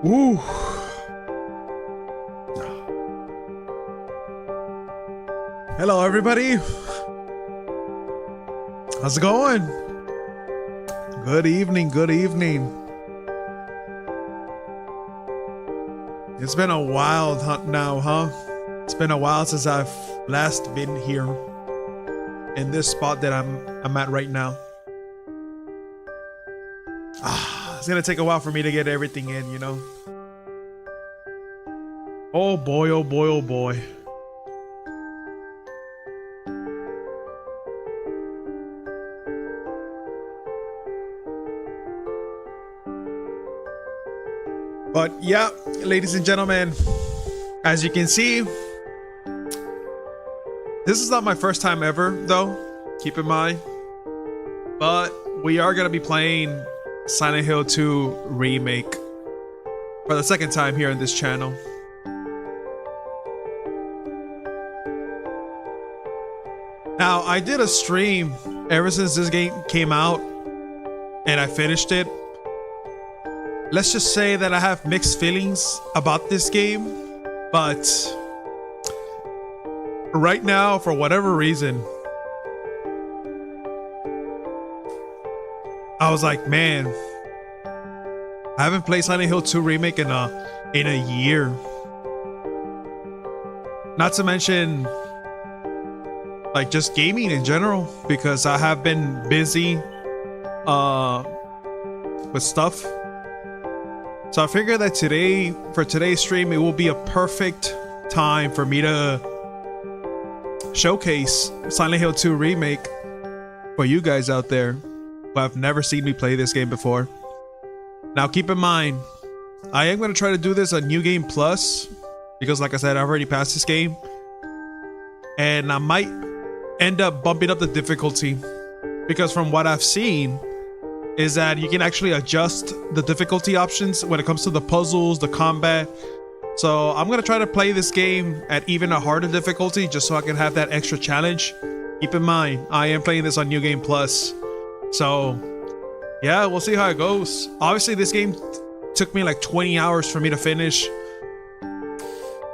Ooh. Hello, everybody. How's it going? Good evening. Good evening. It's been a while now, huh? It's been a while since I've last been here in this spot that I'm at right now. It's gonna take a while for me to get everything in, you know. Oh boy, oh boy, oh boy. But yeah, ladies and gentlemen, as you can see, this is not my first time ever, though, keep in mind. But we are gonna be playing Silent Hill 2 Remake for the second time here on this channel. Now, I did a stream ever since this game came out and I finished it. Let's just say that I have mixed feelings about this game, but right now, for whatever reason, I was like, man, I haven't played Silent Hill 2 Remake in a year. Not to mention, like, just gaming in general, because I have been busy with stuff. So I figured that for today's stream, it will be a perfect time for me to showcase Silent Hill 2 Remake for you guys out there who have never seen me play this game before. Now keep in mind, I am going to try to do this on New Game Plus, because like I said, I've already passed this game. And I might end up bumping up the difficulty, because from what I've seen, is that you can actually adjust the difficulty options when it comes to the puzzles, the combat. So I'm gonna try to play this game at even a harder difficulty, just so I can have that extra challenge. Keep in mind, I am playing this on New Game Plus. So yeah, we'll see how it goes. Obviously this game took me like 20 hours for me to finish,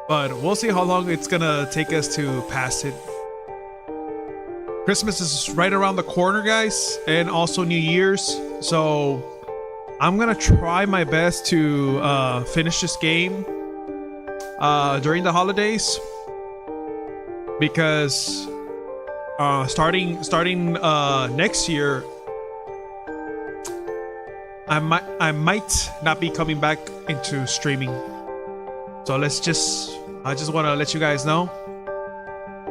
but we'll see how long it's gonna take us to pass it. Christmas is right around the corner, guys, and also New Year's. So I'm gonna try my best to finish this game during the holidays, because starting next year, I might not be coming back into streaming. So I just want to let you guys know,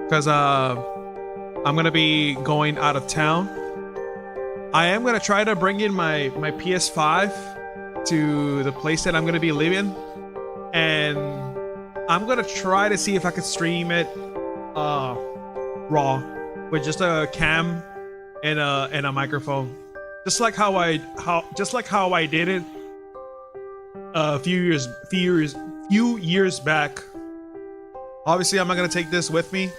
because I'm gonna be going out of town. I am gonna try to bring in my PS5 to the place that I'm gonna be living, and I'm gonna try to see if I could stream it raw with just a cam and a microphone, just like how I did it a few years back. Obviously, I'm not gonna take this with me,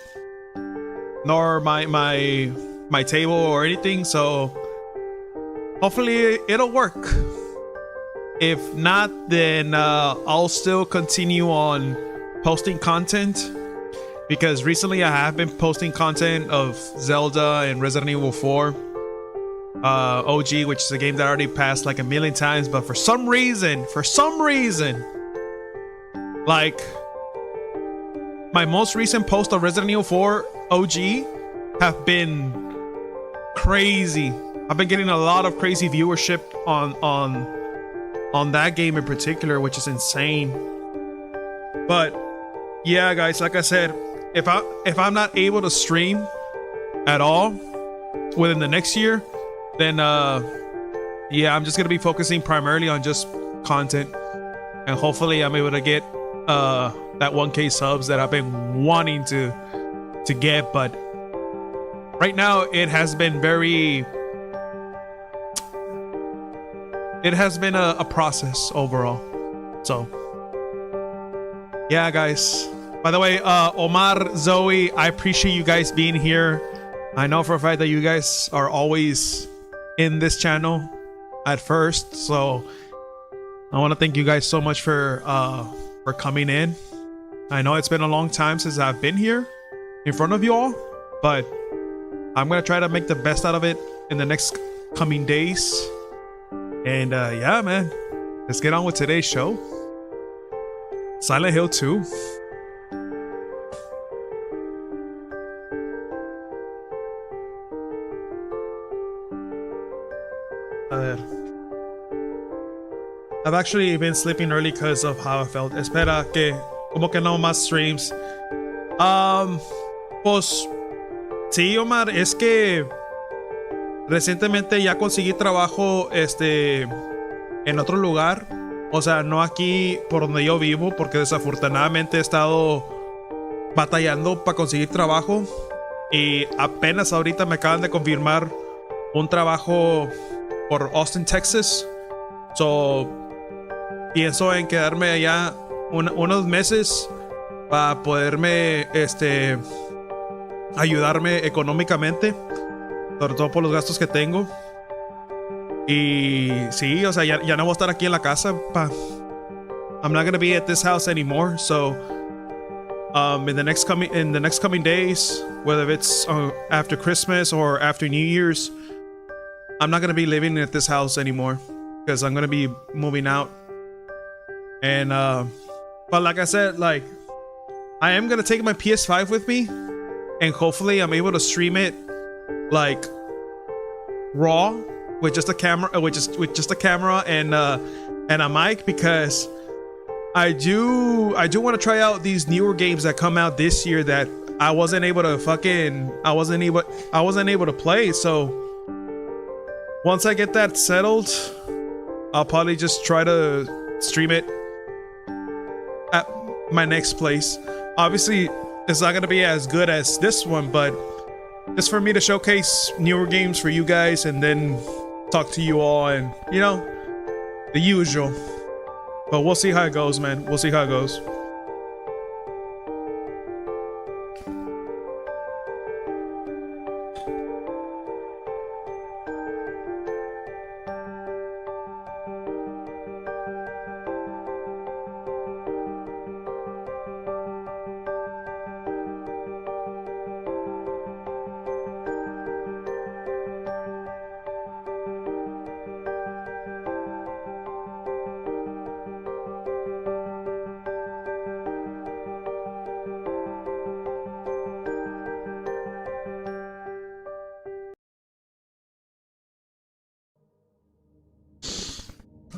nor my table or anything, so hopefully it'll work. If not, then I'll still continue on posting content, because recently I have been posting content of Zelda and Resident Evil 4 OG, which is a game that I already passed like a million times, but for some reason, like my most recent post of Resident Evil 4 OG have been crazy. I've been getting a lot of crazy viewership on that game in particular, which is insane. But yeah, guys, like I said, if I'm not able to stream at all within the next year, then yeah, I'm just gonna be focusing primarily on just content, and hopefully I'm able to get that 1K subs that I've been wanting to get. But right now it has been a process overall. So yeah, guys, by the way, Omar, Zoe, I appreciate you guys being here. I know for a fact that you guys are always in this channel at first, so I want to thank you guys so much for coming in. I know it's been a long time since I've been here in front of you all, but I'm gonna try to make the best out of it in the next coming days. And yeah, man, let's get on with today's show. Silent Hill 2. I've actually been sleeping early because of how I felt. Espera que como que no más streams. Pues sí, Omar, es que recientemente ya conseguí trabajo en otro lugar. O sea, no aquí por donde yo vivo, porque desafortunadamente he estado batallando para conseguir trabajo. Y apenas ahorita me acaban de confirmar un trabajo por Austin, Texas. So, pienso en quedarme allá unos meses para poderme ayudarme económicamente, sobre todo por los gastos que tengo. Y sí, o sea, ya no voy a estar aquí en la casa. I'm not gonna be at this house anymore. So in the next coming days, whether it's after Christmas or after New Year's, I'm not gonna be living at this house anymore because I'm gonna be moving out. And but like I said, like I am gonna take my PS5 with me, and hopefully I'm able to stream it like raw with just a camera, with just a camera and a mic, because I do want to try out these newer games that come out this year that I wasn't able to play. So once I get that settled, I'll probably just try to stream it at my next place. Obviously, it's not gonna be as good as this one, but just for me to showcase newer games for you guys and then talk to you all, and you know, the usual. But we'll see how it goes, man. We'll see how it goes.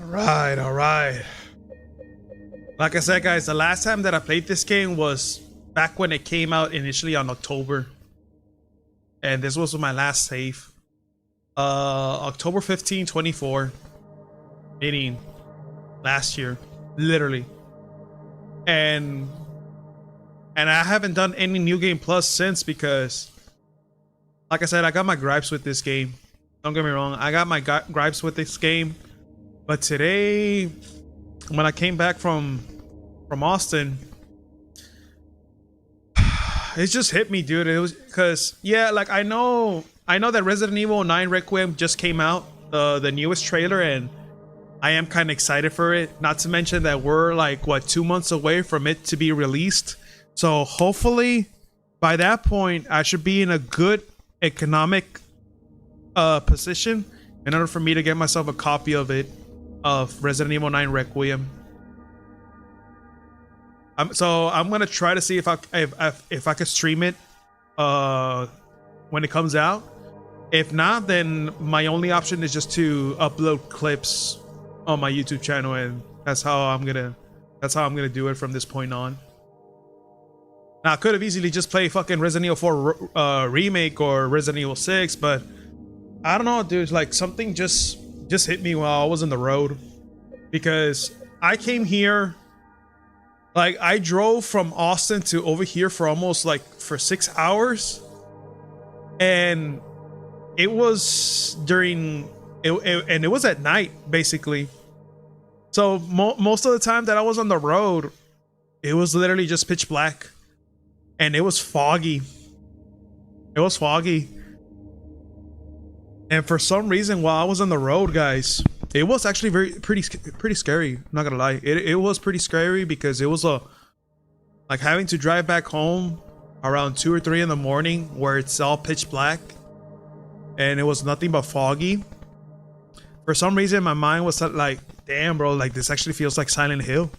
All right. Like I said, guys, the last time that I played this game was back when it came out initially on October. And this was my last save. October 15, 24. Meaning last year. Literally. And I haven't done any New Game Plus since, because like I said, I got my gripes with this game. Don't get me wrong, I got my gripes with this game. But today, when I came back from Austin, it just hit me, dude. It was because, yeah, like I know that Resident Evil 9 Requiem just came out, the newest trailer, and I am kind of excited for it. Not to mention that we're like, what, 2 months away from it to be released. So hopefully by that point, I should be in a good economic position in order for me to get myself a copy of it, of Resident Evil 9 Requiem. So I'm gonna try to see if I could stream it when it comes out. If not, then my only option is just to upload clips on my YouTube channel, and that's how I'm gonna do it from this point on. Now I could have easily just played fucking Resident Evil 4 remake or Resident Evil 6, but I don't know, dude. Like something just hit me while I was on the road, because I came here, like I drove from Austin to over here for almost like for 6 hours, and it was during and it was at night basically. So most of the time that I was on the road, it was literally just pitch black, and it was foggy. It was foggy. And for some reason, while I was on the road, guys, It was actually pretty scary. I'm not gonna lie. It was pretty scary because it was like having to drive back home around 2 or 3 in the morning where it's all pitch black and it was nothing but foggy. For some reason, my mind was like, damn, bro, like this actually feels like Silent Hill.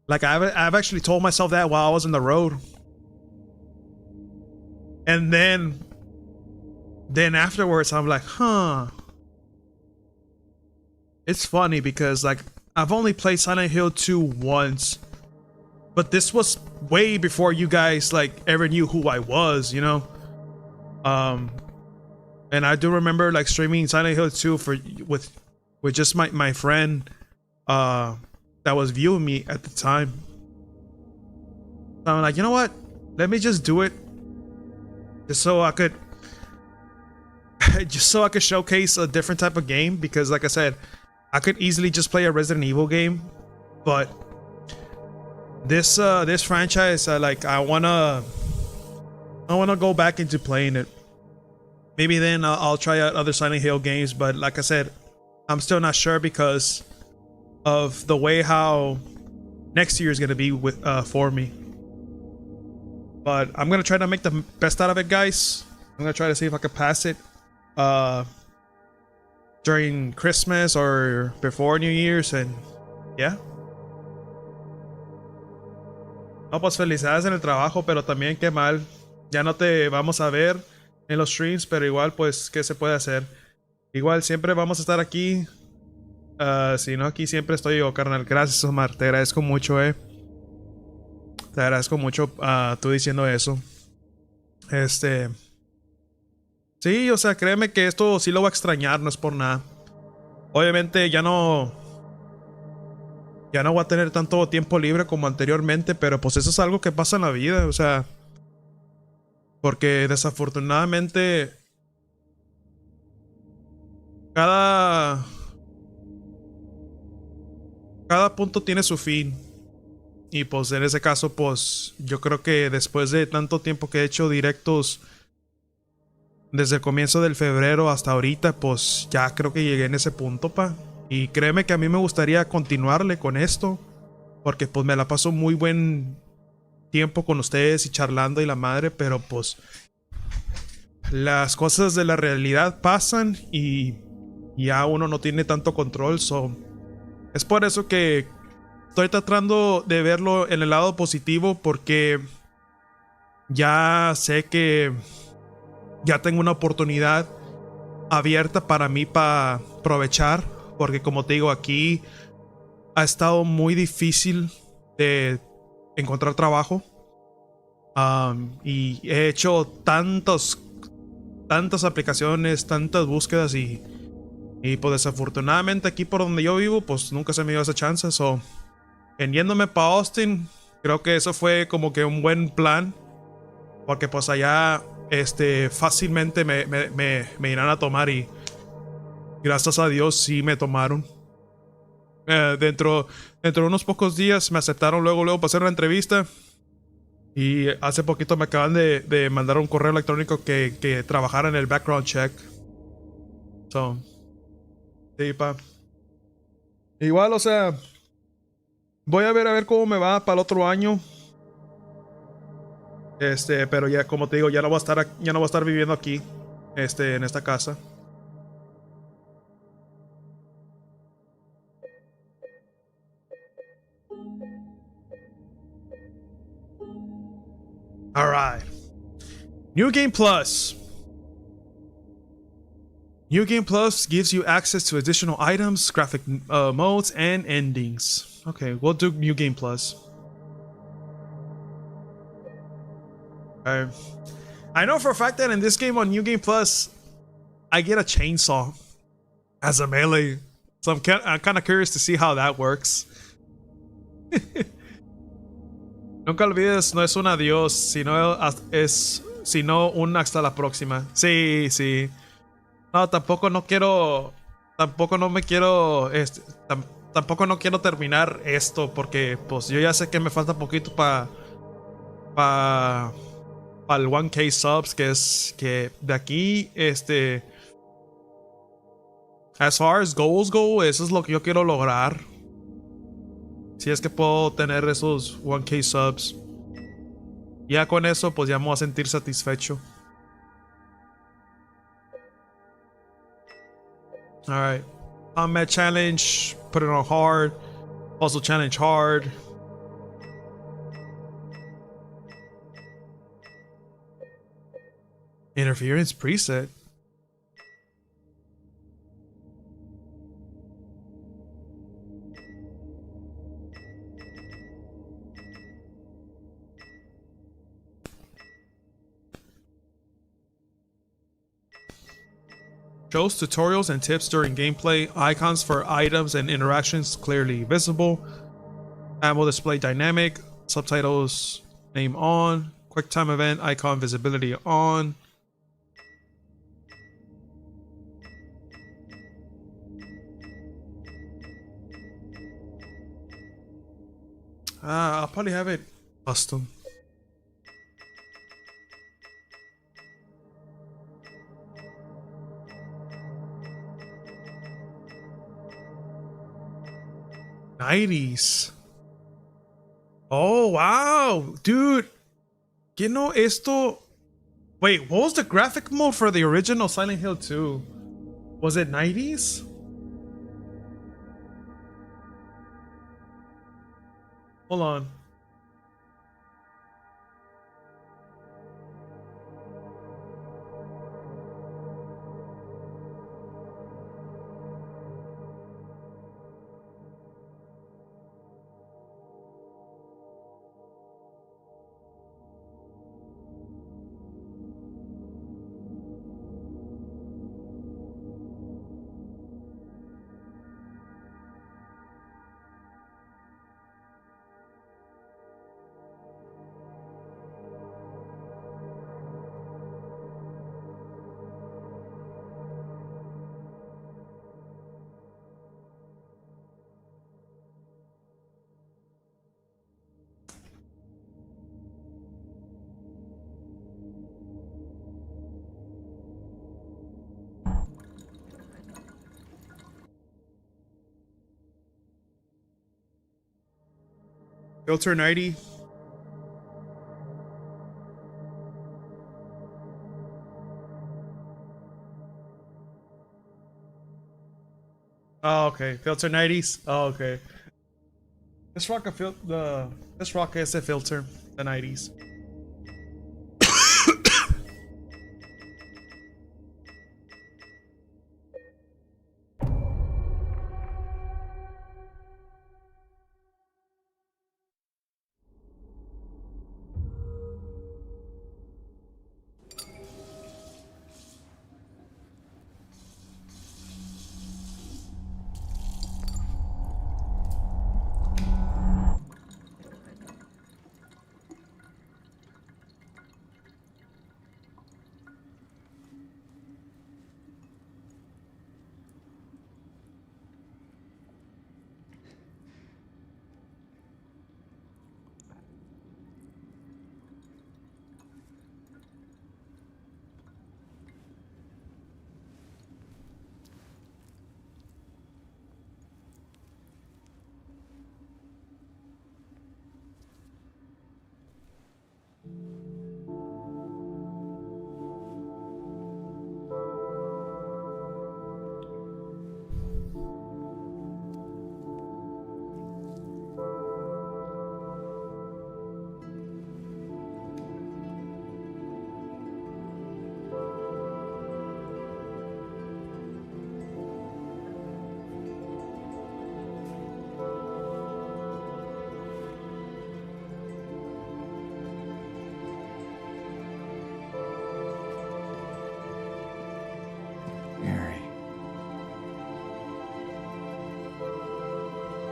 Like I've actually told myself that while I was on the road. And then afterwards, I'm like, huh. It's funny because like I've only played Silent Hill 2 once, but this was way before you guys like ever knew who I was, you know. And I do remember like streaming Silent Hill 2 with just my friend that was viewing me at the time. So I'm like, you know what? Let me just do it. Just so I could showcase a different type of game, because like I said, I could easily just play a Resident Evil game, but this franchise, like I wanna go back into playing it. Maybe then I'll try out other Silent Hill games, but like I said, I'm still not sure because of the way how next year is gonna be with for me. But I'm gonna try to make the best out of it, guys. I'm gonna try to see if I can pass it during Christmas or before New Year's, and yeah. No, pues felicidades en el trabajo, pero también qué mal. Ya no te vamos a ver en los streams, pero igual, pues, ¿qué se puede hacer? Igual siempre vamos a estar aquí. Si no, aquí siempre estoy yo, carnal. Gracias, Omar. Te agradezco mucho, Te agradezco mucho tú diciendo eso. Sí, o sea, créeme que esto sí lo voy a extrañar, no es por nada. Obviamente ya no voy a tener tanto tiempo libre como anteriormente, pero pues eso es algo que pasa en la vida, o sea, porque desafortunadamente cada punto tiene su fin. Y pues en ese caso, pues yo creo que después de tanto tiempo que he hecho directos desde el comienzo del febrero hasta ahorita, pues ya creo que llegué en ese punto, pa. Y créeme que a mí me gustaría continuarle con esto, porque pues me la paso muy buen tiempo con ustedes y charlando y la madre, pero pues las cosas de la realidad pasan y ya uno no tiene tanto control, es por eso que estoy tratando de verlo en el lado positivo, porque ya sé que ya tengo una oportunidad abierta para mí para aprovechar, porque como te digo, aquí ha estado muy difícil de encontrar trabajo, y he hecho tantas aplicaciones, tantas búsquedas y pues desafortunadamente aquí por donde yo vivo pues nunca se me dio esa chance. En yéndome para Austin, creo que eso fue como que un buen plan, porque pues allá fácilmente me irán a tomar, y gracias a Dios sí me tomaron. Dentro de unos pocos días me aceptaron luego para hacer una entrevista, y hace poquito me acaban de mandar un correo electrónico que trabajara en el background check. Sí, pa. Igual, o sea, voy a ver cómo me va para el otro año. Pero ya, como te digo, ya no voy a estar viviendo aquí, en esta casa. All right. New Game Plus. New Game Plus gives you access to additional items, graphic modes, and endings. Okay, we'll do New Game Plus. I know for a fact that in this game on New Game Plus, I get a chainsaw as a melee. So I'm kind of curious to see how that works. Nunca olvides, no es un adiós, sino un hasta la próxima. Sí, sí. No, tampoco no quiero terminar esto, porque pues yo ya sé que me falta poquito para el 1K subs, que es que de aquí As far as goals go, eso es lo que yo quiero lograr. Si es que puedo tener esos 1K subs. Ya con eso, pues ya me voy a sentir satisfecho. Alright. Combat challenge. Put it on hard. Also challenge hard. Interference preset. Shows tutorials and tips during gameplay. Icons for items and interactions clearly visible. Ammo display dynamic. Subtitles name on. QuickTime event icon visibility on. I'll probably have it custom. '90s. Oh wow, dude. You know esto. Wait, what was the graphic mode for the original Silent Hill 2? Was it '90s? Hold on. Filter 90. Oh, okay. Filter 90s. Oh, okay. Let's rock a filter the 90s.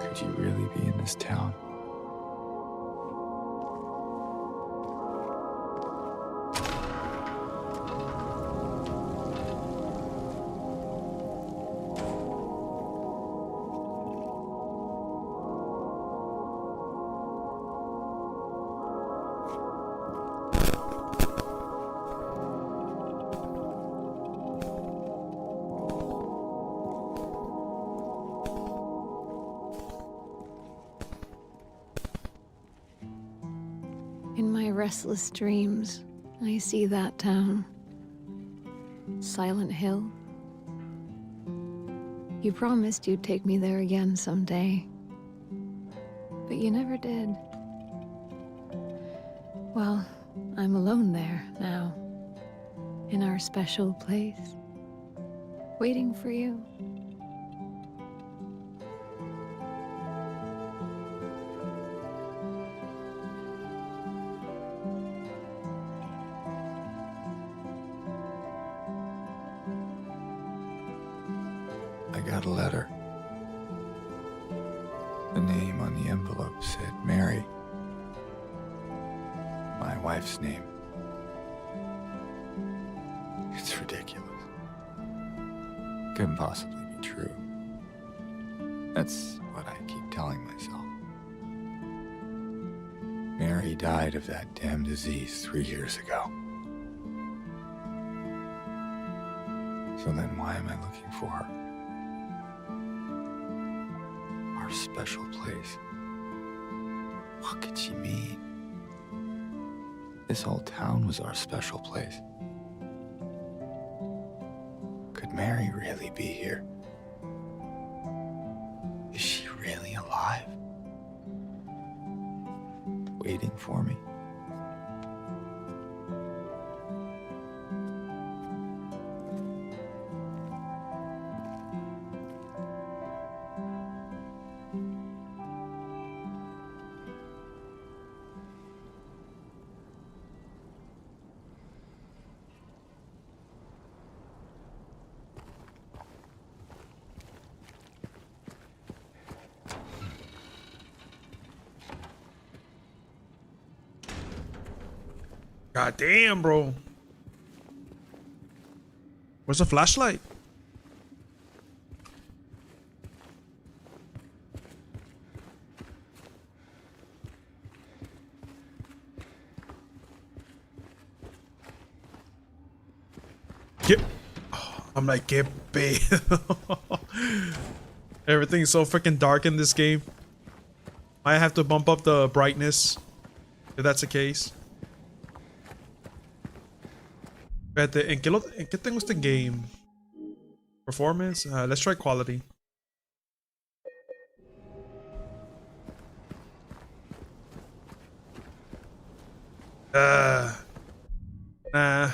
Could you really be in this town? restless dreams, I see that town. Silent Hill. You promised you'd take me there again someday. But you never did. Well, I'm alone there now. In our special place. Waiting for you. I got a letter. The name on the envelope said Mary. My wife's name. It's ridiculous. Couldn't possibly be true. That's what I keep telling myself. Mary died of that damn disease 3 years ago. So then why am I looking for her? Our special place. What could she mean? This whole town was our special place. Could Mary really be here? Is she really alive? Waiting for me? God damn, bro. Where's the flashlight? Get. Oh, I'm like, get bait. Everything's so freaking dark in this game. I have to bump up the brightness if that's the case. Espérate, ¿en qué tengo este game? Performance? Let's try quality. Nah.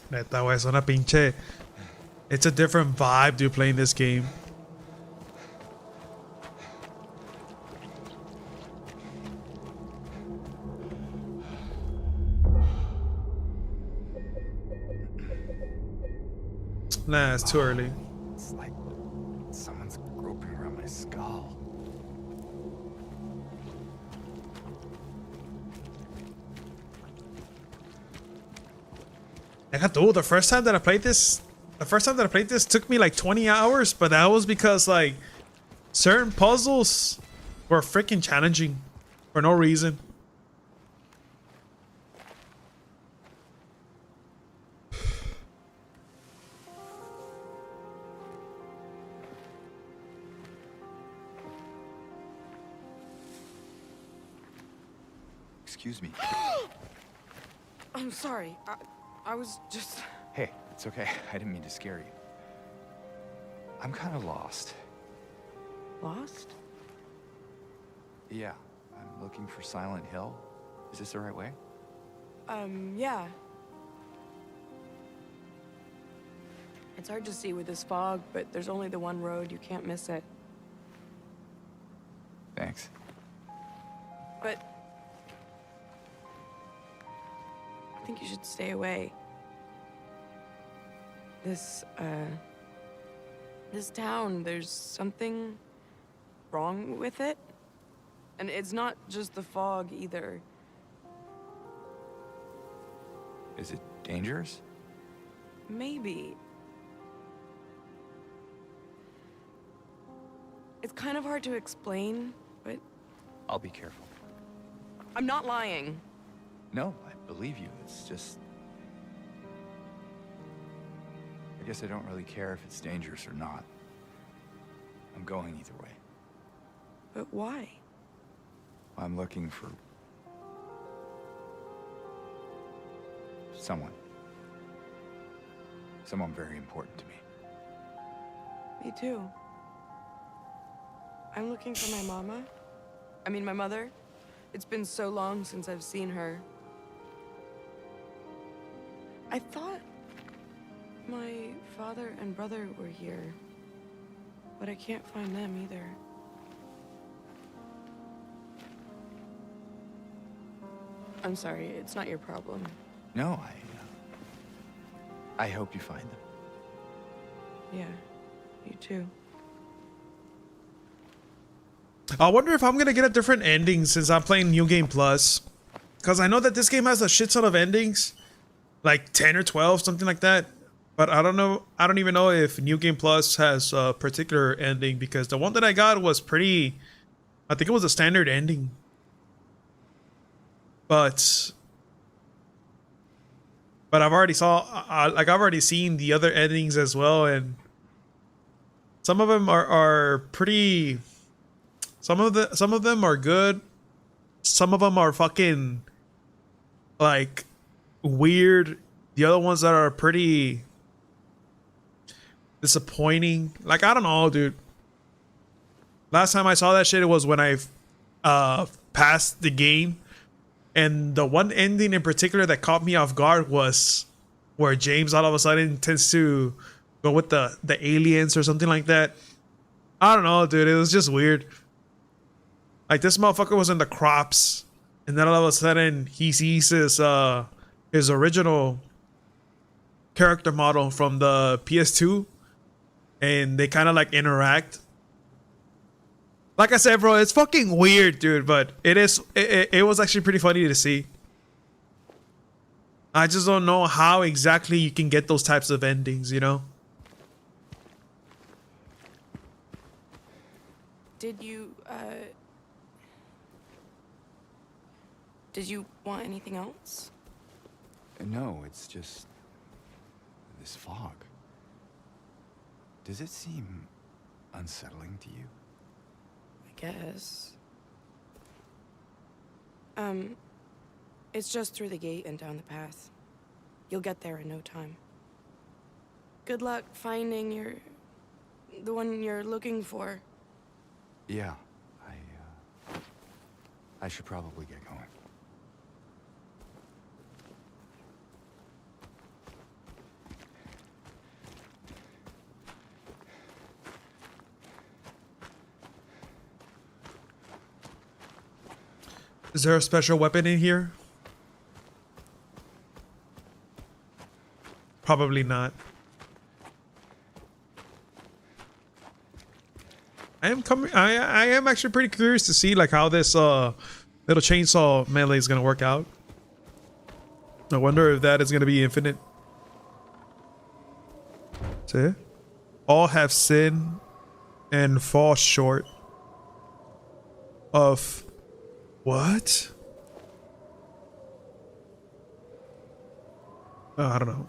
Neta, güey, es una pinche. It's a different vibe, dude, playing this game. Nah, it's too early. It's like someone's groping around my skull. Dude, the first time that I played this took me like 20 hours, but that was because like certain puzzles were freaking challenging for no reason. Excuse me. I'm sorry. I was just... Hey, it's okay. I didn't mean to scare you. I'm kind of lost. Lost? Yeah, I'm looking for Silent Hill. Is this the right way? Yeah. It's hard to see with this fog, but there's only the one road. You can't miss it. Thanks. But I think you should stay away. This town, there's something wrong with it. And it's not just the fog either. Is it dangerous? Maybe. It's kind of hard to explain, but I'll be careful. I'm not lying. No, I believe you. It's just... I guess I don't really care if it's dangerous or not. I'm going either way. But why? I'm looking for... someone. Someone very important to me. Me too. I'm looking for my mama. I mean, my mother. It's been so long since I've seen her. I thought my father and brother were here, but I can't find them either. I'm sorry, it's not your problem. No, I hope you find them. Yeah, you too. I wonder if I'm gonna get a different ending since I'm playing New Game Plus. Because I know that this game has a shit ton of endings. Like 10 or 12, something like that. But I don't know. I don't even know if New Game Plus has a particular ending. Because the one that I got was pretty... I think it was a standard ending. But I've already I've already seen the other endings as well. And some of them are pretty... Some of them are good. Some of them are fucking like weird. The other ones that are pretty disappointing. Like, I don't know, dude. Last time I saw that shit, it was when I passed the game. And the one ending in particular that caught me off guard was where James all of a sudden tends to go with the aliens or something like that. I don't know, dude. It was just weird. Like, this motherfucker was in the crops, and then all of a sudden he sees his original character model from the PS2, and they kind of like interact. Like I said, bro, it's fucking weird, dude, but it was actually pretty funny to see. I just don't know how exactly you can get those types of endings, you know? Did you want anything else? No, it's just... this fog. Does it seem unsettling to you? I guess. It's just through the gate and down the path. You'll get there in no time. Good luck finding the one you're looking for. Yeah, I should probably get going. Is there a special weapon in here? Probably not. I am actually pretty curious to see like how this little chainsaw melee is gonna work out. I wonder if that is gonna be infinite. See? All have sinned and fall short of what? Oh, I don't know.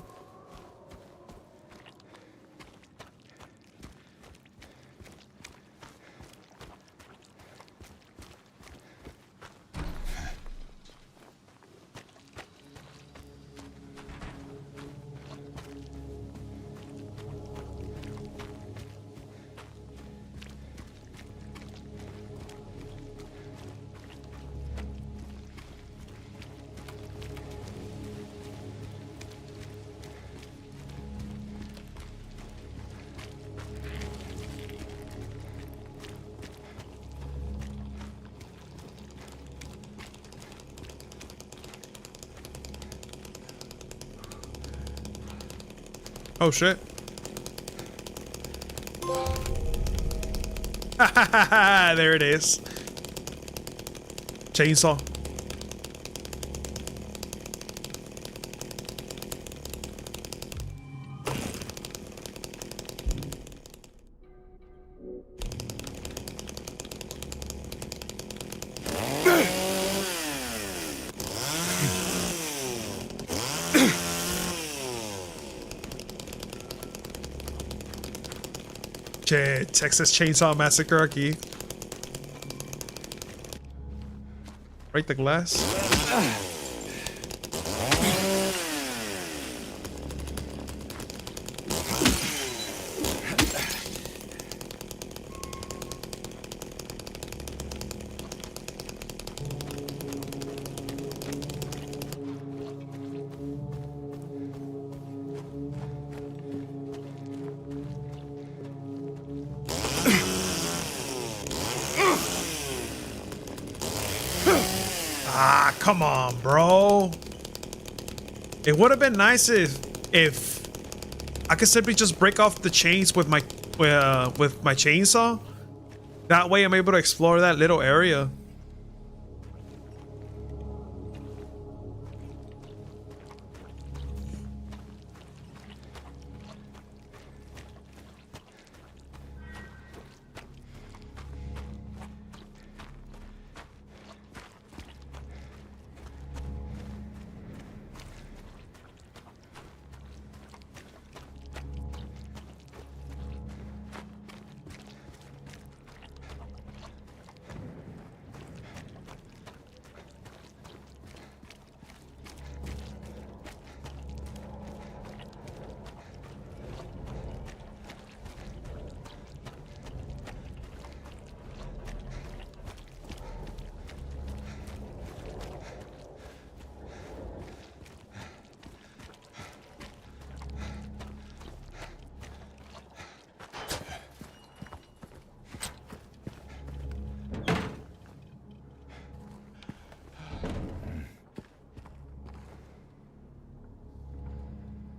Oh shit. There it is. Chainsaw. Texas Chainsaw Massacre key. Break the glass. Ah, come on, bro. It would have been nice if I could simply just break off the chains with my chainsaw. That way I'm able to explore that little area.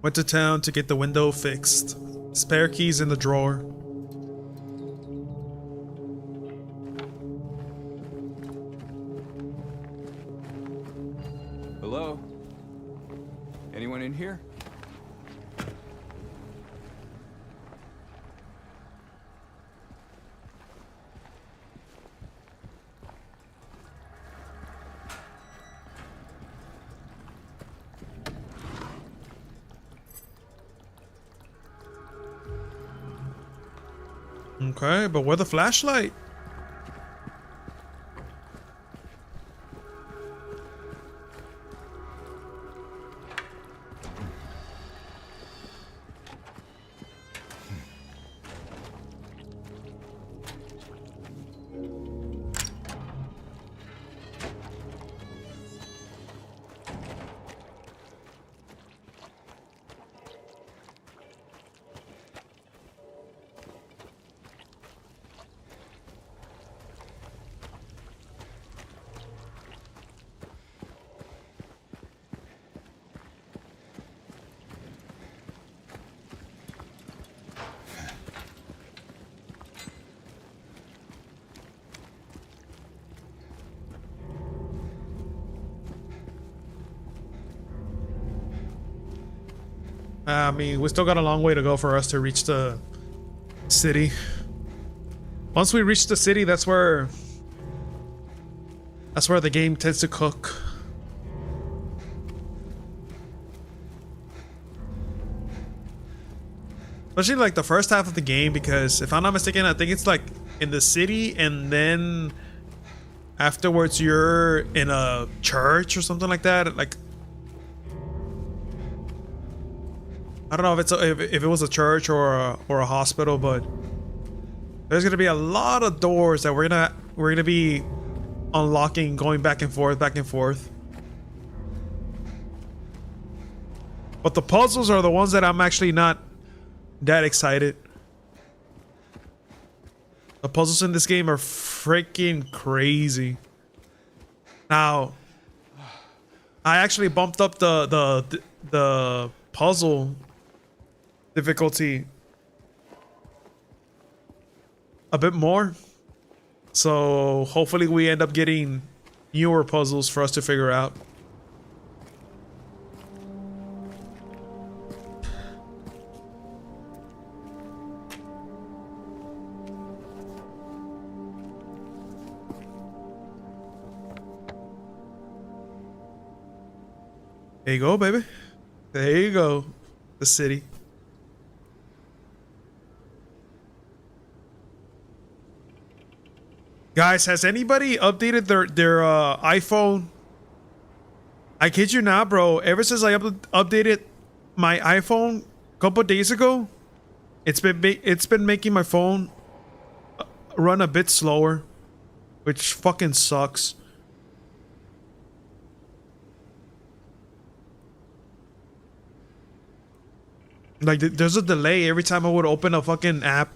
Went to town to get the window fixed. Spare keys in the drawer. Hello? Anyone in here? Okay, but where the flashlight? I mean, we still got a long way to go for us to reach the city. Once we reach the city, that's where the game tends to cook. Especially like the first half of the game, because if I'm not mistaken, I think it's like in the city and then afterwards you're in a church or something like that. Like, I don't know if it's if it was a church or a hospital, but there's gonna be a lot of doors that we're gonna be unlocking, going back and forth, back and forth. But the puzzles are the ones that I'm actually not that excited. The puzzles in this game are freaking crazy. Now, I actually bumped up the puzzle difficulty a bit more. So hopefully we end up getting newer puzzles for us to figure out. There you go, baby. There you go. The city. Guys, has anybody updated their iPhone? I kid you not, bro. Ever since I updated my iPhone a couple days ago, it's been making my phone run a bit slower, which fucking sucks. Like, there's a delay every time I would open a fucking app.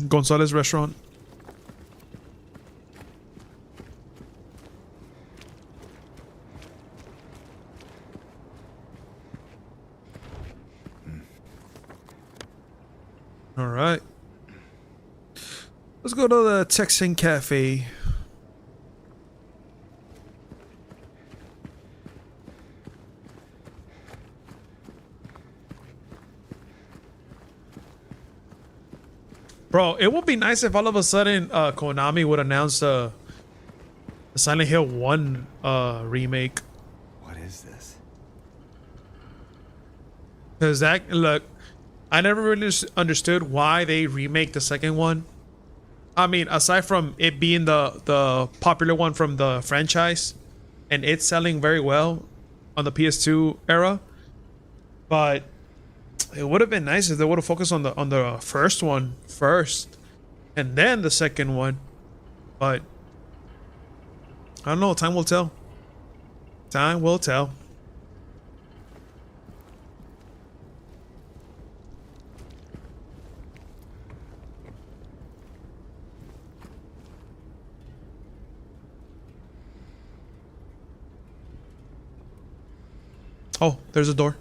Gonzalez restaurant. All right. Let's go to the Texan Cafe. Bro, it would be nice if all of a sudden Konami would announce the Silent Hill 1 remake. What is this? Cause that, look, I never really understood why they remake the second one. I mean, aside from it being the popular one from the franchise and it's selling very well on the PS2 era, but it would have been nice if they would have focused on the first one first and then the second one. But I don't know, time will tell. Time will tell. Oh, there's a door.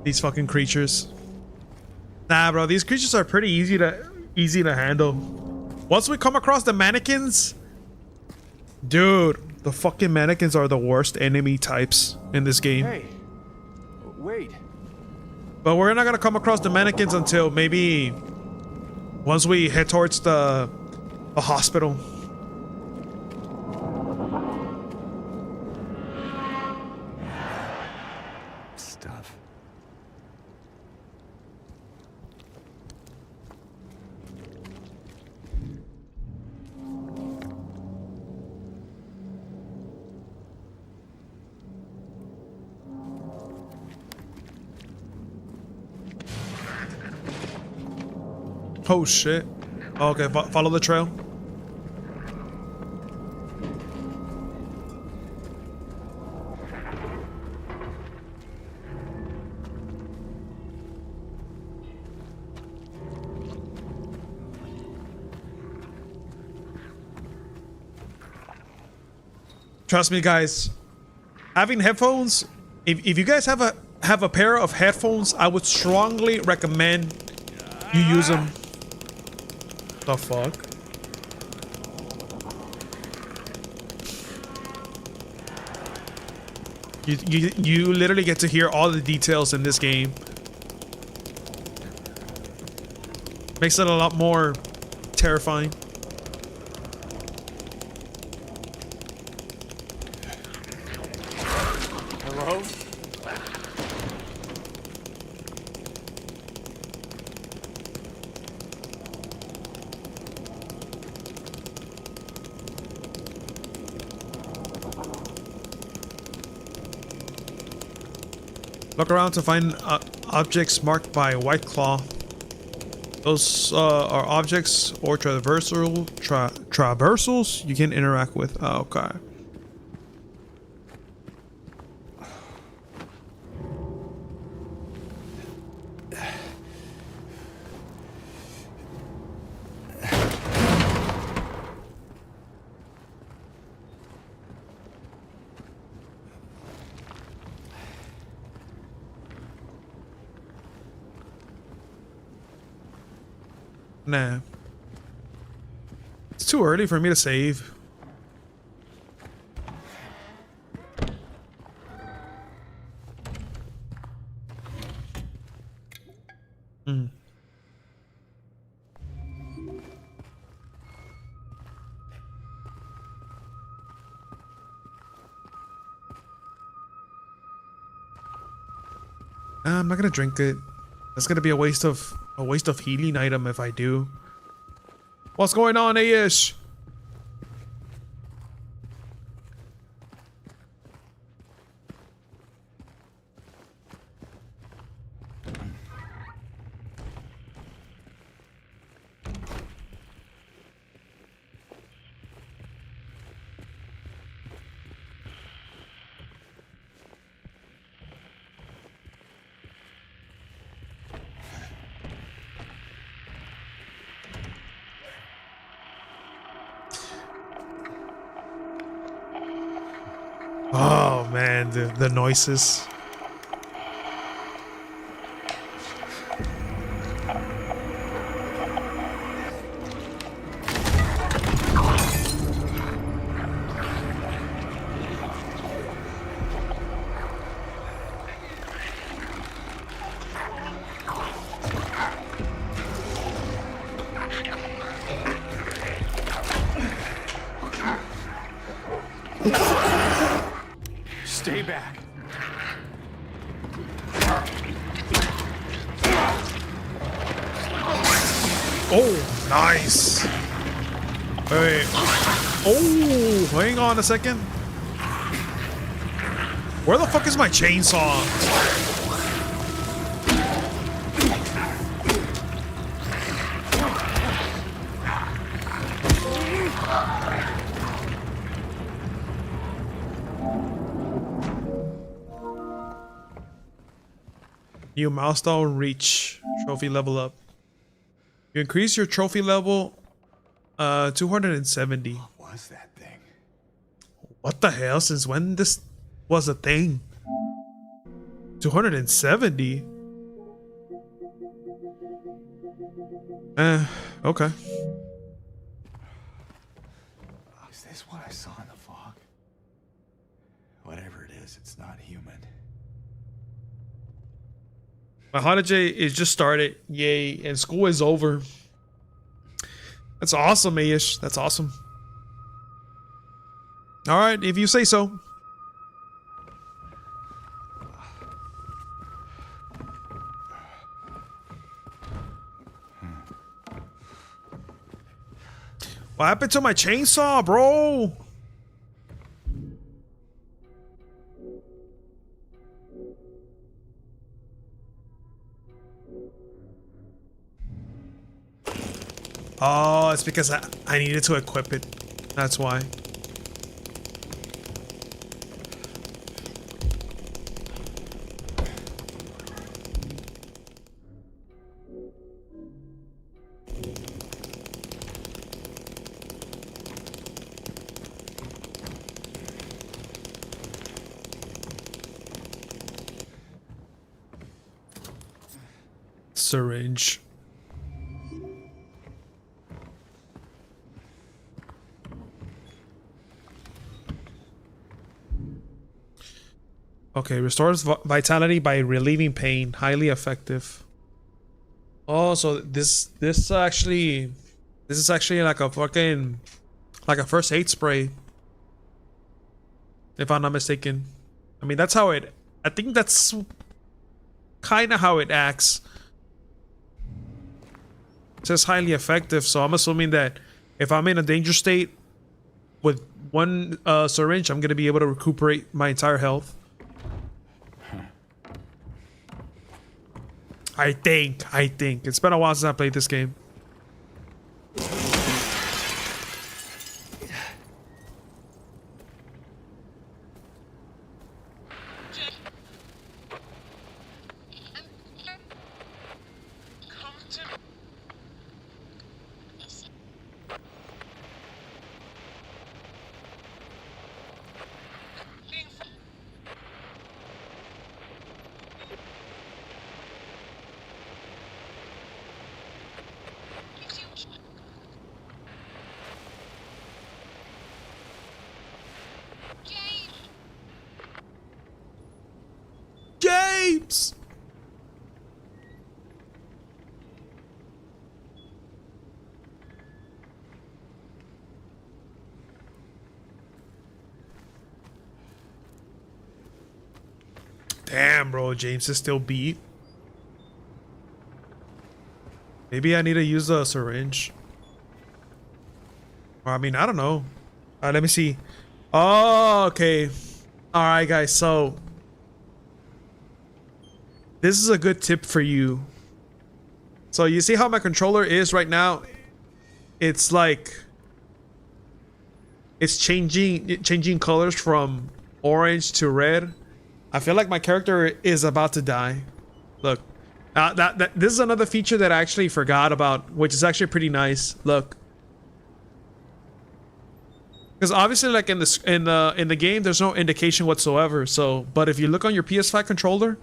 These fucking creatures. Nah, bro, these creatures are pretty easy to handle. Once we come across the mannequins, dude, the fucking mannequins are the worst enemy types in this game. Hey, wait. But we're not gonna come across the mannequins until maybe once we head towards the hospital. Stuff. Oh shit. Okay, follow the trail. Trust me, guys. Having headphones, if you guys have a pair of headphones, I would strongly recommend you use them. The fuck? You literally get to hear all the details in this game. Makes it a lot more terrifying. Hello? Look around to find objects marked by White Claw. Those are objects or traversals you can interact with. Oh, okay. Nah. It's too early for me to save. Hmm. I'm not gonna drink it. That's gonna be a waste of healing item if I do. What's going on, Aish? Oh man, the noises. Stay back. Oh, nice. Wait. Oh, hang on a second. Where the fuck is my chainsaw? New milestone reach. Trophy level up. You increase your trophy level 270. What was that thing? What the hell? Since when this was a thing? 270? Okay. Is this what I saw in the fog? Whatever it is, it's not human. My holiday is just started. Yay. And school is over. That's awesome, Aish. That's awesome. Alright, if you say so. What happened to my chainsaw, bro? Oh, it's because I needed to equip it. That's why. Syringe. Okay, restores vitality by relieving pain. Highly effective. Oh, so this is actually like a fucking like a first aid spray. If I'm not mistaken. I mean, that's how it. I think that's kind of how it acts. It says highly effective, so I'm assuming that if I'm in a danger state with one syringe, I'm gonna be able to recuperate my entire health. I think. It's been a while since I played this game. James! Damn, bro, James is still beat. Maybe I need to use a syringe. Or, I mean, I don't know. Let me see. Oh, okay. All right, guys. So this is a good tip for you. So you see how my controller is right now? It's like it's changing colors from orange to red. I feel like my character is about to die. Look, this is another feature that I actually forgot about, which is actually pretty nice. Look, because obviously, like in the game, there's no indication whatsoever. So, but if you look on your PS5 controller,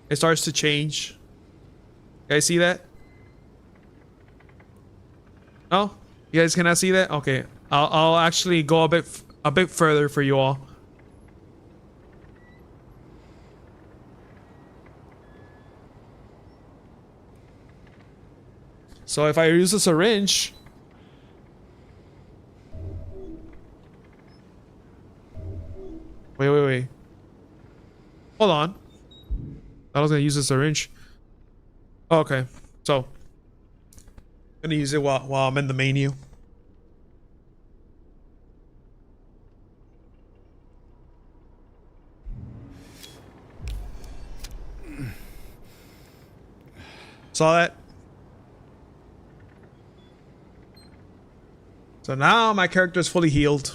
it starts to change. You guys see that? No, you guys cannot see that. Okay, I'll actually go a bit further for you all. So if I use a syringe, wait. Hold on. I was gonna use a syringe. Oh, okay, so I'm gonna use it while I'm in the menu. Saw that? So now my character is fully healed.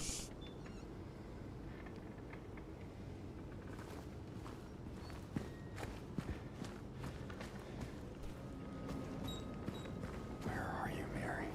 Where are you, Mary?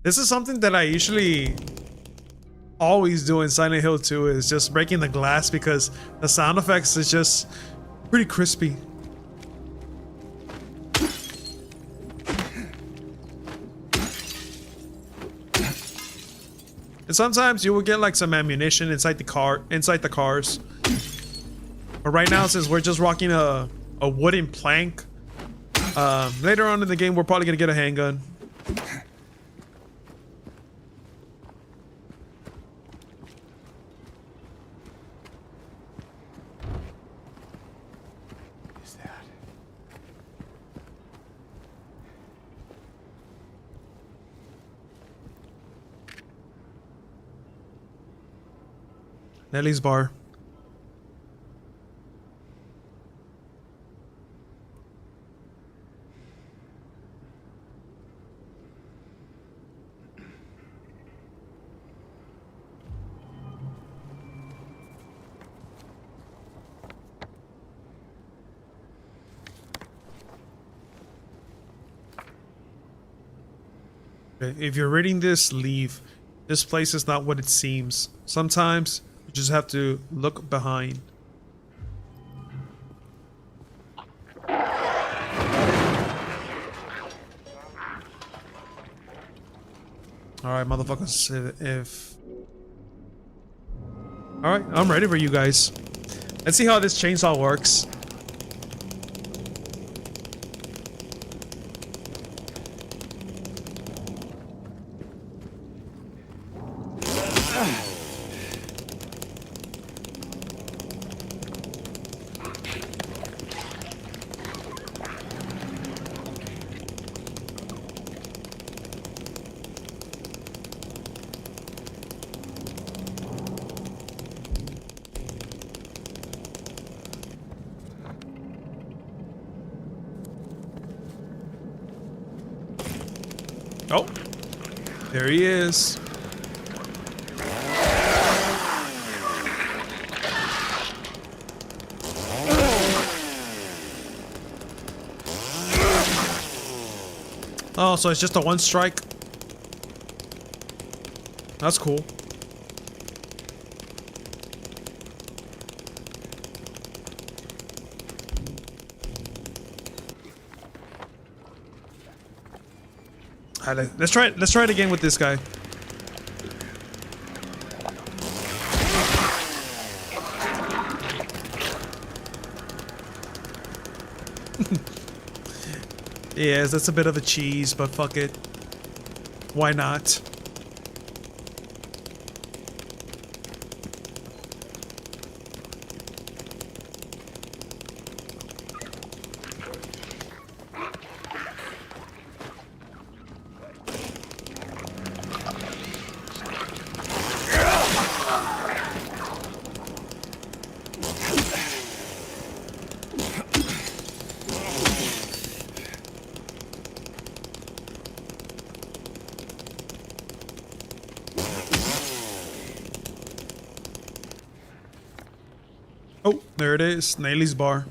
This is something that I usually always do in Silent Hill 2, is just breaking the glass, because the sound effects is just pretty crispy. And sometimes you will get like some ammunition inside the cars. But right now, since we're just rocking a wooden plank, later on in the game we're probably gonna get a handgun. Is that? Nellie's bar. Okay, if you're reading this, leave. This place is not what it seems. Sometimes you just have to look behind. Alright, motherfuckers, if... Alright, I'm ready for you guys. Let's see how this chainsaw works. There he is. Oh, so it's just a one strike. That's cool. All right, let's try it. Let's try it again with this guy. Yes, that's a bit of a cheese, but fuck it. Why not? Oh, there it is. Nayli's bar.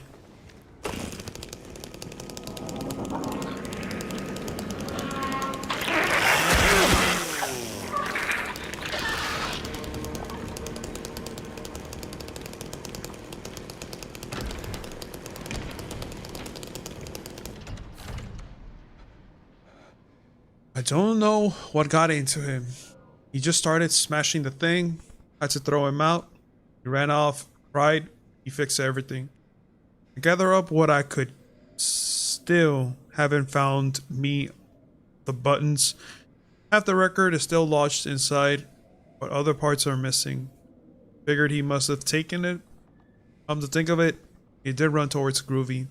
I don't know what got into him. He just started smashing the thing. Had to throw him out. He ran off, cried. He fixed everything. I gather up what I could. Still haven't found me the buttons. Half the record is still lodged inside, but other parts are missing. Figured he must have taken it. Come to think of it, he did run towards Groovy.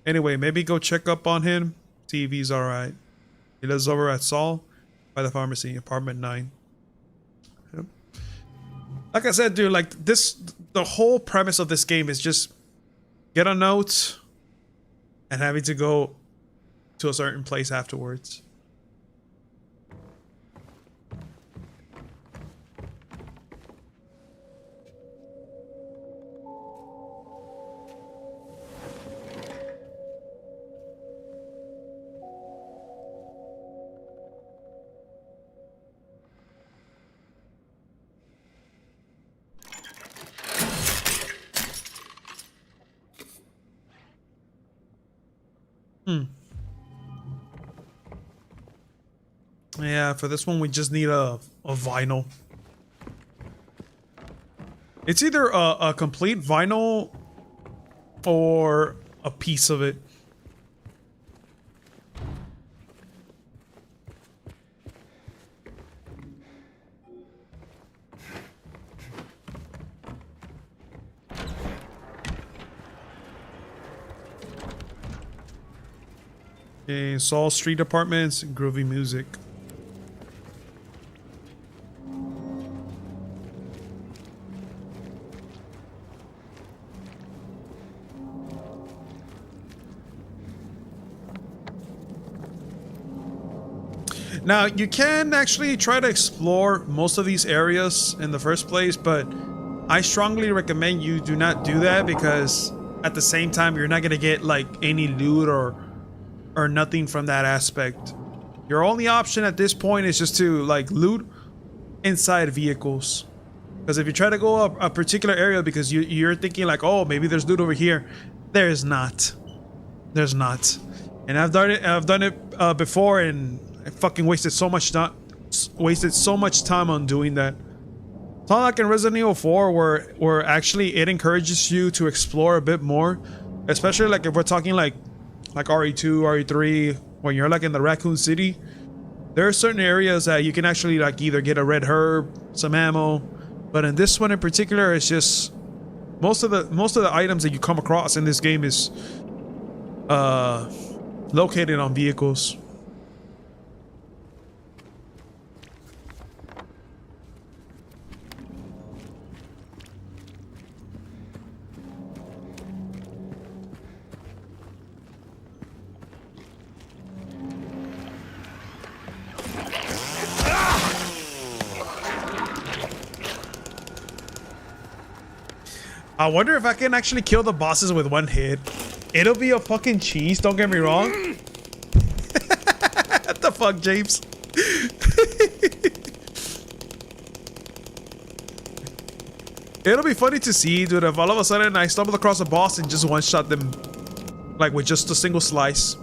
Anyway, maybe go check up on him, see if he's alright. He lives over at Saul by the pharmacy, apartment 9. Yep. Like I said, dude, like this, the whole premise of this game is just get a note and having to go to a certain place afterwards. Yeah, for this one we just need a vinyl. It's either a complete vinyl or a piece of it. Okay, Saul Street Apartments, groovy music. Now, you can actually try to explore most of these areas in the first place, but I strongly recommend you do not do that because at the same time, you're not going to get like any loot or nothing from that aspect. Your only option at this point is just to like loot inside vehicles. Because if you try to go up a particular area because you're thinking like, oh, maybe there's loot over here, there is not. There's not. And I've done it before, and I fucking wasted so much time on doing that. It's not like in Resident Evil 4 where actually it encourages you to explore a bit more, especially like if we're talking like RE2, RE3, when you're like in the Raccoon City. There are certain areas that you can actually like either get a red herb, some ammo, but in this one in particular, it's just most of the items that you come across in this game is located on vehicles. I wonder if I can actually kill the bosses with one hit. It'll be a fucking cheese, don't get me wrong. What the fuck, James? It'll be funny to see, dude, if all of a sudden I stumble across a boss and just one-shot them, like, with just a single slice.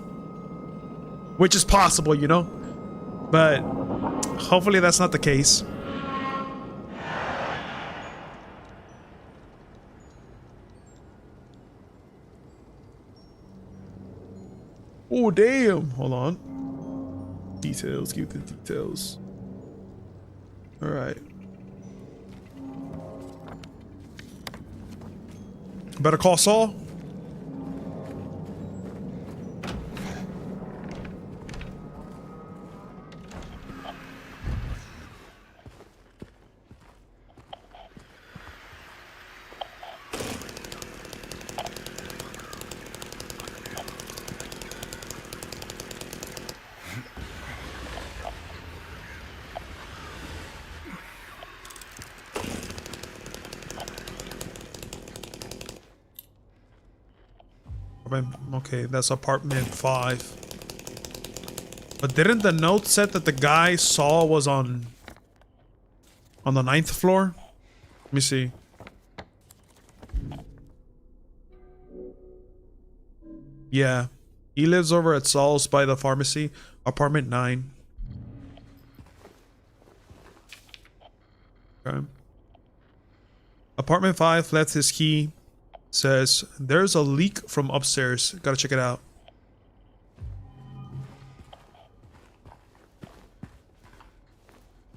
Which is possible, you know? But hopefully that's not the case. Oh, damn. Hold on. Details. Give the details. All right. Better call Saul. Okay, that's apartment 5. But didn't the note said that the guy Saul was on the 9th floor? Let me see. Yeah. He lives over at Saul's by the pharmacy. Apartment 9. Okay. Apartment 5 left his key. Says, there's a leak from upstairs. Gotta check it out.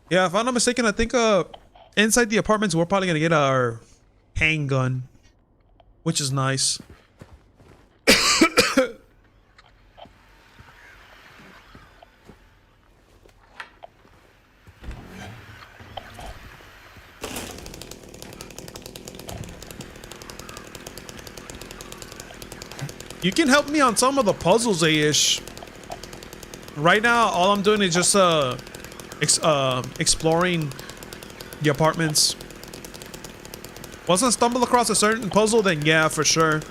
Yeah, if I'm not mistaken, I think inside the apartments we're probably gonna get our handgun, which is nice. You can help me on some of the puzzles, A-ish. Right now, all I'm doing is just exploring the apartments. Once I stumble across a certain puzzle, then yeah, for sure.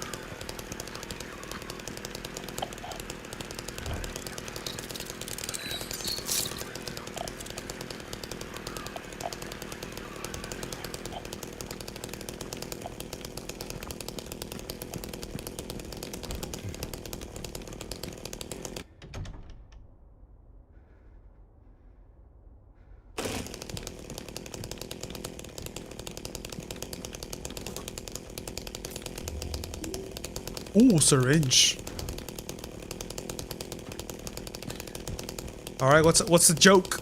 Ooh, syringe. All right, what's the joke?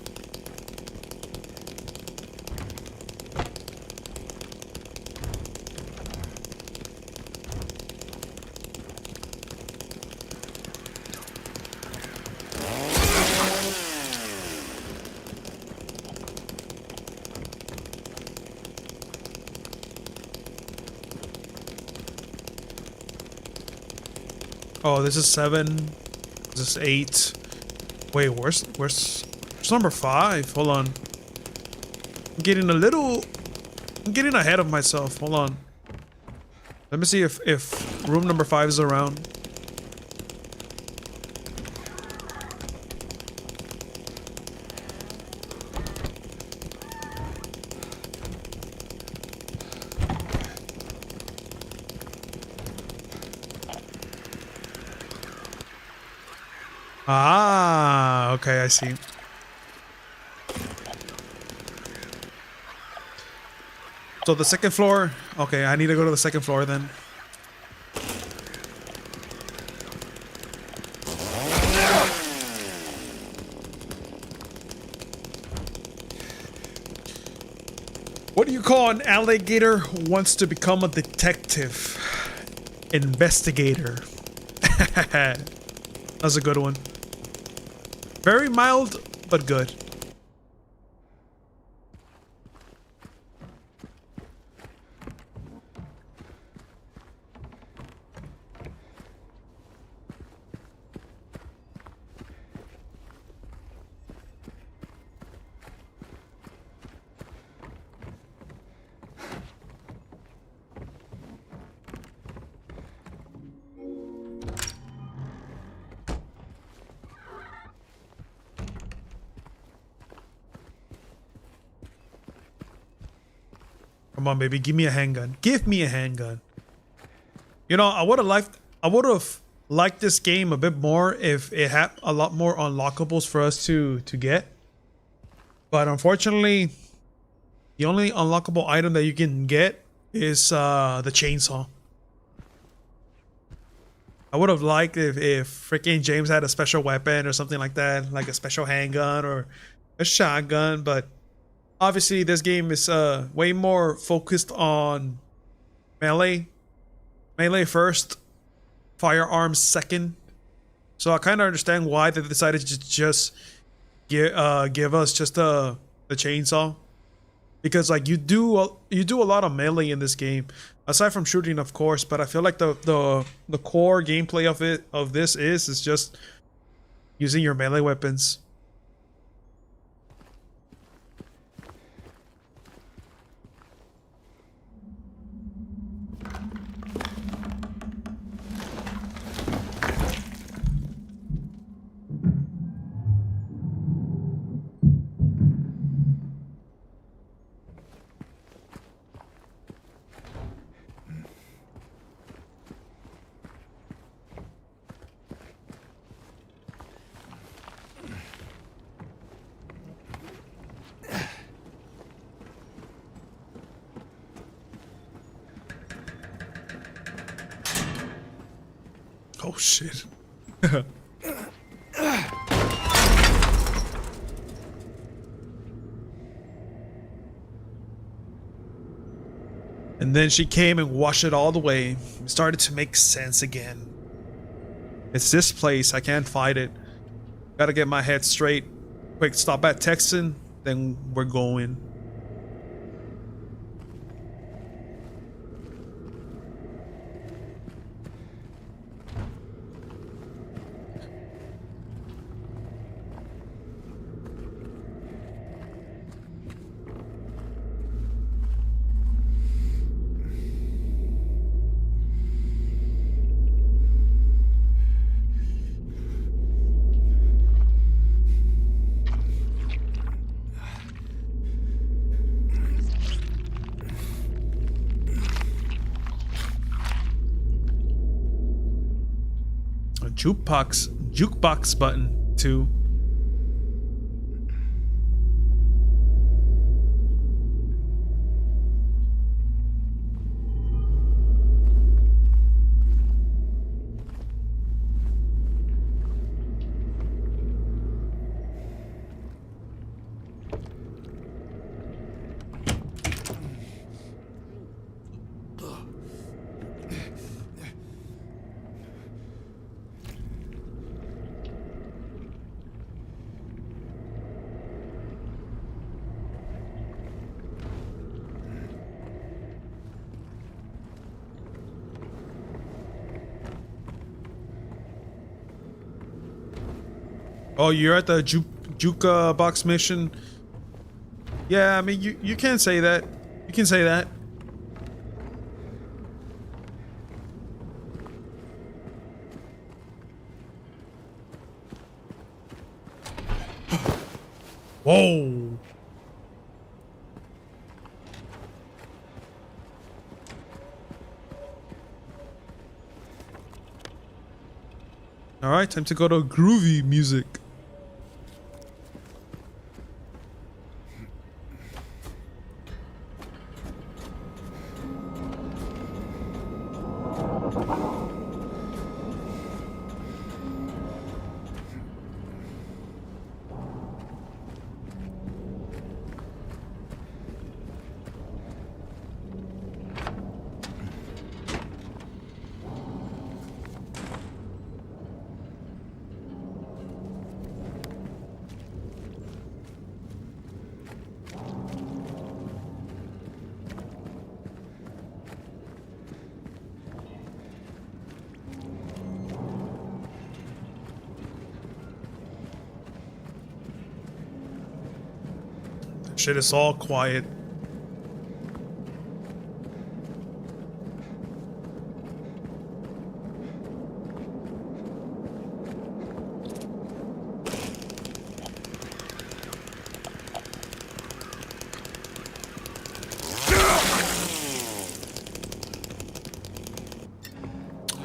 Oh, this is 7. This is 8. Wait, where's number 5? Hold on. I'm getting ahead of myself. Hold on. Let me see if room number 5 is around. Ah, okay, I see. So the second floor. Okay, I need to go to the second floor then. What do you call an alligator who wants to become a detective? Investigator. That's a good one. Very mild, but good. Come on, baby, give me a handgun. Give me a handgun. You know, I would have liked this game a bit more if it had a lot more unlockables for us to get. But unfortunately, the only unlockable item that you can get is the chainsaw. I would have liked if freaking James had a special weapon or something like that, like a special handgun or a shotgun, but obviously this game is way more focused on melee first, firearms second. So I kind of understand why they decided to just give us just the chainsaw, because like you do a lot of melee in this game, aside from shooting, of course. But I feel like the core gameplay of this is just using your melee weapons. Oh shit. And then she came and washed it all away. It started to make sense again. It's this place. I can't fight it. Gotta get my head straight. Quick stop at Texan, then we're going. Jukebox button too. Oh, you're at the juke box mission? Yeah, I mean, you can say that. You can say that. Whoa. All right, time to go to groovy music. Shit is all quiet.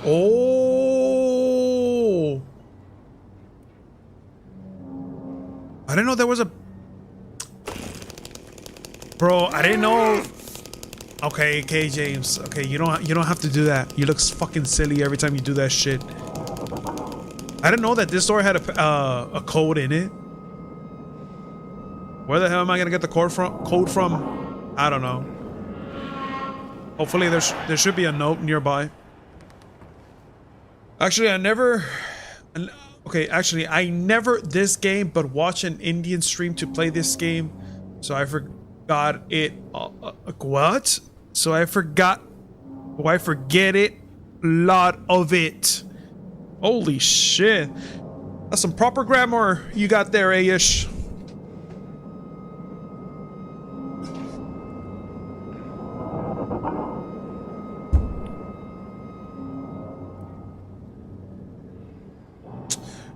Oh, I didn't know there was a. Bro, I didn't know. Okay, James. Okay, you don't have to do that. You look fucking silly every time you do that shit. I didn't know that this door had a code in it. Where the hell am I gonna get the code from? I don't know. Hopefully there should be a note nearby. Actually, I never this game, but watch an Indian stream to play this game. So I forgot it. What? So I forget it. A lot of it. Holy shit. That's some proper grammar you got there, Aish.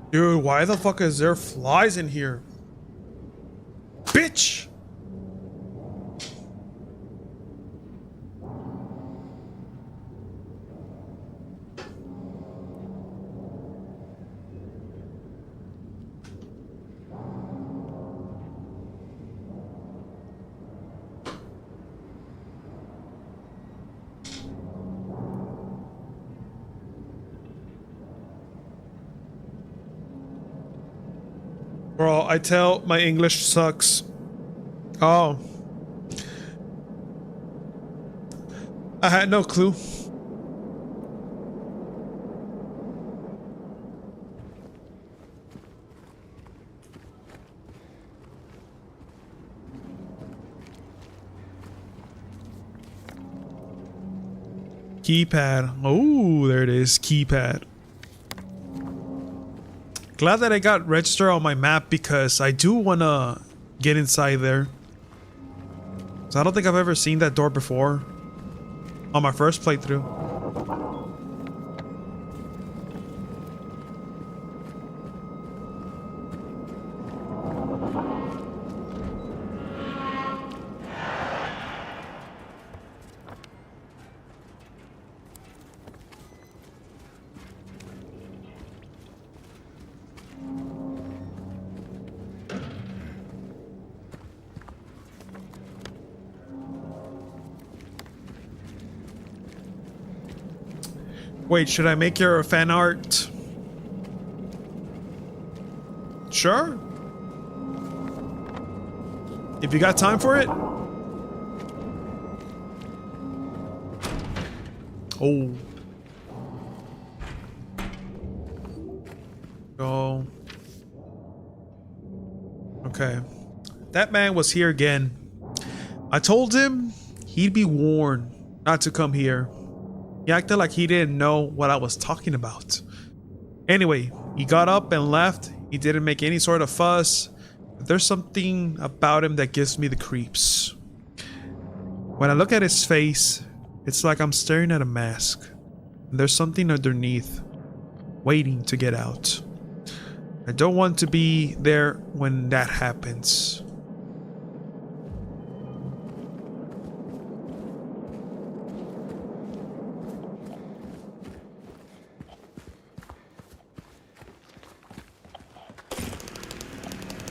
Dude, why the fuck is there flies in here? Bitch! Bro, I tell my English sucks. Oh. I had no clue. Keypad. Oh, there it is. Keypad. Glad that I got register on my map because I do want to get inside there. So I don't think I've ever seen that door before on my first playthrough. Wait, should I make your fan art? Sure. If you got time for it. Oh. Go. Okay. That man was here again. I told him he'd be warned not to come here. He acted like he didn't know what I was talking about. Anyway, he got up and left. He didn't make any sort of fuss. But there's something about him that gives me the creeps. When I look at his face, it's like I'm staring at a mask. And there's something underneath, waiting to get out. I don't want to be there when that happens.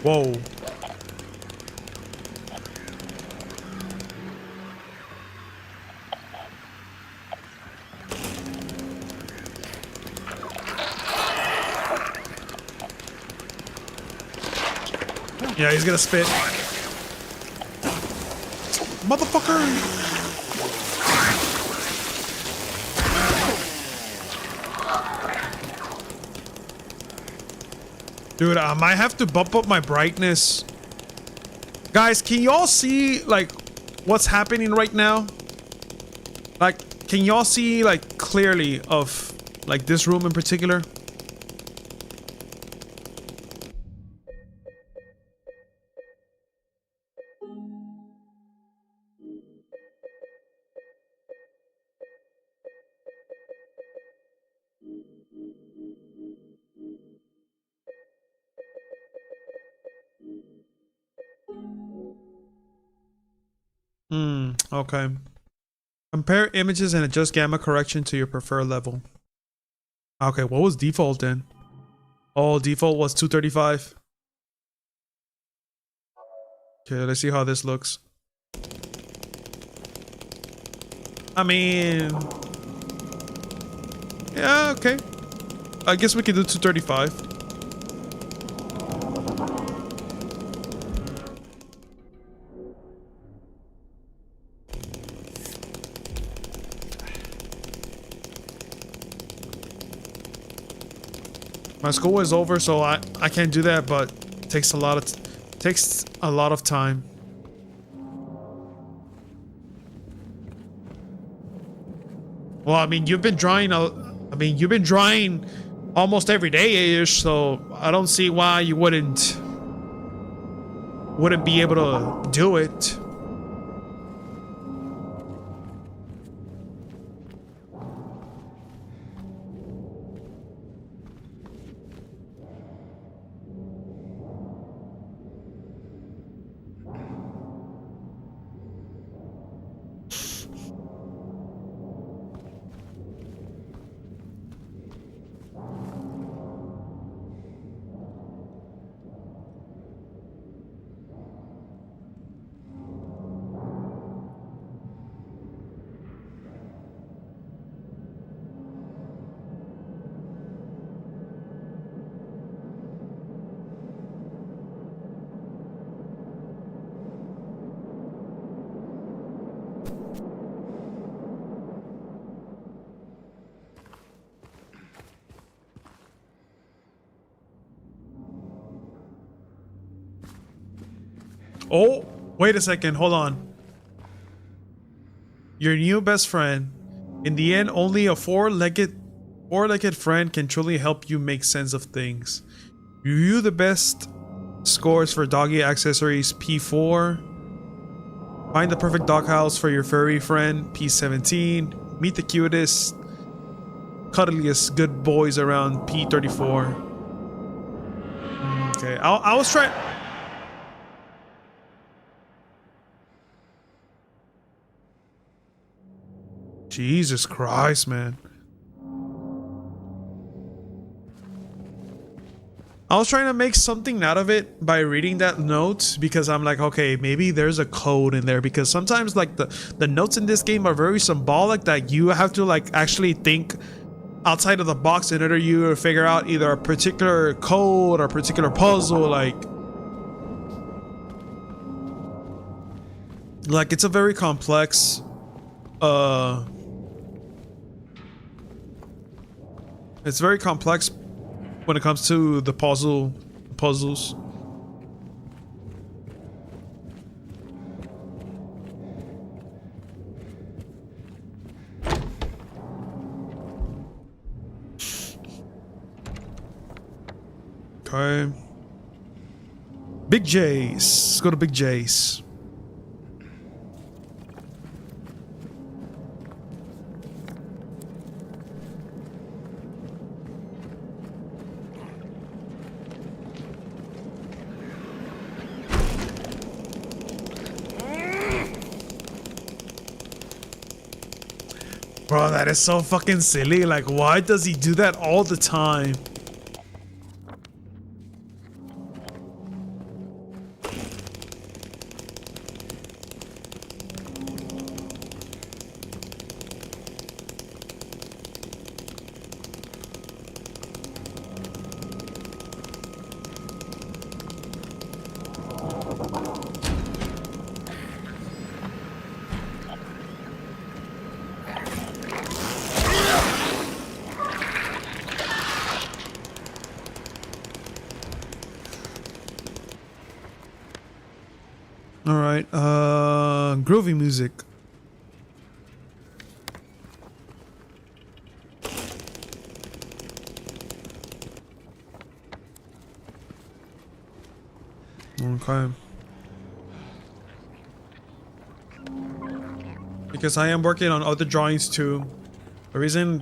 Whoa. Yeah, he's gonna spit. Motherfucker! Dude, I might have to bump up my brightness. Guys, can y'all see, like, what's happening right now? Like, can y'all see, like, clearly of, like, this room in particular? Okay. Compare images and adjust gamma correction to your preferred level. Okay, what was default then? Oh, default was 235. Okay, let's see how this looks. I mean, yeah, okay. I guess we can do 235. My school is over, so I can't do that, but it takes a lot of time. Well, I mean, you've been drawing almost every day-ish, so I don't see why you wouldn't be able to do it. Oh, wait a second. Hold on. Your new best friend. In the end, only a four-legged friend can truly help you make sense of things. Review the best scores for doggy accessories P4. Find the perfect doghouse for your furry friend P17. Meet the cutest, cuddliest good boys around P34. Okay, I was trying. Jesus Christ, man. I was trying to make something out of it by reading that note because I'm like, okay, maybe there's a code in there, because sometimes like the notes in this game are very symbolic that you have to like actually think outside of the box in order you to figure out either a particular code or a particular puzzle. Like it's a very complex it's very complex when it comes to the puzzles. Okay. Big J's. Let's go to Big J's. Bro, that is so fucking silly. Like, why does he do that all the time? Alright, groovy music. Okay. Because I am working on other drawings too. The reason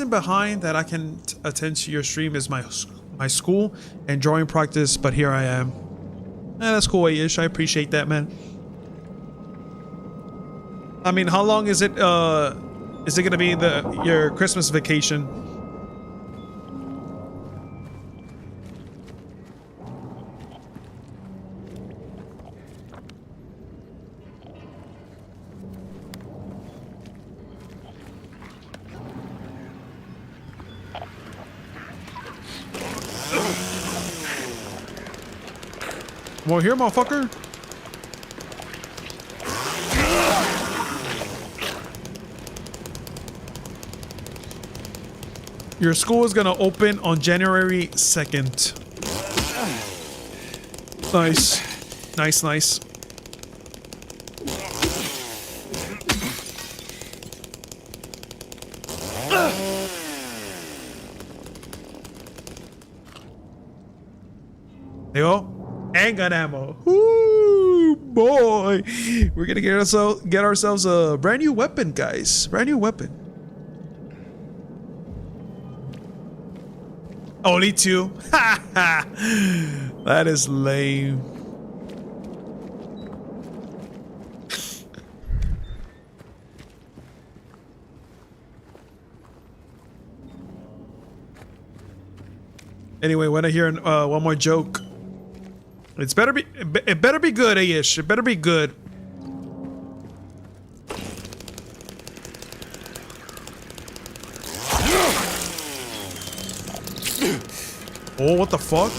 behind that I can attend to your stream is my school and drawing practice, but here I am. That's cool-ish. I appreciate that, man. I mean, how long is it Is it gonna be your Christmas vacation? Come on here, motherfucker. Your school is gonna open on January 2nd. Nice. Nice, nice. There you go. Handgun ammo. Ooh, boy. We're gonna get ourselves a brand new weapon, guys. Brand new weapon. Only 2. Ha ha. That is lame. Anyway, when I hear one more joke, it better be good, Ish. It better be good. Oh, what the fuck?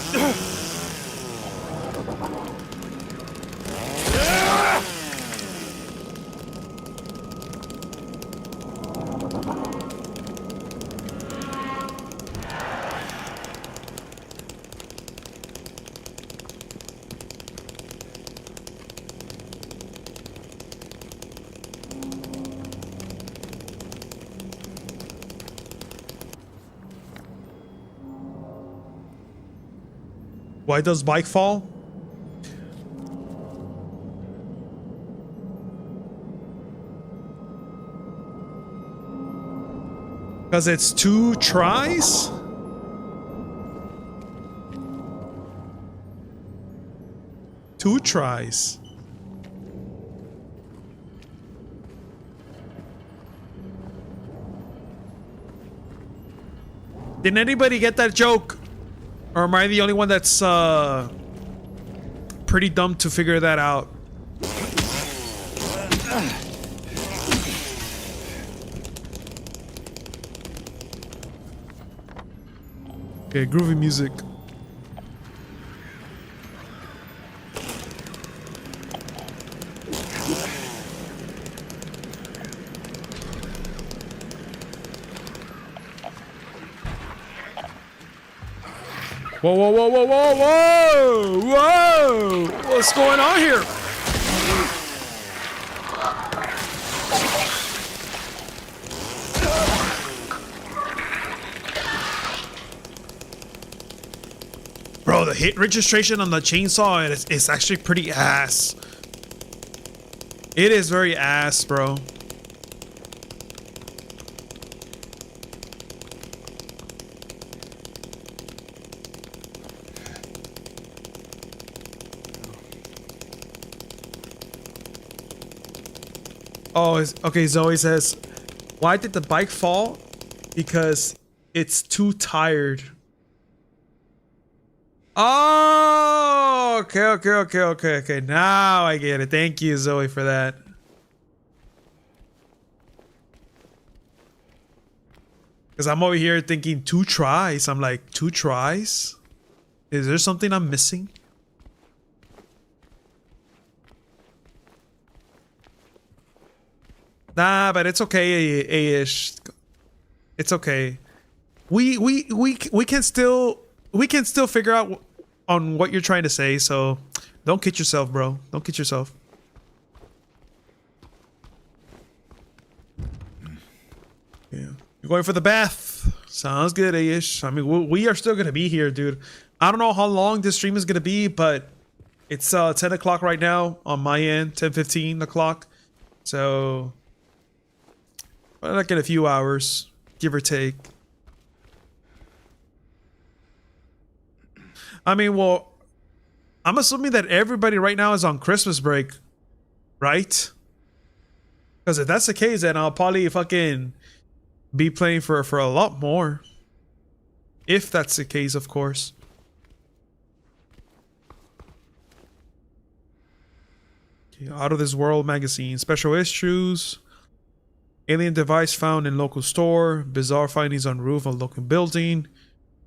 Why does bike fall? Because it's 2 tries? Two tries. Didn't anybody get that joke? Or am I the only one that's pretty dumb to figure that out? Okay, groovy music. Whoa, whoa, whoa, whoa, whoa, whoa! Whoa! What's going on here? Bro, the hit registration on the chainsaw is actually pretty ass. It is very ass, bro. Oh, okay, Zoe says, why did the bike fall? Because it's too tired. Oh, okay. Now I get it. Thank you, Zoe, for that. Because I'm over here thinking 2 tries. I'm like, 2 tries? Is there something I'm missing? Nah, but it's okay, A-ish. It's okay. We can still figure out on what you're trying to say, so don't kid yourself, bro. Don't kid yourself. Yeah. You're going for the bath. Sounds good, A-ish. I mean, we are still gonna be here, dude. I don't know how long this stream is gonna be, but it's 10 o'clock right now on my end, 10:15 o'clock. So like in a few hours, give or take. I mean, well, I'm assuming that everybody right now is on Christmas break, right? Because if that's the case, then I'll probably fucking be playing for a lot more. If that's the case, of course. Okay, Out of This World magazine. Special issues. Alien device found in local store. Bizarre findings on roof of local building.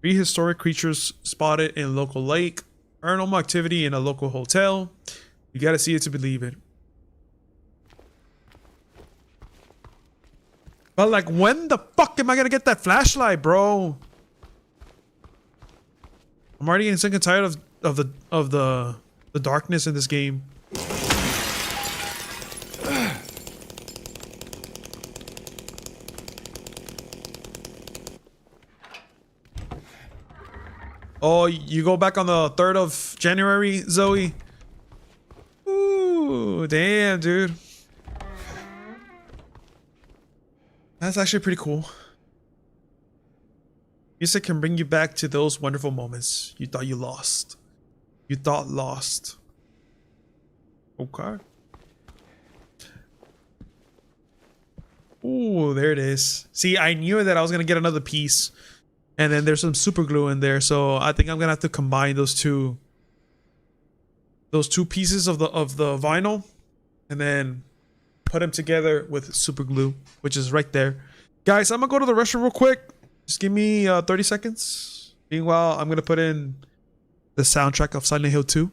Prehistoric creatures spotted in local lake. Paranormal activity in a local hotel. You gotta see it to believe it. But like, when the fuck am I gonna get that flashlight, bro? I'm already getting sick and tired of the darkness in this game. Oh, you go back on the 3rd of January, Zoe? Ooh, damn, dude. That's actually pretty cool. Music can bring you back to those wonderful moments you thought you lost. You thought lost. Okay. Ooh, there it is. See, I knew that I was gonna get another piece. And then there's some super glue in there, so I think I'm gonna have to combine those two pieces of the vinyl and then put them together with super glue, which is right there. Guys, I'm gonna go to the restroom real quick. Just give me 30 seconds. Meanwhile, I'm gonna put in the soundtrack of Silent Hill 2.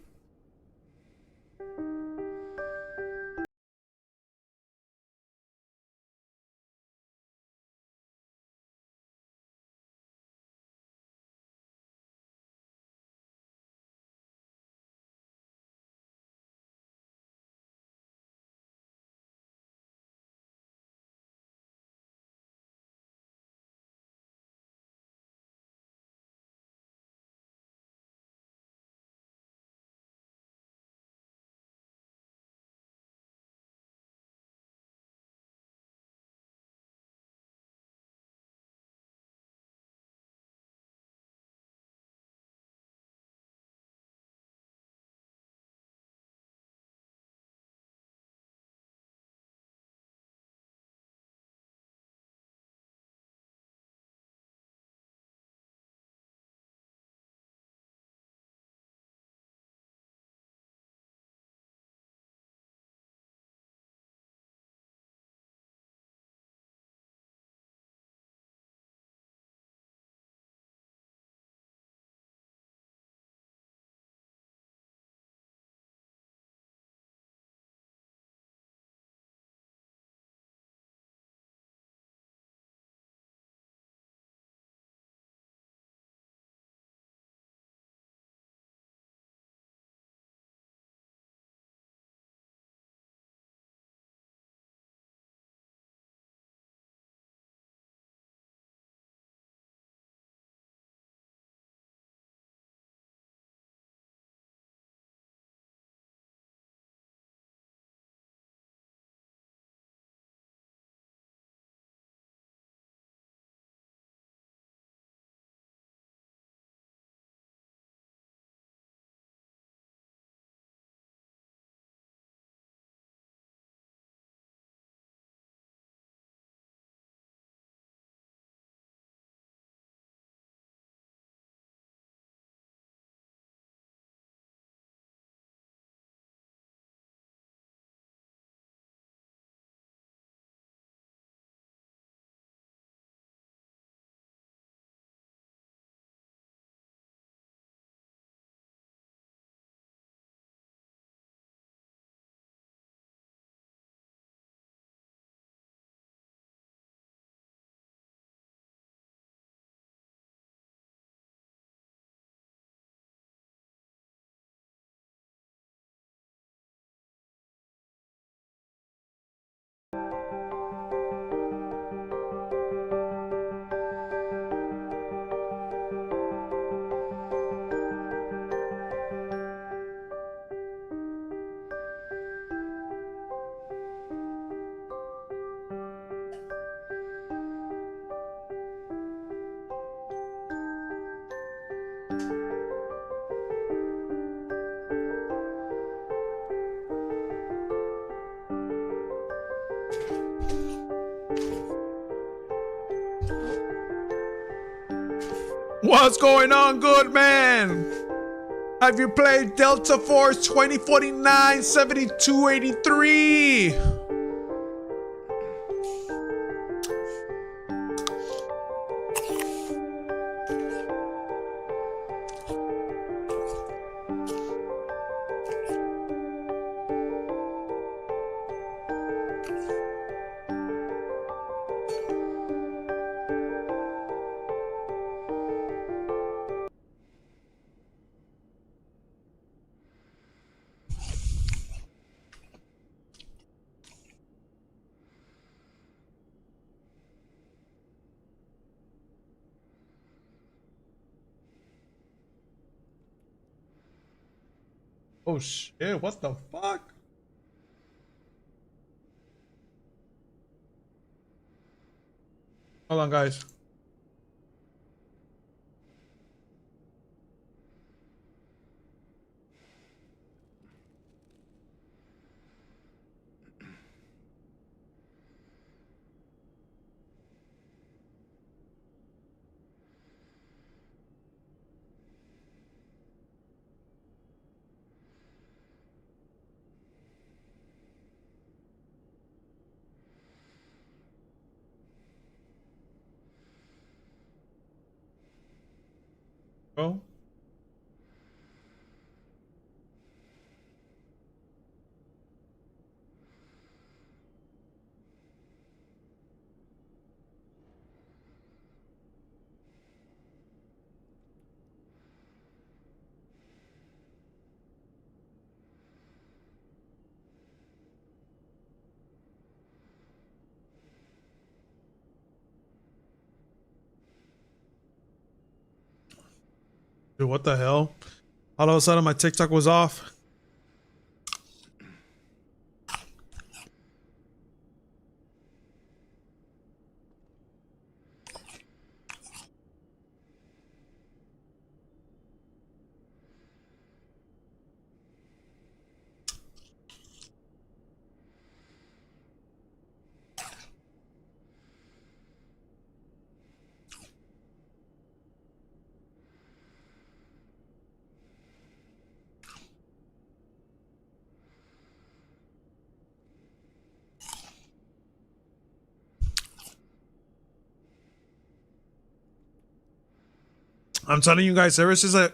What's going on, good man? Have you played Delta Force 2049 7283? Oh shit, what the fuck? Hold on, guys. Oh. Dude, what the hell? All of a sudden my TikTok was off. I'm telling you guys, ever since I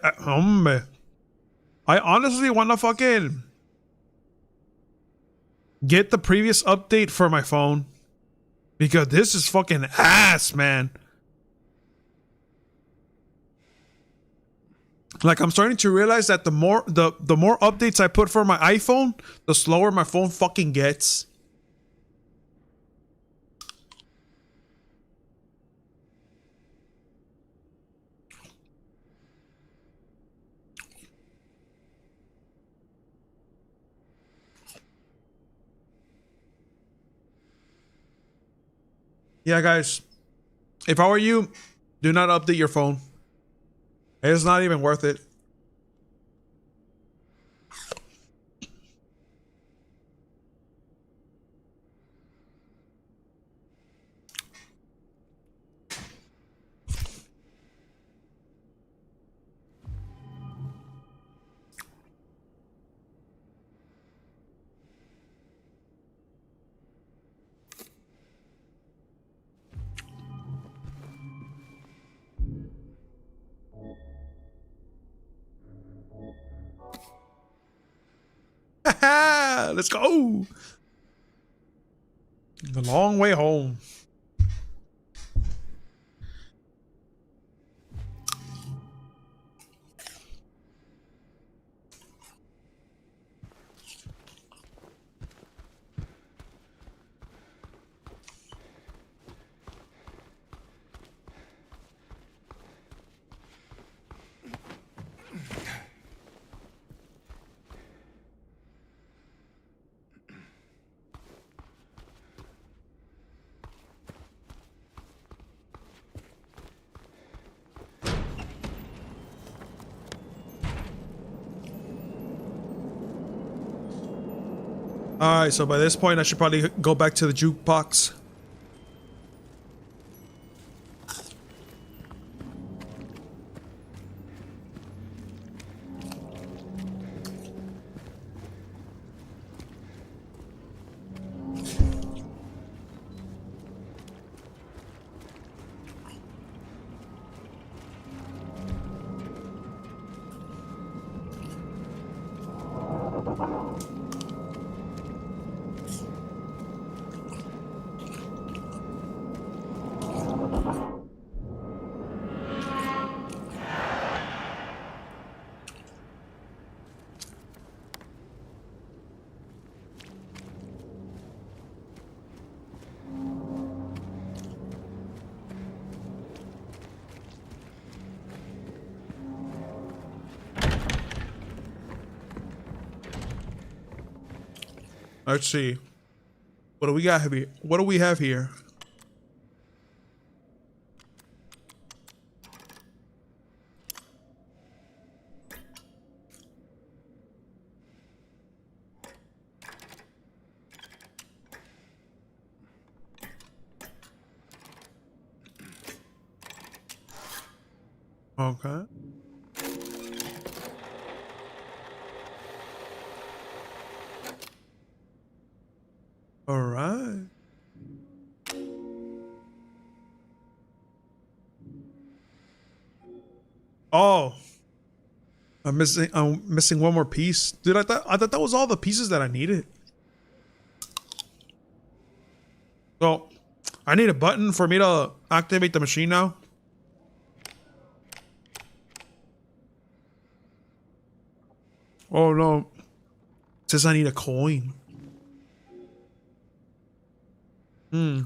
honestly want to fucking get the previous update for my phone because this is fucking ass, man. Like, I'm starting to realize that the more updates I put for my iPhone, the slower my phone fucking gets. Yeah, guys, if I were you, do not update your phone. It's not even worth it. Let's go. The long way home. Alright, so by this point, I should probably go back to the jukebox. Let's see. What do we got here? What do we have here? Okay. All right. Oh, I'm missing one more piece. Dude, I thought that was all the pieces that I needed. So, I need a button for me to activate the machine now. Oh no. It says I need a coin. Hmm.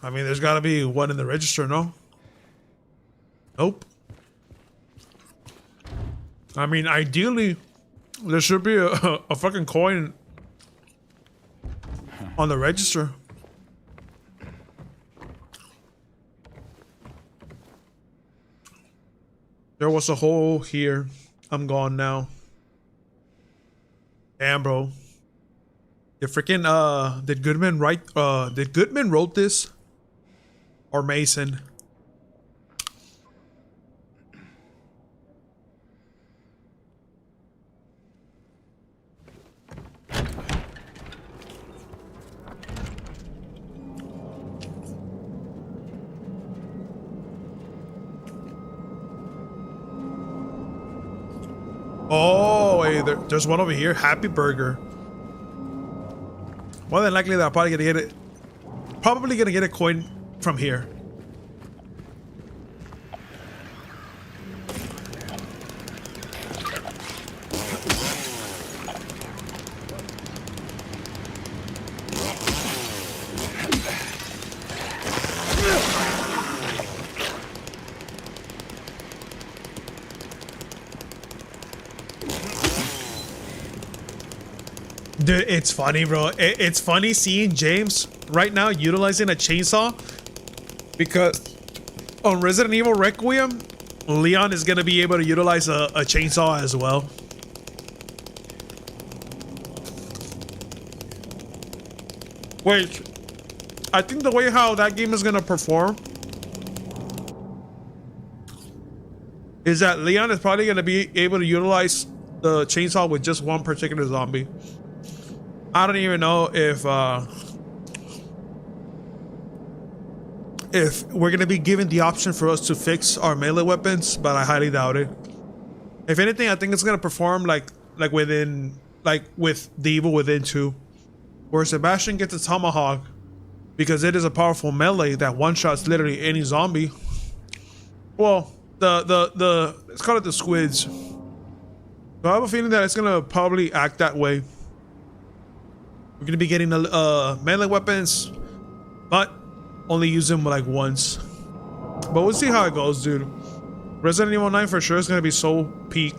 I mean, there's gotta be one in the register, no? Nope. I mean, ideally, there should be a fucking coin on the register. There was a hole here. I'm gone now. Damn, bro. Did freaking did Goodman wrote this? Or Mason? Oh, wait, there's one over here. Happy Burger. More than likely, they're probably gonna get it. Probably gonna get a coin from here. Dude, it's funny, bro. It's funny seeing James right now utilizing a chainsaw because on Resident Evil Requiem, Leon is gonna be able to utilize a chainsaw as well. Wait, I think the way how that game is gonna perform is that Leon is probably gonna be able to utilize the chainsaw with just one particular zombie. I don't even know if we're gonna be given the option for us to fix our melee weapons, but I highly doubt it. If anything, I think it's gonna perform like with the Evil Within 2, where Sebastian gets a tomahawk because it is a powerful melee that one-shots literally any zombie. Well, let's call it the squids. So I have a feeling that it's gonna probably act that way. We're gonna be getting melee weapons, but only use them like once. But we'll see how it goes, dude. Resident Evil 9 for sure is gonna be so peak.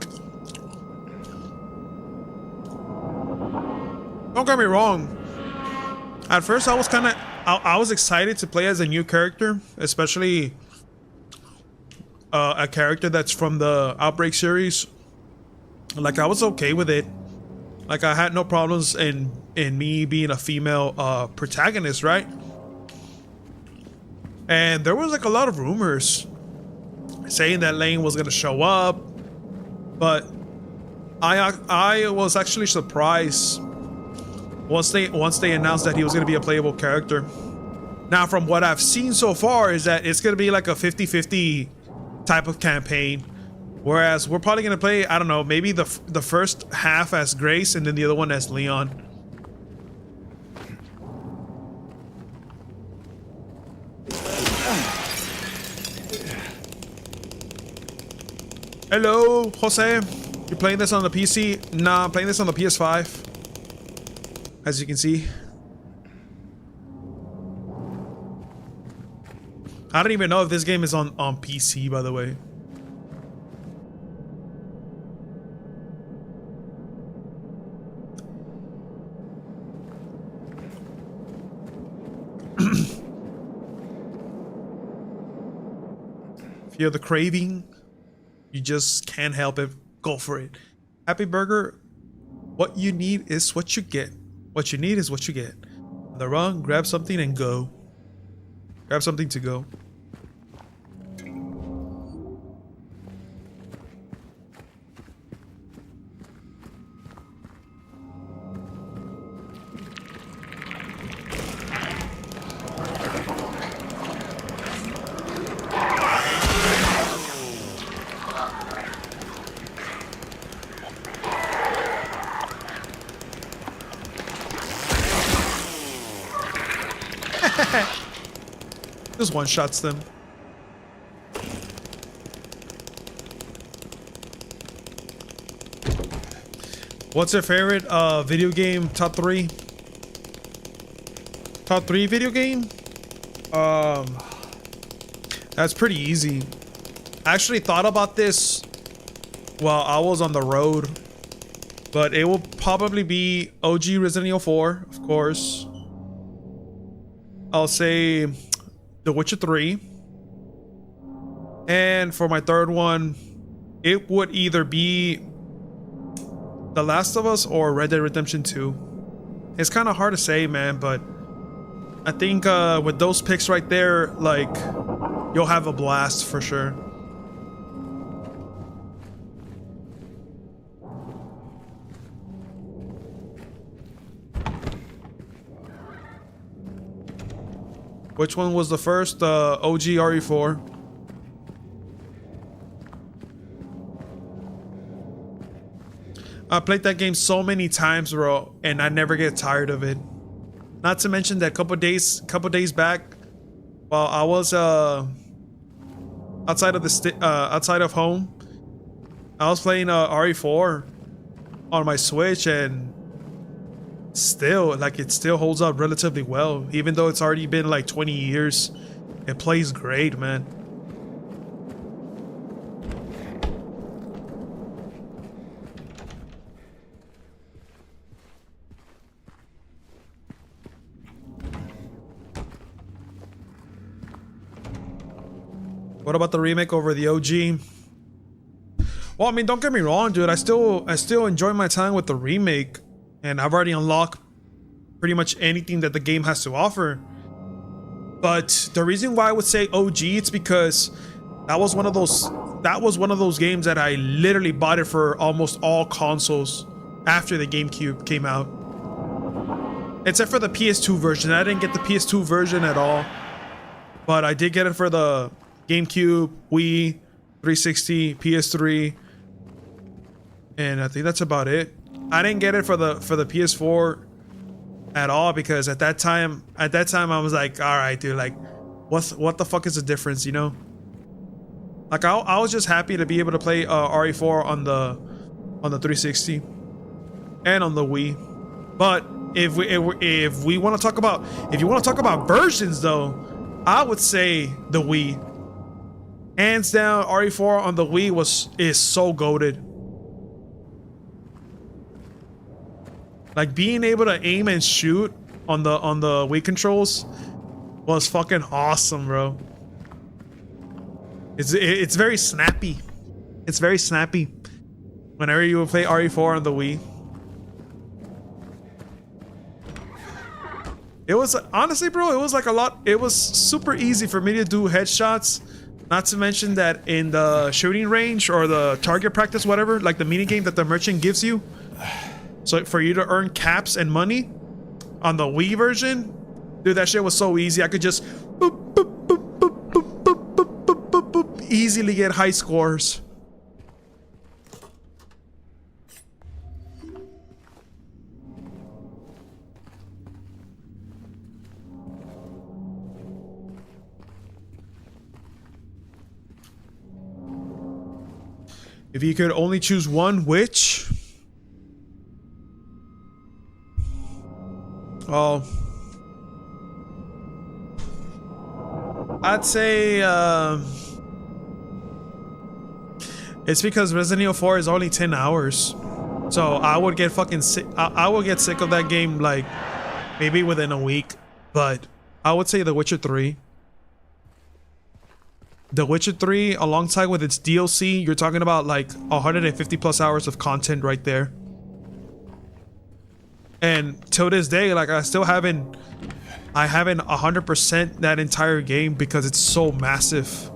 Don't get me wrong. At first, I was excited to play as a new character, especially a character that's from the Outbreak series. Like, I was okay with it. Like, I had no problems in me being a female protagonist, right? And there was like a lot of rumors saying that Lane was gonna show up, but I was actually surprised once they announced that he was gonna be a playable character. Now, from what I've seen so far, is that it's gonna be like a 50-50 type of campaign. Whereas we're probably gonna play, I don't know, maybe the first half as Grace and then the other one as Leon. Hello, Jose. You playing this on the PC? Nah, I'm playing this on the PS5. As you can see. I don't even know if this game is on PC, by the way. If you have the craving, you just can't help it. Go for it. Happy Burger, what you need is what you get. What you need is what you get. On the run, grab something and go. Grab something to go. Just one-shots them. What's your favorite video game? Top 3? Top 3 video game? That's pretty easy. I actually thought about this while I was on the road, but it will probably be OG Resident Evil 4, of course. I'll say The Witcher 3. And for my third one, it would either be The Last of Us or Red Dead Redemption 2. It's kind of hard to say, man, but I think with those picks right there, like, you'll have a blast for sure. Which one was the first? OG RE4. I played that game so many times, bro, and I never get tired of it. Not to mention that couple days back, while I was outside of home, I was playing RE4 on my Switch, and still, like, it still holds up relatively well, even though it's already been like 20 years. It plays great, man. What about the remake over the OG? Well, I mean, don't get me wrong, dude. I still enjoy my time with the remake, and I've already unlocked pretty much anything that the game has to offer. But the reason why I would say OG, it's because that was one of those games that I literally bought it for almost all consoles after the GameCube came out. Except for the PS2 version. I didn't get the PS2 version at all, but I did get it for the GameCube, Wii, 360, PS3, and I think that's about it. I didn't get it for the PS4 at all, because at that time I was like, all right, dude, like, what the fuck is the difference, you know? Like, I was just happy to be able to play RE4 on the 360 and on the Wii. But if you want to talk about versions, though, I would say the Wii. Hands down, RE4 on the Wii is so goated. Like, being able to aim and shoot on the Wii controls was fucking awesome, bro. It's very snappy. It's very snappy whenever you would play RE4 on the Wii. It was, honestly, bro, it was super easy for me to do headshots. Not to mention that in the shooting range or the target practice, whatever, like the mini game that the merchant gives you, so for you to earn caps and money on the Wii version, dude, that shit was so easy. I could just boop, boop, boop, boop, boop, boop, boop, boop, boop, boop, easily get high scores. If you could only choose one, which? Oh. I'd say it's because Resident Evil 4 is only 10 hours. So I would get fucking sick. I would get sick of that game like maybe within a week. But I would say The Witcher 3. The Witcher 3 alongside with its DLC, you're talking about like 150 plus hours of content right there. And till this day, like I haven't 100% that entire game because it's so massive.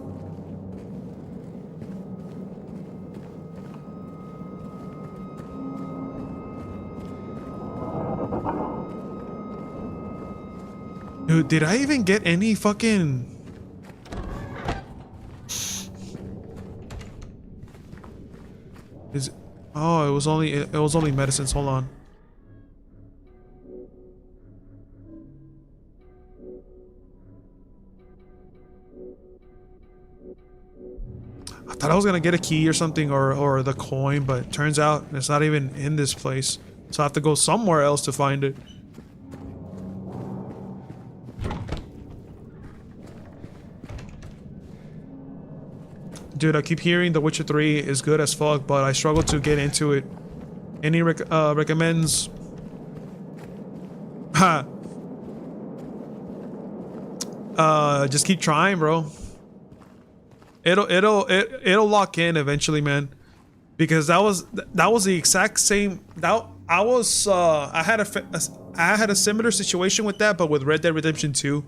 Dude, did I even get any fucking... Oh, it was only medicines. Hold on. I thought I was gonna get a key or something or the coin, but turns out it's not even in this place. So I have to go somewhere else to find it. Dude, I keep hearing The Witcher 3 is good as fuck, but I struggle to get into it. Any recommends? Ha. Just keep trying, bro. It'll lock in eventually, man. Because that was the exact same. I had a similar situation with that, but with Red Dead Redemption 2.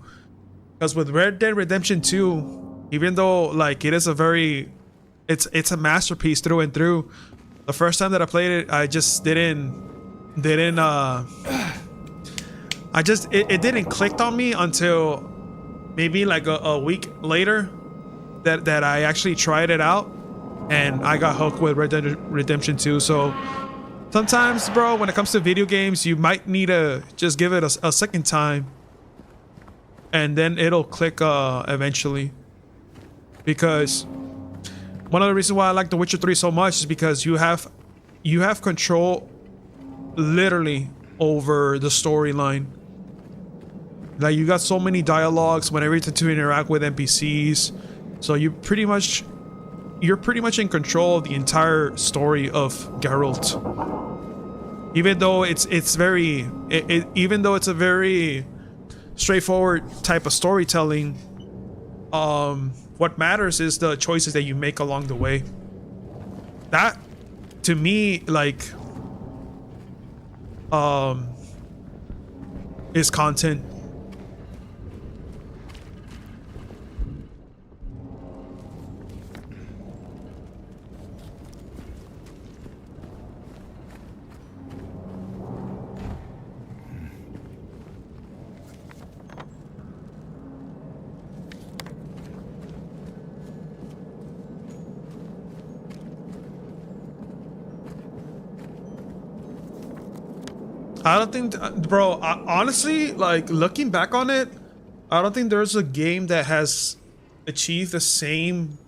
Because with Red Dead Redemption 2. Even though like it is it's a masterpiece through and through. The first time that I played it, I just it didn't click on me until maybe like a week later that I actually tried it out and I got hooked with Red Dead Redemption 2. So sometimes, bro, when it comes to video games, you might need to just give it a second time and then it'll click eventually. Because one of the reasons why I like The Witcher 3 so much is because you have control literally over the storyline. Like you got so many dialogues whenever you have to interact with NPCs. So you're pretty much in control of the entire story of Geralt. Even though it's a very straightforward type of storytelling, what matters is the choices that you make along the way. That, to me, like, is content. I don't think, bro, honestly, like looking back on it, I don't think there's a game that has achieved the same.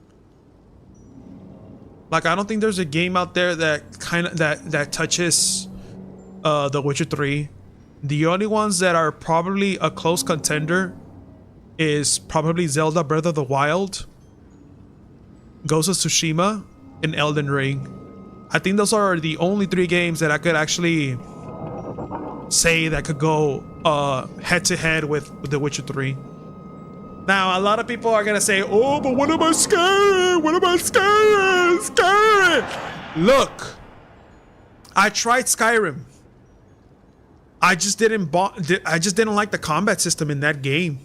Like, I don't think there's a game out there that kind of that touches The Witcher 3. The only ones that are probably a close contender is probably Zelda Breath of the Wild, Ghost of Tsushima, and Elden Ring. I think those are the only 3 games that I could actually say that could go head to head with The Witcher 3. Now, a lot of people are gonna say, "Oh, but what about Skyrim? What about Skyrim? Skyrim?" Look, I tried Skyrim. I just didn't like the combat system in that game.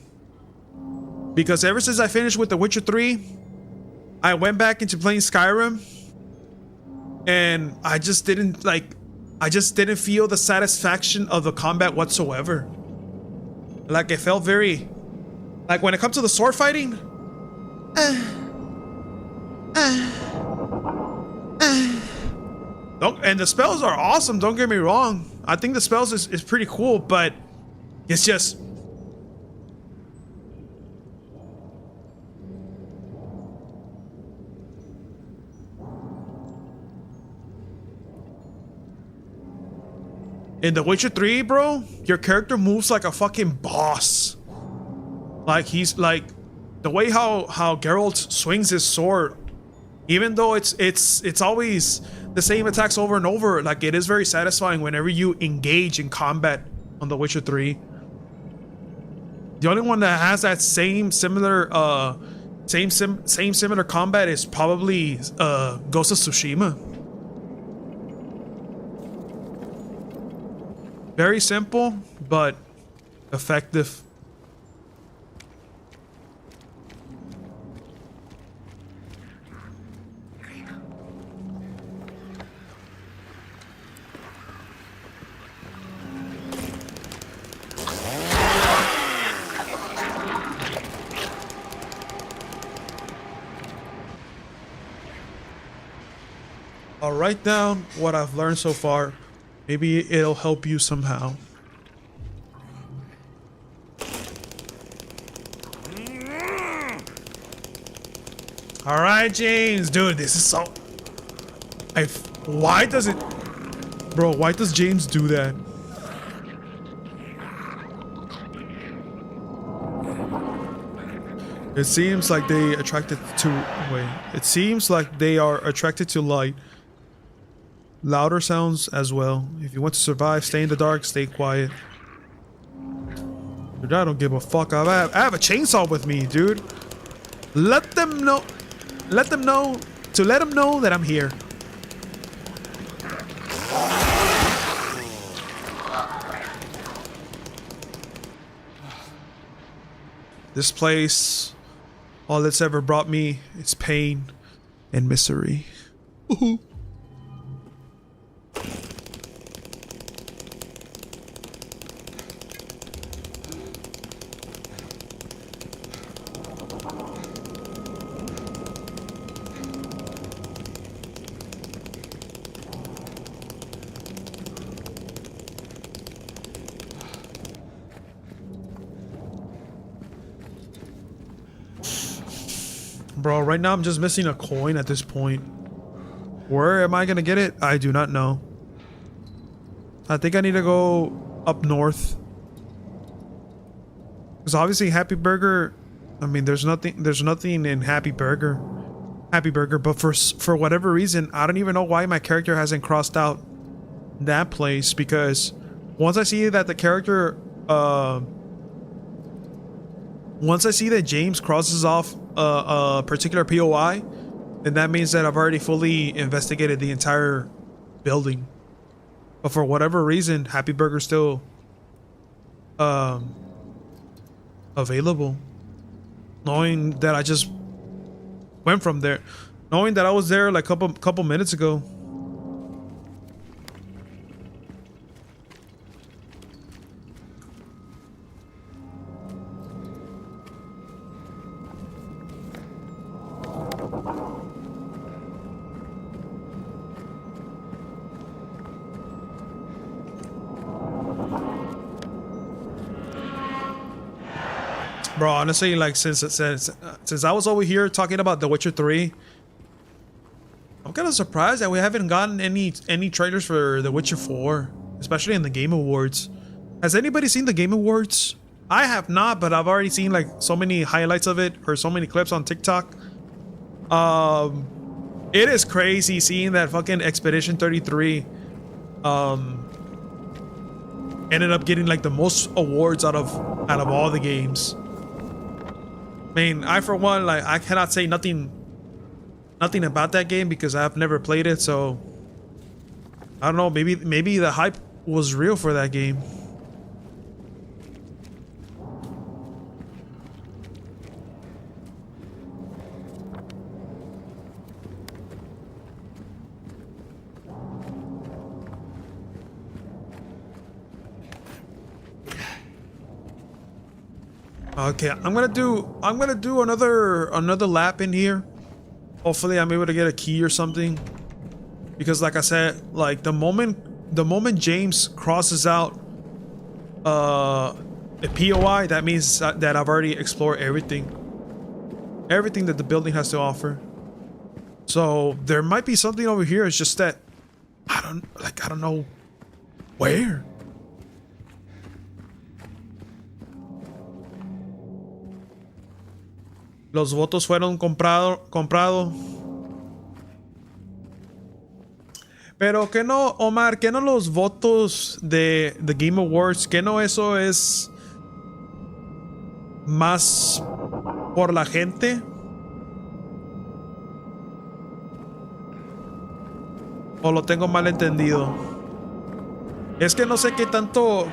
Because ever since I finished with The Witcher 3, I went back into playing Skyrim, and I just didn't feel the satisfaction of the combat whatsoever. Like, it felt very... Like, when it comes to the sword fighting... And the spells are awesome, don't get me wrong. I think the spells is pretty cool, but... It's just... In The Witcher 3, bro, your character moves like a fucking boss. Like, he's like, the way how Geralt swings his sword, even though it's always the same attacks over and over, like it is very satisfying whenever you engage in combat on The Witcher 3. The only one that has that same similar combat is probably Ghost of Tsushima. Very simple, but effective. I'll write down what I've learned so far. Maybe it'll help you somehow. All right, James, dude, this is so. Why does it, bro? Why does James do that? It seems like they attracted to. Wait. It seems like they are attracted to light. Louder sounds as well. If you want to survive, stay in the dark, stay quiet. Dude, I don't give a fuck. I have a chainsaw with me, dude. Let them know that I'm here. This place, all it's ever brought me is pain and misery. Ooh. Bro, right now I'm just missing a coin at this point. Where am I gonna get it? I do not know. I think I need to go up north. Because obviously Happy Burger, I mean, there's nothing in Happy Burger, but for whatever reason, I don't even know why my character hasn't crossed out that place, because once I see that the character, once I see that James crosses off a particular POI, then that means that I've already fully investigated the entire building. But for whatever reason, Happy Burger's still available. Knowing that I just went from there, knowing that I was there like couple minutes ago. Bro, honestly, like since I was over here talking about The Witcher 3, I'm kind of surprised that we haven't gotten any trailers for The Witcher 4, especially in the Game Awards. Has anybody seen the Game Awards? I have not, but I've already seen like so many highlights of it or so many clips on TikTok. It is crazy seeing that fucking Expedition 33 ended up getting like the most awards out of all the games. I mean, I for one, like, I cannot say nothing about that game because I've never played it, so I don't know, maybe the hype was real for that game. Okay, I'm gonna do another lap in here. Hopefully I'm able to get a key or something. Because like I said, like the moment James crosses out a POI, that means that I've already explored everything that the building has to offer. So there might be something over here, it's just that I don't know where. Los votos fueron comprado. Pero que no, Omar, que no los votos de The Game Awards, que no eso es más por la gente. ¿O lo tengo mal entendido? Es que no sé qué tanto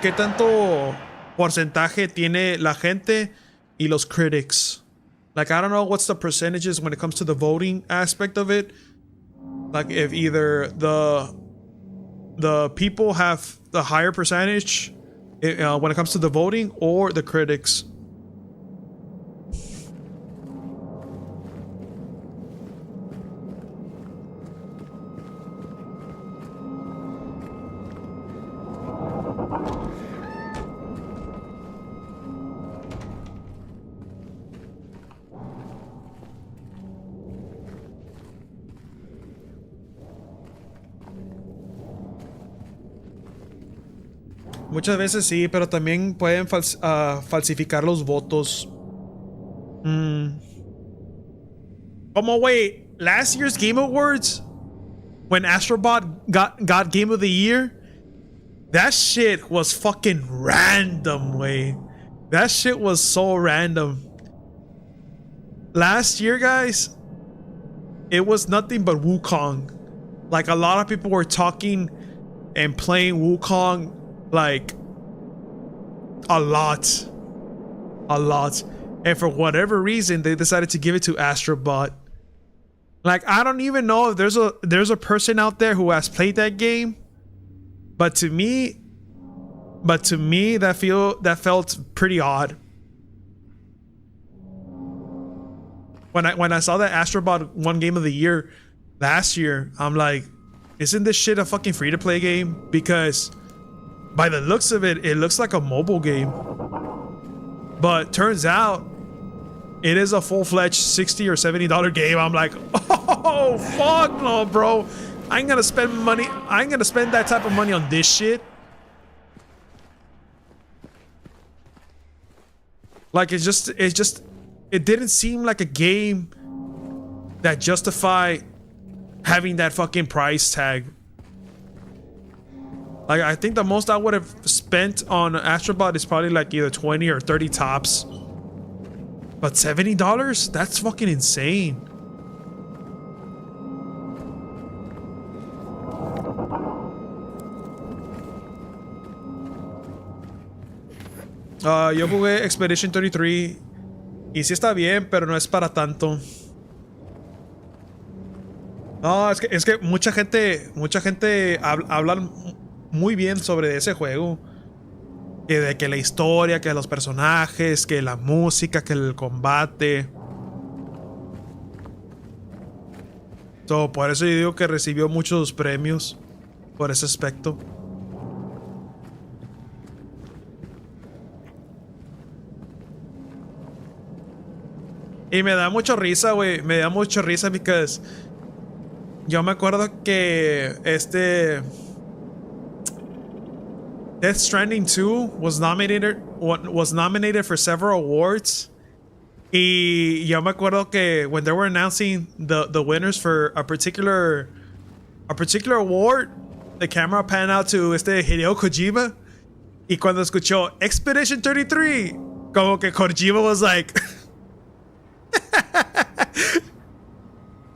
porcentaje tiene la gente y los critics. Like, I don't know what's the percentages when it comes to the voting aspect of it. Like, if either the people have the higher percentage when it comes to the voting, or the critics. Muchas veces sí, pero también pueden falsificar los votos. Como, wait, last year's Game Awards, when Astrobot got Game of the Year, that shit was fucking random, way. That shit was so random. Last year, guys, it was nothing but Wukong. Like, a lot of people were talking and playing Wukong, like, a lot. And for whatever reason, they decided to give it to Astrobot. Like, I don't even know if there's a person out there who has played that game, but to me that felt pretty odd. When I saw that Astrobot won Game of the Year last year, I'm like, isn't this shit a fucking free-to-play game? Because by the looks of it, it looks like a mobile game. But turns out it is a full-fledged $60 or $70 game. I'm like, oh fuck no, bro. I ain't gonna spend that type of money on this shit. Like, it didn't seem like a game that justified having that fucking price tag. Like, I think the most I would have spent on Astrobot is probably like either 20 or 30 tops. But $70? That's fucking insane. Yo jugué Expedition 33 y sí está bien, pero no es para tanto. No, es que mucha gente habla muy bien sobre ese juego. Que de que la historia, que los personajes, que la música, que el combate. So, por eso yo digo que recibió muchos premios por ese aspecto. Y me da mucha risa, güey. Me da mucha risa because yo me acuerdo que Death Stranding 2 was nominated for several awards. Y yo me acuerdo que when they were announcing the winners for a particular award, the camera panned out to Hideo Kojima. Y cuando escuchó Expedition 33, como que Kojima was like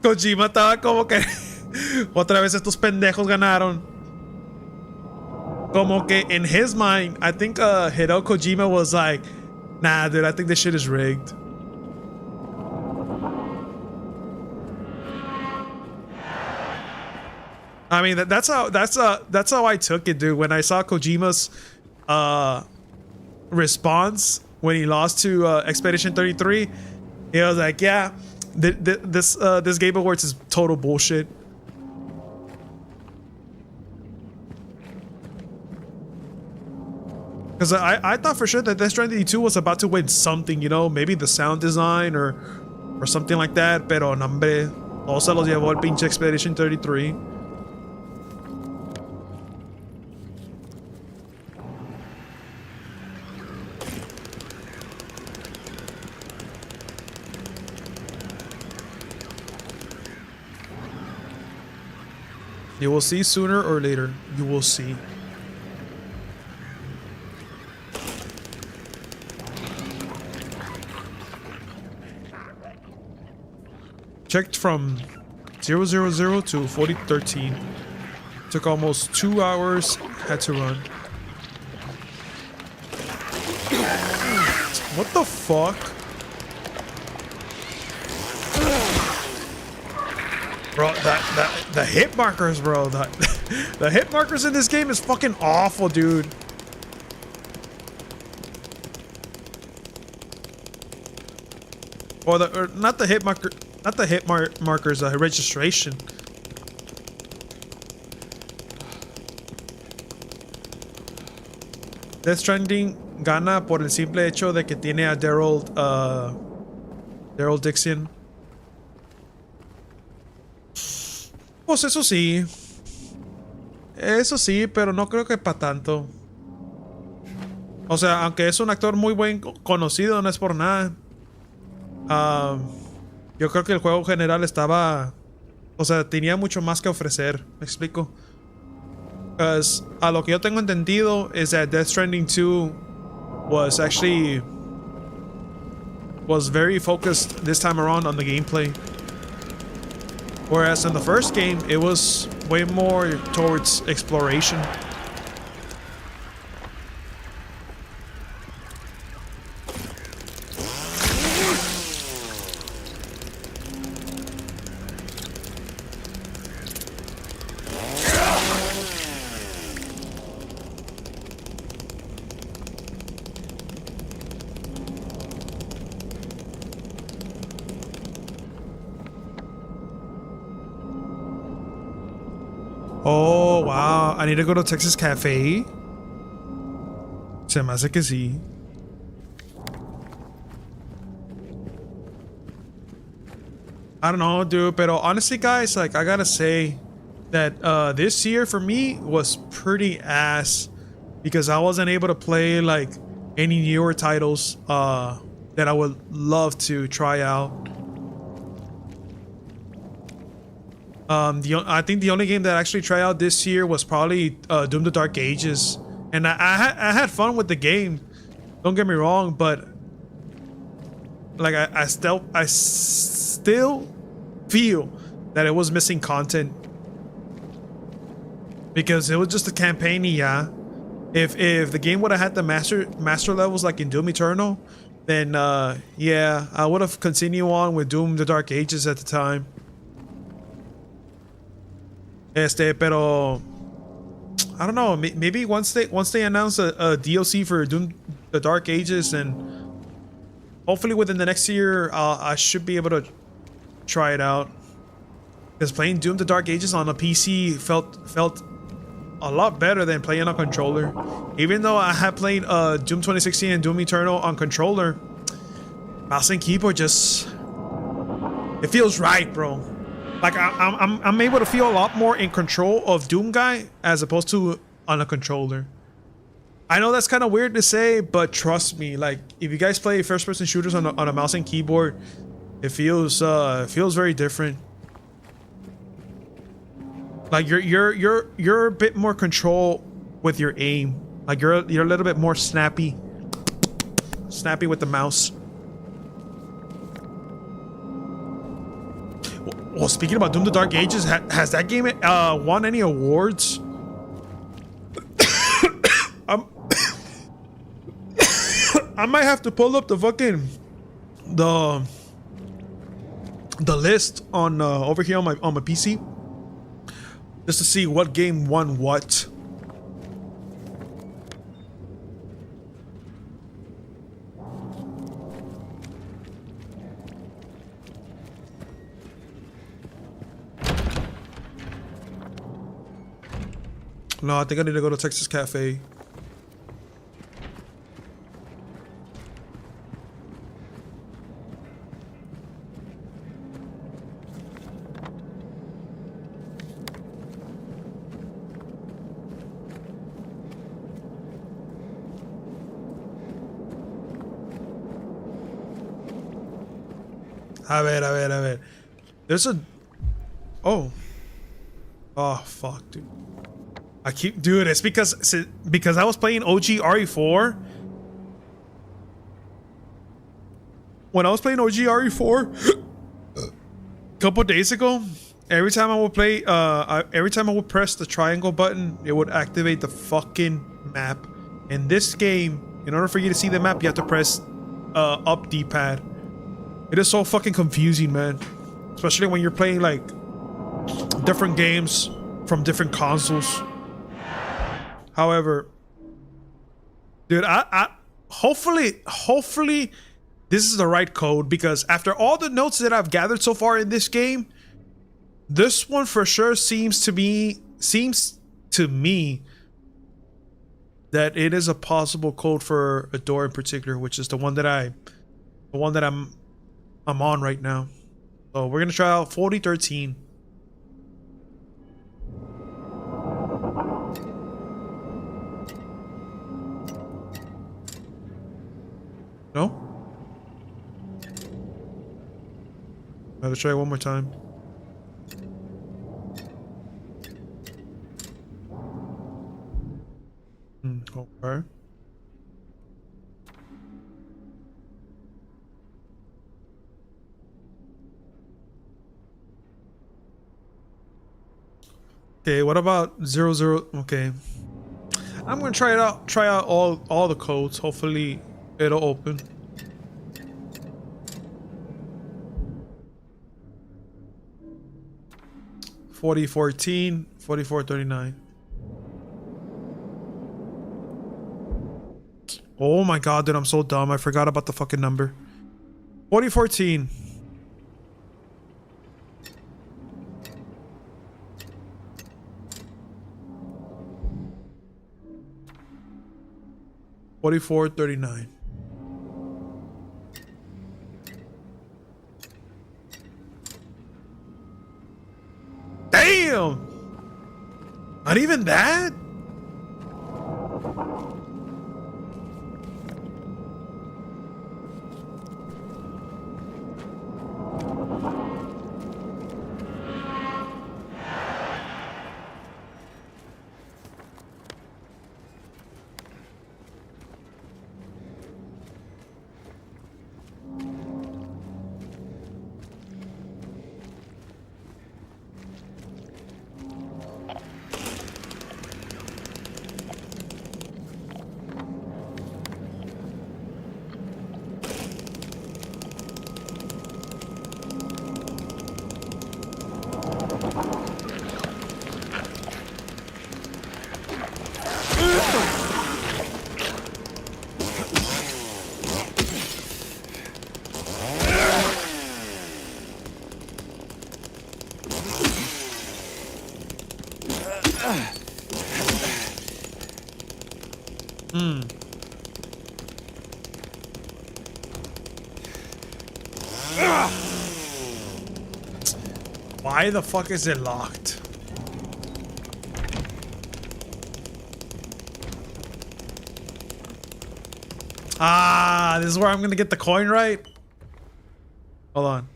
Kojima estaba como que otra vez estos pendejos ganaron. Como que in his mind, I think Hideo Kojima was like, nah, dude, I think this shit is rigged. I mean, that's how I took it, dude. When I saw Kojima's response when he lost to Expedition 33, he was like, yeah, this Game Awards is total bullshit. Because I thought for sure that Death Stranding 2 was about to win something, you know, maybe the sound design or something like that. Pero no, hombre, todos se los llevó el pinche Expedition 33. You will see sooner or later. You will see. Checked from 000 to 4013. Took almost 2 hours. Had to run. What the fuck? Bro, the hit markers, bro. The hit markers in this game is fucking awful, dude. Or not the hit marker, not the hit markers, registration. Death Stranding gana por el simple hecho de que tiene a Daryl Dixon. Pues eso sí. Eso sí, pero no creo que para tanto. O sea, aunque es un actor muy buen conocido, no es por nada. Yo creo que el juego en general estaba... O sea, tenía mucho más que ofrecer. ¿Me explico? Because a lo que yo tengo entendido is that Death Stranding 2 was very focused this time around on the gameplay. Whereas in the first game, it was way more towards exploration. Oh, wow. I need to go to Texas Cafe. Se me hace que sí. I don't know, dude. Pero honestly, guys, like, I gotta say that this year for me was pretty ass. Because I wasn't able to play, like, any newer titles that I would love to try out. I think the only game that I actually tried out this year was probably Doom: The Dark Ages, and I had fun with the game. Don't get me wrong, but like I still feel that it was missing content because it was just a campaign. Yeah, if the game would have had the master levels like in Doom Eternal, then yeah, I would have continued on with Doom: The Dark Ages at the time. Pero I don't know. Maybe once they announce a DLC for Doom: The Dark Ages, and hopefully within the next year, I should be able to try it out. Because playing Doom: The Dark Ages on a PC felt a lot better than playing on controller. Even though I had played Doom 2016 and Doom Eternal on controller, mouse and keyboard just it feels right, bro. Like I'm able to feel a lot more in control of Doom Guy as opposed to on a controller. I know that's kind of weird to say, but trust me, like if you guys play first-person shooters on a mouse and keyboard, it feels very different. Like you're a bit more control with your aim. Like you're a little bit more snappy with the mouse. Well, speaking about Doom: The Dark Ages, has that game won any awards? I might have to pull up the fucking the list on over here on my PC just to see what game won what. No, I think I need to go to Texas Cafe. A ver. There's a... Oh. Oh fuck, dude. I keep doing this because I was playing OG RE4. When I was playing OG RE4 a couple days ago, every time I would play, every time I would press the triangle button, it would activate the fucking map. In this game, in order for you to see the map, you have to press up D-pad. It is so fucking confusing, man. Especially when you're playing like different games from different consoles. However, dude, I hopefully this is the right code, because after all the notes that I've gathered so far in this game, this one for sure seems to me that it is a possible code for a door in particular, which is the one that I'm on right now. So we're gonna try out 4013. No? Gotta try it one more time. Okay. Okay, what about 00? Okay. I'm gonna try out all the codes. Hopefully it'll open. $4014, $44.39. Oh my god, dude, I'm so dumb. I forgot about the fucking number. 4014. $44.39. Damn! Not even that? Why the fuck is it locked? Ah, this is where I'm gonna get the coin, right? Hold on.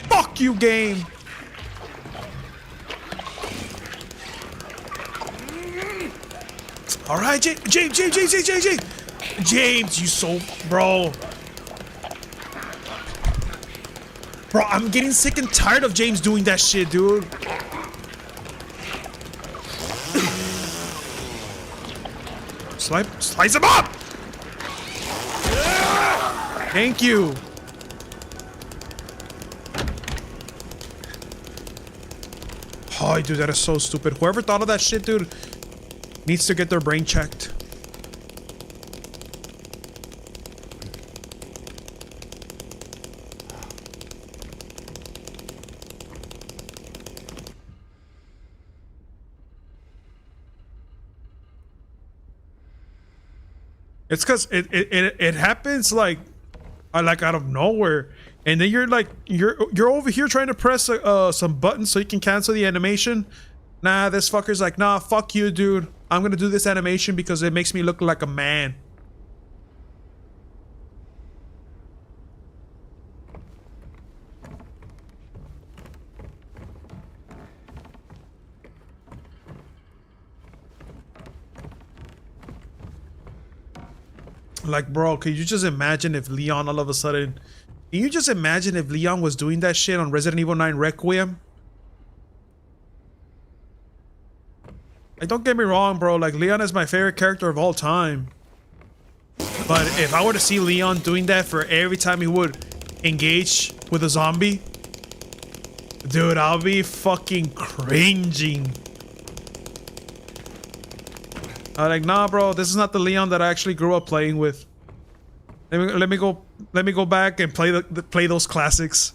Fuck you, game. All right, James, you so, bro, I'm getting sick and tired of James doing that shit, dude. Slice him up. Thank you. Oh, dude, that is so stupid. Whoever thought of that shit, dude, needs to get their brain checked. It's because it happens like out of nowhere, and then you're like you're over here trying to press some buttons so you can cancel the animation. Nah, this fucker's like, nah, fuck you, dude. I'm gonna do this animation because it makes me look like a man. Like, bro, could you just imagine if Leon all of a sudden... Can you just imagine if Leon was doing that shit on Resident Evil 9 Requiem? Like, don't get me wrong, bro. Like, Leon is my favorite character of all time. But if I were to see Leon doing that for every time he would engage with a zombie, dude, I'll be fucking cringing. I'm like, nah, bro, this is not the Leon that I actually grew up playing with. Let me go back and play those classics.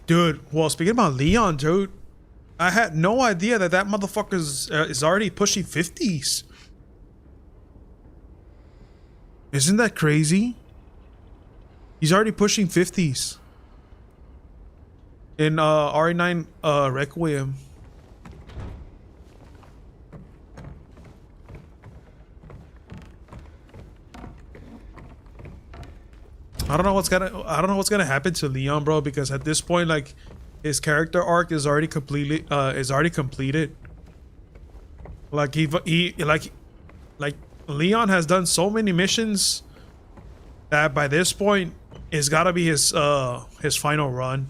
Dude, well, speaking about Leon, dude, I had no idea that motherfucker is already pushing 50s. Isn't that crazy? He's already pushing 50s in RE9 Requiem. I don't know what's gonna happen to Leon, bro, because at this point, like, his character arc is already completely completed. Like like Leon has done so many missions that by this point it's gotta be his final run.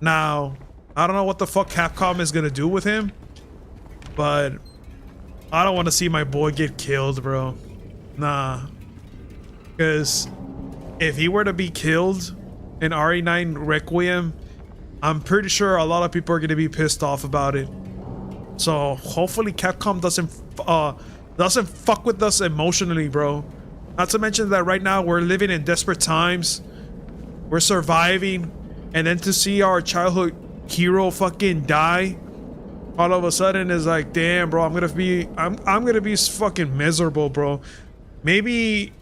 Now, I don't know what the fuck Capcom is gonna do with him, but I don't want to see my boy get killed, bro. Nah, because if he were to be killed in RE9 Requiem, I'm pretty sure a lot of people are gonna be pissed off about it. So hopefully Capcom doesn't fuck with us emotionally, bro. Not to mention that right now we're living in desperate times. We're surviving, and then to see our childhood hero fucking die all of a sudden is like, damn, bro, I'm gonna be fucking miserable, bro. Maybe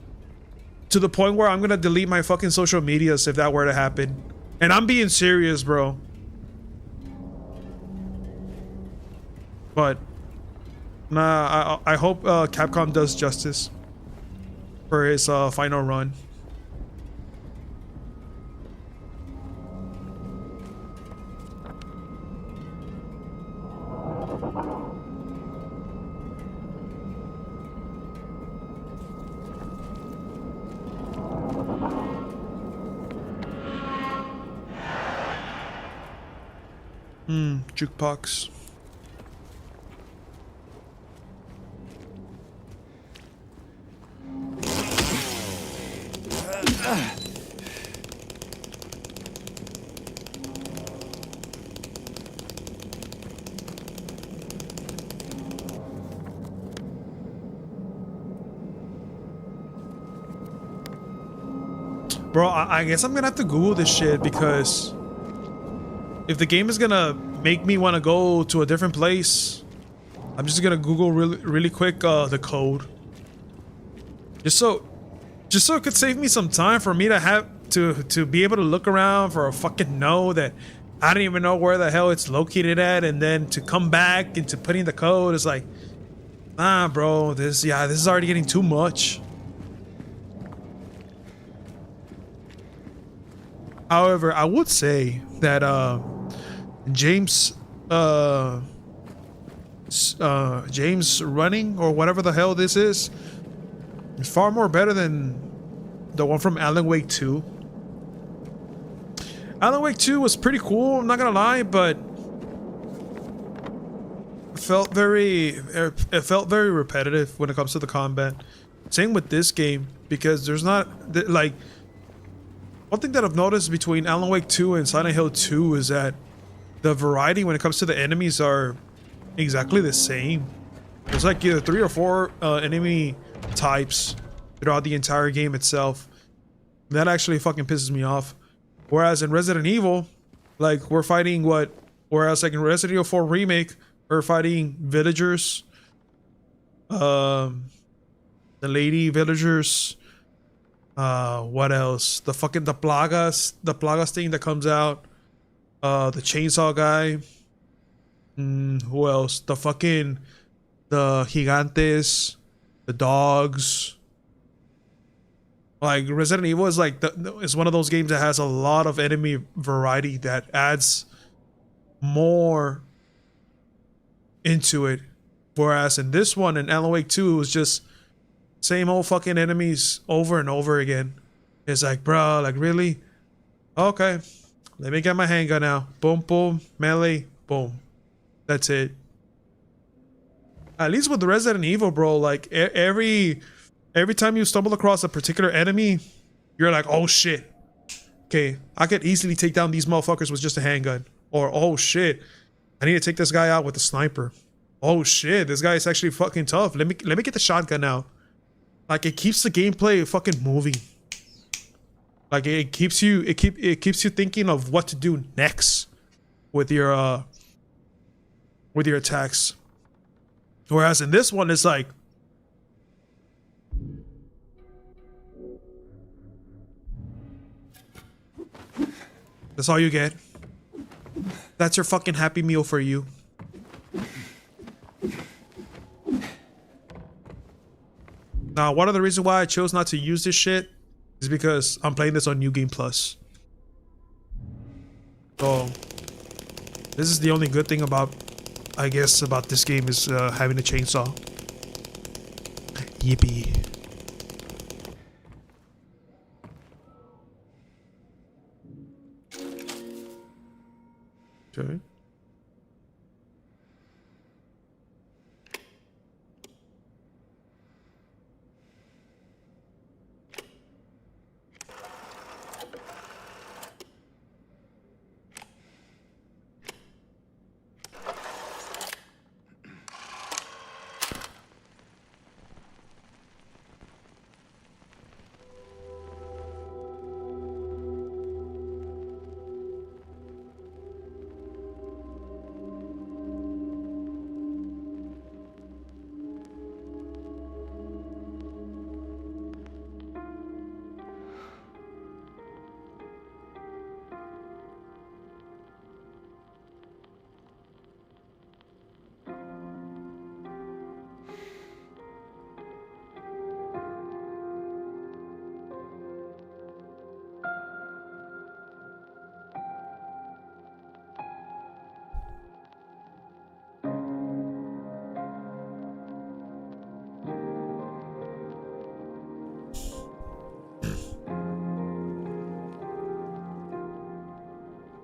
to the point where I'm gonna delete my fucking social medias if that were to happen. And I'm being serious, bro. But nah, I hope Capcom does justice for his final run. Jukebox. Bro, I guess I'm gonna have to Google this shit, because if the game is gonna make me want to go to a different place, I'm just gonna Google really quick the code, just so it could save me some time for me to have to be able to look around for a fucking node that I don't even know where the hell it's located at, and then to come back into putting the code is like, nah, bro, this is already getting too much. However, I would say that James running, or whatever the hell this is far more better than the one from Alan Wake 2. Alan Wake 2 was pretty cool, I'm not gonna lie, but it felt very repetitive when it comes to the combat. Same with this game, because there's not like, one thing that I've noticed between Alan Wake 2 and Silent Hill 2 is that the variety when it comes to the enemies are exactly the same. There's like either 3 or 4 enemy types throughout the entire game itself. That actually fucking pisses me off. Whereas in Resident Evil, like, we're fighting whereas like in Resident Evil 4 Remake, we're fighting villagers, the lady villagers, what else? The plagas thing that comes out, the chainsaw guy. Who else? The gigantes, the dogs. Like Resident Evil is like is one of those games that has a lot of enemy variety that adds more into it. Whereas in this one, in Alan Wake 2, it was just same old fucking enemies over and over again. It's like, bro, like really? Okay, let me get my handgun now. Boom, boom, melee, boom. That's it. At least with the Resident Evil, bro, like every time you stumble across a particular enemy, you're like, oh shit. Okay, I could easily take down these motherfuckers with just a handgun. Or, oh shit, I need to take this guy out with a sniper. Oh shit, this guy is actually fucking tough. Let me get the shotgun out. Like it keeps the gameplay fucking moving. Like it keeps you thinking of what to do next with your attacks. Whereas in this one, it's like that's all you get. That's your fucking happy meal for you. Now, one of the reasons why I chose not to use this shit is because I'm playing this on New Game Plus. So, this is the only good thing about, I guess, about this game is having a chainsaw. Yippee. Okay.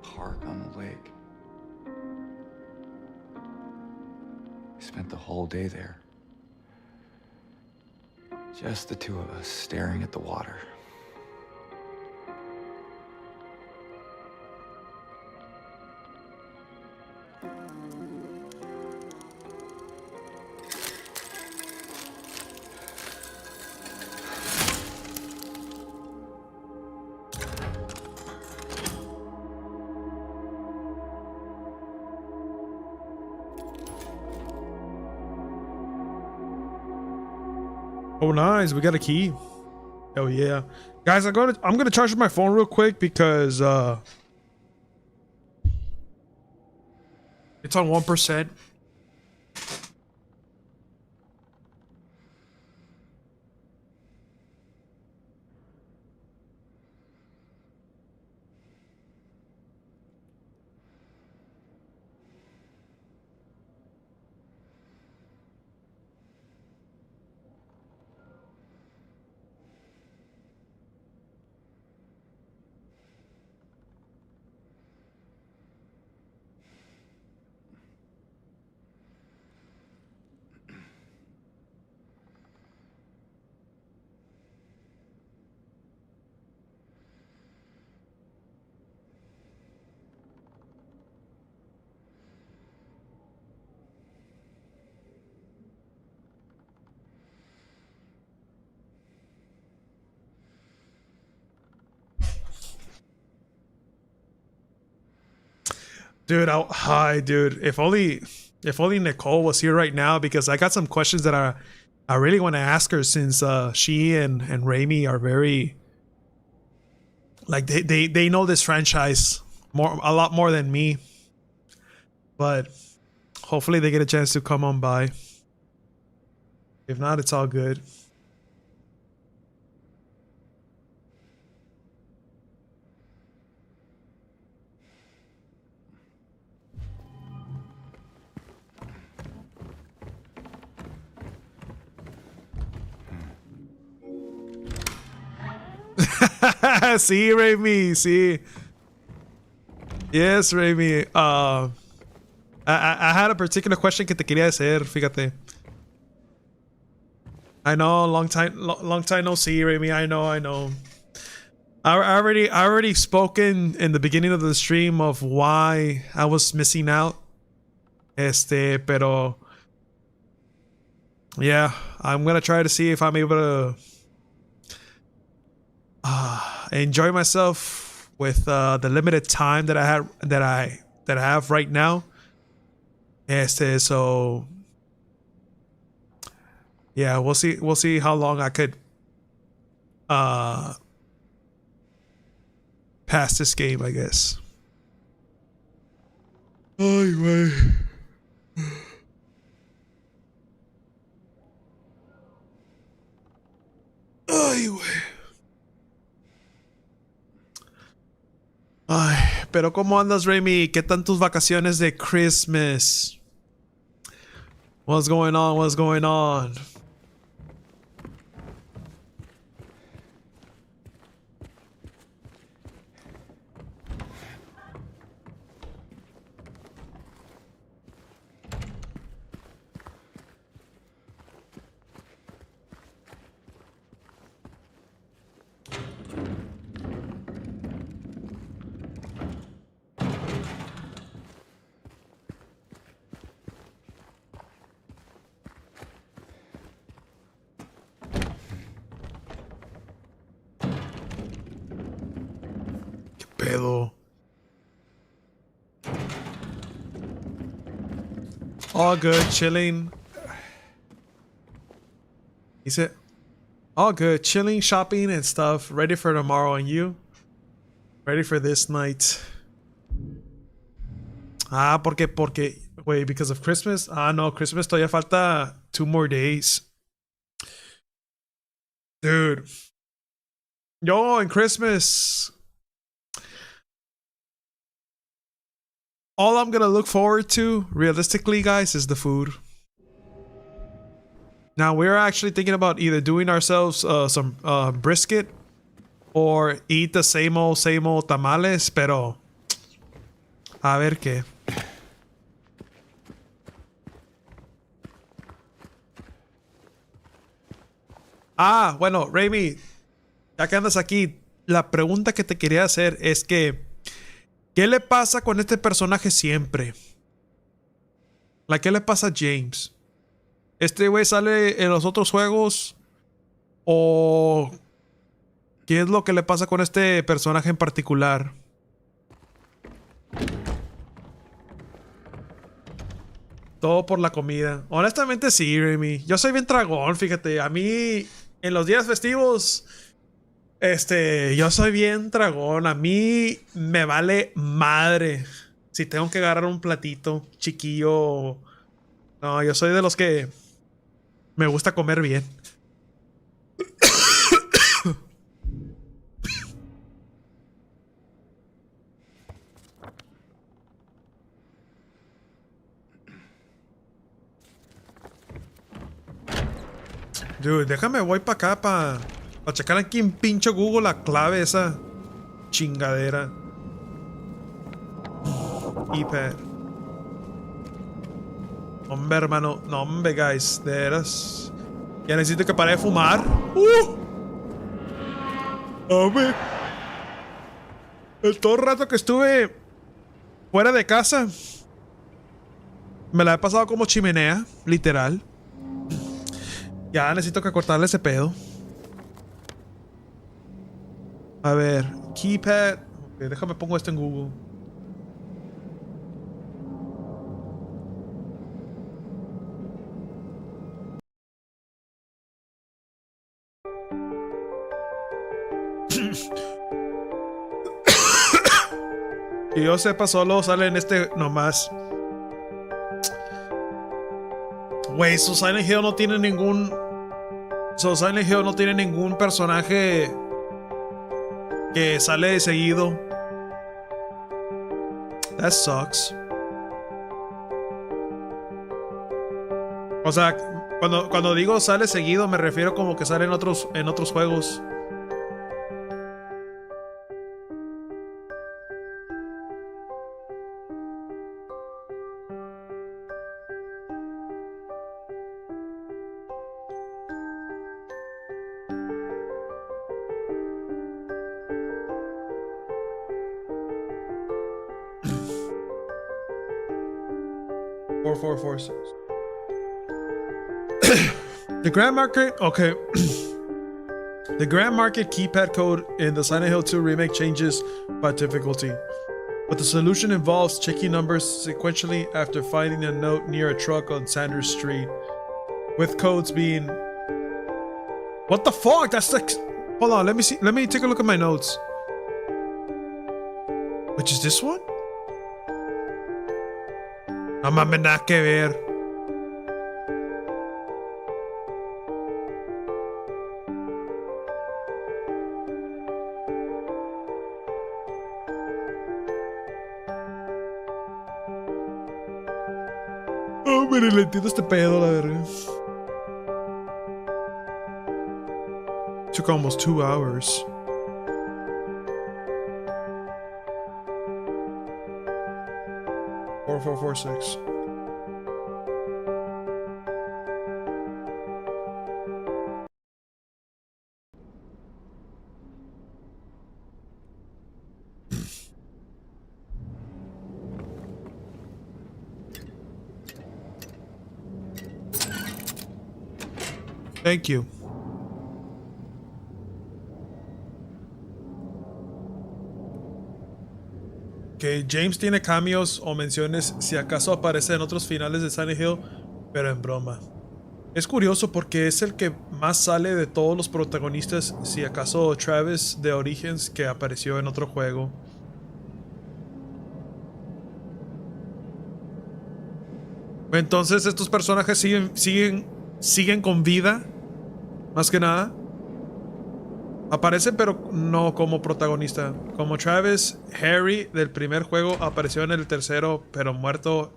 Park on the lake. We spent the whole day there. Just the two of us staring at the water. Oh, nice. We got a key. Oh yeah, guys. I'm gonna charge my phone real quick because it's on 1%. Dude, hi, dude. If only Nicole was here right now, because I got some questions that I really want to ask her, since she and Raimi are very, like, they know this franchise a lot more than me. But hopefully they get a chance to come on by. If not, it's all good. Sí, Raimi, sí. Yes, Raimi. I had a particular question que te quería hacer, fíjate. I know, long time no see, Raimi. I know. I already spoken in the beginning of the stream of why I was missing out. Pero yeah, I'm gonna try to see if I'm able to enjoy myself with the limited time that I have right now. So yeah, we'll see how long I could pass this game, I guess. Ay, güey. Ay, güey. Ay, pero ¿cómo andas, Raimi? ¿Qué tal tus vacaciones de Christmas? What's going on? What's going on? ¿Qué pedo? All good, chilling. He said, all good, chilling, shopping and stuff. Ready for tomorrow, and you? Ready for this night? Porque, wait, because of Christmas? No, Christmas todavía falta 2 more days. Dude. Yo, in Christmas, all I'm gonna look forward to, realistically, guys, is the food. Now, we're actually thinking about either doing ourselves some brisket or eat the same old tamales, pero a ver qué. Bueno, Raimi, ya que andas aquí, la pregunta que te quería hacer es que ¿qué le pasa con este personaje siempre? ¿Qué le pasa a James? ¿Este güey sale en los otros juegos? ¿O qué es lo que le pasa con este personaje en particular? Todo por la comida. Honestamente sí, Remy. Yo soy bien tragón, fíjate. A mí, en los días festivos, yo soy bien tragón. A mí me vale madre si tengo que agarrar un platito chiquillo. No, yo soy de los que me gusta comer bien. Dude, déjame, voy para acá para checar aquí en pinche Google la clave esa chingadera. Keypad. Hombre, hermano. No, hombre, guys. De veras. Ya necesito que pare de fumar. Hombre. Todo el rato que estuve fuera de casa, me la he pasado como chimenea, literal. Ya necesito que cortarle ese pedo. A ver, keypad. Okay, déjame pongo esto en Google. Que yo sepa, solo sale en este nomás. Güey, Silent Hill no tiene ningún. Silent Hill no tiene ningún personaje que sale seguido. That sucks. O sea, cuando digo sale seguido, me refiero como que sale en otros juegos. 4446. The Grand Market, okay. The Grand Market keypad code in the Silent Hill 2 remake changes by difficulty, but the solution involves checking numbers sequentially after finding a note near a truck on Sanders Street, with codes being... What the fuck? That's like... Hold on, let me see. Let me take a look at my notes. Which is this one? No mames, nada que ver. Oh, mire, le entiendo este pedo, la verga. Took almost 2 hours. Four, 4, 4, 6. Thank you. Que James tiene cameos o menciones si acaso aparece en otros finales de Silent Hill, pero en broma. Es curioso porque es el que más sale de todos los protagonistas, si acaso Travis de Origins, que apareció en otro juego. Entonces estos personajes siguen con vida, más que nada. Aparece pero no como protagonista. Como Travis, Harry del primer juego apareció en el tercero, pero muerto.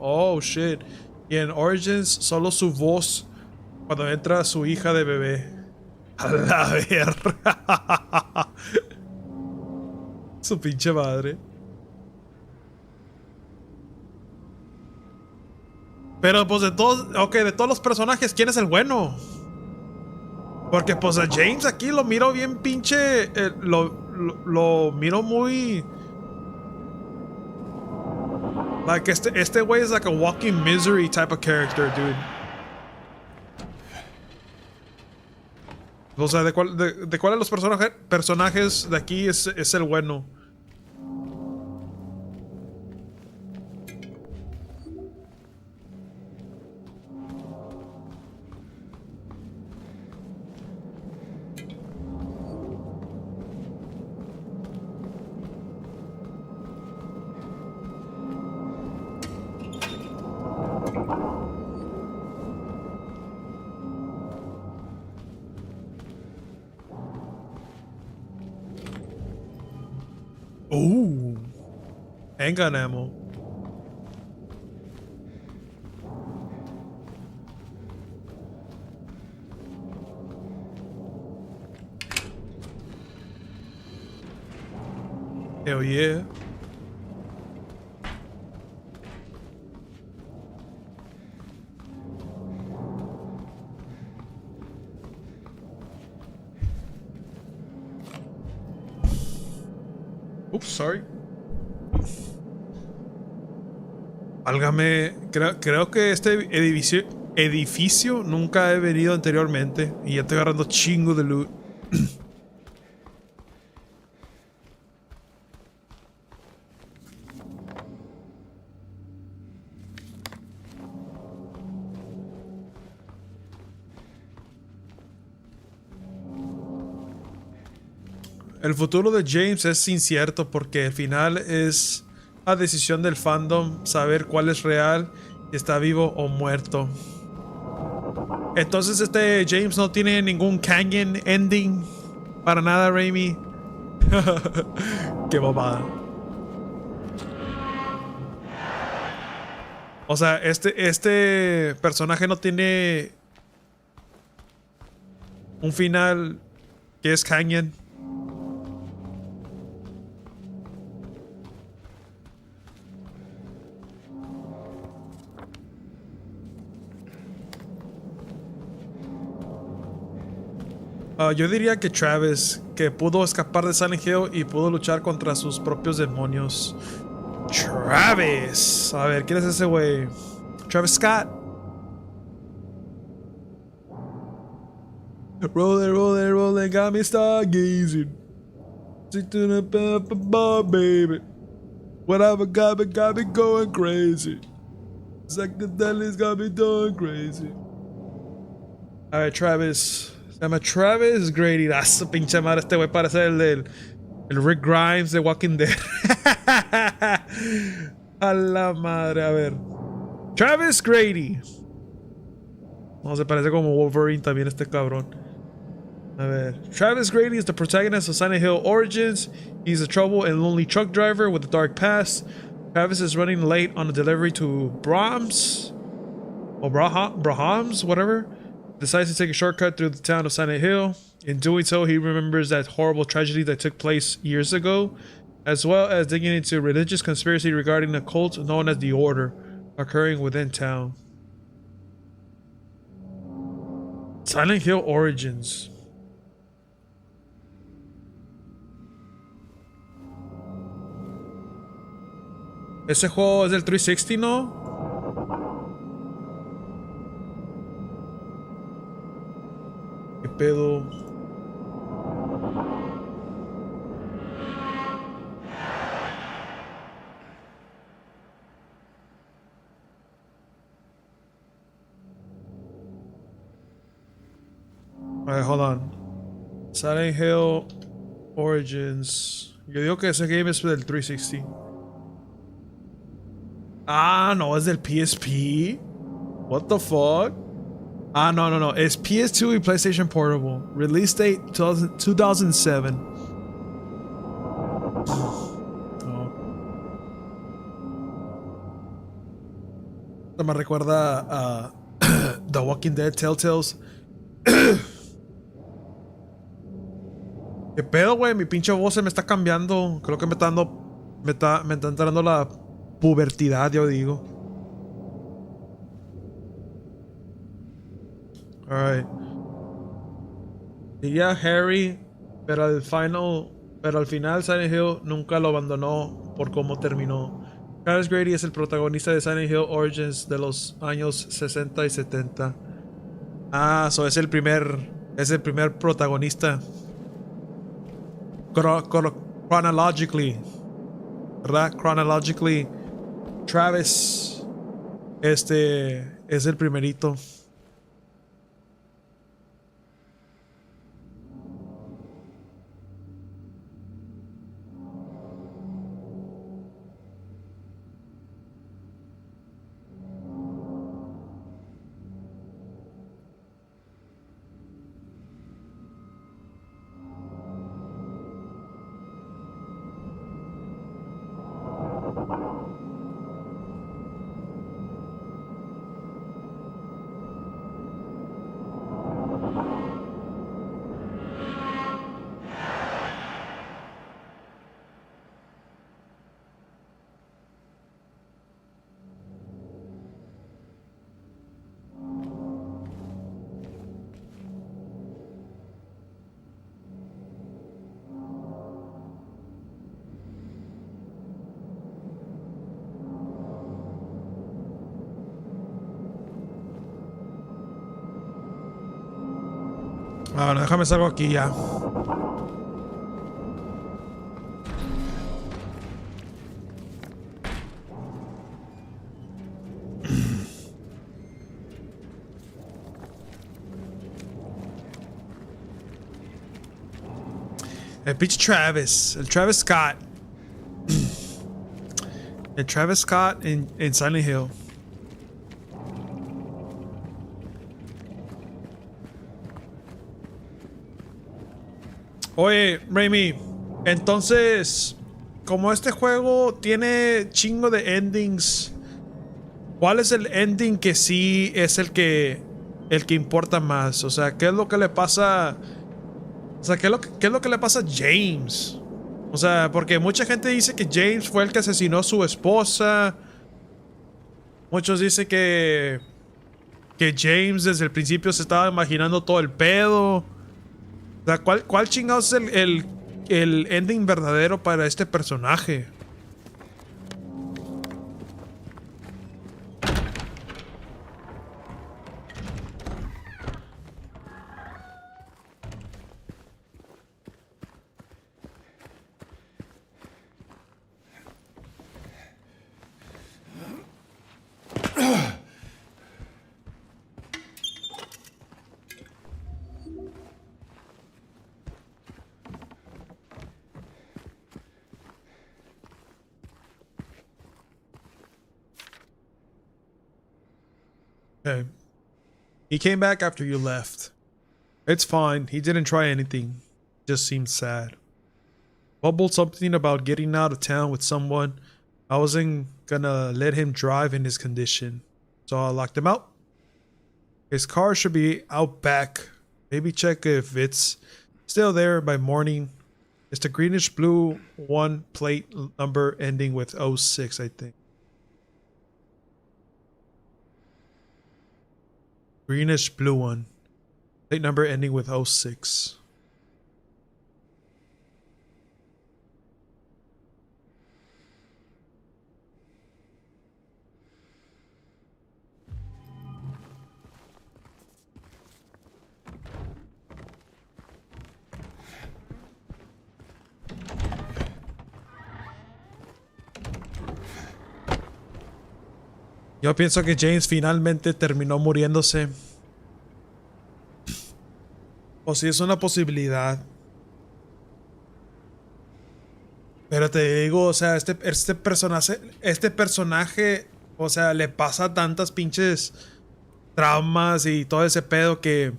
Oh shit. Y en Origins solo su voz cuando entra su hija de bebé. A la verga. Su pinche madre. Pero pues de todos, de todos los personajes, ¿quién es el bueno? Porque pues a James aquí lo miro bien pinche, lo miro muy... Like este güey es like a walking misery type of character, dude. O sea, ¿de cuál de los personajes de aquí es el bueno? Handgun ammo. Hell yeah. Oops, sorry. Válgame, creo que este edificio nunca he venido anteriormente y ya estoy agarrando chingo de loot. El futuro de James es incierto porque al final es a decisión del fandom saber cuál es real, si está vivo o muerto. Entonces este James no tiene ningún canon ending para nada, Raimi. Qué bobada. O sea, este personaje no tiene un final que es canon. Yo diría que Travis, que pudo escapar de Silent Hill y pudo luchar contra sus propios demonios. Travis. A ver, ¿quién es ese güey? Travis Scott. Rolling, got me stargazing. Sitting up at the bar, baby. Whatever got me going crazy. Psychedelics got me going crazy. Alright, Travis. Se llama Travis Grady. Ah, su pinche madre, este güey parece el Rick Grimes de Walking Dead. A la madre, a ver. Travis Grady. No, se parece como Wolverine también este cabrón. A ver. Travis Grady is the protagonist of Silent Hill Origins. He's a troubled and lonely truck driver with a dark past. Travis is running late on a delivery to Brahms. Or Brahms, whatever. Decides to take a shortcut through the town of Silent Hill. In doing so, he remembers that horrible tragedy that took place years ago, as well as digging into a religious conspiracy regarding a cult known as the Order, occurring within town. Silent Hill Origins. Ese juego es del 360, ¿no? ¿Qué pedo? Alright, hold on. Silent Hill Origins. Yo digo que ese game es del 360. Ah, no, es del PSP. What the fuck? Ah, no. Es PS2 y PlayStation Portable. Release date 2007. Oh. Esto me recuerda a The Walking Dead Telltales. ¿Qué pedo, güey? Mi pinche voz se me está cambiando. Creo que me está entrando la pubertad, yo digo. Alright. Diría Harry, pero al final Silent Hill nunca lo abandonó por cómo terminó. Travis Grady es el protagonista de Silent Hill Origins de los años 60 y 70. Ah, es el primer protagonista. Chronologically, ¿verdad? Chronologically, Travis es el primerito. Ahora déjame salgo aquí ya. El pinche Travis. El Travis Scott. El Travis Scott en Silent Hill. Oye, Raimi, entonces, como este juego tiene chingo de endings, ¿cuál es el ending que sí es el que importa más? O sea, ¿qué es lo que le pasa? O sea, ¿qué es lo que le pasa a James? O sea, porque mucha gente dice que James fue el que asesinó a su esposa. Muchos dicen que James desde el principio se estaba imaginando todo el pedo. O sea, ¿cuál chingados es el ending verdadero para este personaje? Okay. He came back after you left. It's fine. He didn't try anything. Just seemed sad. Bubbled something about getting out of town with someone. I wasn't gonna let him drive in his condition, so I locked him out. His car should be out back. Maybe check if it's still there by morning. It's the greenish blue one, plate number ending with 06, I think. Greenish blue one. Plate number ending with 06. Yo pienso que James finalmente terminó muriéndose. O si es una posibilidad. Pero te digo, o sea, este personaje, o sea, le pasa tantas pinches traumas y todo ese pedo que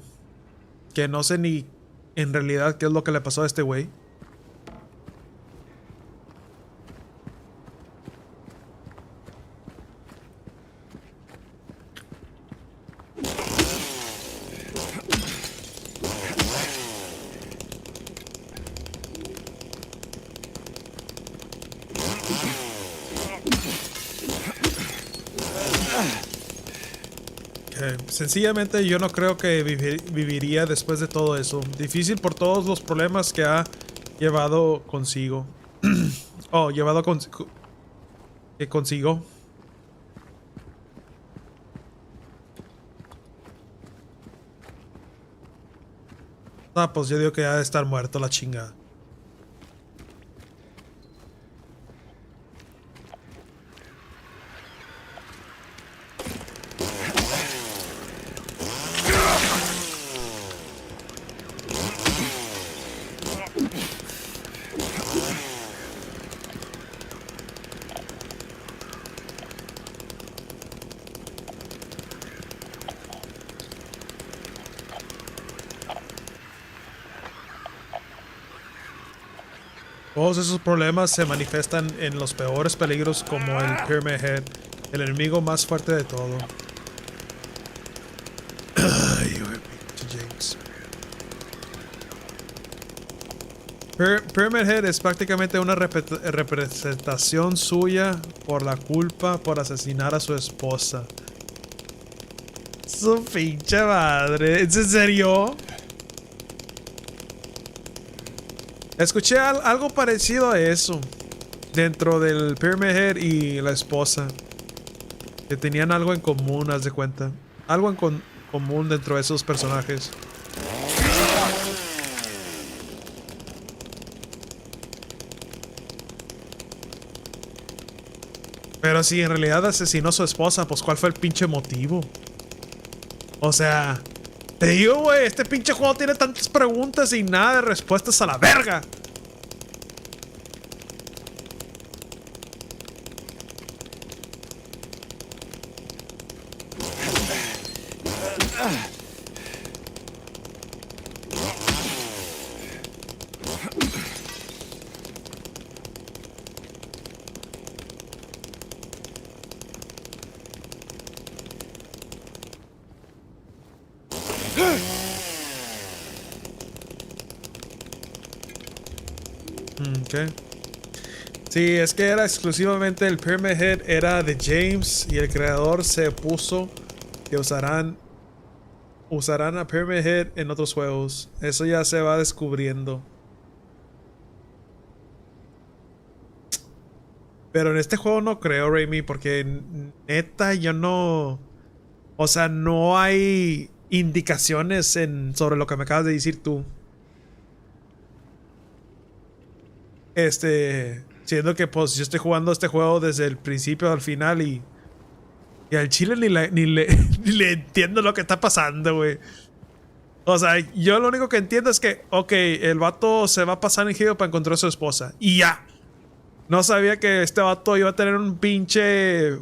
no sé ni en realidad qué es lo que le pasó a este güey. Sencillamente yo no creo que viviría después de todo eso. Difícil por todos los problemas que ha llevado consigo. Oh, llevado que consigo. Ah, pues yo digo que ha de estar muerto la chingada. Todos esos problemas se manifiestan en los peores peligros como el Pyramid Head, el enemigo más fuerte de todo. Ay, pinche James. Pyramid Head es prácticamente una representación suya por la culpa por asesinar a su esposa. Su pinche madre. ¿Es en serio? Escuché algo parecido a eso dentro del Pyramid Head y la esposa, que tenían algo en común, haz de cuenta, algo en común dentro de esos personajes. Pero si en realidad asesinó a su esposa, pues ¿cuál fue el pinche motivo? O sea, te digo, güey, este pinche juego tiene tantas preguntas y nada de respuestas a la verga. Okay. Sí, es que era exclusivamente el Pyramid Head, era de James y el creador se puso que usarán a Pyramid Head en otros juegos. Eso ya se va descubriendo. Pero en este juego no creo, Raimi, porque neta yo no... O sea, no hay indicaciones sobre lo que me acabas de decir tú. Siendo que pues yo estoy jugando este juego desde el principio al final y al chile ni le entiendo lo que está pasando, güey. O sea, yo lo único que entiendo es que, ok, el vato se va a pasar en giro para encontrar a su esposa. Y ya. No sabía que este vato iba a tener un pinche...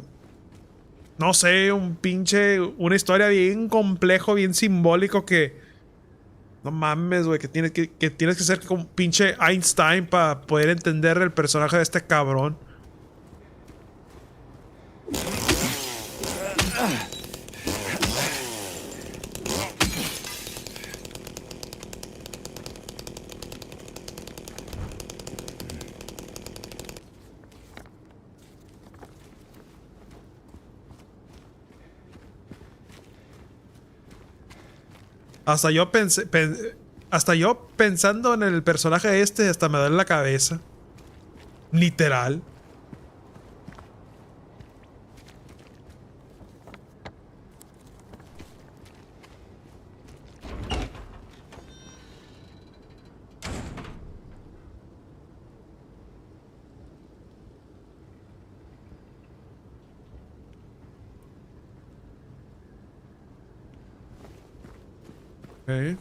no sé, una historia bien complejo, bien simbólico que, no mames, güey, que tienes que ser como pinche Einstein para poder entender el personaje de este cabrón. Hasta yo hasta yo pensando en el personaje este, hasta me duele la cabeza. Literal. Okay.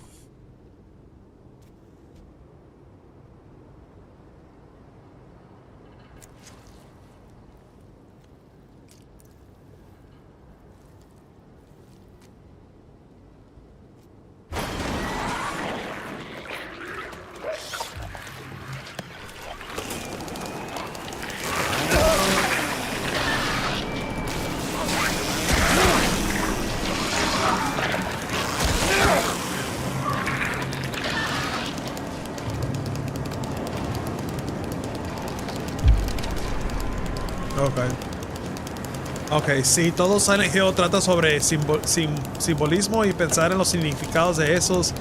Ok, sí, todo Silent Hill trata sobre simbolismo y pensar en los significados de esos.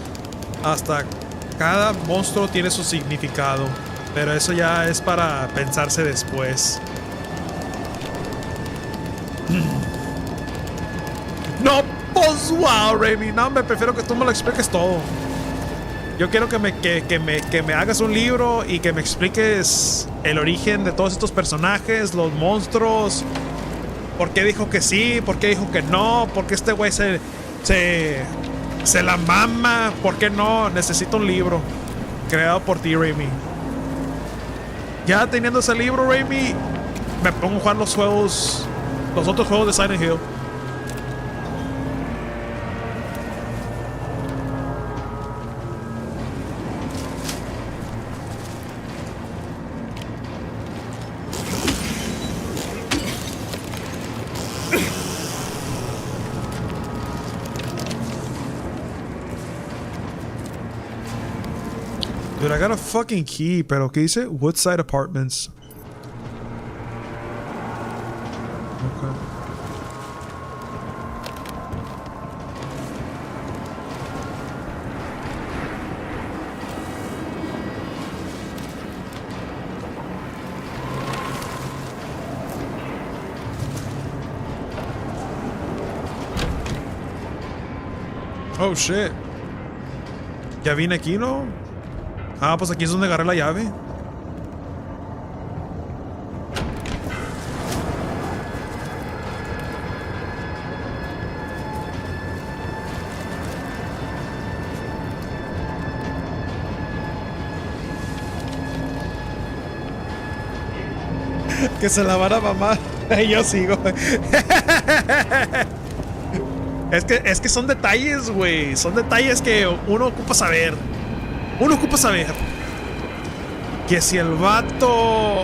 Hasta cada monstruo tiene su significado, pero eso ya es para pensarse después. No, pues wow, Raimi, no, me prefiero que tú me lo expliques todo. Yo quiero que me hagas un libro y que me expliques el origen de todos estos personajes, los monstruos. ¿Por qué dijo que sí? ¿Por qué dijo que no? ¿Por qué este güey se la mama? ¿Por qué no? Necesito un libro creado por ti, Raimi. Ya teniendo ese libro, Raimi, me pongo a jugar los otros juegos de Silent Hill. Dude, I got a fucking key, pero ¿qué dice? Woodside Apartments. Okay. Oh shit. Ya vine aquí, ¿no? Ah, pues aquí es donde agarré la llave. Que se la van a mamar. Yo sigo. Es que son detalles, güey. Son detalles que uno ocupa saber. Uno ocupa saber que si el vato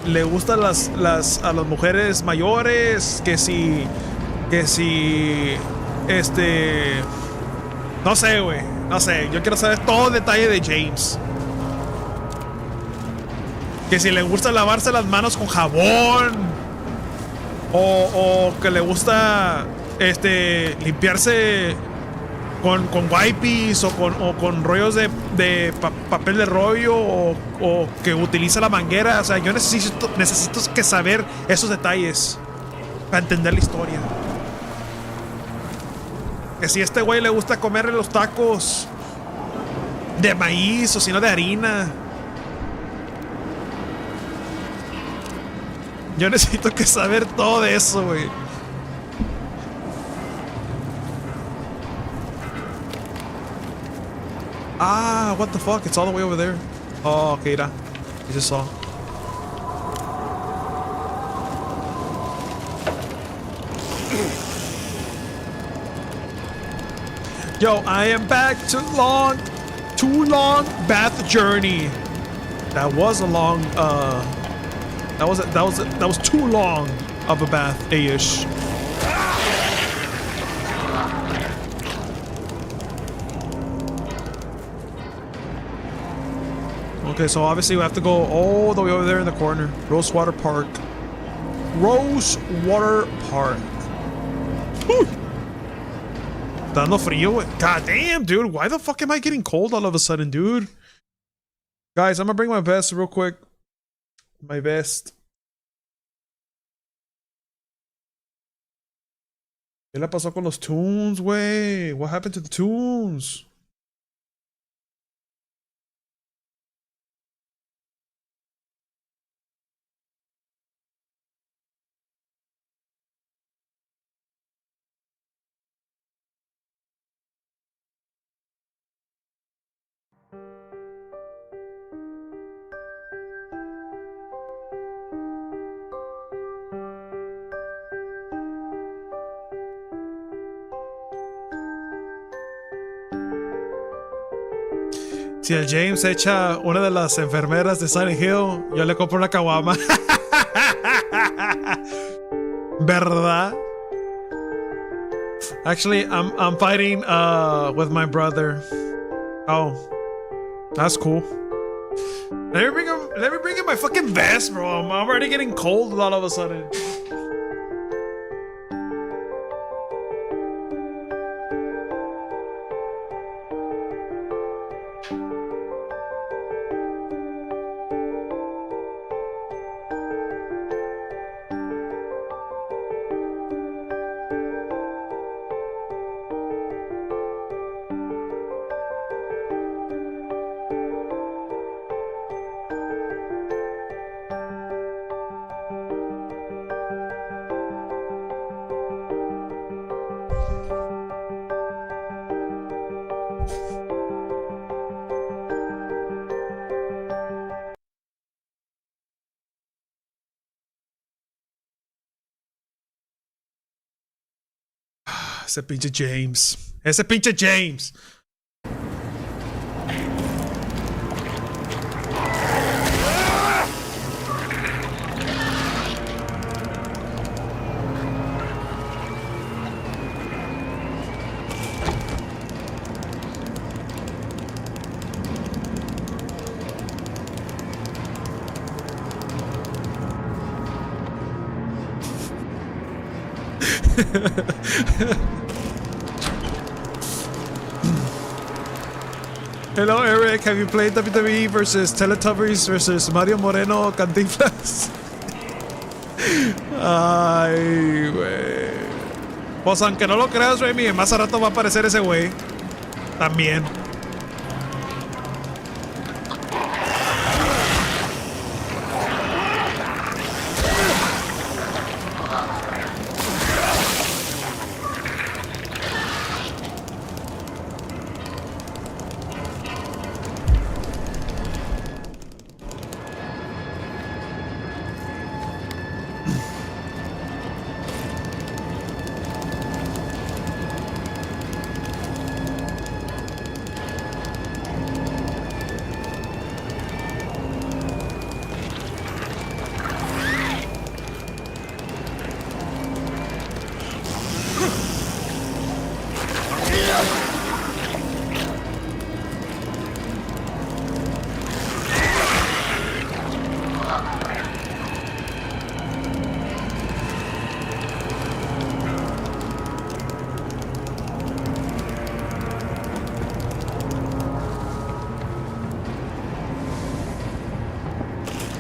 le gustan a las mujeres mayores, que si no sé, güey, no sé, yo quiero saber todo el detalle de James. Que si le gusta lavarse las manos con jabón o que le gusta limpiarse con wipes o con rollos de papel de rollo o que utiliza la manguera. O sea, yo necesito que saber esos detalles para entender la historia. Que si a este güey le gusta comerle los tacos de maíz o si no de harina. Yo necesito que saber todo de eso, güey. Ah, what the fuck? It's all the way over there. Oh, okay, I just saw. Yo, I am back to too long bath journey. That was a long, that was too long of a bath, ish. Okay, so obviously we have to go all the way over there in the corner. Rosewater Park. Rosewater Park. Whew. Dando frío. God damn, dude. Why the fuck am I getting cold all of a sudden, dude? Guys, I'm gonna bring my vest real quick. My vest. ¿Qué le pasó con los tunes, güey? What happened to the tunes? Si el James echa una de las enfermeras de Silent Hill, yo le compro una caguama. ¿Verdad? Actually, I'm fighting with my brother. Oh, that's cool. Let me bring in my fucking vest, bro. I'm already getting cold all of a sudden. Ese pinche James. Ese pinche James. Hello, Eric. Have you played WWE versus Teletubbies versus Mario Moreno Cantinflas? Ay, güey. Pues aunque no lo creas, Remy, más a rato va a aparecer ese güey. También.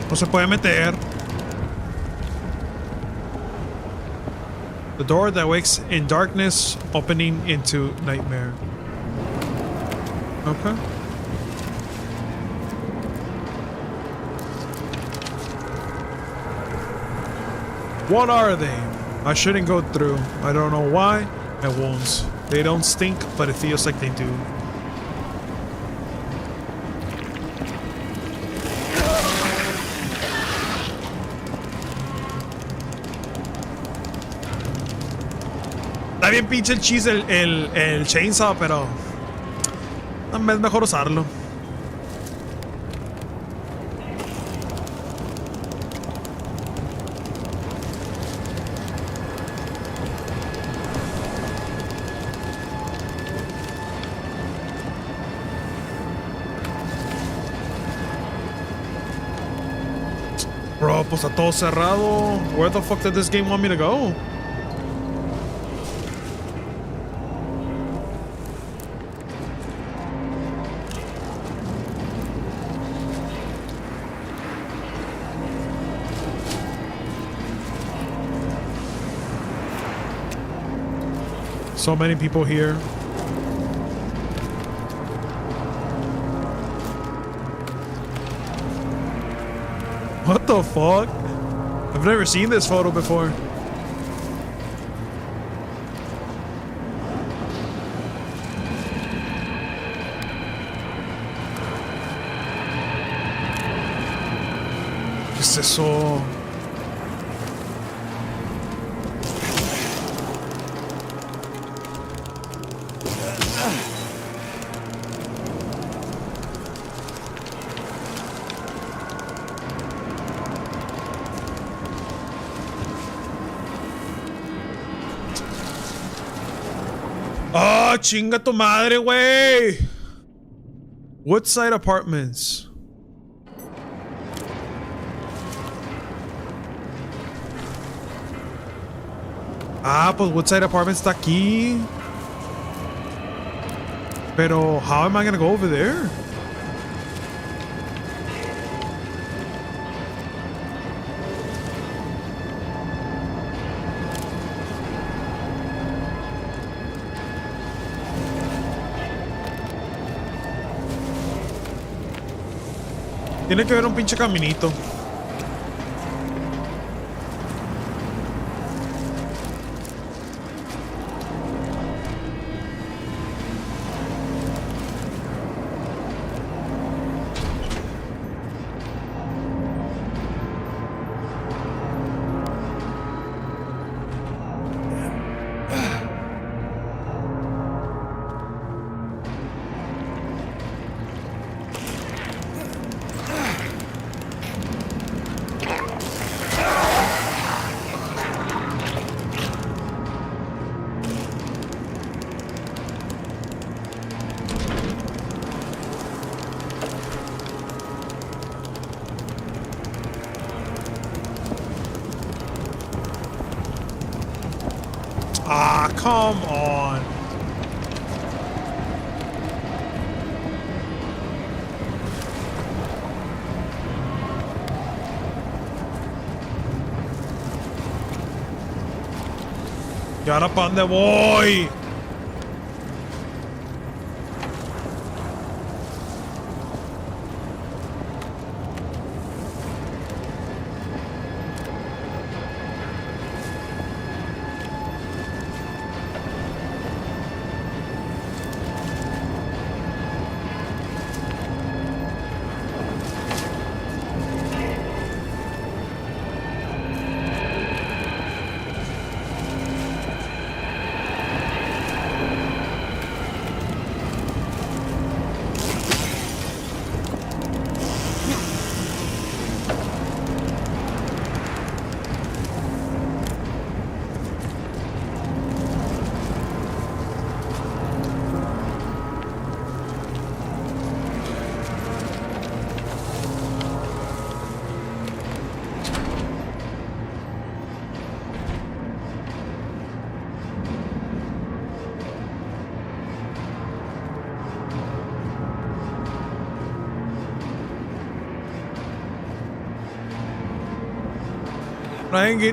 No se puede meter. The door that wakes in darkness, opening into nightmare. Okay. What are they? I shouldn't go through. I don't know why. I won't. They don't stink, but it feels like they do. Está bien pinche el cheese el chainsaw, pero es mejor usarlo. Bro, pues está todo cerrado. Where the fuck did this game want me to go? So many people here. What the fuck? I've never seen this photo before. ¿Qué es eso? ¡Ah, chinga tu madre, güey! Woodside Apartments. Ah, pues Woodside Apartments está aquí. Pero, how am I gonna go over there? Tiene que haber un pinche caminito. Ah, come on. ¿Y ahora para dónde voy?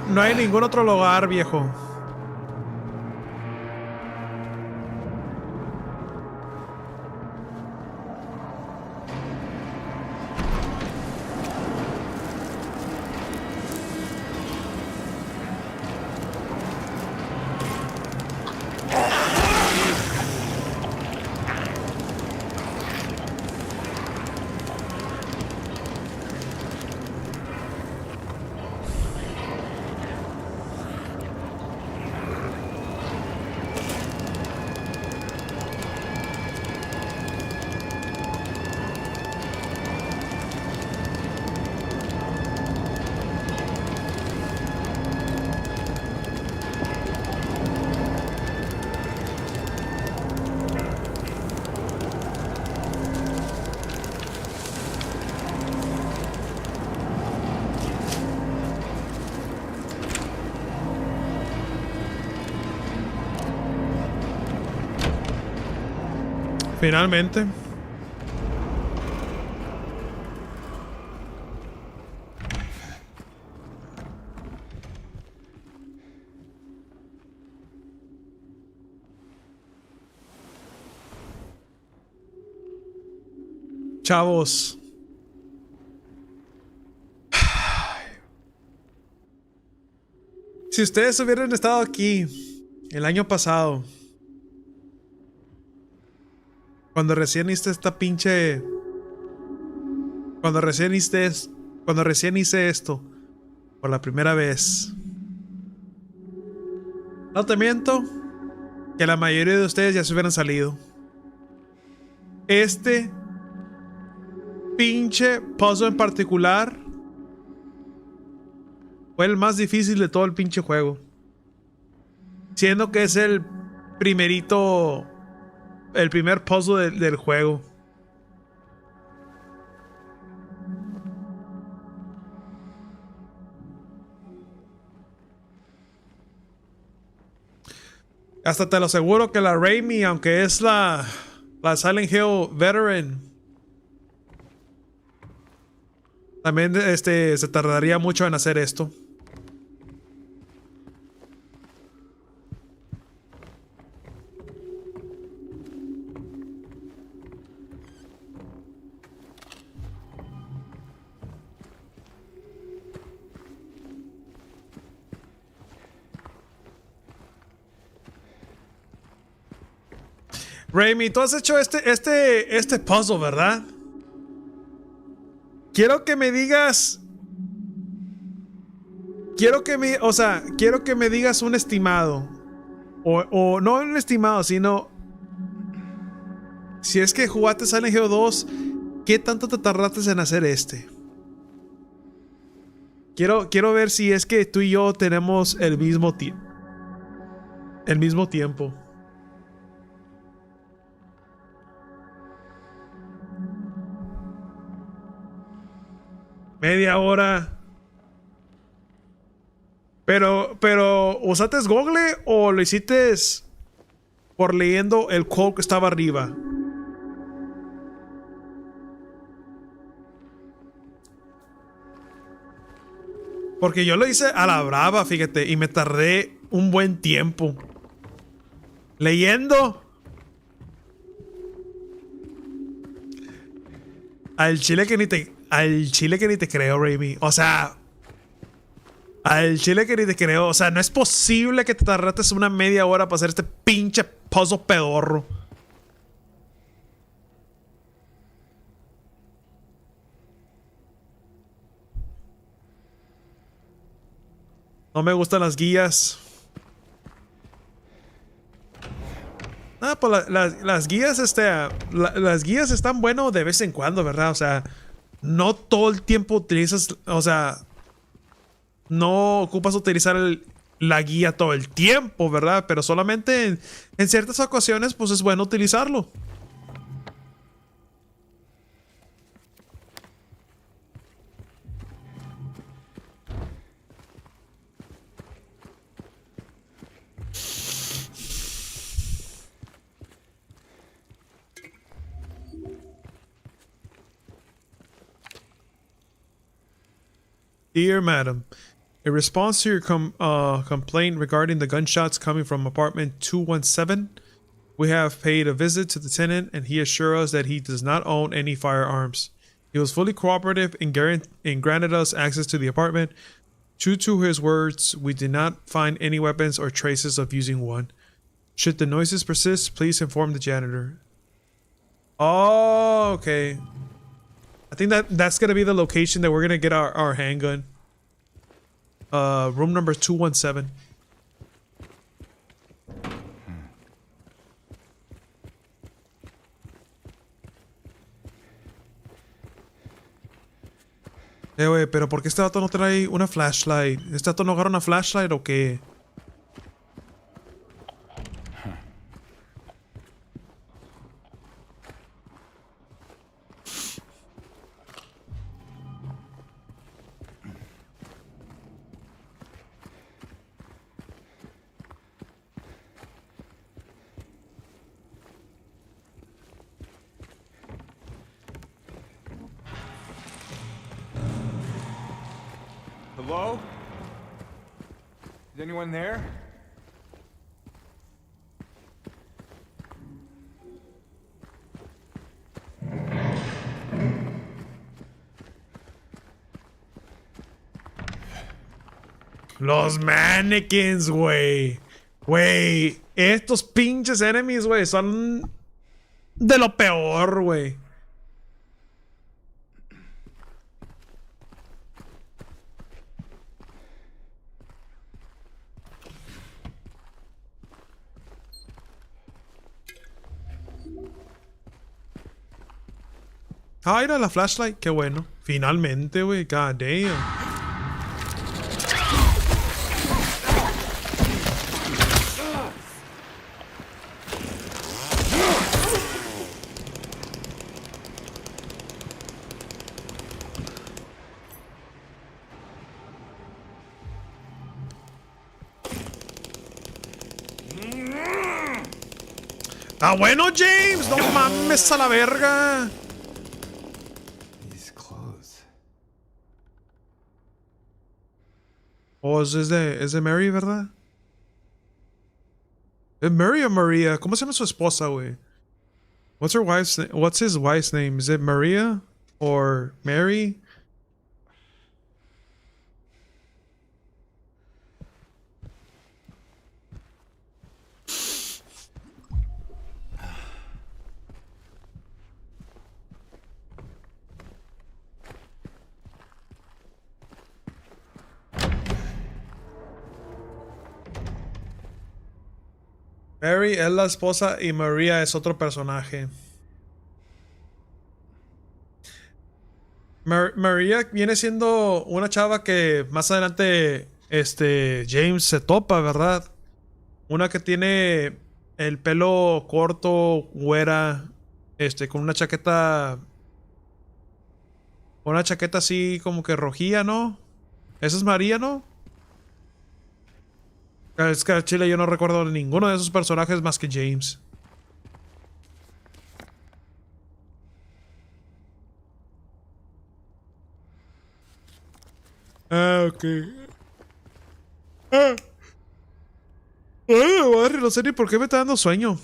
No hay ningún otro lugar, viejo. Finalmente. Chavos. Si ustedes hubieran estado aquí el año pasado, cuando recién hice esta pinche... Cuando recién hice esto por la primera vez. No te miento que la mayoría de ustedes ya se hubieran salido. Este pinche puzzle en particular fue el más difícil de todo el pinche juego. Siendo que es el primerito... El primer puzzle del juego. Hasta te lo aseguro que la Raimi, aunque es la Silent Hill Veteran, también se tardaría mucho en hacer esto. Raimi, tú has hecho este puzzle, ¿verdad? Quiero que me digas... Quiero que me digas un estimado. O no un estimado, sino... Si es que jugaste Silent Hill 2, ¿qué tanto te tardaste en hacer este? Quiero ver si es que tú y yo tenemos el mismo tiempo. El mismo tiempo. Media hora. Pero, ¿usaste Google o lo hiciste por leyendo el quote que estaba arriba? Porque yo lo hice a la brava, fíjate, y me tardé un buen tiempo. Leyendo. Al chile que ni te creo, Raimi. O sea, al chile que ni te creo. O sea, no es posible que te tardaste una media hora para hacer este pinche puzzle pedorro. No me gustan las guías. Ah, pues las guías, las guías están buenas de vez en cuando, ¿verdad? O sea, no todo el tiempo utilizas, o sea, no ocupas utilizar la guía todo el tiempo, ¿verdad? Pero solamente en ciertas ocasiones, pues es bueno utilizarlo. Dear Madam, in response to your complaint regarding the gunshots coming from apartment 217, we have paid a visit to the tenant and he assured us that he does not own any firearms. He was fully cooperative and granted us access to the apartment. True to his words, we did not find any weapons or traces of using one. Should the noises persist, please inform the janitor. Oh, okay. I think that's gonna be the location that we're gonna get our handgun. Room number 217. Güey, pero ¿por qué este vato no trae una flashlight? ¿Este vato no agarra una flashlight o qué? Hello? Is anyone there? Los mannequins, güey. Güey, estos pinches enemies, güey, son de lo peor, güey. Ah, era la flashlight, qué bueno. Finalmente, güey, god damn. Ah, bueno, James, no mames a la verga. These clothes. Oh, es de Mary, ¿verdad? ¿Es Mary o Maria? ¿Cómo se llama su esposa, güey? What's his wife's name? Is it Maria or Mary? Mary es la esposa y Maria es otro personaje. Maria viene siendo una chava que más adelante James se topa, ¿verdad? Una que tiene el pelo corto, güera, con una chaqueta así como que rojía, ¿no? Esa es María, ¿no? Es que a Chile yo no recuerdo ninguno de esos personajes más que James. Ah, ok. Ah. Ah, madre, no sé ni por qué me está dando sueño.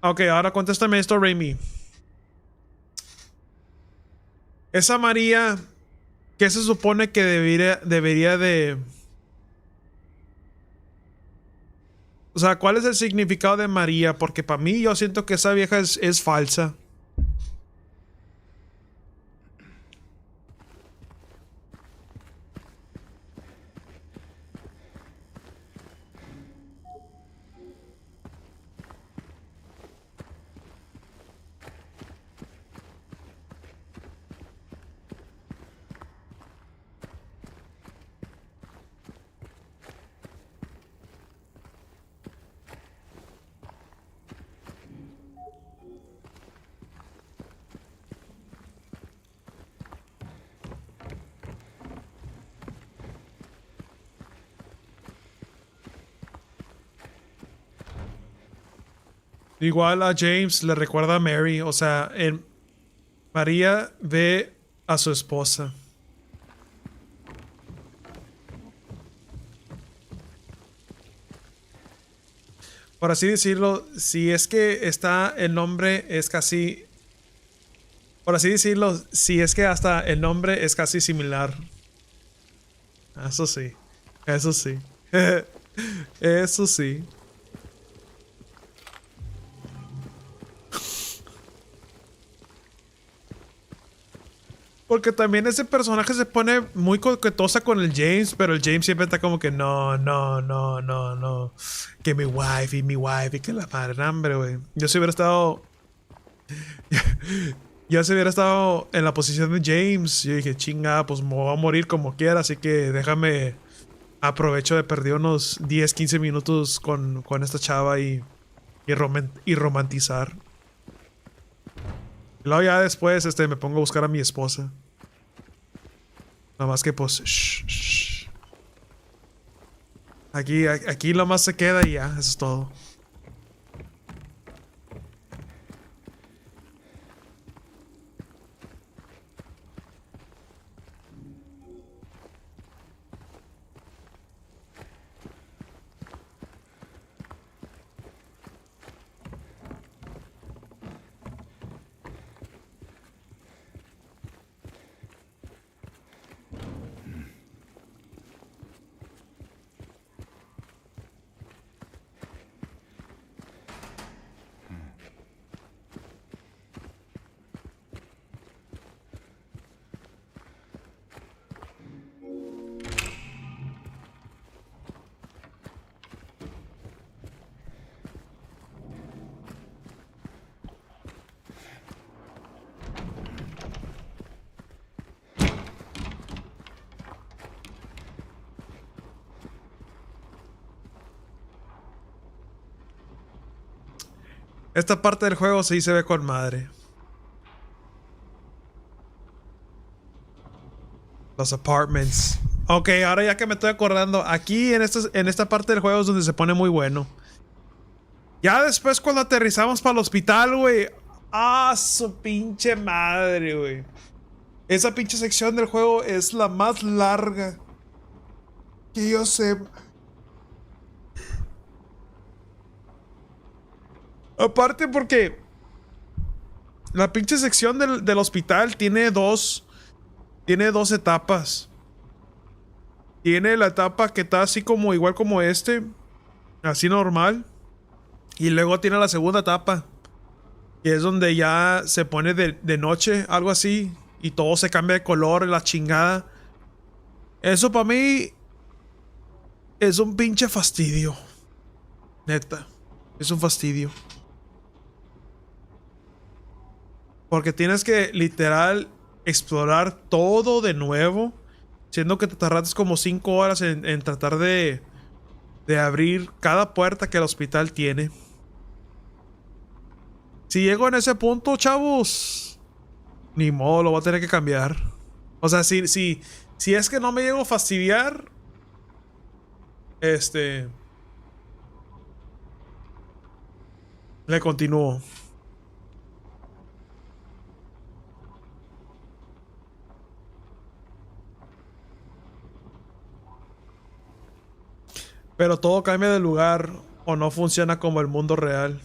Ok, ahora contéstame esto, Raimi. Esa María, ¿qué se supone que debería de... O sea, ¿cuál es el significado de María? Porque para mí yo siento que esa vieja es falsa. Igual a James le recuerda a Mary. O sea, María ve a su esposa. Por así decirlo, si es que está el nombre es casi... Por así decirlo, si es que hasta el nombre es casi similar. Eso sí. Eso sí. Eso sí. Porque también ese personaje se pone muy coquetosa con el James, pero el James siempre está como que no, no, no, no, no. Que mi wife, y que la madre, hambre, güey. Yo si hubiera estado. Yo si hubiera estado en la posición de James, yo dije, chinga, pues me voy a morir como quiera, así que déjame. Aprovecho de perder unos 10, 15 minutos con esta chava y romantizar. Y luego ya después me pongo a buscar a mi esposa. Nada más que pues... shh, shh. Aquí lo más se queda y ya, eso es todo. Esta parte del juego sí se ve con madre. Los apartments. Ok, ahora ya que me estoy acordando, aquí en esta parte del juego es donde se pone muy bueno. Ya después cuando aterrizamos para el hospital, güey. Ah, su pinche madre, güey. Esa pinche sección del juego es la más larga que yo sé. Aparte porque la pinche sección del hospital tiene dos etapas. Tiene la etapa que está así como igual como así normal. Y luego tiene la segunda etapa, que es donde ya se pone de noche, algo así, y todo se cambia de color, la chingada. Eso para mí es un pinche fastidio. Neta, es un fastidio. Porque tienes que literal explorar todo de nuevo, siendo que te tardas como 5 horas en tratar de abrir cada puerta que el hospital tiene. Si llego en ese punto, chavos, ni modo, lo voy a tener que cambiar. O sea, si es que no me llego a fastidiar, le continúo. Pero todo cambia de lugar o no funciona como el mundo real.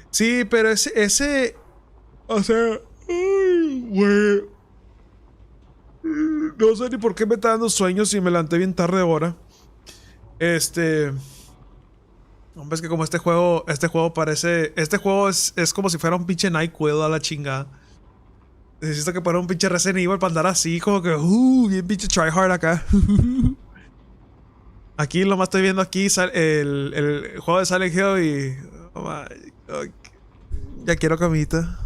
Sí, pero o sea, ay, güey. No sé ni por qué me está dando sueños y me levanté bien tarde ahora. Hombre, es que como este juego parece, este juego es como si fuera un pinche NyQuil a la chingada. Necesito que fuera un pinche Resident Evil para andar así, como que, bien pinche tryhard acá. Aquí lo más estoy viendo aquí el juego de Silent Hill y, oh my God, ya quiero camita.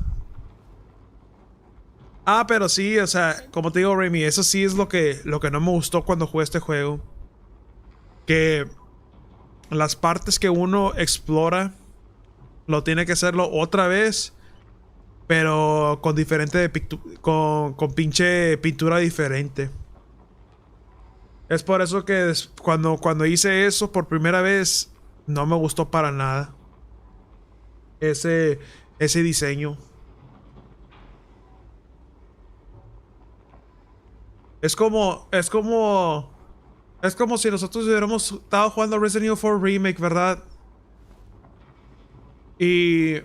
Ah, pero sí, o sea, como te digo, Remy, eso sí es lo que no me gustó cuando jugué este juego. Que las partes que uno explora lo tiene que hacerlo otra vez, pero con con pinche pintura diferente. Es por eso que cuando hice eso por primera vez, no me gustó para nada ese, ese diseño. Es como, es como, es como si nosotros hubiéramos estado jugando Resident Evil 4 Remake, ¿verdad? Y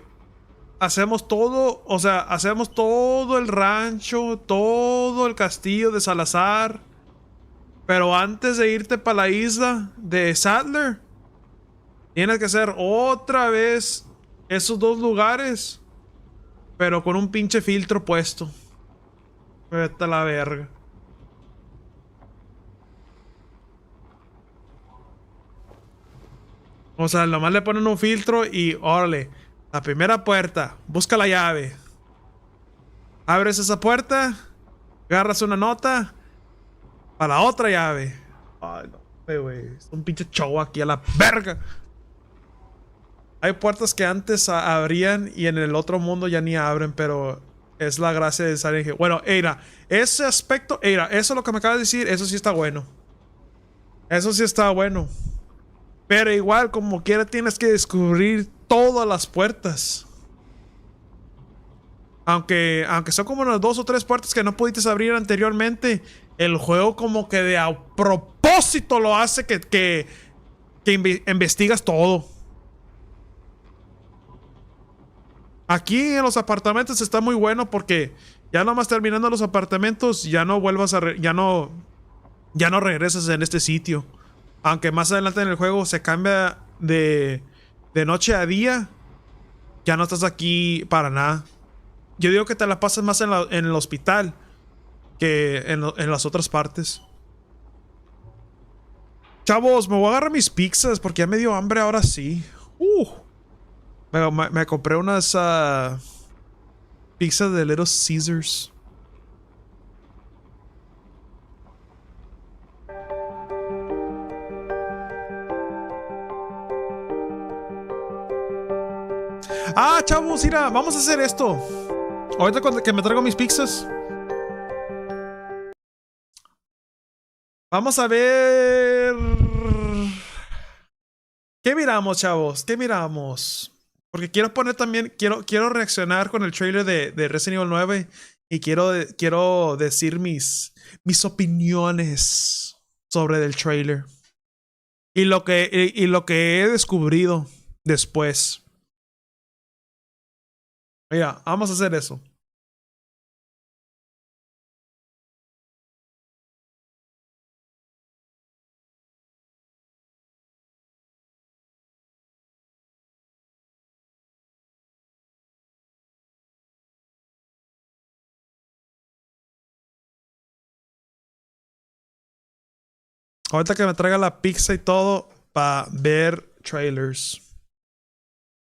hacemos todo, o sea, hacemos todo el rancho, todo el castillo de Salazar. Pero antes de irte para la isla de Sadler, tienes que hacer otra vez esos dos lugares, pero con un pinche filtro puesto. Vete a la verga. O sea, nomás le ponen un filtro y órale. La primera puerta, busca la llave. Abres esa puerta, agarras una nota para la otra llave. Ay, no, güey. Es un pinche show aquí a la verga. Hay puertas que antes abrían y en el otro mundo ya ni abren, pero es la gracia de Silent Hill. Bueno, Eira, ese aspecto, Eira, eso es lo que me acabas de decir, eso sí está bueno. Eso sí está bueno. Pero igual, como quiera, tienes que descubrir todas las puertas. Aunque son como unas 2 o 3 puertas que no pudiste abrir anteriormente, el juego como que de a propósito lo hace que investigas todo. Aquí en los apartamentos está muy bueno porque ya nomás terminando los apartamentos ya no vuelvas ya no regresas en este sitio. Aunque más adelante en el juego se cambia de noche a día, ya no estás aquí para nada. Yo digo que te la pasas más en el hospital que en las otras partes. Chavos, me voy a agarrar mis pizzas porque ya me dio hambre ahora sí. Me compré unas pizzas de Little Caesars. Ah, chavos, mira, vamos a hacer esto. Ahorita cuando que me traigo mis pizzas. Vamos a ver. ¿Qué miramos, chavos? ¿Qué miramos? Porque quiero poner también. Quiero reaccionar con el trailer de Resident Evil 9. Y quiero decir mis opiniones sobre el trailer. Y lo que he descubrido después. Mira, vamos a hacer eso. Ahorita que me traiga la pizza y todo para ver trailers.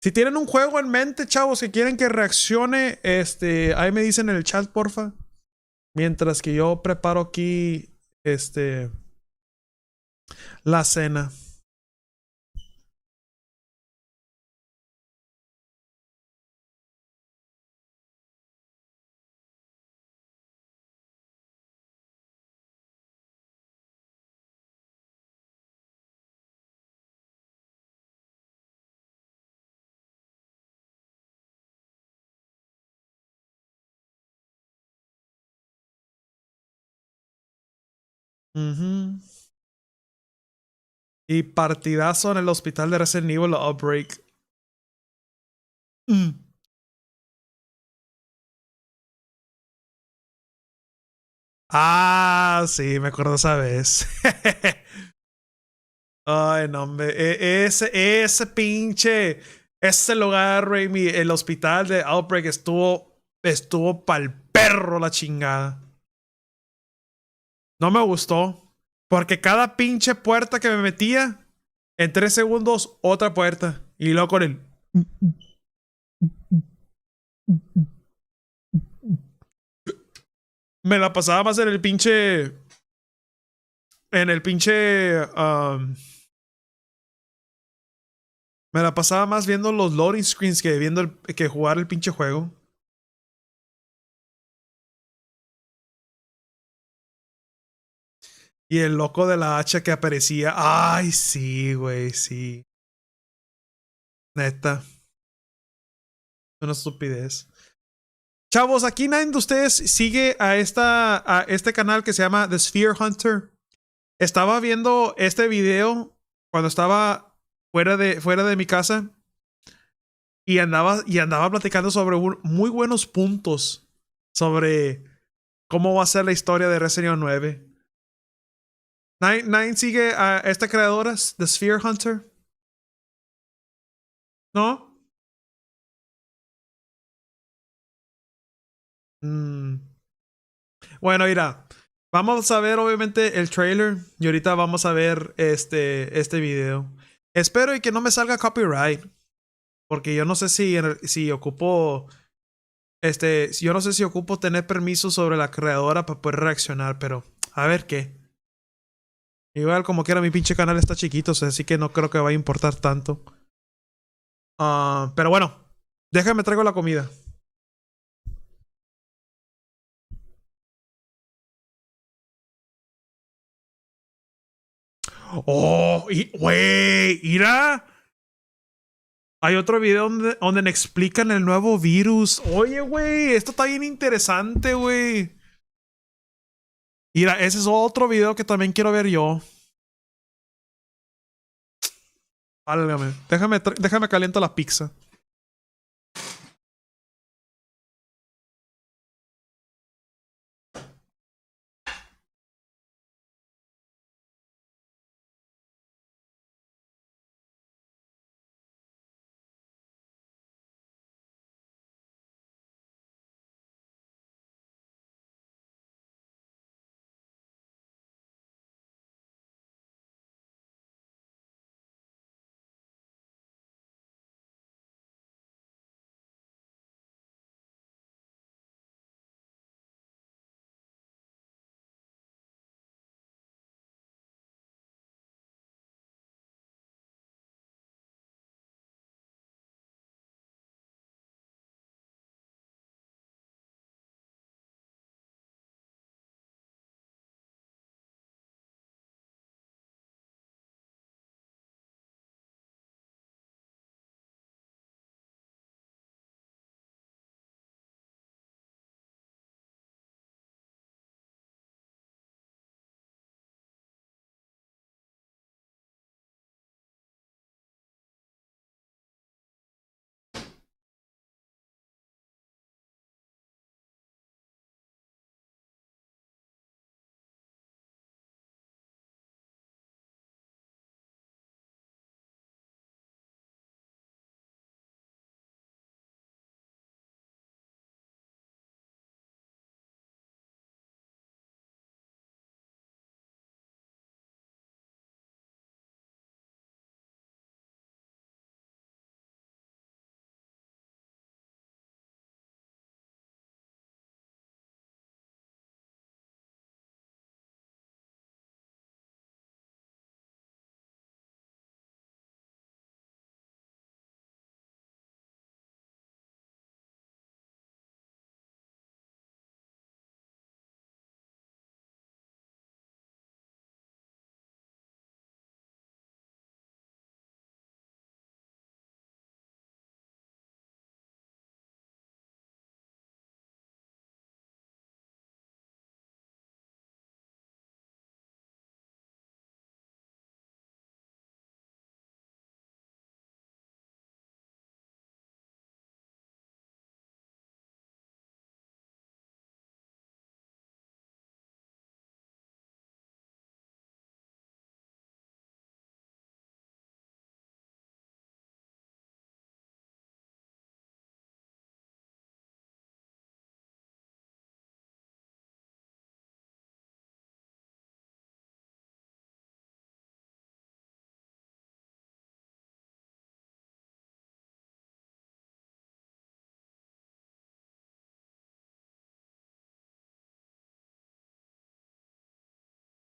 Si tienen un juego en mente, chavos, que quieren que reaccione, ahí me dicen en el chat, porfa. Mientras que yo preparo aquí, la cena. Ujú. Y partidazo en el hospital de Resident Evil Outbreak. Mm. Ah, sí, me acuerdo esa vez. Ay, no, hombre. Ese pinche. Ese lugar, Raimi, el hospital de Outbreak estuvo pa'l perro la chingada. No me gustó. Porque cada pinche puerta que me metía, en 3 segundos, otra puerta. Y luego con el. Me la pasaba más en el pinche. En el pinche. Me la pasaba más viendo los loading screens que jugar el pinche juego. Y el loco de la hacha que aparecía. Ay, sí, güey, sí. Neta. Una estupidez. Chavos, aquí nadie de ustedes sigue a este canal que se llama The Sphere Hunter. Estaba viendo este video cuando estaba fuera de mi casa y andaba platicando sobre muy buenos puntos sobre cómo va a ser la historia de Resident Evil 9. ¿Nadie sigue a esta creadora, The Sphere Hunter? ¿No? Mm. Bueno, mira, vamos a ver obviamente el trailer y ahorita vamos a ver este video. Espero y que no me salga copyright, porque yo no sé si ocupo, yo no sé si ocupo tener permiso sobre la creadora para poder reaccionar, pero a ver qué. Igual como quiera mi pinche canal está chiquito, o sea, así que no creo que vaya a importar tanto. Pero bueno, déjame traigo la comida. Oh, güey, mira. Hay otro video donde me explican el nuevo virus. Oye, güey, esto está bien interesante, güey. Mira, ese es otro video que también quiero ver yo. Válgame. Déjame caliento la pizza.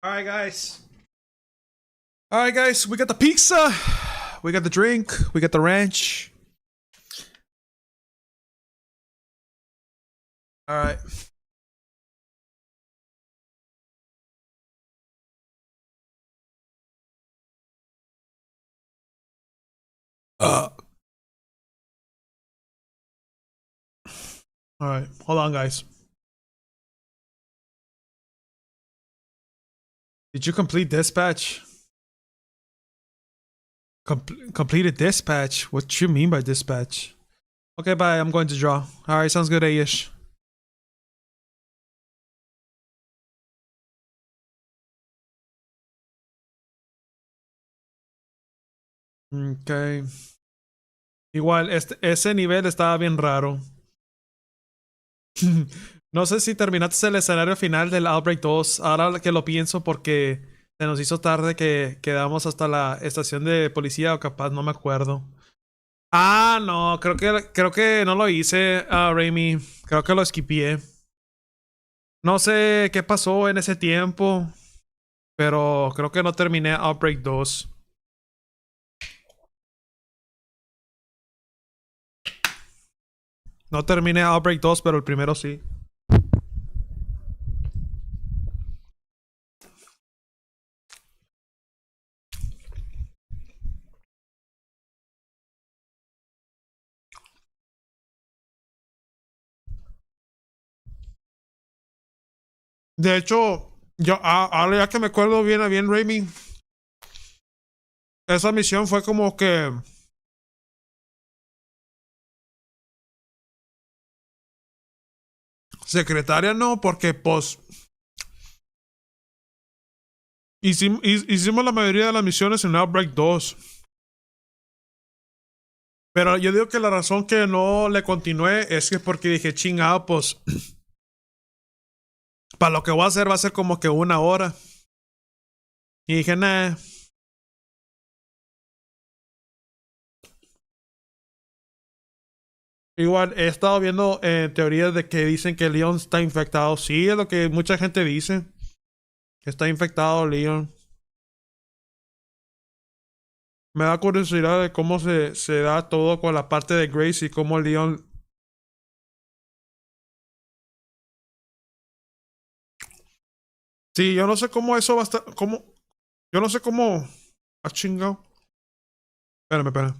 Alright, guys. Alright, guys. We got the pizza. We got the drink. We got the ranch. Alright. Alright. Hold on, guys. Did you complete dispatch? Completed dispatch? What you mean by dispatch? Okay, bye. I'm going to draw. Alright, sounds good, Aish. Okay. Igual, ese nivel estaba bien raro. No sé si terminaste el escenario final del Outbreak 2. Ahora que lo pienso porque se nos hizo tarde que quedamos hasta la estación de policía o capaz, no me acuerdo. Ah, no, creo que no lo hice, Raimi. Creo que lo skipié. No sé qué pasó en ese tiempo, pero creo que no terminé Outbreak 2. No terminé Outbreak 2, pero el primero sí. De hecho, yo ahora ya que me acuerdo bien, Raimi, esa misión fue como que secretaria, no, porque pues hicimos la mayoría de las misiones en Outbreak 2. Pero yo digo que la razón que no le continué es que porque dije, chingado, pues para lo que voy a hacer va a ser como que 1 hora. Y dije, nah. Igual he estado viendo teorías de que dicen que Leon está infectado. Sí, es lo que mucha gente dice. Que está infectado Leon. Me da curiosidad de cómo se da todo con la parte de Grace y cómo Leon. Sí, yo no sé cómo eso va a estar. Yo no sé cómo. Ah, chingado. Espérame.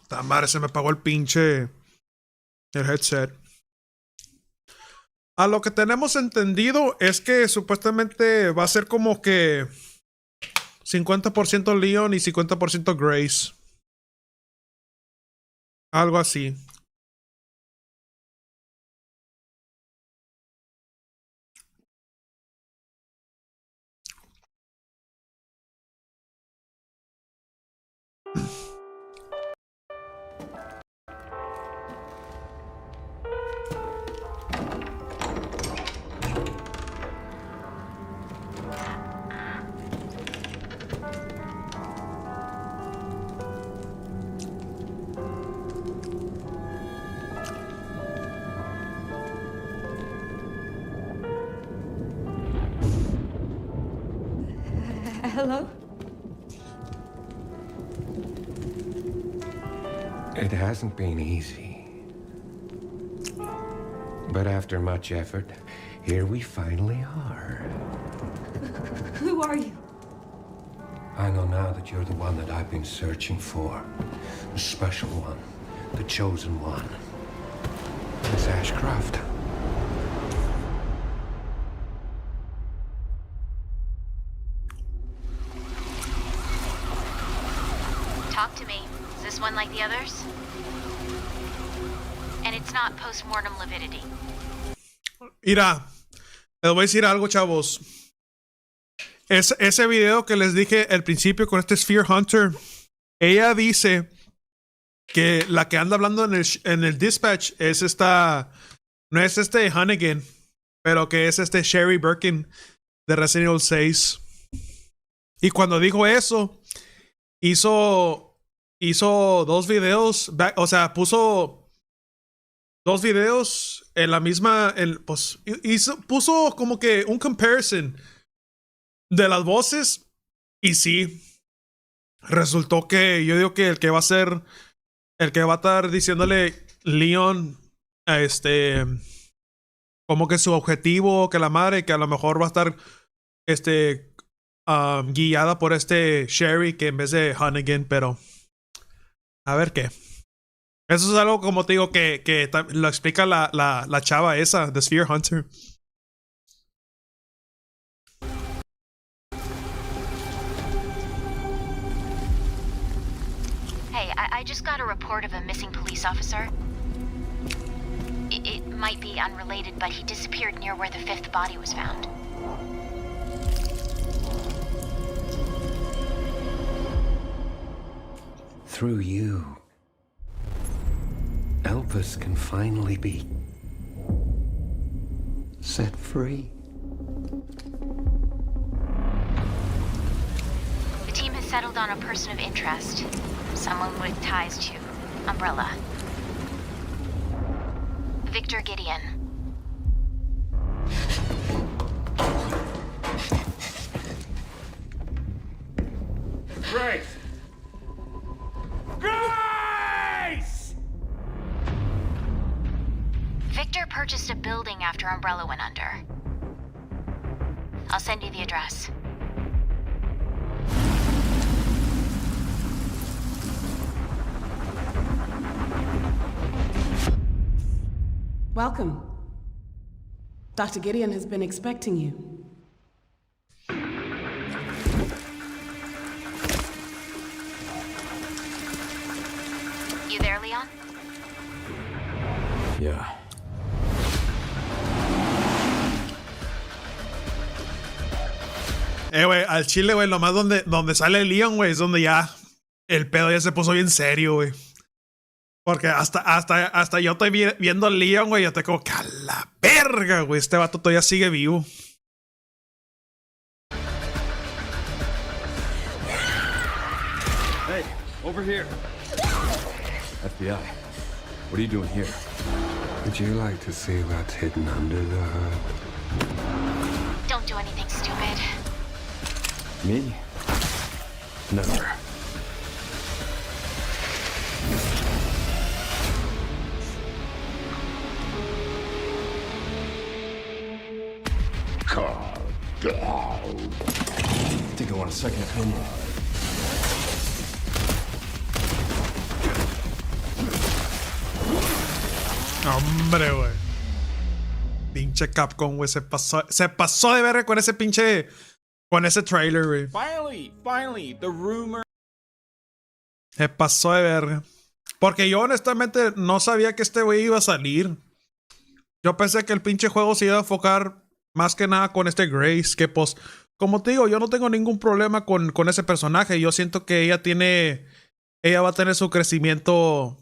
Ta madre, se me apagó el pinche. El headset. A lo que tenemos entendido es que supuestamente va a ser como que 50% Leon y 50% Grace. Algo así. Hello? It hasn't been easy. But after much effort, here we finally are. Who are you? I know now that you're the one that I've been searching for. The special one. The chosen one. Miss Ashcroft. Talk to me. Is this one like the others? And it's not post-mortem lividity. Mira, les voy a decir algo, chavos. Ese video que les dije al principio con este Sphere Hunter, ella dice que la que anda hablando en el dispatch es esta. No es este Hannigan, pero que es este Sherry Birkin de Resident Evil 6. Y cuando dijo eso, hizo 2 videos, o sea, puso dos videos en la misma, pues puso como que un comparison de las voces y sí, resultó que yo digo que el que va a ser, el que va a estar diciéndole Leon a como que su objetivo, que la madre, que a lo mejor va a estar guiada por Sherry que en vez de Hunnigan, pero a ver qué. Eso es algo como te digo que lo explica la chava esa, The Sphere Hunter. Hey, I just got a report of a missing police officer. It might be unrelated, but he disappeared near where the fifth body was found. Through you, Elvis can finally be set free. The team has settled on a person of interest. Someone with ties to Umbrella. Victor Gideon. Grace! Grace! Victor purchased a building after Umbrella went under. I'll send you the address. Welcome. Dr. Gideon has been expecting you. You there, Leon? Yeah. Güey, al chile, güey, nomás donde sale Leon, güey, es donde ya el pedo ya se puso bien serio, güey. Porque hasta yo estoy viendo a Leon, güey, yo estoy como que a la verga, güey, este vato todavía sigue vivo. Hey, over here. FBI. What are you doing here? Would you like to see what's hidden under the hood? Don't do anything stupid. Me? Never. Think I want a second opinion. Hombre, güey. Pinche Capcom, güey, se pasó de verga con ese pinche, con ese trailer, güey. Finally, the rumor. Se pasó de verga. Porque yo honestamente no sabía que este güey iba a salir. Yo pensé que el pinche juego se iba a enfocar más que nada con Grace, que pues, como te digo, yo no tengo ningún problema con ese personaje. Yo siento que ella va a tener su crecimiento.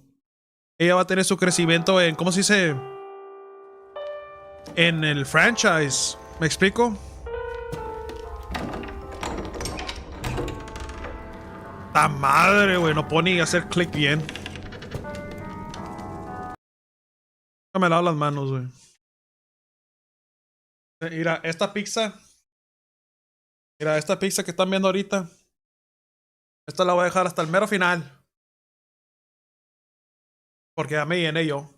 Ella va a tener su crecimiento en, ¿cómo se dice? En el franchise. ¿Me explico? ¡Ta madre, güey! No puedo ni hacer clic bien. No me lavo las manos, güey. Mira, esta pizza. Mira, esta pizza que están viendo ahorita. Esta la voy a dejar hasta el mero final. Porque ya me llené yo.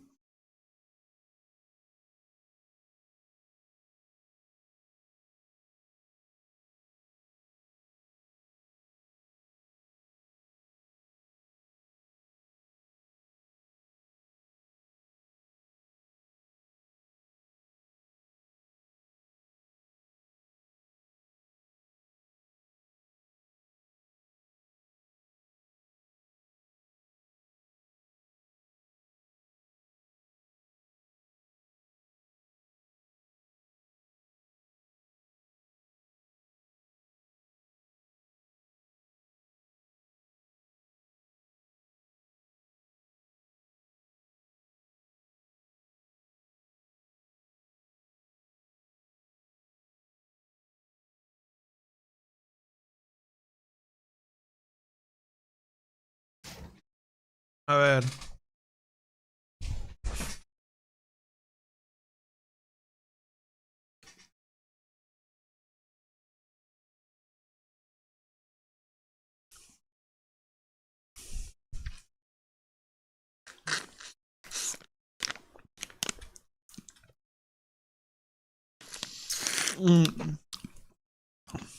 A ver.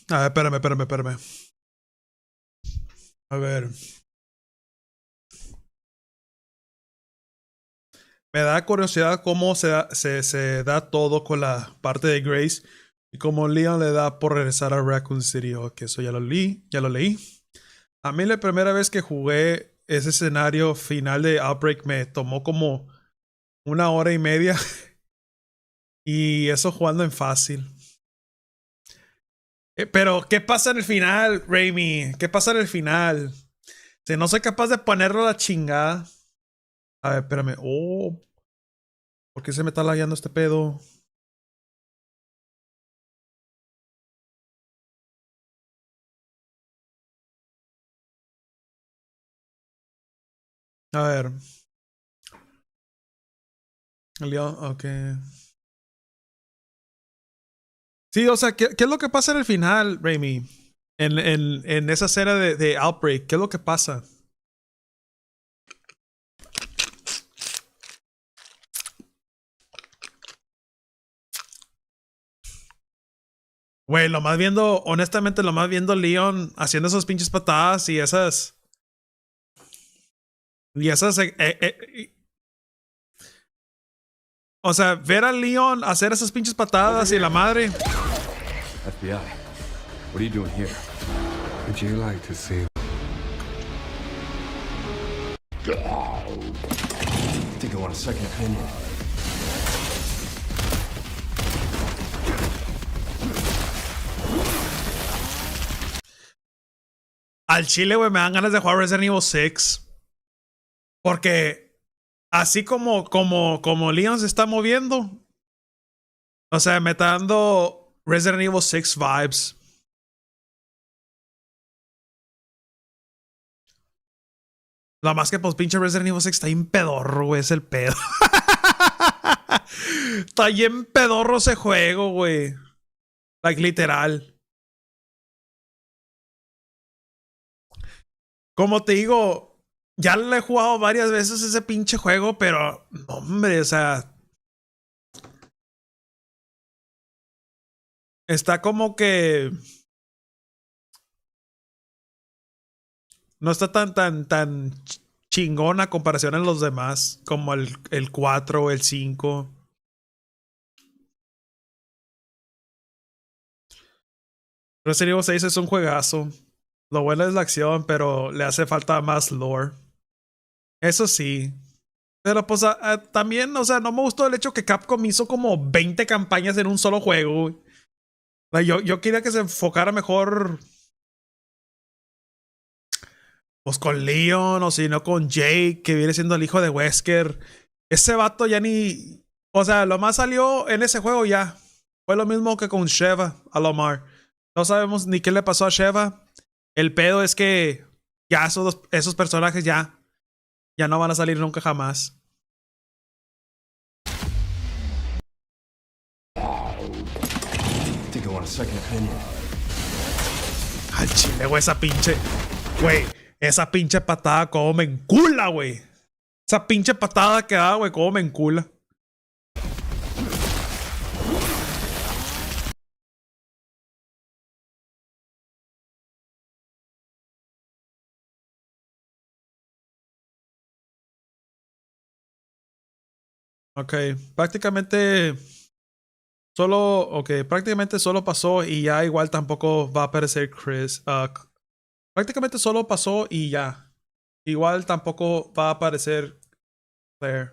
A ver, espérame. A ver. Me da curiosidad cómo se da todo con la parte de Grace y cómo Leon le da por regresar a Raccoon City. Ok, eso ya lo leí. A mí la primera vez que jugué ese escenario final de Outbreak me tomó como 1 hora y media. Y eso jugando en fácil. Pero, ¿qué pasa en el final, Raimi? ¿Qué pasa en el final? Si no soy capaz de ponerlo a la chingada. A ver, espérame. Oh, ¿por qué se me está lagueando este pedo? A ver. Leon, ok. Sí, o sea, ¿qué es lo que pasa en el final, Raimi? En esa escena de Outbreak, ¿qué es lo que pasa? Güey, lo más viendo, honestamente, lo más viendo Leon haciendo esas pinches patadas y esas. Y esas. O sea, ver a Leon hacer esas pinches patadas y la madre. FBI, what are you doing here? Would you like to see? I think I want a second opinion. Al chile, güey, me dan ganas de jugar Resident Evil 6. Porque así como Leon se está moviendo. O sea, me está dando Resident Evil 6 vibes. Lo más que pues pinche Resident Evil 6 está bien pedorro, güey. Es el pedo. Está bien pedorro ese juego, güey. Like, literal. Como te digo, ya le he jugado varias veces ese pinche juego, pero no, hombre, o sea, está como que no está tan chingón a comparación en los demás, como el 4 o el 5. Resident Evil 6 es un juegazo. Lo bueno es la acción, pero le hace falta más lore. Eso sí. Pero pues también, o sea, no me gustó el hecho que Capcom hizo como 20 campañas en un solo juego. Yo quería que se enfocara mejor pues con Leon o si no con Jake, que viene siendo el hijo de Wesker. Ese vato ya ni... O sea, lo más salió en ese juego ya. Fue lo mismo que con Sheva, Alomar. No sabemos ni qué le pasó a Sheva. El pedo es que ya esos personajes ya no van a salir nunca jamás. I think I want a second opinion. Al chile, güey, esa pinche... Güey, esa pinche patada como me encula, güey. Esa pinche patada que da, güey, como me encula. Ok, prácticamente prácticamente solo pasó y ya igual tampoco va a aparecer Chris. Prácticamente solo pasó y ya. Igual tampoco va a aparecer Claire.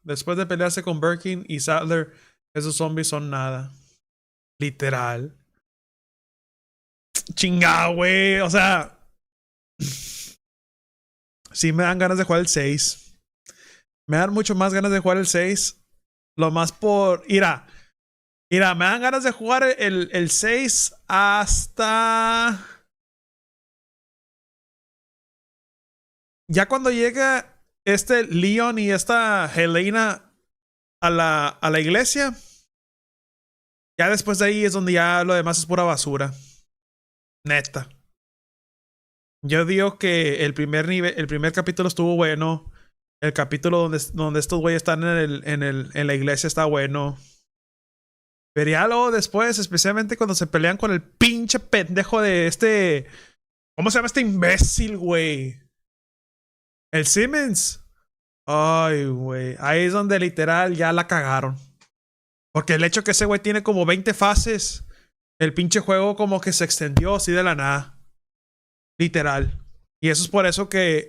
Después de pelearse con Birkin y Sadler, esos zombies son nada. Literal. Chingado, güey. O sea, sí me dan ganas de jugar el 6. Me dan mucho más ganas de jugar el 6. Lo más por... Mira, me dan ganas de jugar el 6 hasta... Ya cuando llega este Leon y esta Helena a la iglesia, ya después de ahí es donde ya lo demás es pura basura. Neta. Yo digo que el primer capítulo estuvo bueno. El capítulo donde estos güeyes están en la iglesia está bueno. Pero ya luego después, especialmente cuando se pelean con el pinche pendejo de este... ¿Cómo se llama este imbécil, güey? El Simmons. Ay, güey. Ahí es donde literal ya la cagaron. Porque el hecho que ese güey tiene como 20 fases, el pinche juego como que se extendió así de la nada. Literal. Y eso es por eso que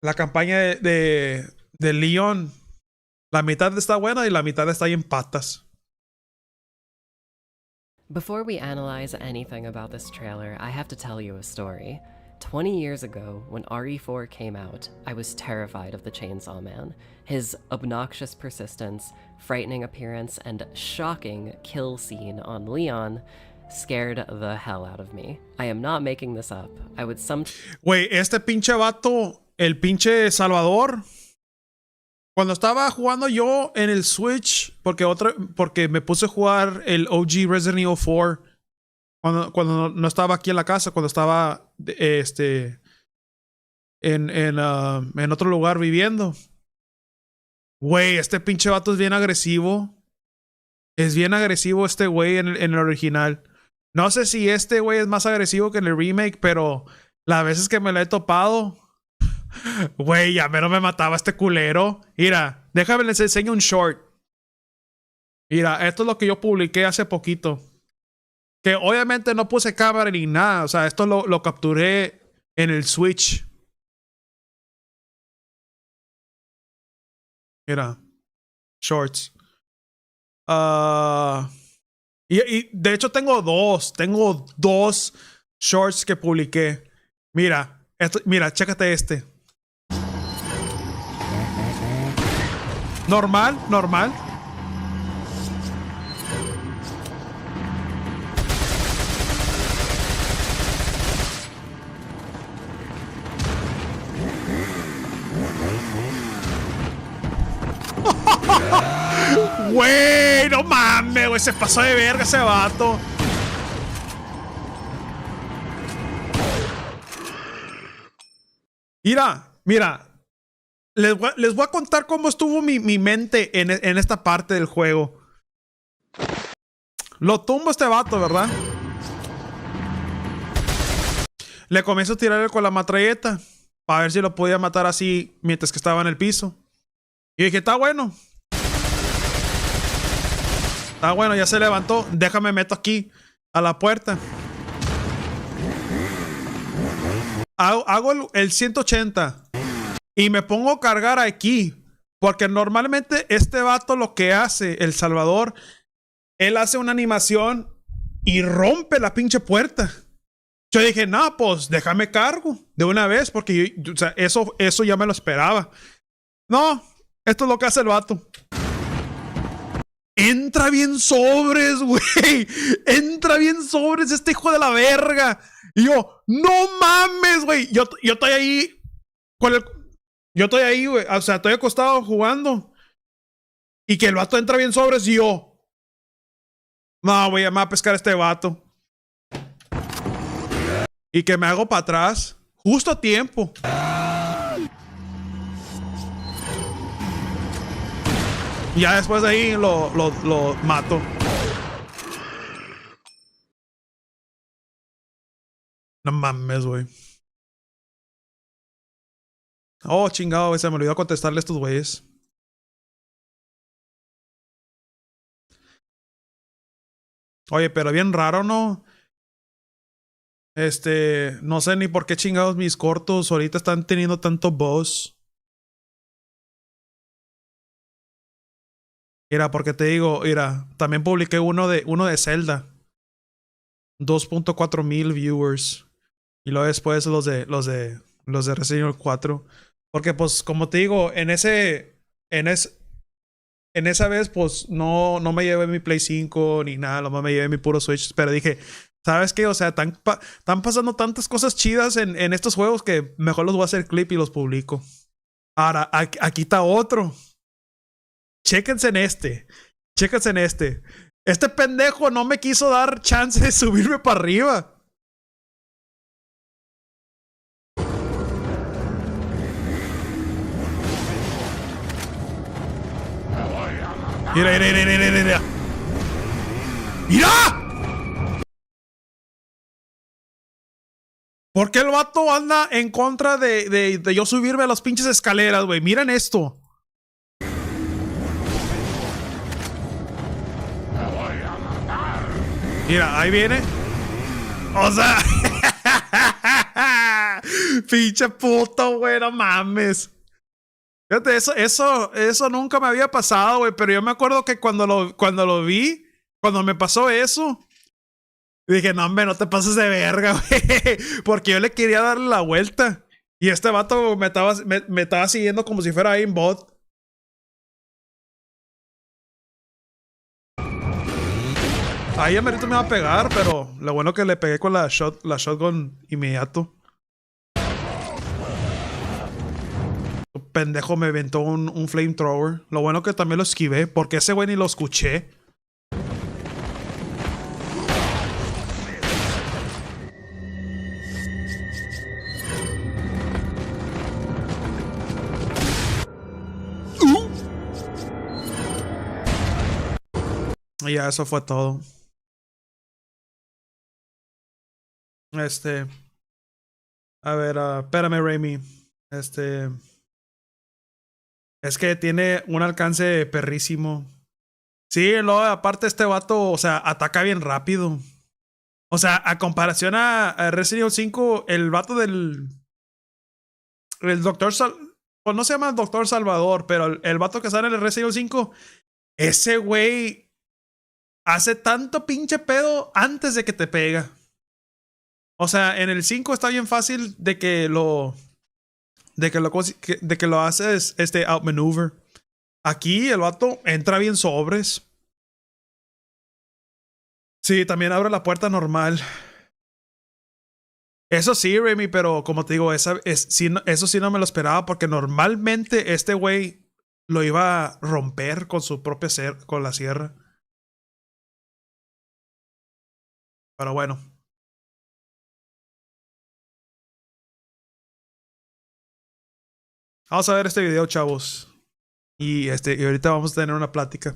la campaña de Leon, la mitad está buena y la mitad está ahí en patas. Before we analyze anything about this trailer, I have to tell you a story. 20 years ago, when RE4 came out, I was terrified of the Chainsaw Man. His obnoxious persistence, frightening appearance, and shocking kill scene on Leon scared the hell out of me. I am not making this up. I would Güey, este pinche vato, el pinche Salvador, cuando estaba jugando yo en el Switch, porque me puse a jugar el OG Resident Evil 4 cuando no estaba aquí en la casa, cuando estaba en otro lugar viviendo. Güey, este pinche vato es bien agresivo. Es bien agresivo este güey en el original. No sé si este güey es más agresivo que en el remake, pero las veces que me lo he topado, güey, ya mero me mataba este culero. Mira, déjame les enseño un short. Mira, esto es lo que yo publiqué hace poquito. Que obviamente no puse cámara ni nada. O sea, esto lo capturé en el Switch. Mira. Shorts. Y de hecho tengo dos shorts que publiqué. Mira, mira, chécate este. Normal. Güey, no mames, güey, se pasó de verga ese vato. Mira. Les voy a contar cómo estuvo mi mente en esta parte del juego. Lo tumbo a este vato, ¿verdad? Le comienzo a tirarle con la matralleta para ver si lo podía matar así mientras que estaba en el piso. Y dije, está bueno. Está bueno, ya se levantó. Déjame meto aquí a la puerta. Hago el 180 y me pongo a cargar aquí. Porque normalmente este vato lo que hace, El Salvador, él hace una animación y rompe la pinche puerta. Yo dije, no, pues déjame cargo de una vez. Porque o sea, eso ya me lo esperaba. No, esto es lo que hace el vato. Entra bien sobres, güey. Entra bien sobres este hijo de la verga. Y yo, no mames, güey. Yo estoy ahí yo estoy ahí, güey. O sea, estoy acostado jugando. Y que el vato entra bien sobres y yo, no, voy a llamar a pescar a este vato. Y que me hago para atrás. Justo a tiempo. Y ya después de ahí lo mato. No mames, güey. Oh, chingado, güey. Se me olvidó contestarle a estos güeyes. Oye, pero bien raro, ¿no? No sé ni por qué chingados mis cortos ahorita están teniendo tanto buzz. Mira, porque te digo, mira, también publiqué uno de Zelda. 2.4 mil viewers. Y luego después los de Resident Evil 4. Porque pues, como te digo, en esa vez, pues, no me llevé mi Play 5 ni nada, nomás me llevé mi puro Switch. Pero dije, ¿sabes qué? O sea, están pasando tantas cosas chidas en estos juegos que mejor los voy a hacer clip y los publico. Ahora, aquí está otro. Chéquense en este. Este pendejo no me quiso dar chance de subirme para arriba. Mira, mira, mira, mira, mira. ¡Mira! ¿Por qué el vato anda en contra de yo subirme a las pinches escaleras, güey? Miren esto. Mira, ahí viene. O sea... Pinche puto, güey, no mames. Fíjate, eso nunca me había pasado, güey. Pero yo me acuerdo que cuando lo vi, cuando me pasó eso, dije, no, hombre, no te pases de verga, güey. Porque yo le quería darle la vuelta. Y este vato me estaba siguiendo como si fuera aimbot. Ahí amerito me va a pegar, pero lo bueno que le pegué con la shotgun inmediato. Pendejo me aventó un flamethrower. Lo bueno que también lo esquivé, porque ese güey ni lo escuché. Y ya, eso fue todo. A ver, espérame, Raimi. Es que tiene un alcance perrísimo. Sí, luego aparte este vato, o sea, ataca bien rápido. O sea, a comparación a Resident Evil 5, el vato del... El doctor... Pues no se llama Doctor Salvador, pero el vato que sale en el Resident Evil 5, ese güey hace tanto pinche pedo antes de que te pega. O sea, en el 5 está bien fácil de que lo haces outmaneuver. Aquí el vato entra bien sobres. Sí, también abre la puerta normal. Eso sí, Remy, pero como te digo, eso sí no me lo esperaba, porque normalmente este güey lo iba a romper con su propia con la sierra. Pero bueno. Vamos a ver este video, chavos. Y ahorita vamos a tener una plática.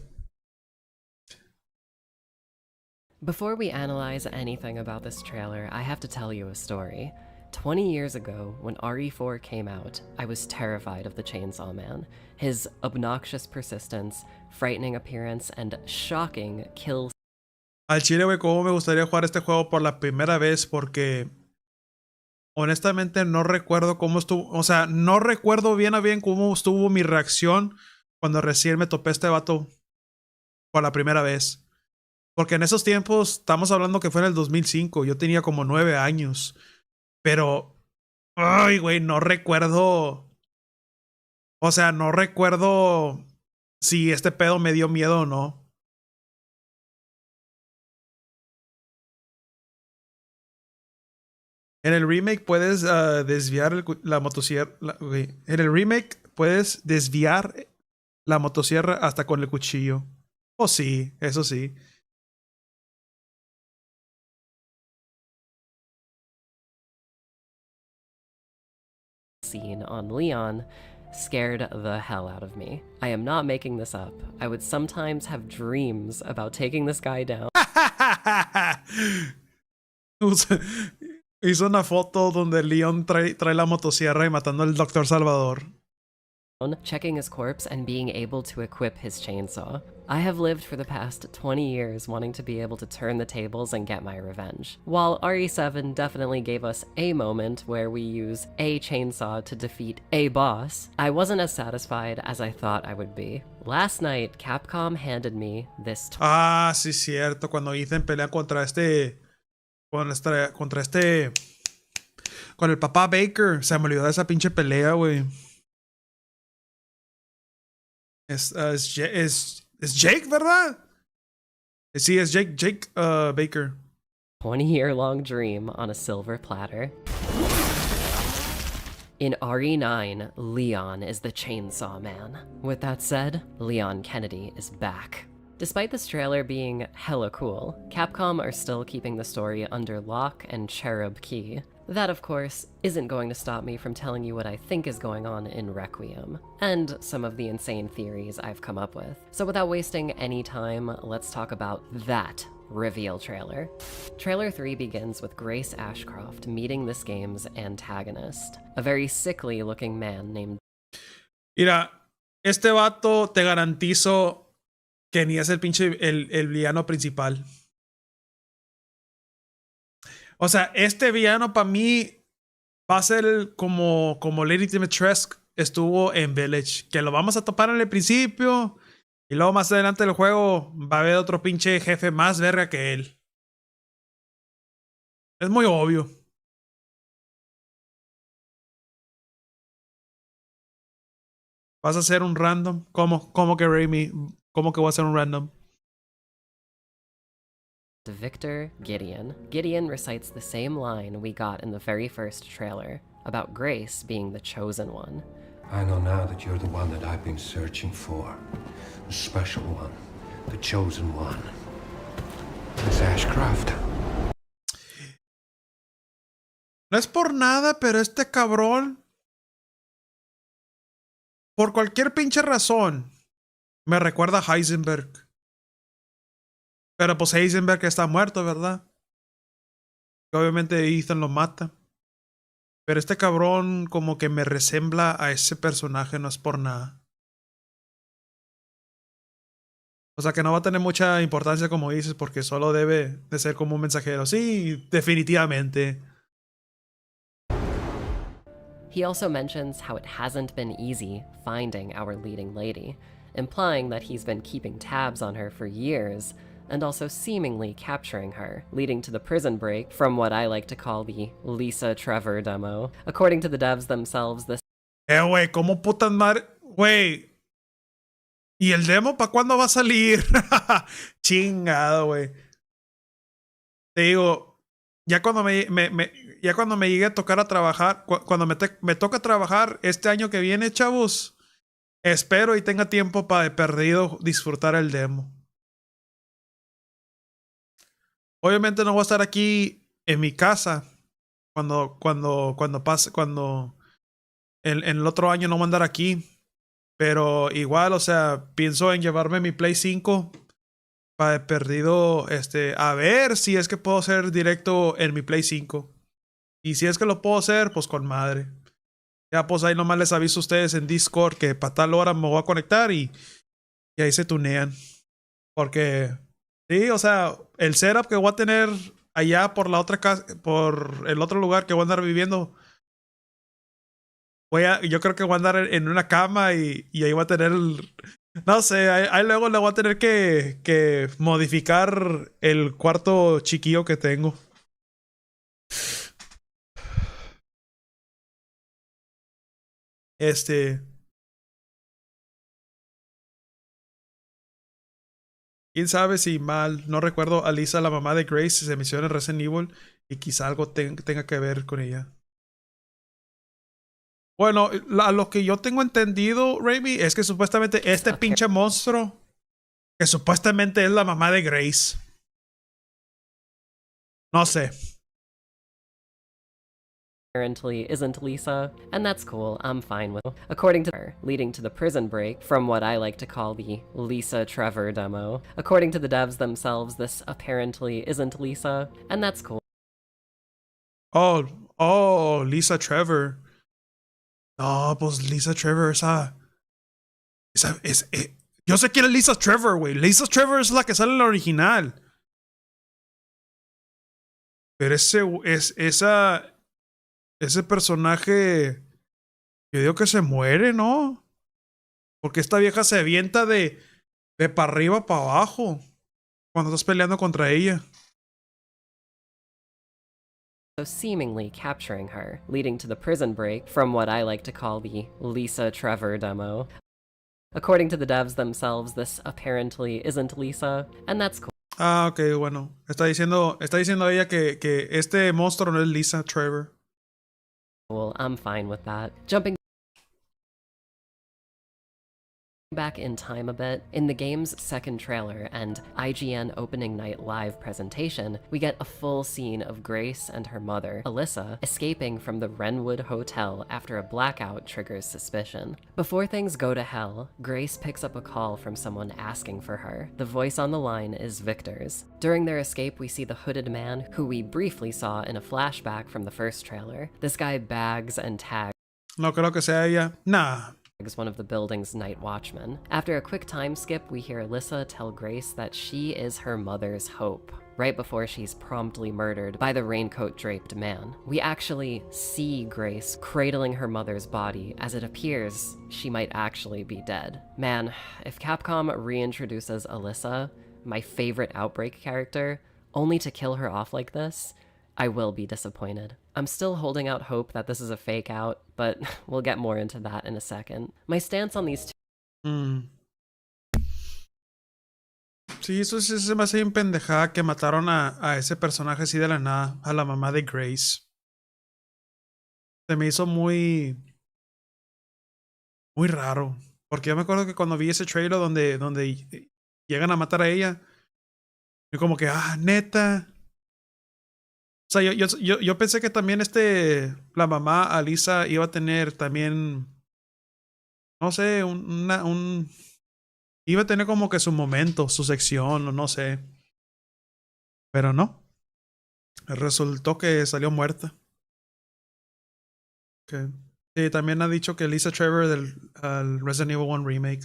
Before we analyze anything about this trailer, I have to tell you a story. 20 years ago, when RE4 came out, I was terrified of the Chainsaw Man. His obnoxious persistence, frightening appearance, and shocking kill. Al chile, güey, cómo me gustaría jugar este juego por la primera vez, porque honestamente no recuerdo cómo estuvo. O sea, no recuerdo bien a bien cómo estuvo mi reacción cuando recién me topé a este vato por la primera vez. Porque en esos tiempos, estamos hablando que fue en el 2005, yo tenía como 9 años. Pero, ay, güey, no recuerdo. O sea, no recuerdo si este pedo me dio miedo o no. En el remake puedes desviar la motosierra. En el remake puedes desviar la motosierra hasta con el cuchillo. Oh, sí, eso sí. Scene on Leon scared the hell out of me. I am not making this up. I would sometimes have dreams about taking this guy down. Hizo una foto donde Leon trae la motosierra y matando al Dr. Salvador. Checking his corpse and being able to equip his chainsaw. I have lived for the past 20 years wanting to be able to turn the tables and get my revenge. While RE7 definitely gave us a moment where we use a chainsaw to defeat a boss, I wasn't as satisfied as I thought I would be. Last night, Capcom handed me this. Ah, sí, cierto. Cuando Ethan pelea contra con el papá Baker. Se me olvidó de esa pinche pelea, güey. Es Jake, ¿verdad? Sí, es Jake Baker. 20-year-long dream on a silver platter. In RE9, Leon is the Chainsaw Man. With that said, Leon Kennedy is back. Despite this trailer being hella cool, Capcom are still keeping the story under lock and cherub key. That, of course, isn't going to stop me from telling you what I think is going on in Requiem, and some of the insane theories I've come up with. So without wasting any time, let's talk about that reveal trailer. Trailer 3 begins with Grace Ashcroft meeting this game's antagonist, a very sickly looking man named... Mira, este vato te garantizo que ni es el pinche el villano principal. O sea, este villano para mí va a ser como Lady Dimitrescu estuvo en Village, que lo vamos a topar en el principio y luego más adelante del juego va a haber otro pinche jefe más verga que él. Es muy obvio. ¿Vas a hacer un random? ¿Cómo que Raimi? ¿Cómo que voy a hacer un random? Victor Gideon. Gideon recites the same line we got in the very first trailer, about Grace being the chosen one. I know now that you're the one that I've been searching for. The special one. The chosen one. Miss Ashcroft. No es por nada, pero este cabrón, por cualquier pinche razón, me recuerda a Heisenberg. Pero pues Heisenberg está muerto, ¿verdad? Obviamente Ethan lo mata. Pero este cabrón como que me resembla a ese personaje, no es por nada. O sea que no va a tener mucha importancia como dices, porque solo debe de ser como un mensajero. Sí, definitivamente. He also mentions how it hasn't been easy finding our leading lady, implying that he's been keeping tabs on her for years, and also seemingly capturing her, leading to the prison break from what I like to call the Lisa Trevor demo. According to the devs themselves, this... Güey, ¿cómo putas madre? Güey. ¿Y el demo para cuándo va a salir? Chingado, güey. Te digo, ya cuando ya cuando me llegue a tocar a trabajar, cuando me toca trabajar este año que viene, chavos, espero y tenga tiempo para de perdido disfrutar el demo. Obviamente no voy a estar aquí en mi casa cuando pase, en el otro año no voy a andar aquí. Pero igual, o sea, pienso en llevarme mi Play 5 para de perdido, a ver si es que puedo hacer directo en mi Play 5. Y si es que lo puedo hacer, pues con madre. Ya pues ahí nomás les aviso a ustedes en Discord que para tal hora me voy a conectar y ahí se tunean. Porque, sí, o sea, el setup que voy a tener allá por la otra casa, por el otro lugar que voy a andar viviendo, yo creo que voy a andar en una cama y ahí voy a tener no sé, ahí luego le voy a tener que modificar el cuarto chiquillo que tengo. Quién sabe si mal, no recuerdo a Lisa, la mamá de Grace, se menciona en Resident Evil y quizá algo tenga que ver con ella. Bueno, a lo que yo tengo entendido, Raimi, es que supuestamente este pinche monstruo, que supuestamente es la mamá de Grace. No sé. Apparently isn't Lisa, and that's cool, I'm fine with it. According to her, leading to the prison break from what I like to call the Lisa Trevor demo. According to the devs themselves, this apparently isn't Lisa, and that's cool. Oh, Lisa Trevor. No, pues Lisa Trevor, yo sé quién es Lisa Trevor, güey. Lisa Trevor es la que sale en la original. Pero ese personaje, yo digo que se muere, ¿no? Porque esta vieja se avienta de para arriba para abajo cuando estás peleando contra ella. So seemingly capturing her, leading to the prison break from what I like to call the Lisa Trevor demo. According to the devs themselves, this apparently isn't Lisa, and that's cool. Ah, ok, bueno. Está diciendo ella que este monstruo no es Lisa Trevor. Cool, I'm fine with that. Jumping Back in time a bit, in the game's second trailer and IGN opening night live presentation, we get a full scene of Grace and her mother, Alyssa, escaping from the Wrenwood Hotel after a blackout triggers suspicion. Before things go to hell, Grace picks up a call from someone asking for her. The voice on the line is Victor's. During their escape, we see the hooded man, who we briefly saw in a flashback from the first trailer. This guy bags and tags No creo que sea ella. Nah. one of the building's night watchmen. After a quick time skip, we hear Alyssa tell Grace that she is her mother's hope, right before she's promptly murdered by the raincoat-draped man. We actually see Grace cradling her mother's body as it appears she might actually be dead. Man, if Capcom reintroduces Alyssa, my favorite Outbreak character, only to kill her off like this, I will be disappointed. I'm still holding out hope that this is a fake out, but we'll get more into that in a second. My stance on these Sí, eso sí se me hace bien pendejada que mataron a ese personaje así de la nada, a la mamá de Grace. Se me hizo muy raro. Porque yo me acuerdo que cuando vi ese trailer donde llegan a matar a ella, yo como que, neta. O sea, yo pensé que también la mamá, Alisa, iba a tener también, no sé, iba a tener como que su momento, su sección, o no sé. Pero no. Resultó que salió muerta. Okay. Sí, también ha dicho que Lisa Trevor del Resident Evil 1 Remake.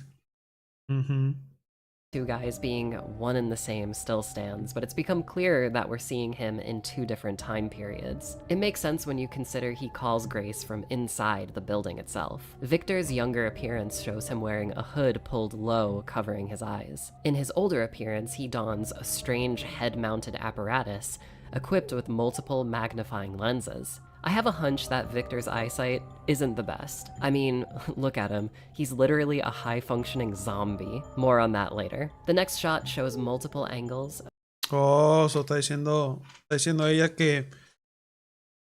two guys being one and the same still stands, but it's become clearer that we're seeing him in two different time periods. It makes sense when you consider he calls Grace from inside the building itself. Victor's younger appearance shows him wearing a hood pulled low, covering his eyes. In his older appearance, he dons a strange head-mounted apparatus equipped with multiple magnifying lenses. I have a hunch that Victor's eyesight isn't the best. I mean, look at him. He's literally a high-functioning zombie. More on that later. The next shot shows multiple angles. Oh, so está diciendo ella que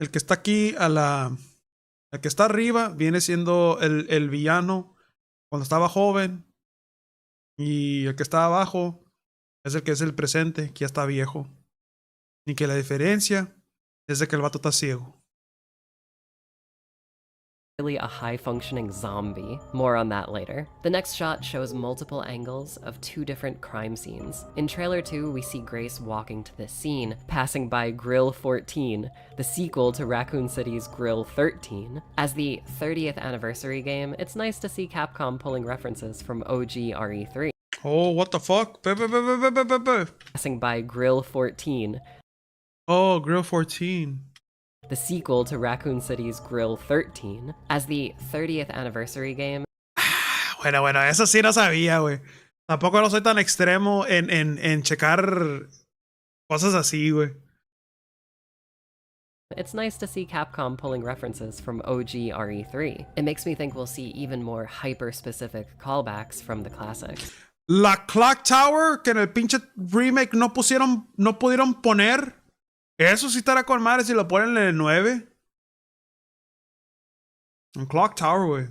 el que está aquí el que está arriba viene siendo el villano cuando estaba joven, y el que está abajo es el que es el presente, que ya está viejo. Y que la diferencia es de que el vato está ciego. Really a high-functioning zombie. More on that later. The next shot shows multiple angles of two different crime scenes. In trailer 2, we see Grace walking to this scene, passing by Grill 14, the sequel to Raccoon City's Grill 13. As the 30th anniversary game, it's nice to see Capcom pulling references from OG RE3. Oh, what the fuck? Passing by Grill 14. Oh, Grill 14. The sequel to Raccoon City's Grill 13. As the 30th anniversary game. Bueno, eso sí no sabía, güey. Tampoco no soy tan extremo en checar cosas así, güey. It's nice to see Capcom pulling references from OG RE3. It makes me think we'll see even more hyper-specific callbacks from the classics. La Clock Tower, que en el pinche remake no pudieron poner. Eso sí estará con madre si lo ponen en el 9. En Clock Tower, güey.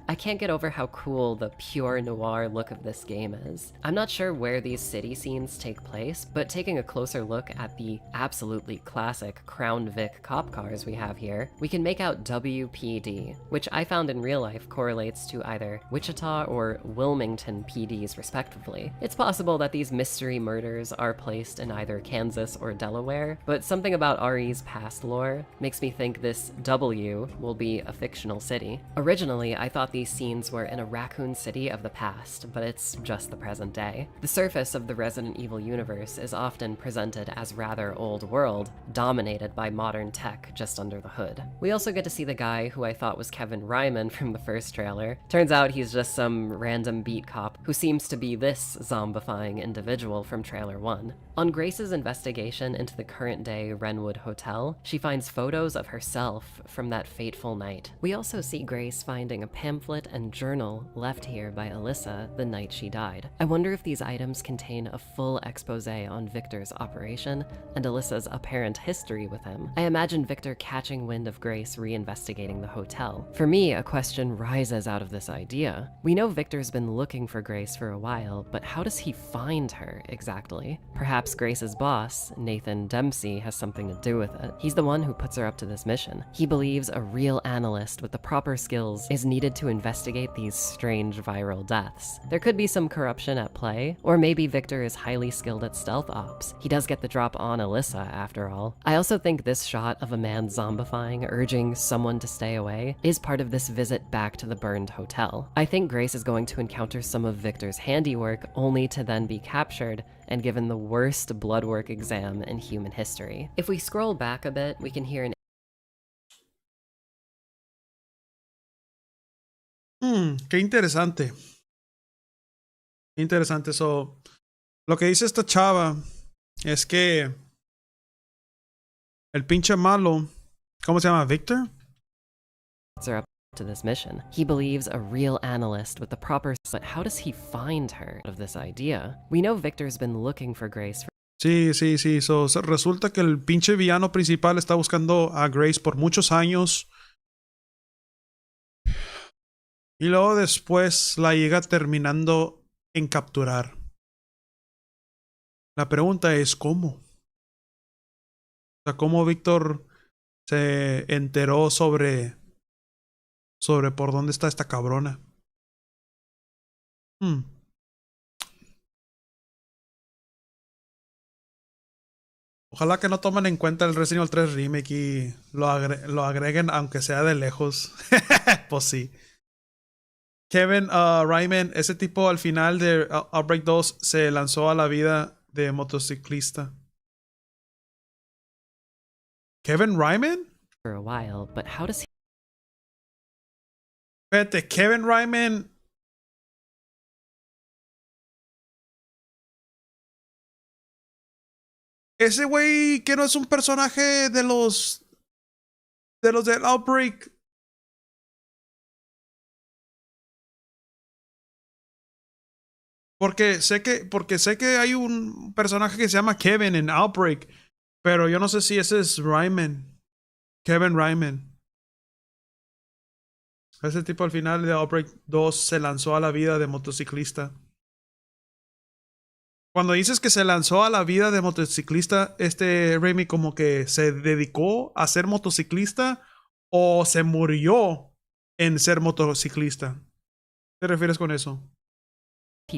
I can't get over how cool the pure noir look of this game is. I'm not sure where these city scenes take place, but taking a closer look at the absolutely classic Crown Vic cop cars we have here, we can make out WPD, which I found in real life correlates to either Wichita or Wilmington PDs respectively. It's possible that these mystery murders are placed in either Kansas or Delaware, but something about RE's past lore makes me think this W will be a fictional city. Originally, I thought these scenes were in a Raccoon City of the past, but it's just the present day. The surface of the Resident Evil universe is often presented as rather old world, dominated by modern tech just under the hood. We also get to see the guy who I thought was Kevin Ryman from the first trailer. Turns out he's just some random beat cop who seems to be this zombifying individual from trailer 1. On Grace's investigation into the current-day Wrenwood Hotel, she finds photos of herself from that fateful night. We also see Grace finding a pamphlet and journal left here by Alyssa the night she died. I wonder if these items contain a full expose on Victor's operation and Alyssa's apparent history with him. I imagine Victor catching wind of Grace reinvestigating the hotel. For me, a question rises out of this idea. We know Victor's been looking for Grace for a while, but how does he find her exactly? Perhaps Grace's boss, Nathan Dempsey, has something to do with it. He's the one who puts her up to this mission. He believes a real analyst with the proper skills is needed to investigate these strange viral deaths. There could be some corruption at play, or maybe Victor is highly skilled at stealth ops. He does get the drop on Alyssa, after all. I also think this shot of a man zombifying, urging someone to stay away, is part of this visit back to the burned hotel. I think Grace is going to encounter some of Victor's handiwork, only to then be captured and given the worst bloodwork exam in human history. If we scroll back a bit, we can hear an Qué interesante. Qué interesante. So, lo que dice esta chava es que el pinche malo, ¿cómo se llama? ¿Victor? are up to this mission. He believes a real analyst with the proper, but how does he find her out of this idea? We know Victor's been looking for Grace for Sí. So, resulta que el pinche villano principal está buscando a Grace por muchos años. Y luego después la llega terminando en capturar. La pregunta es ¿cómo? O sea, ¿cómo Víctor se enteró sobre por dónde está esta cabrona? Ojalá que no tomen en cuenta el Resident Evil 3 Remake y lo agreguen aunque sea de lejos. Pues sí. Kevin Ryman, ese tipo al final de Outbreak 2 se lanzó a la vida de motociclista. Kevin Ryman? a while, but how does he Espérate, Kevin Ryman. Ese güey que no es un personaje de los del Outbreak. Porque sé que hay un personaje que se llama Kevin en Outbreak, pero yo no sé si ese es Ryman. Kevin Ryman. Ese tipo al final de Outbreak 2 se lanzó a la vida de motociclista. Cuando dices que se lanzó a la vida de motociclista, Remy como que se dedicó a ser motociclista o se murió en ser motociclista. ¿Qué te refieres con eso?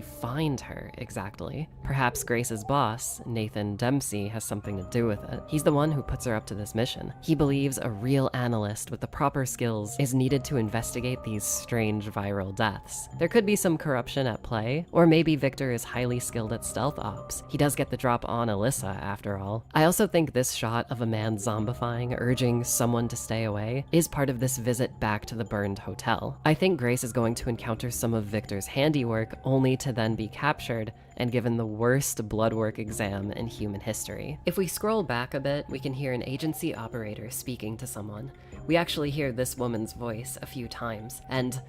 find her exactly? Perhaps Grace's boss, Nathan Dempsey, has something to do with it. He's the one who puts her up to this mission. He believes a real analyst with the proper skills is needed to investigate these strange viral deaths. There could be some corruption at play, or maybe Victor is highly skilled at stealth ops. He does get the drop on Alyssa, after all. I also think this shot of a man zombifying, urging someone to stay away, is part of this visit back to the burned hotel. I think Grace is going to encounter some of Victor's handiwork, only to then be captured and given the worst bloodwork exam in human history. If we scroll back a bit, we can hear an agency operator speaking to someone. We actually hear this woman's voice a few times, and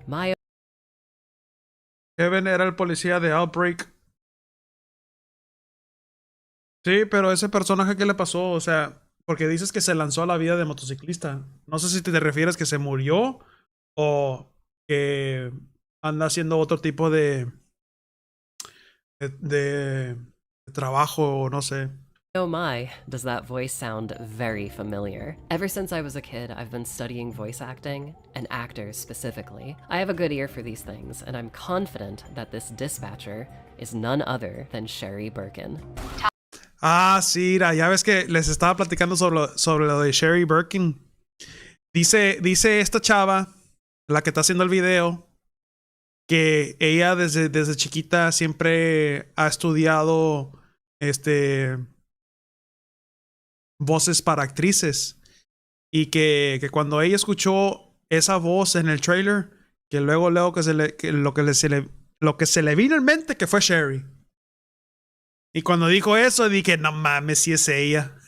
Kevin era el policía de Outbreak. Sí, pero ese personaje, ¿qué le pasó? O sea, porque dices que se lanzó a la vida de motociclista. No sé si te refieres que se murió o que anda haciendo otro tipo de trabajo o no sé. Oh my, does that voice sound very familiar. Ever since I was a kid, I've been studying voice acting, and actors specifically. I have a good ear for these things, and I'm confident that this dispatcher is none other than Sherry Birkin. Ah, sí, ya ves que les estaba platicando sobre lo de Sherry Birkin. Dice esta chava, la que está haciendo el video, que ella desde chiquita siempre ha estudiado voces para actrices y que cuando ella escuchó esa voz en el trailer, que luego lo que se le vino en mente que fue Sherry. Y cuando dijo eso, dije, no mames, si es ella.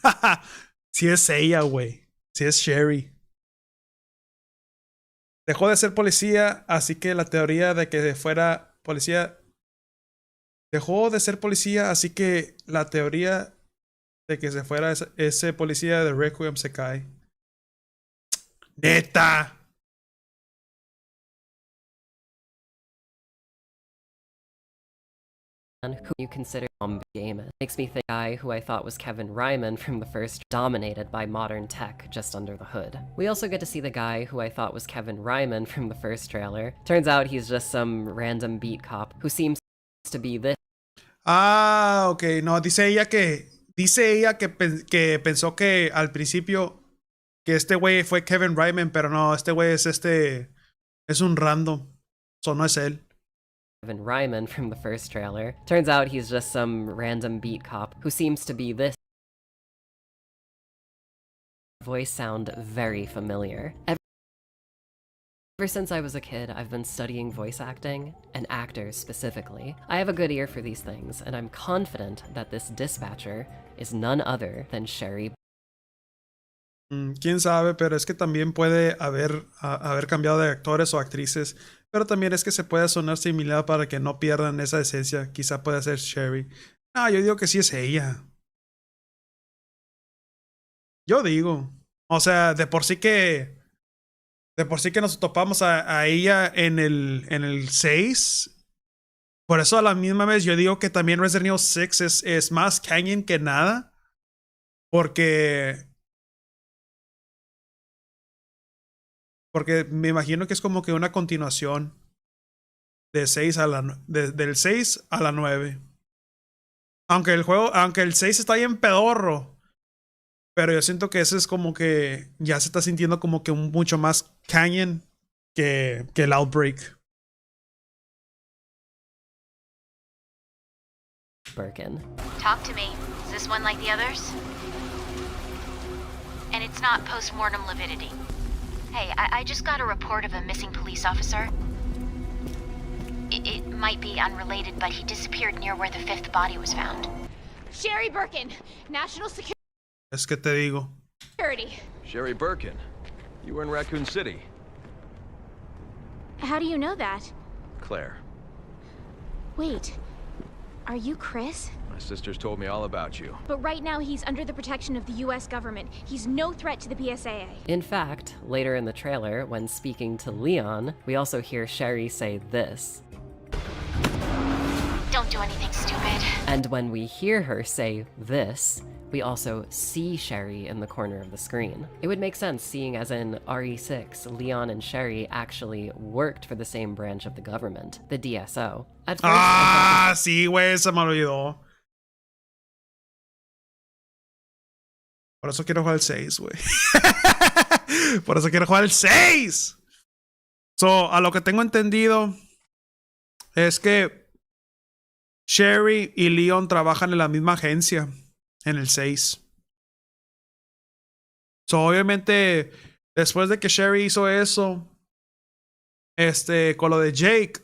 Si es ella, güey. Si es Sherry. Dejó de ser policía, así que la teoría de que fuera policía... Dejó de ser policía, así que la teoría de que se fuera ese policía de Requiem se cae. ¡Neta! Who you consider game makes me think the guy who I thought was Kevin Ryman from the first, dominated by modern tech just under the hood. We also get to see the guy who I thought was Kevin Ryman from the first trailer. Turns out he's just some random beat cop who seems to be this. Ah, ok. No, dice ella que pensó que al principio que este güey fue Kevin Ryman, pero no, este güey es un random. So no es él. Kevin Ryman from the first trailer. Turns out he's just some random beat cop who seems to be this. Voice sound very familiar. Ever since I was a kid, I've been studying voice acting, and actors specifically. I have a good ear for these things, and I'm confident that this dispatcher is none other than Sherry. Quién sabe, pero es que también puede haber cambiado de actores o actrices, pero también es que se puede sonar similar para que no pierdan esa esencia. Quizá pueda ser Sherry. No, yo digo que sí es ella. Yo digo. O sea, de por sí que nos topamos a ella en el 6. Por eso a la misma vez yo digo que también Resident Evil 6 es más cañón que nada. Porque me imagino que es como que una continuación del 6 a la 9. Aunque el 6 está bien pedorro. Pero yo siento que ese es como que ya se está sintiendo como que mucho más cañón que el Outbreak. Birkin. Talk to me. Is this one like the others? And it's not post-mortem lividity. Hey, I just got a report of a missing police officer. It might be unrelated, but he disappeared near where the 5th body was found. Sherry Birkin, National Security. Es que te digo. Sherry Birkin, you were in Raccoon City. How do you know that? Claire, Wait, are you Chris? my sisters told me all about you. But right now he's under the protection of the US government. He's no threat to the PSAA. In fact, later in the trailer, when speaking to Leon, we also hear Sherry say this. Don't do anything stupid. And when we hear her say this, we also see Sherry in the corner of the screen. It would make sense, seeing as in RE6, Leon and Sherry actually worked for the same branch of the government, the DSO. At first, Sí, güey, se me olvidó. Por eso quiero jugar el 6, güey. Por eso quiero jugar el 6. So, a lo que tengo entendido es que Sherry y Leon trabajan en la misma agencia en el 6. So, obviamente, después de que Sherry hizo eso, con lo de Jake,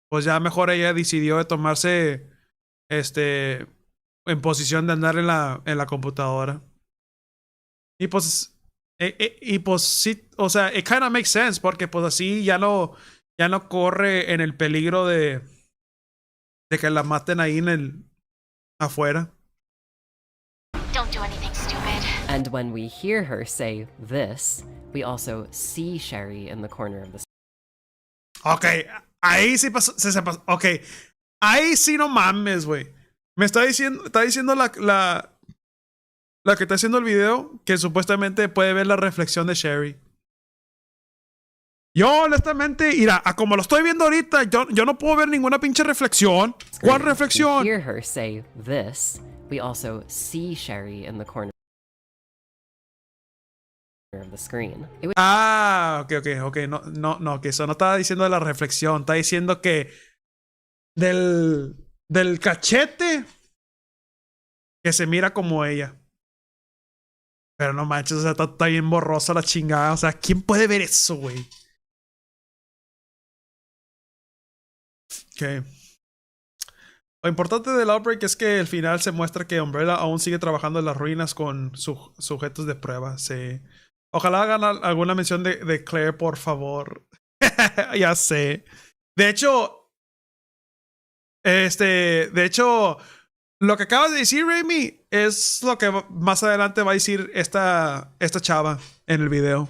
pues ya mejor ella decidió de tomarse, en posición de andar en la computadora. Y pues sí, o sea, it kind of makes sense, porque pues así ya no corre en el peligro de que la maten ahí afuera. Don't do anything stupid. And when we hear her say this, we also see Sherry in the corner of the screen. Ok, ahí sí pasó, se pasó. Ok, ahí sí no mames, güey. Me está diciendo la que está haciendo el video que supuestamente puede ver la reflexión de Sherry. Yo, honestamente, mira, a como lo estoy viendo ahorita, yo no puedo ver ninguna pinche reflexión. ¿Cuál reflexión? We hear her say this, we also see Sherry in the corner of the screen. Ok. No, que eso no estaba diciendo de la reflexión. Está diciendo que del cachete que se mira como ella. Pero no manches, o sea, está bien borrosa la chingada. O sea, ¿quién puede ver eso, güey? Ok. Lo importante del Outbreak es que al final se muestra que Umbrella aún sigue trabajando en las ruinas con sujetos de prueba. Sí. Ojalá hagan alguna mención de Claire, por favor. Ya sé. De hecho, lo que acabas de decir, Raimi, es lo que más adelante va a decir esta chava en el video.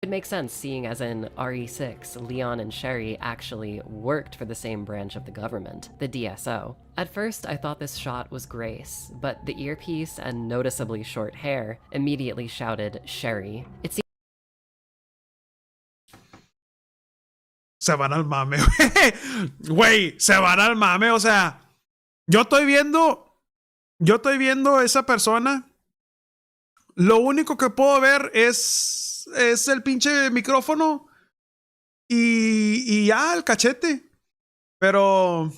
It makes sense, seeing as in RE6, Leon and Sherry actually worked for the same branch of the government, the DSO. At first, I thought this shot was Grace, but the earpiece and noticeably short hair immediately shouted Sherry. It seems Se van al mame, güey. Se van al mame, o sea, yo estoy viendo a esa persona. Lo único que puedo ver es el pinche micrófono y ya el cachete. Pero,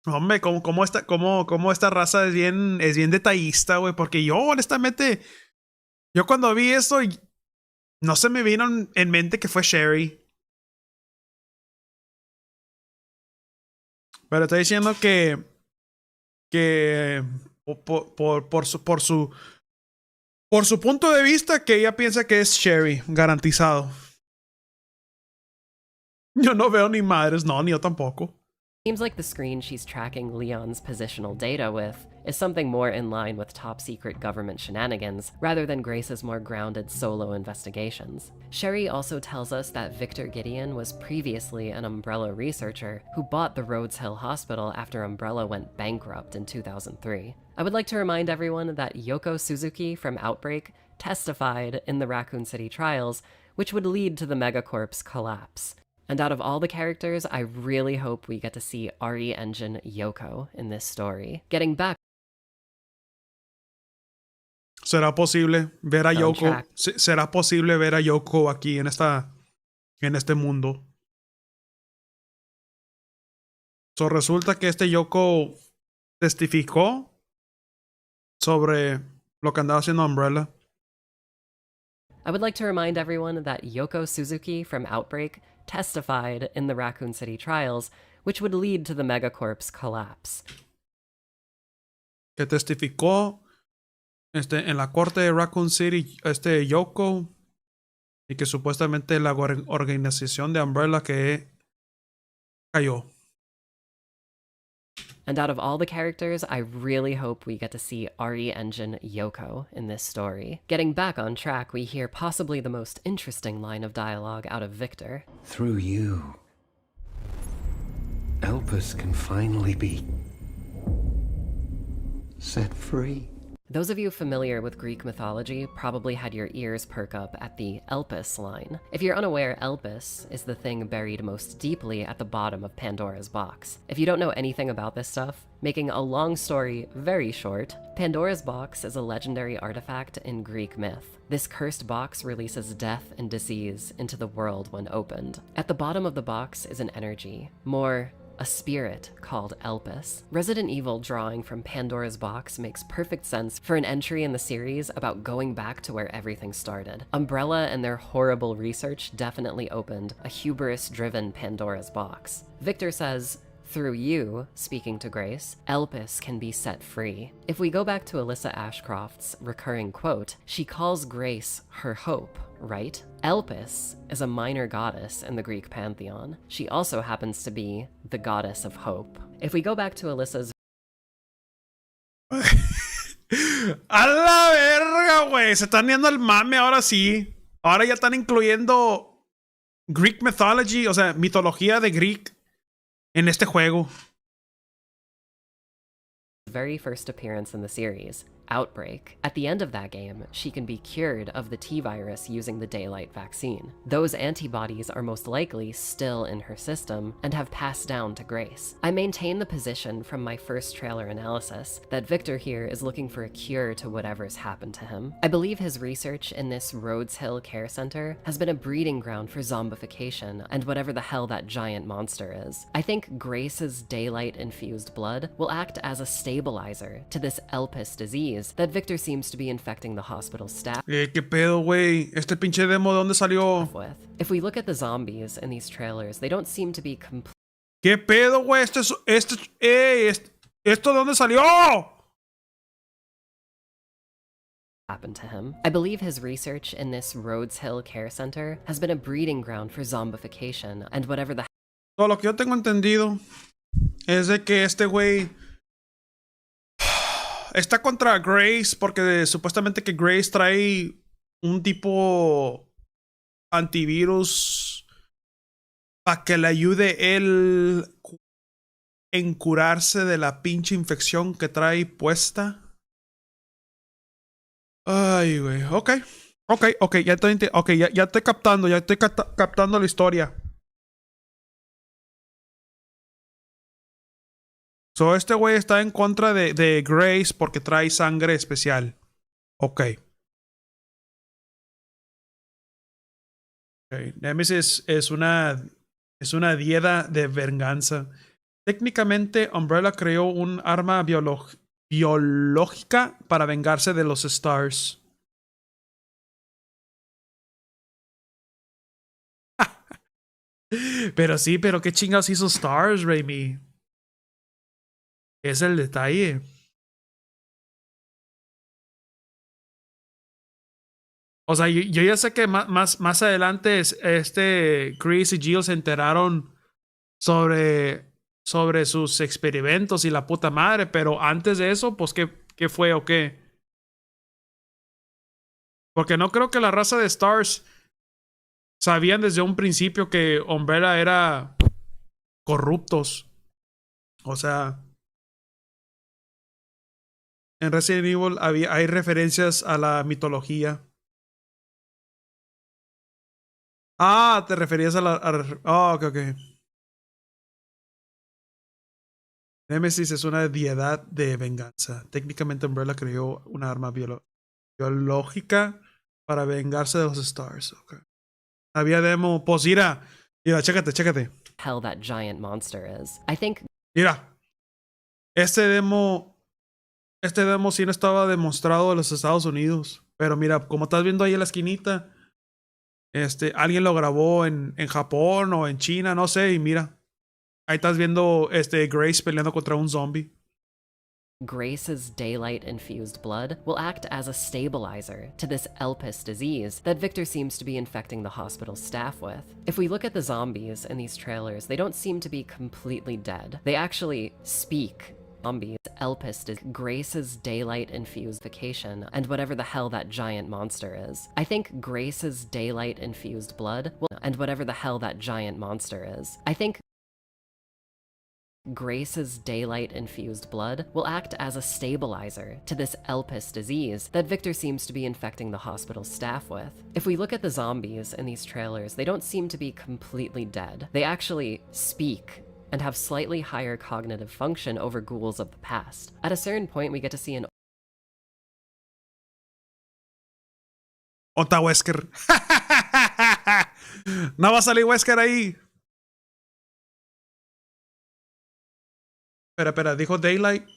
hombre, como esta raza es bien detallista, güey. Porque yo, honestamente, yo cuando vi eso, no se me vino en mente que fue Sherry. Pero está diciendo que por su punto de vista, que ella piensa que es Sherry, garantizado. Yo no veo ni madres, no, ni yo tampoco. Seems like the screen she's tracking Leon's positional data with is something more in line with top-secret government shenanigans, rather than Grace's more grounded solo investigations. Sherry also tells us that Victor Gideon was previously an Umbrella researcher who bought the Rhodes Hill Hospital after Umbrella went bankrupt in 2003. I would like to remind everyone that Yoko Suzuki from Outbreak testified in the Raccoon City trials, which would lead to the Megacorp's collapse. And out of all the characters, I really hope we get to see RE Engine Yoko in this story. Getting back. ¿Será posible ver a Yoko? ¿Será posible ver a Yoko aquí en este mundo? So, resulta que este Yoko testificó sobre lo que andaba haciendo Umbrella. I would like to remind everyone that Yoko Suzuki from Outbreak testified in the Raccoon City trials, which would lead to the Megacorp's collapse. Que testificó en la corte de Raccoon City, Yoko, y que supuestamente la organización de Umbrella que cayó. And out of all the characters, I really hope we get to see RE Engine Yoko in this story. Getting back on track, we hear possibly the most interesting line of dialogue out of Victor. Through you, Elpis can finally be set free. Those of you familiar with Greek mythology probably had your ears perk up at the Elpis line. If you're unaware, Elpis is the thing buried most deeply at the bottom of Pandora's box. If you don't know anything about this stuff, making a long story very short, Pandora's box is a legendary artifact in Greek myth. This cursed box releases death and disease into the world when opened. At the bottom of the box is an energy, more a spirit called Elpis. Resident Evil drawing from Pandora's box makes perfect sense for an entry in the series about going back to where everything started. Umbrella and their horrible research definitely opened a hubris-driven Pandora's box. Victor says, through you, speaking to Grace, Elpis can be set free. If we go back to Alyssa Ashcroft's recurring quote, she calls Grace her hope, right? Elpis is a minor goddess in the Greek pantheon. She also happens to be the goddess of hope. If we go back to Alyssa's A la verga, güey. Se están yendo al mame ahora sí. Ahora ya están incluyendo Greek mythology, o sea, mitología de Greek en este juego. very first appearance in the series, Outbreak. At the end of that game, she can be cured of the T-virus using the Daylight vaccine. Those antibodies are most likely still in her system and have passed down to Grace. I maintain the position from my first trailer analysis that Victor here is looking for a cure to whatever's happened to him. I believe his research in this Rhodes Hill Care Center has been a breeding ground for zombification and whatever the hell that giant monster is. I think Grace's Daylight-infused blood will act as a stabilizer to this Elpis disease that Victor seems to be infecting the hospital staff ¿Qué pedo, güey? ¿Este pinche demo de dónde salió? with. If we look at the zombies in these trailers, they don't seem to be ¿Qué pedo, güey? ¿Esto de dónde salió? Happened to him. I believe his research in this Rhodes Hill Care Center has been a breeding ground for zombification and whatever the Todo lo que yo tengo entendido es de que este güey está contra Grace porque supuestamente que Grace trae un tipo antivirus para que le ayude él en curarse de la pinche infección que trae puesta. Ay, güey. Ok, ya estoy, ya estoy captando, captando la historia. So, este güey está en contra de Grace porque trae sangre especial. Ok. Nemesis es una dieta de venganza. Técnicamente, Umbrella creó un arma biológica para vengarse de los Stars. Pero sí, pero qué chingados hizo Stars, Raimi. Es el detalle. O sea, yo ya sé que más adelante Chris y Jill se enteraron sobre sus experimentos y la puta madre, pero antes de eso, pues, ¿qué fue o qué? Porque no creo que la raza de Stars sabían desde un principio que Umbrella era corruptos. O sea, en Resident Evil hay referencias a la mitología. Ah, te referías a la... Oh, ok. Nemesis es una deidad de venganza. Técnicamente Umbrella creó una arma biológica para vengarse de los Stars. Okay. Había demo... Pues mira, chécate. hell that giant monster is. I think... Mira. Este demo sí no estaba demostrado en los Estados Unidos. Pero mira, como estás viendo ahí en la esquinita... alguien lo grabó en Japón o en China, no sé, y mira. Ahí estás viendo Grace peleando contra un zombie. Grace's daylight-infused blood will act as a stabilizer to this Elpis disease that Victor seems to be infecting the hospital's staff with. If we look at the zombies in these trailers, they don't seem to be completely dead. They actually speak. Zombies, Elpis is Grace's daylight-infused vacation, and whatever the hell that giant monster is. I think Grace's daylight-infused blood will, and whatever the hell that giant monster is. I think Grace's daylight-infused blood will act as a stabilizer to this Elpis disease that Victor seems to be infecting the hospital's staff with. If we look at the zombies in these trailers, they don't seem to be completely dead. They actually speak and have slightly higher cognitive function over ghouls of the past. At a certain point, we get to see an... Ota Wesker. No va a salir Wesker ahí. Espera, dijo Daylight.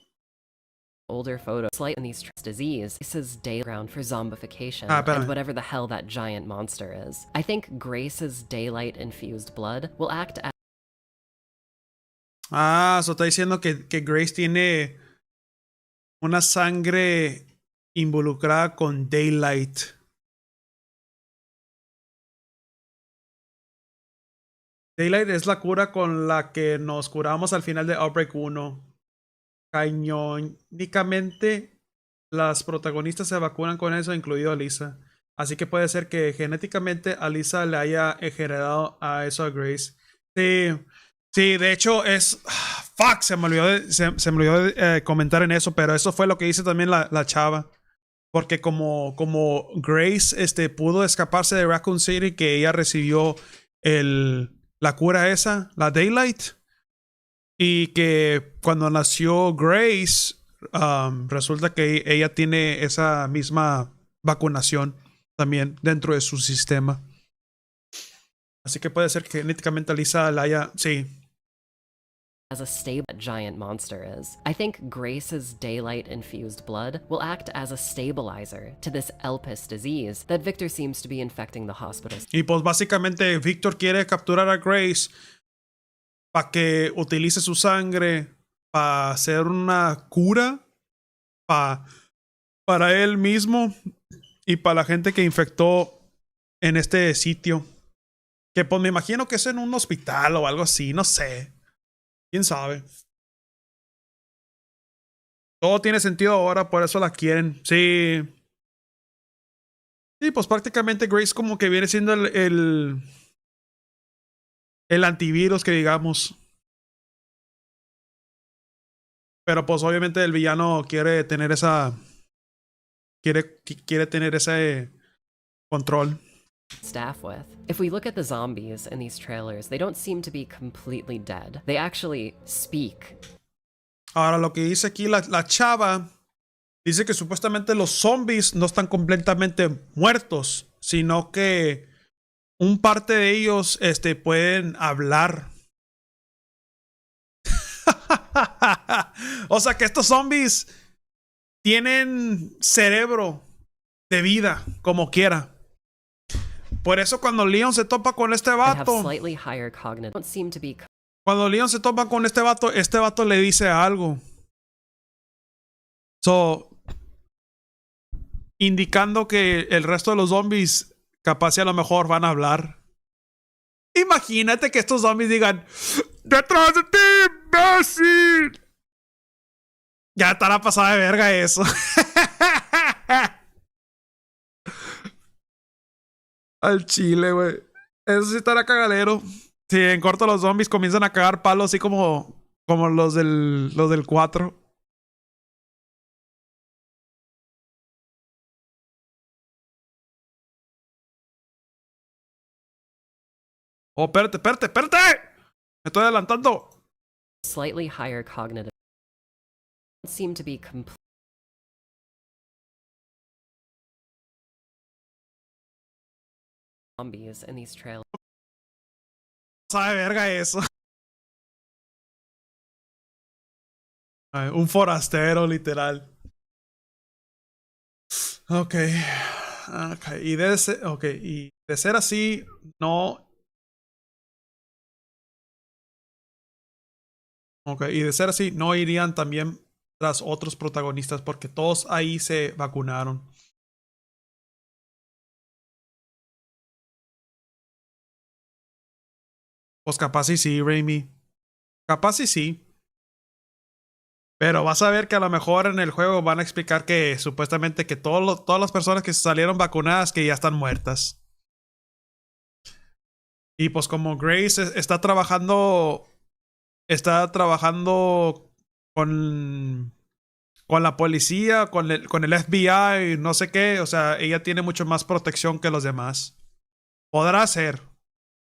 Older photo slight in these disease. This is day ground for zombification and whatever the hell that giant monster is. I think Grace's daylight-infused blood will act as... Ah, eso está diciendo que Grace tiene una sangre involucrada con Daylight. Daylight es la cura con la que nos curamos al final de Outbreak 1. Cañónicamente, las protagonistas se vacunan con eso, incluido Alisa. Así que puede ser que genéticamente Alisa le haya heredado a eso a Grace. Sí, de hecho es... Fuck, se me olvidó de comentar en eso, pero eso fue lo que dice también la chava. Porque como Grace pudo escaparse de Raccoon City, que ella recibió la cura esa, la Daylight, y que cuando nació Grace, resulta que ella tiene esa misma vacunación también dentro de su sistema. Así que puede ser que genéticamente Lisa la haya... Sí. As a stable giant monster is. I think Grace's daylight-infused blood will act as a stabilizer to this Elpis disease that Victor seems to be infecting the hospitals. Y pues básicamente Victor quiere capturar a Grace para que utilice su sangre para hacer una cura para él mismo y para la gente que infectó en este sitio. Que pues me imagino que es en un hospital o algo así, no sé. ¿Quién sabe? Todo tiene sentido ahora, por eso la quieren. Sí. Sí, pues prácticamente Grace como que viene siendo el antivirus que digamos. Pero pues obviamente el villano quiere tener quiere tener ese control. Staff with. If we look at the zombies in these trailers, they don't seem to be completely dead. They actually speak. Ahora lo que dice aquí la chava, dice que supuestamente los zombies no están completamente muertos, sino que un parte de ellos pueden hablar. O sea que estos zombies tienen cerebro de vida, como quiera. Por eso cuando Leon se topa con este vato, cuando Leon se topa con este vato le dice algo. So, indicando que el resto de los zombies capaz y a lo mejor van a hablar. Imagínate que estos zombies digan: ¡detrás de ti, imbécil! Ya estará pasada de verga eso. Al chile, güey. Eso sí estará cagadero. Si en corto los zombies comienzan a cagar palos así como los del 4. Oh, espérate. Me estoy adelantando. Slightly higher cognitive. Seem to be zombies in these trailers. Sabe verga eso. Ay, un forastero, literal. Ok. Y de ser así, no. Ok, y de ser así, no irían también tras otros protagonistas porque todos ahí se vacunaron. Pues capaz y sí, Raimi. Capaz y sí. Pero vas a ver que a lo mejor en el juego van a explicar que supuestamente que todas las personas que salieron vacunadas que ya están muertas. Y pues como Grace está trabajando con la policía, con el FBI, no sé qué, o sea, ella tiene mucho más protección que los demás. Podrá ser.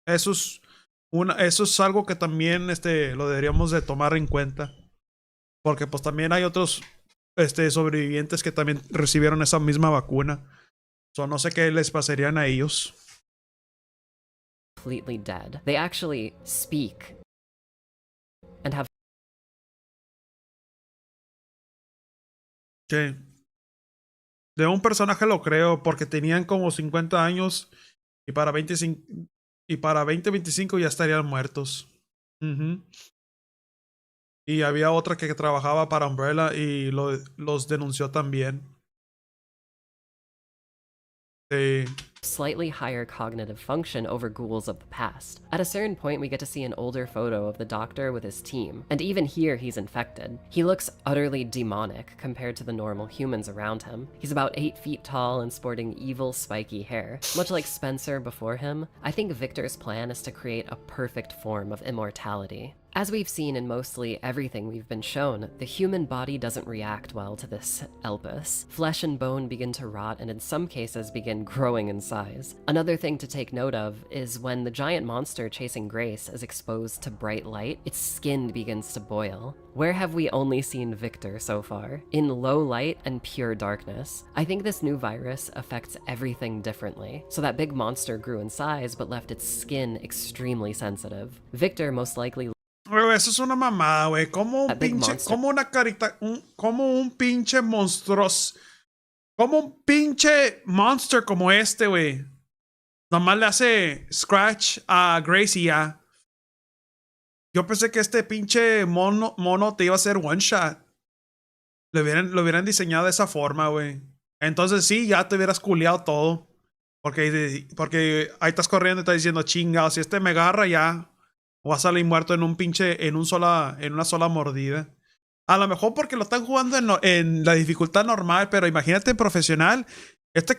Eso es algo que también lo deberíamos de tomar en cuenta. Porque pues también hay otros sobrevivientes que también recibieron esa misma vacuna. So, no sé qué les pasarían a ellos. Completely dead. They actually speak and have. Sí. De un personaje lo creo porque tenían como 50 años y para 2025 ya estarían muertos. Y había otra que trabajaba para Umbrella y los denunció también. Sí. Slightly higher cognitive function over ghouls of the past. At a certain point, we get to see an older photo of the doctor with his team, and even here he's infected. He looks utterly demonic compared to the normal humans around him. He's about 8 feet tall and sporting evil, spiky hair. Much like Spencer before him, I think Victor's plan is to create a perfect form of immortality. As we've seen in mostly everything we've been shown, the human body doesn't react well to this Elpis. Flesh and bone begin to rot and in some cases begin growing in size. Another thing to take note of is when the giant monster chasing Grace is exposed to bright light, its skin begins to boil. Where have we only seen Victor so far? In low light and pure darkness. I think this new virus affects everything differently. So that big monster grew in size but left its skin extremely sensitive. Victor most likely. Güey, eso es una mamada, güey. Como un pinche, como un pinche monstruoso, como un pinche monster como este, güey. Nomás le hace scratch a Gracie ya. Yo pensé que este pinche mono te iba a hacer one shot. Lo hubieran diseñado de esa forma, güey. Entonces sí, ya te hubieras culeado todo. Porque ahí estás corriendo y estás diciendo, chingado, si este me agarra ya, voy a salir muerto en un pinche, en una sola mordida. A lo mejor porque lo están jugando en la dificultad normal, pero imagínate en profesional, este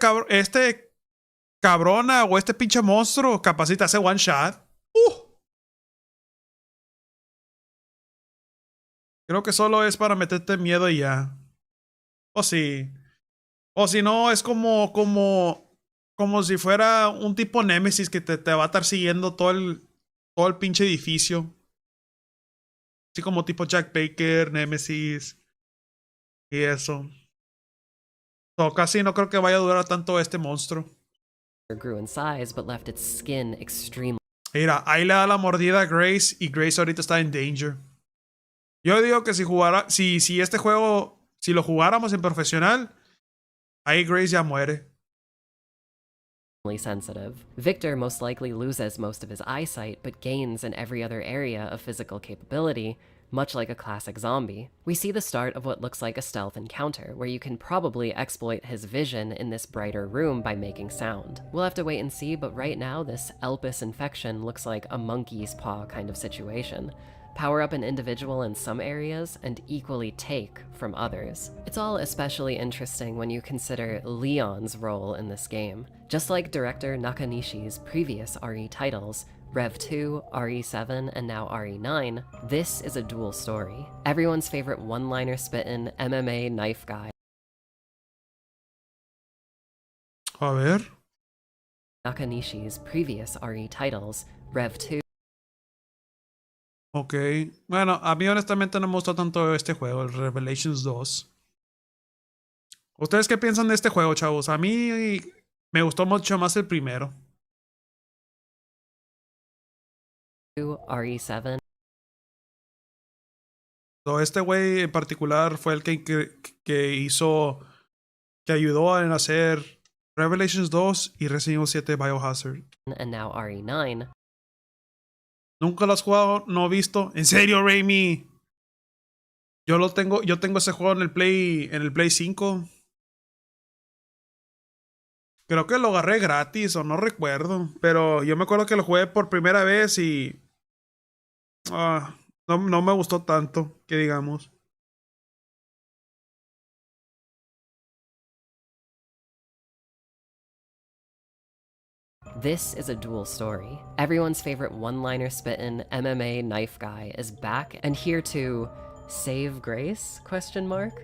cabrona o este pinche monstruo capacita hace one shot. Creo que solo es para meterte miedo y ya. O sí. O si no, es como si fuera un tipo Némesis que te va a estar siguiendo todo el pinche edificio. Así como tipo Jack Baker, Némesis y eso. So, casi no creo que vaya a durar tanto este monstruo. grew in size but left its skin extremely Mira, ahí le da la mordida a Grace y Grace ahorita está en danger. Yo digo que si este juego, si lo jugáramos en profesional, ahí Grace ya muere. sensitive. Victor most likely loses most of his eyesight, but gains in every other area of physical capability, much like a classic zombie. We see the start of what looks like a stealth encounter, where you can probably exploit his vision in this brighter room by making sound. We'll have to wait and see, but right now this Elpis infection looks like a monkey's paw kind of situation. Power up an individual in some areas and equally take from others. It's all especially interesting when you consider Leon's role in this game. Just like director Nakanishi's previous RE titles, Rev 2, RE7, and now RE9, this is a dual story. Everyone's favorite one-liner spittin' MMA knife guy. A ver. Nakanishi's previous RE titles, Rev 2, Ok. Bueno, a mí honestamente no me gustó tanto este juego, el Revelations 2. ¿Ustedes qué piensan de este juego, chavos? A mí me gustó mucho más el primero. RE7. Este güey en particular fue el que hizo, que ayudó a hacer Revelations 2 y Resident Evil 7 Biohazard. And now RE9. ¿Nunca lo has jugado? ¿No visto? ¿En serio, Raimi? Yo tengo ese juego en el Play 5. Creo que lo agarré gratis o no recuerdo. Pero yo me acuerdo que lo jugué por primera vez y no me gustó tanto, que digamos. This is a dual story. Everyone's favorite one-liner spittin' MMA knife guy is back and here to save Grace? ?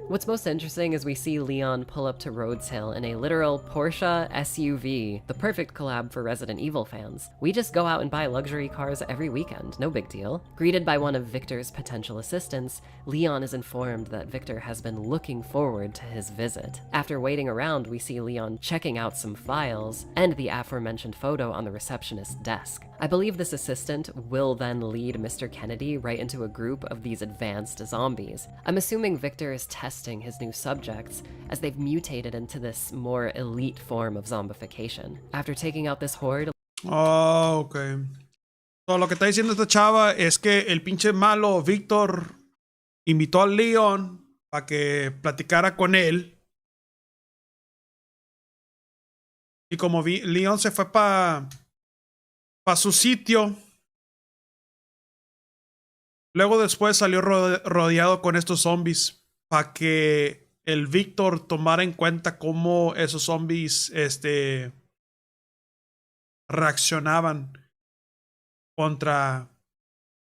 What's most interesting is we see Leon pull up to Rhodes Hill in a literal Porsche SUV, the perfect collab for Resident Evil fans. We just go out and buy luxury cars every weekend, no big deal. Greeted by one of Victor's potential assistants, Leon is informed that Victor has been looking forward to his visit. After waiting around, we see Leon checking out some files and the aforementioned photo on the receptionist's desk. I believe this assistant will then lead Mr. Kennedy right into a group of these advanced zombies. I'm assuming Victor is testing his new subjects as they've mutated into this more elite form of zombification. After taking out this horde... Oh, ok. So, lo que está diciendo esta chava es que el pinche malo Víctor invitó al Leon para que platicara con él. Y como Leon se fue para su sitio, luego después salió rodeado con estos zombies para que el Víctor tomara en cuenta cómo esos zombies reaccionaban contra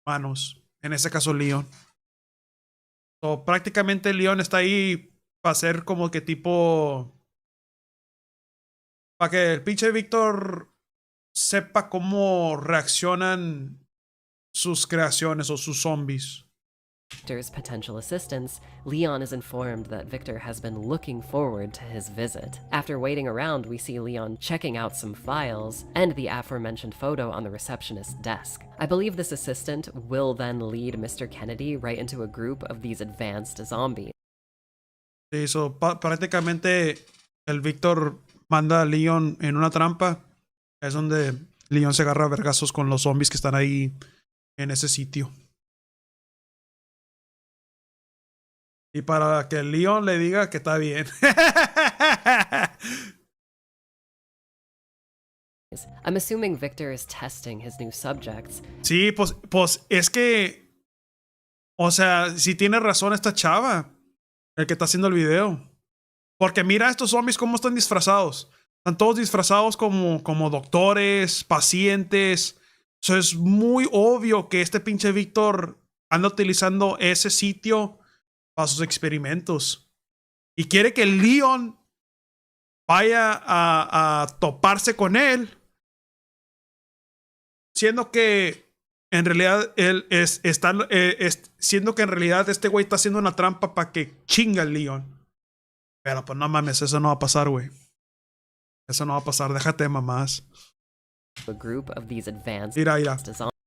humanos. En ese caso, Leon. So, prácticamente Leon está ahí para ser como que tipo... Para que el pinche Víctor sepa cómo reaccionan sus creaciones o sus zombies. Victor's potential assistants, Leon is informed that Victor has been looking forward to his visit. After waiting around, we see Leon checking out some files and the aforementioned photo on the receptionist's desk. I believe this assistant will then lead Mr. Kennedy right into a group of these advanced zombies. Sí, so, prácticamente el Víctor manda a Leon en una trampa. Es donde Leon se agarra a vergazos con los zombies que están ahí en ese sitio. Y para que el Leon le diga que está bien. I'm assuming Victor is testing his new subjects. Sí, pues es que, o sea, si tiene razón esta chava, el que está haciendo el video. Porque mira a estos zombies cómo están disfrazados. Están todos disfrazados como doctores, pacientes. Eso es muy obvio que este pinche Víctor anda utilizando ese sitio para sus experimentos. Y quiere que Leon vaya a toparse con él. Siendo que en realidad él siendo que en realidad este güey está haciendo una trampa para que chinga el Leon. Pero pues no mames, eso no va a pasar, güey. Eso no va a pasar, déjate de mamás. A group of these advanced Mira.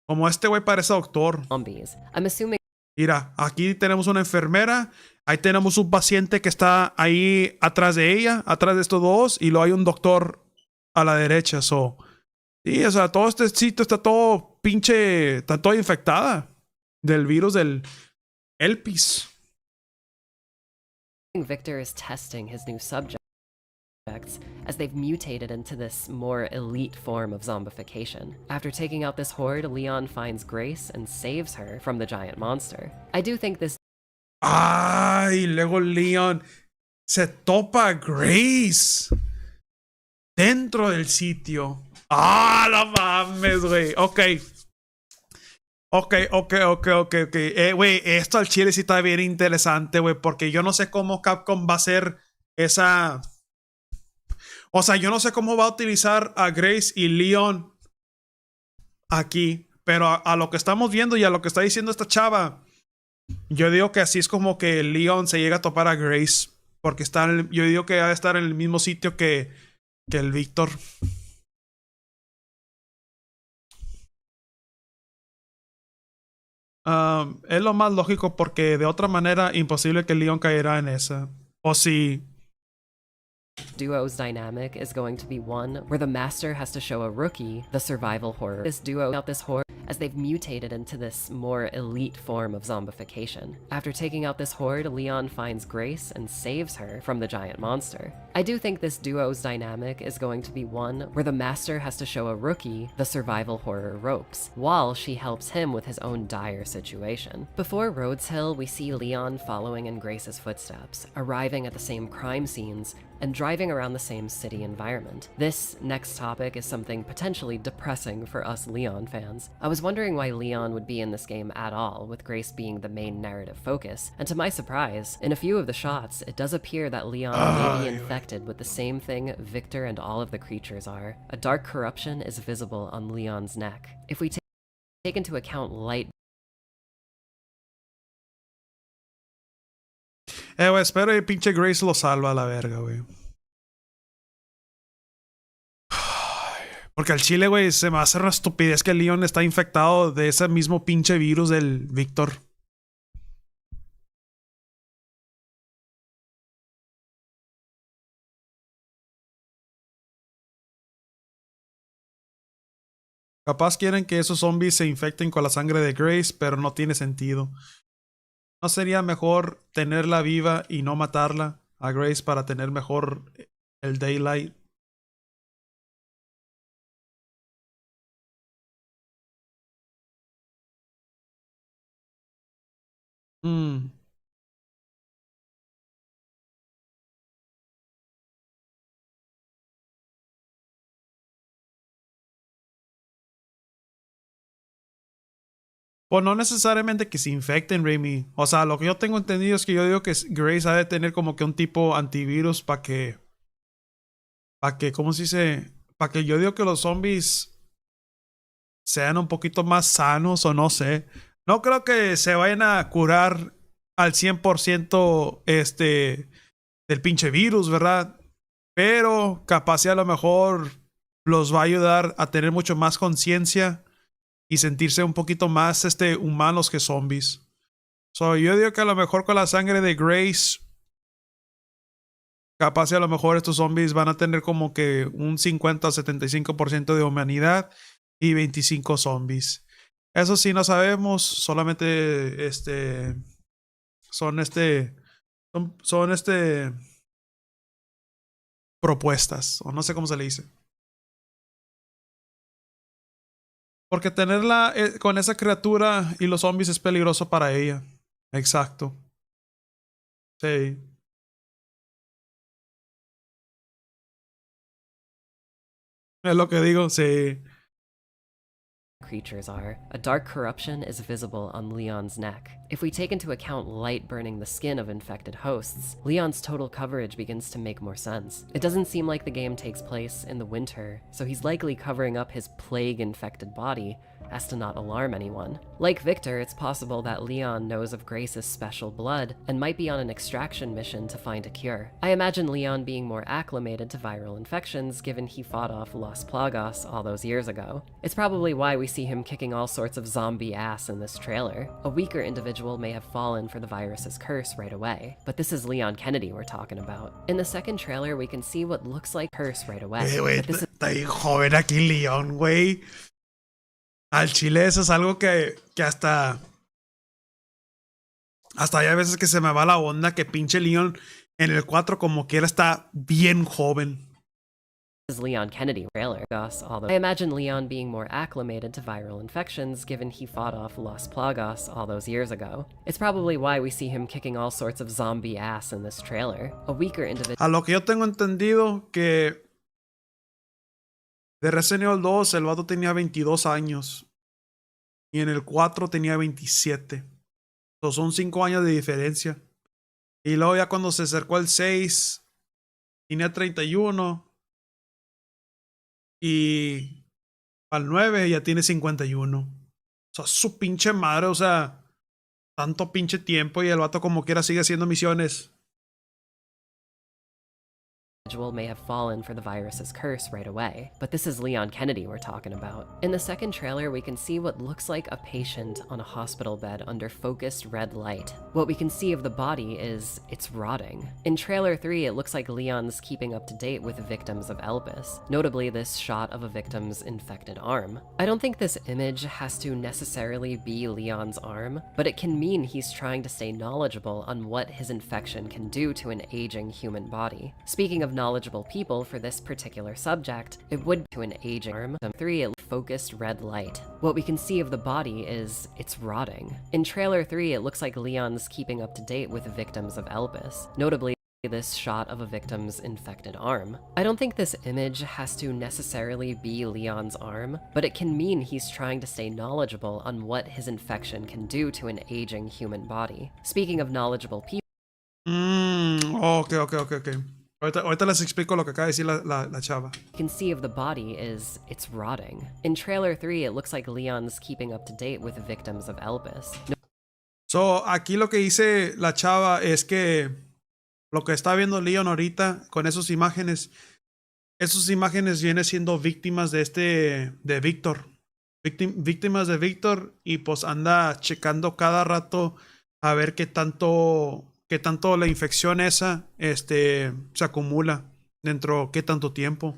Como este güey parece doctor. zombies. I'm assuming. Mira, aquí tenemos una enfermera. Ahí tenemos un paciente que está ahí atrás de ella, atrás de estos dos. Y luego hay un doctor a la derecha. So. Sí, o sea, todo este sitio está todo pinche. Está todo infectada del virus del Elpis. Victor is testing his new subjects as they've mutated into this more elite form of zombification. After taking out this horde, Leon finds Grace and saves her from the giant monster. I do think this. Ay, luego Leon se topa a Grace dentro del sitio. Ah, no mames, güey. Ok. Güey, esto al chile sí está bien interesante, güey, porque yo no sé cómo Capcom va a hacer esa. O sea, yo no sé cómo va a utilizar a Grace y Leon aquí, pero a lo que estamos viendo y a lo que está diciendo esta chava, yo digo que así es como que Leon se llega a topar a Grace, porque yo digo que va a estar en el mismo sitio que el Víctor. Es lo más lógico porque de otra manera imposible que Leon cayera en esa. O si duo's dynamic is going to be one where the master has to show a rookie the survival horror. This duo out this horde as they've mutated into this more elite form of zombification. After taking out this horde, Leon finds Grace and saves her from the giant monster. I do think this duo's dynamic is going to be one where the master has to show a rookie the survival horror ropes, while she helps him with his own dire situation. Before Rhodes Hill, we see Leon following in Grace's footsteps, arriving at the same crime scenes, and driving around the same city environment. This next topic is something potentially depressing for us Leon fans. I was wondering why Leon would be in this game at all, with Grace being the main narrative focus, and to my surprise, in a few of the shots, it does appear that Leon may be infected with the same thing Victor and all of the creatures are. A dark corruption is visible on Leon's neck. If we take into account light. Güey, espero que pinche Grace lo salva a la verga, güey. Porque al chile, güey, se me hace una estupidez que Leon está infectado de ese mismo pinche virus del Víctor. Capaz quieren que esos zombies se infecten con la sangre de Grace, pero no tiene sentido. ¿No sería mejor tenerla viva y no matarla a Grace para tener mejor el daylight? Pues no necesariamente que se infecten, Remy. O sea, lo que yo tengo entendido es que yo digo que Grace ha de tener como que un tipo antivirus para que... ¿cómo se dice? Para que yo digo que los zombies sean un poquito más sanos o no sé. No creo que se vayan a curar al 100% del pinche virus, ¿verdad? Pero capaz a lo mejor los va a ayudar a tener mucho más conciencia y sentirse un poquito más humanos que zombies. So, yo digo que a lo mejor con la sangre de Grace, capaz a lo mejor estos zombies van a tener como que un 50 o 75% de humanidad y 25 zombies. Eso sí no sabemos, solamente son propuestas, o no sé cómo se le dice. Porque tenerla con esa criatura y los zombies es peligroso para ella. Exacto. Sí. Es lo que digo, sí. Creatures are, a dark corruption is visible on Leon's neck. If we take into account light burning the skin of infected hosts, Leon's total coverage begins to make more sense. It doesn't seem like the game takes place in the winter, so he's likely covering up his plague-infected body as to not alarm anyone. Like Victor, it's possible that Leon knows of Grace's special blood and might be on an extraction mission to find a cure. I imagine Leon being more acclimated to viral infections given he fought off Las Plagas all those years ago. It's probably why we see him kicking all sorts of zombie ass in this trailer. A weaker individual may have fallen for the virus's curse right away, but this is Leon Kennedy we're talking about. In the second trailer, we can see what looks like curse right away. Güey, está bien joven aquí Leon, güey. Al chile eso es algo que hasta hay a veces que se me va la onda que pinche Leon en el 4 como quiera está bien joven. Is Leon Kennedy trailer. Although I imagine Leon being more acclimated to viral infections given he fought off Las Plagas all those years ago. It's probably why we see him kicking all sorts of zombie ass in this trailer. A weaker individual. A lo que yo tengo entendido que de Resident Evil 2 el vato tenía 22 años y en el 4 tenía 27. Entonces son 5 años de diferencia. Y luego ya cuando se acercó al 6 tenía 31. Y al 9 ya tiene 51. O sea, su pinche madre, o sea, tanto pinche tiempo y el vato como quiera sigue haciendo misiones. May have fallen for the virus's curse right away, but this is Leon Kennedy we're talking about. In the second trailer, we can see what looks like a patient on a hospital bed under focused red light. What we can see of the body is it's rotting. In trailer 3, it looks like Leon's keeping up to date with victims of Elpis, notably this shot of a victim's infected arm. I don't think this image has to necessarily be Leon's arm, but it can mean he's trying to stay knowledgeable on what his infection can do to an aging human body. Speaking of knowledgeable people for this particular subject, it would be to an aging arm. 3, it focused red light. What we can see of the body is it's rotting. In trailer 3, it looks like Leon's keeping up to date with victims of Elpis, notably this shot of a victim's infected arm. I don't think this image has to necessarily be Leon's arm, but it can mean he's trying to stay knowledgeable on what his infection can do to an aging human body. Speaking of knowledgeable people. Okay. Ahorita les explico lo que acaba de decir la chava. You can see of the body is it's rotting. In trailer 3, it looks like Leon's keeping up to date with victims of Elpis. So, aquí lo que dice la chava es que lo que está viendo Leon ahorita con esas imágenes viene siendo víctimas de Víctor. Víctimas de Víctor y pues anda checando cada rato a ver qué tanto la infección esa se acumula dentro qué tanto tiempo.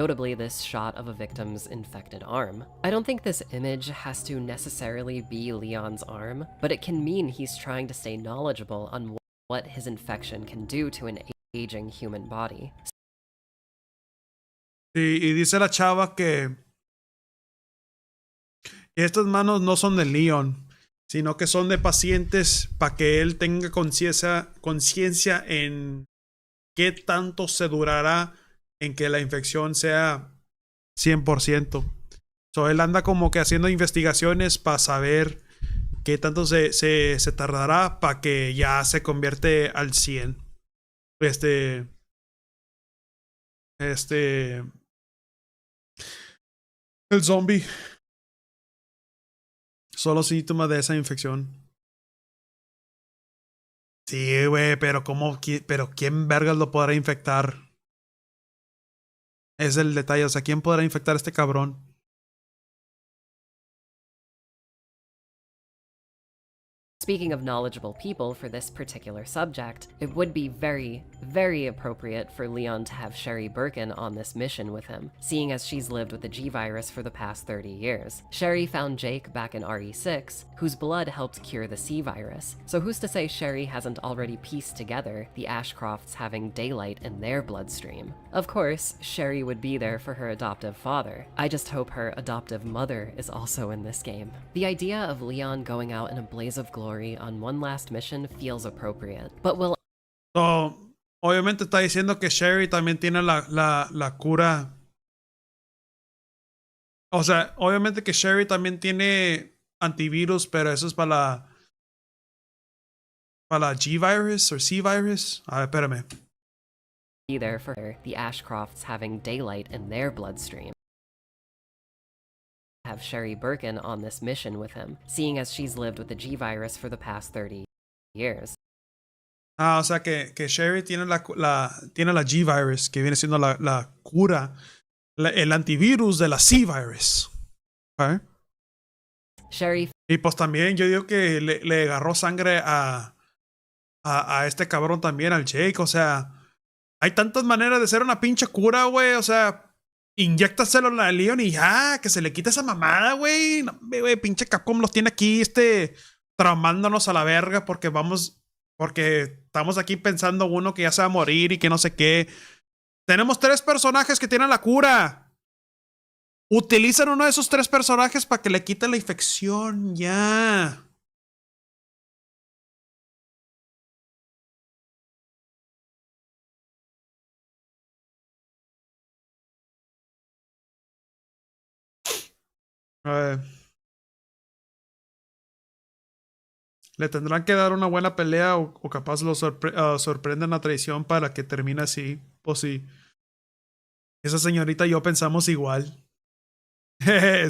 Notably this shot of a victim's infected arm. I don't think this image has to necessarily be Leon's arm, but it can mean he's trying to stay knowledgeable on what his infection can do to an aging human body. Sí, y dice la chava que estas manos no son de Leon, sino que son de pacientes para que él tenga conciencia en qué tanto se durará en que la infección sea 100%. So, él anda como que haciendo investigaciones para saber qué tanto se tardará para que ya se convierte al 100. El zombie. Solo síntomas de esa infección. Sí, güey, pero ¿quién vergas lo podrá infectar? Es el detalle, o sea, ¿quién podrá infectar a este cabrón? Speaking of knowledgeable people for this particular subject, it would be very, Very appropriate for Leon to have Sherry Birkin on this mission with him, seeing as she's lived with the G-Virus for the past 30 years. Sherry found Jake back in RE6, whose blood helped cure the C-Virus, so who's to say Sherry hasn't already pieced together the Ashcrofts having daylight in their bloodstream? Of course, Sherry would be there for her adoptive father. I just hope her adoptive mother is also in this game. The idea of Leon going out in a blaze of glory on one last mission feels appropriate, but will... So, obviamente está diciendo que Sherry también tiene la cura. O sea, obviamente que Sherry también tiene antivirus, pero eso es para la G-Virus o C-Virus. A ver, espérame. Be there for her, the Ashcrofts having daylight in their bloodstream. Have Sherry Birkin on this mission with him, seeing as she's lived with the G-Virus for the past 30 years. Ah, o sea que Sherry tiene tiene la G-Virus, que viene siendo la cura, el antivirus de la C-Virus. ¿Okay? Sherry. Y pues también yo digo que le agarró sangre a este cabrón también, al Jake. O sea, hay tantas maneras de hacer una pinche cura, güey. O sea, inyéctaselo a Leon y ya, que se le quite esa mamada, güey. No, güey, pinche Capcom los tiene aquí, traumándonos a la verga porque estamos aquí pensando uno que ya se va a morir y que no sé qué. Tenemos 3 personajes que tienen la cura. Utilizan uno de esos 3 personajes para que le quiten la infección, ya. Le tendrán que dar una buena pelea o capaz lo sorprenden a traición para que termine así. Pues sí. Esa señorita y yo pensamos igual.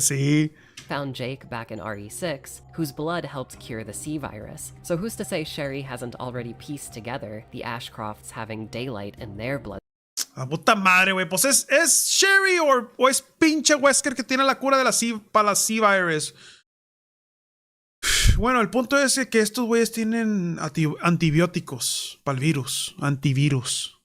Sí. Found Jake back in RE6, whose blood helped cure the C-Virus, so who's to say Sherry hasn't already pieced together the Ashcrofts having daylight in their blood? A puta madre, güey. Pues es Sherry o es pinche Wesker que tiene la cura de para la C-Virus. Bueno, el punto es que estos güeyes tienen antibióticos para el virus. Antivirus.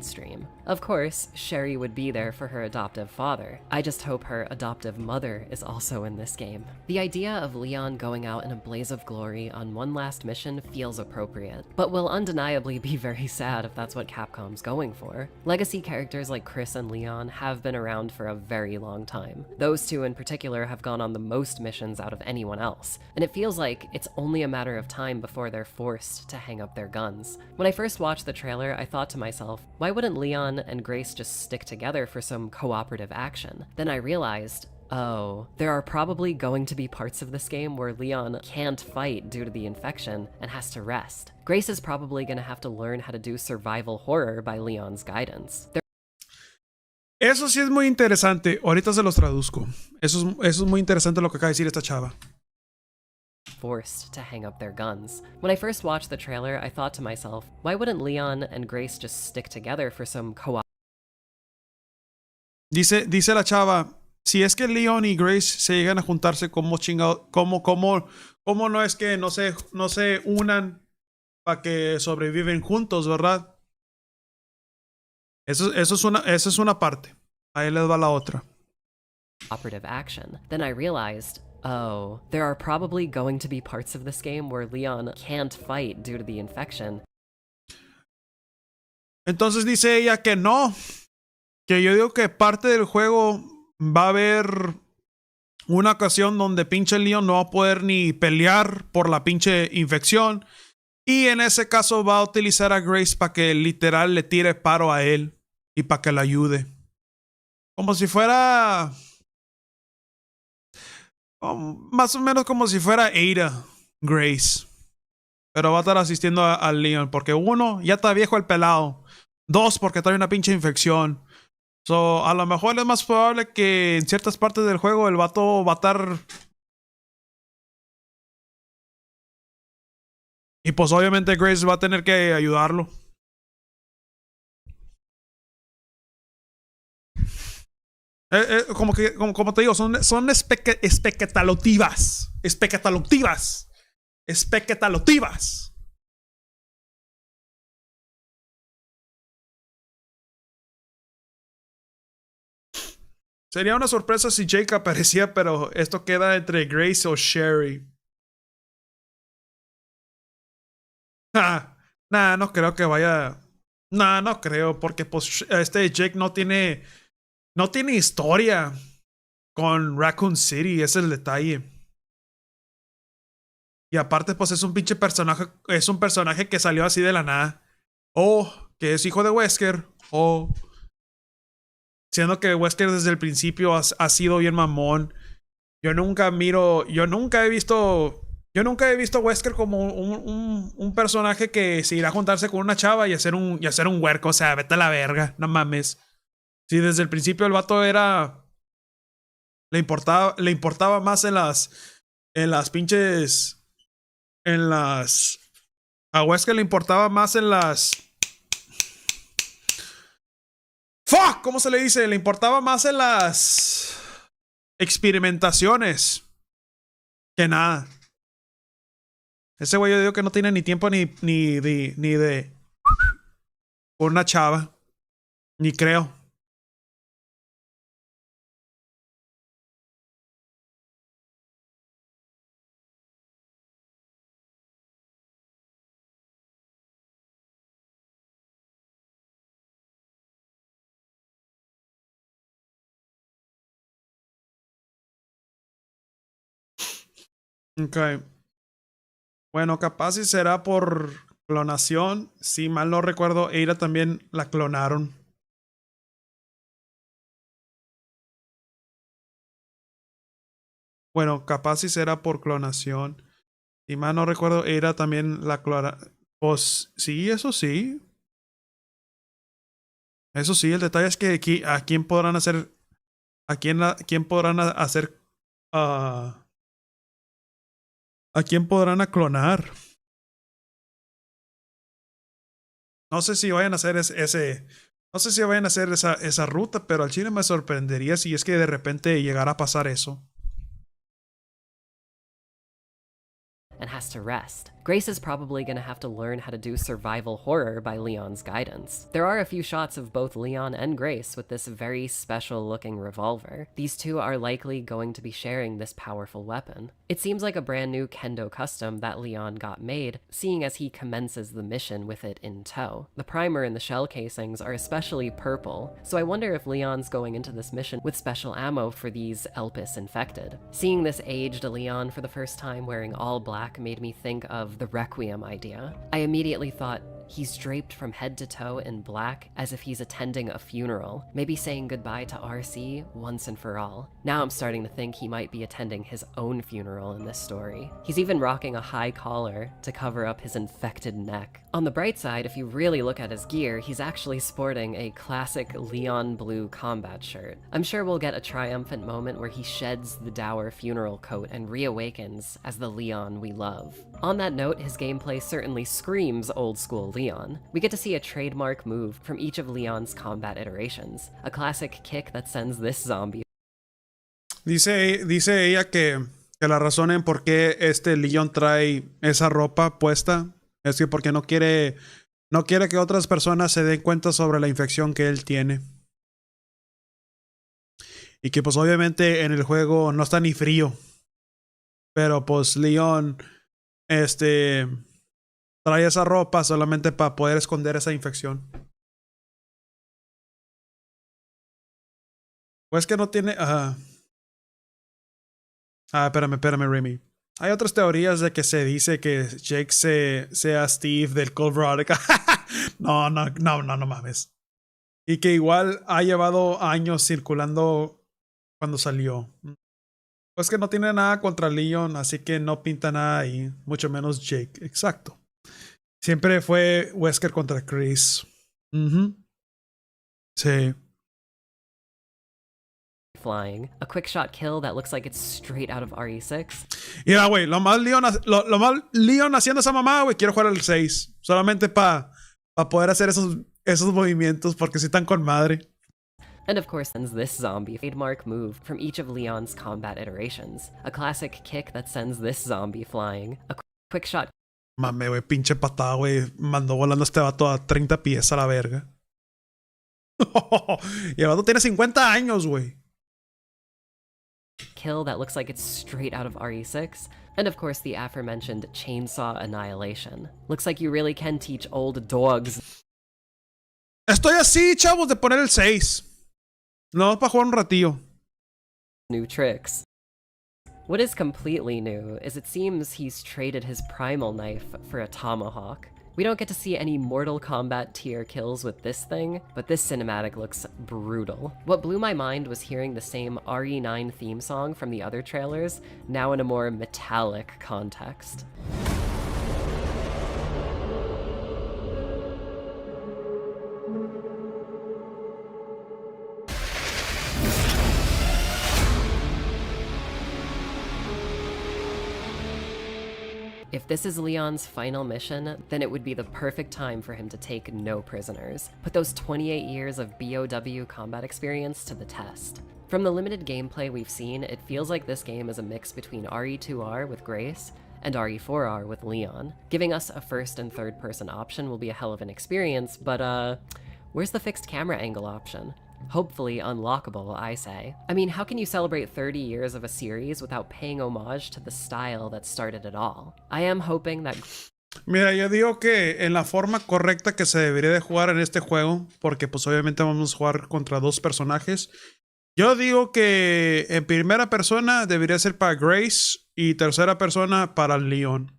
Stream. Of course, Sherry would be there for her adoptive father. I just hope her adoptive mother is also in this game. The idea of Leon going out in a blaze of glory on one last mission feels appropriate, but will undeniably be very sad if that's what Capcom's going for. Legacy characters like Chris and Leon have been around for a very long time. Those two in particular have gone on the most missions out of anyone else, and it feels like it's only a matter of time before they're forced to hang up their guns. When I first watched the trailer, I thought to myself, why wouldn't Leon and Grace just stick together for some cooperative action? Then I realized, oh, there are probably going to be parts of this game where Leon can't fight due to the infection and has to rest. Grace is probably going to have to learn how to do survival horror by Leon's guidance. Eso sí es muy interesante. Ahorita se los traduzco. Eso es muy interesante lo que acaba de decir esta chava. Forced to hang up their guns. When I first watched the trailer, I thought to myself, why wouldn't Leon and Grace just stick together for some co-op? Dice la chava, si es que Leon y Grace se llegan a juntarse, ¿cómo no es que no se unan para que sobreviven juntos, verdad? Eso es una parte. Ahí les va la otra. Operative action. Then I realized, oh, there are probably going to be parts of this game where Leon can't fight due to the infection. Entonces dice ella que no. Que yo digo que parte del juego va a haber una ocasión donde pinche Leon no va a poder ni pelear por la pinche infección. Y en ese caso va a utilizar a Grace para que literal le tire paro a él y para que le ayude. Como si fuera... más o menos como si fuera Ada Grace. Pero va a estar asistiendo a Leon. Porque 1, ya está viejo el pelado. 2, porque trae una pinche infección. So, a lo mejor es más probable que en ciertas partes del juego el vato va a estar... Y pues obviamente Grace va a tener que ayudarlo. Como te digo, son expectativas. Sería una sorpresa si Jake aparecía, pero esto queda entre Grace o Sherry. Nah, no creo que vaya. Nah, no creo, porque pues este Jake no tiene historia con Raccoon City, ese es el detalle. Y aparte, pues es un pinche personaje, es un personaje que salió así de la nada. O que es hijo de Wesker, o siendo que Wesker desde el principio ha sido bien mamón. Yo nunca he visto a Wesker como un personaje que se irá a juntarse con una chava y hacer un huerco. O sea, vete a la verga, no mames. Si desde el principio el vato le importaba más en las pinches, a Wesker le importaba más en las, fuck, ¿cómo se le dice? Le importaba más en las experimentaciones que nada. Ese güey yo digo que no tiene ni tiempo ni de una chava. Ni creo. Ok. Bueno, capaz si será por clonación. Si mal no recuerdo, Eira también la clonaron. Bueno, capaz si será por clonación. Si mal no recuerdo, Eira también la clonaron. Pues sí, eso sí. Eso sí, el detalle es que aquí, ¿a quién podrán hacer? ¿Quién podrán hacer? ¿A quién podrán clonar? No sé si vayan a hacer no sé si vayan a hacer esa ruta, pero al chile me sorprendería si es que de repente llegara a pasar eso. And has to rest. Grace is probably gonna have to learn how to do survival horror by Leon's guidance. There are a few shots of both Leon and Grace with this very special looking revolver. These two are likely going to be sharing this powerful weapon. It seems like a brand new kendo custom that Leon got made, seeing as he commences the mission with it in tow. The primer and the shell casings are especially purple, so I wonder if Leon's going into this mission with special ammo for these Elpis infected. Seeing this aged Leon for the first time wearing all black made me think of the Requiem idea. I immediately thought, he's draped from head to toe in black as if he's attending a funeral, maybe saying goodbye to RC once and for all. Now I'm starting to think he might be attending his own funeral in this story. He's even rocking a high collar to cover up his infected neck. On the bright side, if you really look at his gear, he's actually sporting a classic Leon blue combat shirt. I'm sure we'll get a triumphant moment where he sheds the dour funeral coat and reawakens as the Leon we love. On that note, his gameplay certainly screams old school Leon. We get to see a trademark move from each of Leon's combat iterations, a classic kick that sends this zombie. Dice ella que la razón en por qué Leon trae esa ropa puesta es que porque no quiere que otras personas se den cuenta sobre la infección que él tiene. Y que pues obviamente en el juego no está ni frío. Pero pues Leon trae esa ropa solamente para poder esconder esa infección. Pues que no tiene... espérame, Remy. Hay otras teorías de que se dice que Jake sea Steve del Cold Veronica. No mames. Y que igual ha llevado años circulando cuando salió. Pues que no tiene nada contra Leon, así que no pinta nada ahí. Mucho menos Jake. Exacto. Siempre fue Wesker contra Chris. Sí. Flying. A quick shot kill that looks like it's straight out of RE6. Mira, güey, lo más Leon haciendo esa mamá, güey, quiero jugar al 6. Solamente para poder hacer esos movimientos, porque si están con madre. And of course, sends this zombie trademark move from each of Leon's combat iterations. A classic kick that sends this zombie flying. A quick shot. Mame, güey, pinche patada, güey. Mandó volando este vato a 30 pies a la verga. Y el vato tiene 50 años, güey. kill that looks like it's straight out of RE6, and of course the aforementioned chainsaw annihilation. Looks like you really can teach old dogs. Estoy así, chavos, de poner el 6. No, para jugar un ratillo. New tricks. What is completely new is it seems he's traded his primal knife for a tomahawk. We don't get to see any Mortal Kombat tier kills with this thing, but this cinematic looks brutal. What blew my mind was hearing the same RE9 theme song from the other trailers, now in a more metallic context. If this is Leon's final mission, then it would be the perfect time for him to take no prisoners. Put those 28 years of BOW combat experience to the test. From the limited gameplay we've seen, it feels like this game is a mix between RE2R with Grace and RE4R with Leon. Giving us a first and third person option will be a hell of an experience, but where's the fixed camera angle option? Hopefully unlockable, I say. I mean, how can you celebrate 30 years of a series without paying homage to the style that started it all? I am hoping that... Mira, yo digo que en la forma correcta que se debería de jugar en este juego, porque pues obviamente vamos a jugar contra dos personajes, yo digo que en primera persona debería ser para Grace y tercera persona para Leon.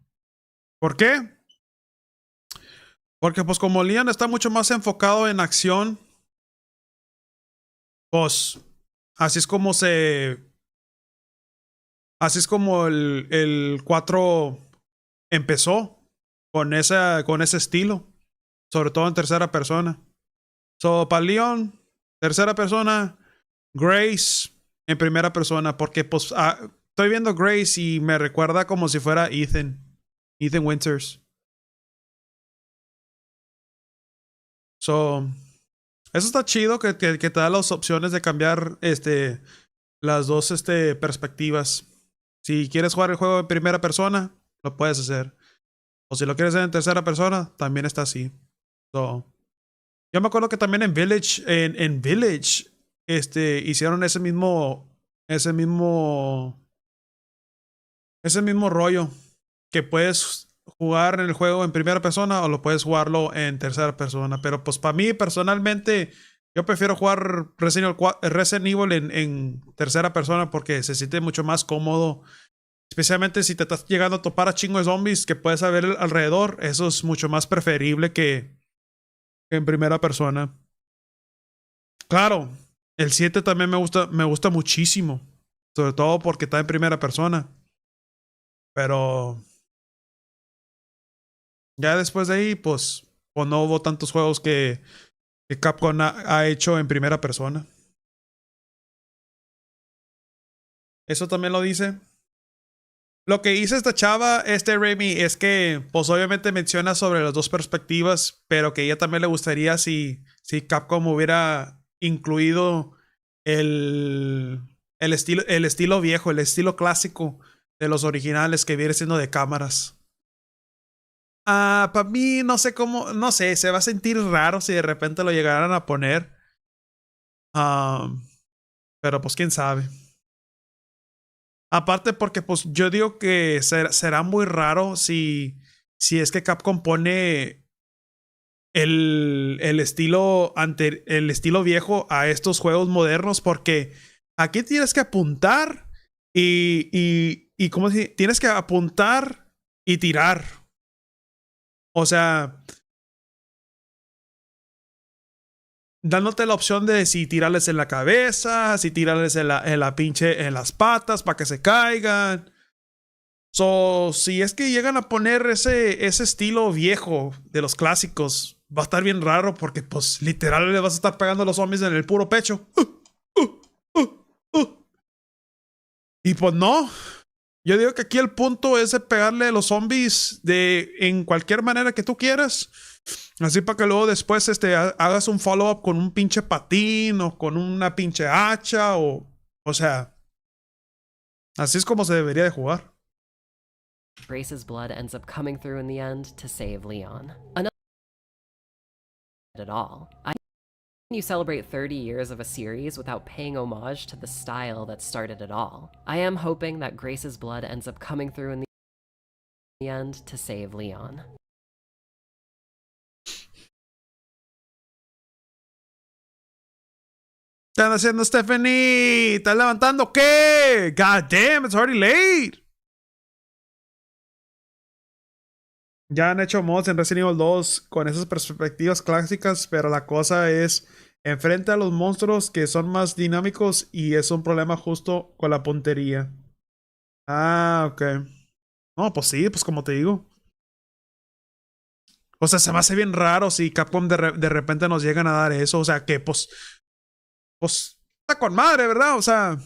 ¿Por qué? Porque pues como Leon está mucho más enfocado en acción, pues así es como el 4 empezó con ese estilo, sobre todo en tercera persona. So, para Leon, tercera persona, Grace en primera persona, porque pues estoy viendo Grace y me recuerda como si fuera Ethan Winters. So, eso está chido que te da las opciones de cambiar las dos perspectivas. Si quieres jugar el juego en primera persona, lo puedes hacer. O si lo quieres hacer en tercera persona, también está así. So, yo me acuerdo que también en Village, en Village, hicieron ese mismo rollo. Que puedes jugar el juego en primera persona o lo puedes jugarlo en tercera persona. Pero pues para mí personalmente yo prefiero jugar Resident Evil en tercera persona porque se siente mucho más cómodo. Especialmente si te estás llegando a topar a chingo de zombies que puedes ver alrededor. Eso es mucho más preferible que en primera persona. Claro, el 7 también me gusta muchísimo. Sobre todo porque está en primera persona. Pero ya después de ahí, pues no hubo tantos juegos que Capcom ha hecho en primera persona. Eso también lo dice. Lo que hizo esta chava, Remy, es que, pues obviamente menciona sobre las dos perspectivas, pero que a ella también le gustaría si Capcom hubiera incluido el estilo viejo, el estilo clásico de los originales que viene siendo de cámaras. Para mí, no sé cómo, no sé, se va a sentir raro si de repente lo llegaran a poner. Pero pues quién sabe. Aparte porque pues yo digo que será muy raro si es que Capcom pone el estilo viejo a estos juegos modernos, porque aquí tienes que apuntar y ¿cómo se dice? Tienes que apuntar y tirar. O sea, dándote la opción de si tirarles en la cabeza, si tirarles en las patas para que se caigan. So, si es que llegan a poner ese estilo viejo de los clásicos, va a estar bien raro porque pues literal le vas a estar pegando a los zombies en el puro pecho. Y pues no. Yo digo que aquí el punto es de pegarle a los zombies en cualquier manera que tú quieras. Así para que luego después hagas un follow-up con un pinche patín o con una pinche hacha o sea, así es como se debería de jugar. Grace's blood ends up coming through in the end to save Leon. At all. You celebrate 30 years of a series without paying homage to the style that started it all. I am hoping that Grace's blood ends up coming through in the end to save Leon. ¿Qué anda haciendo Stephanie? ¿Estás levantando qué? God damn, it's already late. Ya han hecho mods en Resident Evil 2 con esas perspectivas clásicas, pero la cosa es enfrente a los monstruos que son más dinámicos y es un problema justo con la puntería. Ah, ok. No, pues sí, pues como te digo. O sea, se me hace bien raro si Capcom de repente nos llegan a dar eso. O sea, que pues está con madre, ¿verdad? O sea,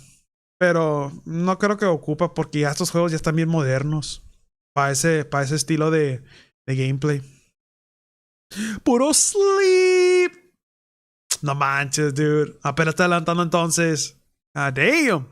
pero no creo que ocupa porque ya estos juegos ya están bien modernos para ese estilo de gameplay. Puro sleep. No manches, dude. Apenas está adelantando entonces. Ah, damn.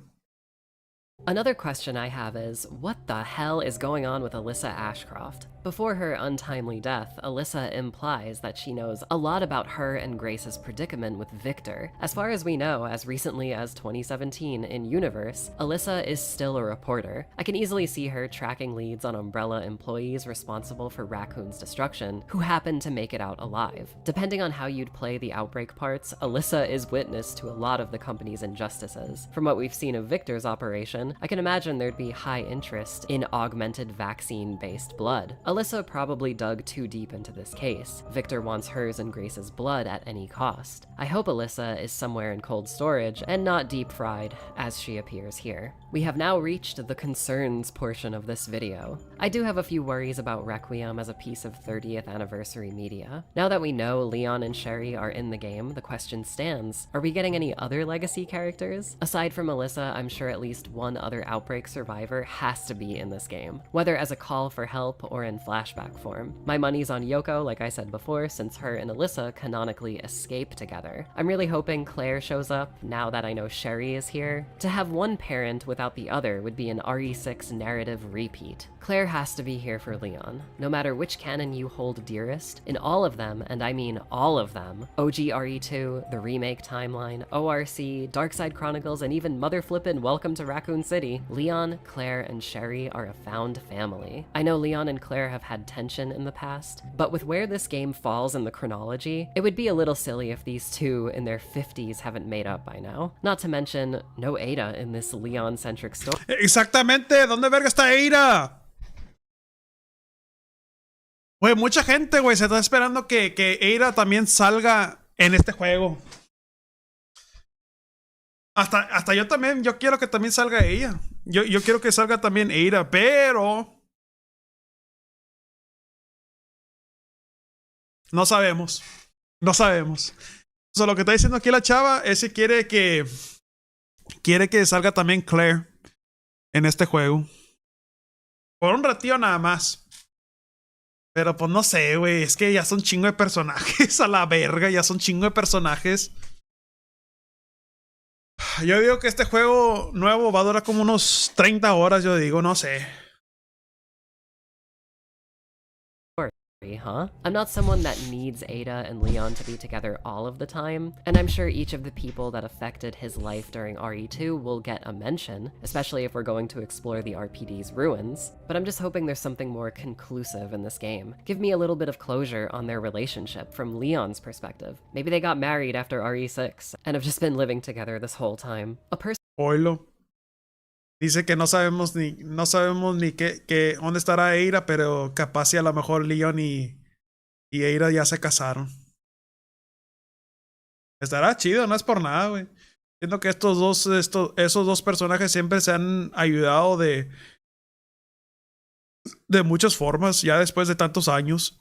Another question I have is, what the hell is going on with Alyssa Ashcroft? Before her untimely death, Alyssa implies that she knows a lot about her and Grace's predicament with Victor. As far as we know, as recently as 2017 in Universe, Alyssa is still a reporter. I can easily see her tracking leads on Umbrella employees responsible for Raccoon's destruction, who happen to make it out alive. Depending on how you'd play the Outbreak parts, Alyssa is witness to a lot of the company's injustices. From what we've seen of Victor's operation, I can imagine there'd be high interest in augmented vaccine-based blood. Alyssa probably dug too deep into this case. Victor wants hers and Grace's blood at any cost. I hope Alyssa is somewhere in cold storage and not deep-fried, as she appears here. We have now reached the concerns portion of this video. I do have a few worries about Requiem as a piece of 30th anniversary media. Now that we know Leon and Sherry are in the game, the question stands, are we getting any other legacy characters? Aside from Alyssa, I'm sure at least one other Outbreak survivor has to be in this game, whether as a call for help or in flashback form. My money's on Yoko, like I said before, since her and Alyssa canonically escape together. I'm really hoping Claire shows up, now that I know Sherry is here. To have one parent without the other would be an RE6 narrative repeat. Claire has to be here for Leon. No matter which canon you hold dearest, in all of them, and I mean all of them, OG RE2, the remake timeline, ORC, Darkside Chronicles, and even Mother Flippin' Welcome to Raccoon City, Leon, Claire, and Sherry are a found family. I know Leon and Claire have had tension in the past, but with where this game falls in the chronology, it would be a little silly if these two in their 50s haven't made up by now. Not to mention, no Ada in this Leon-centric story. Exactamente, ¿dónde verga está Eira? Güey, mucha gente, güey, se está esperando que Eira también salga en este juego. Hasta yo también, yo quiero que también salga ella. Yo quiero que salga también Eira, pero no sabemos. No sabemos. O sea, lo que está diciendo aquí la chava es que quiere que salga también Claire en este juego. Por un ratillo nada más. Pero pues no sé, güey. Es que ya son chingo de personajes a la verga. Ya son chingo de personajes. Yo digo que este juego nuevo va a durar como unos 30 horas, yo digo, no sé. Huh? I'm not someone that needs Ada and Leon to be together all of the time, and I'm sure each of the people that affected his life during RE2 will get a mention, especially if we're going to explore the RPD's ruins, but I'm just hoping there's something more conclusive in this game. Give me a little bit of closure on their relationship from Leon's perspective. Maybe they got married after RE6, and have just been living together this whole time. A person Oilo. Dice que no sabemos ni qué dónde estará Eira, pero capaz si a lo mejor Leon y Eira ya se casaron. Estará chido, no es por nada, güey. Siento que esos dos personajes siempre se han ayudado de muchas formas, ya después de tantos años.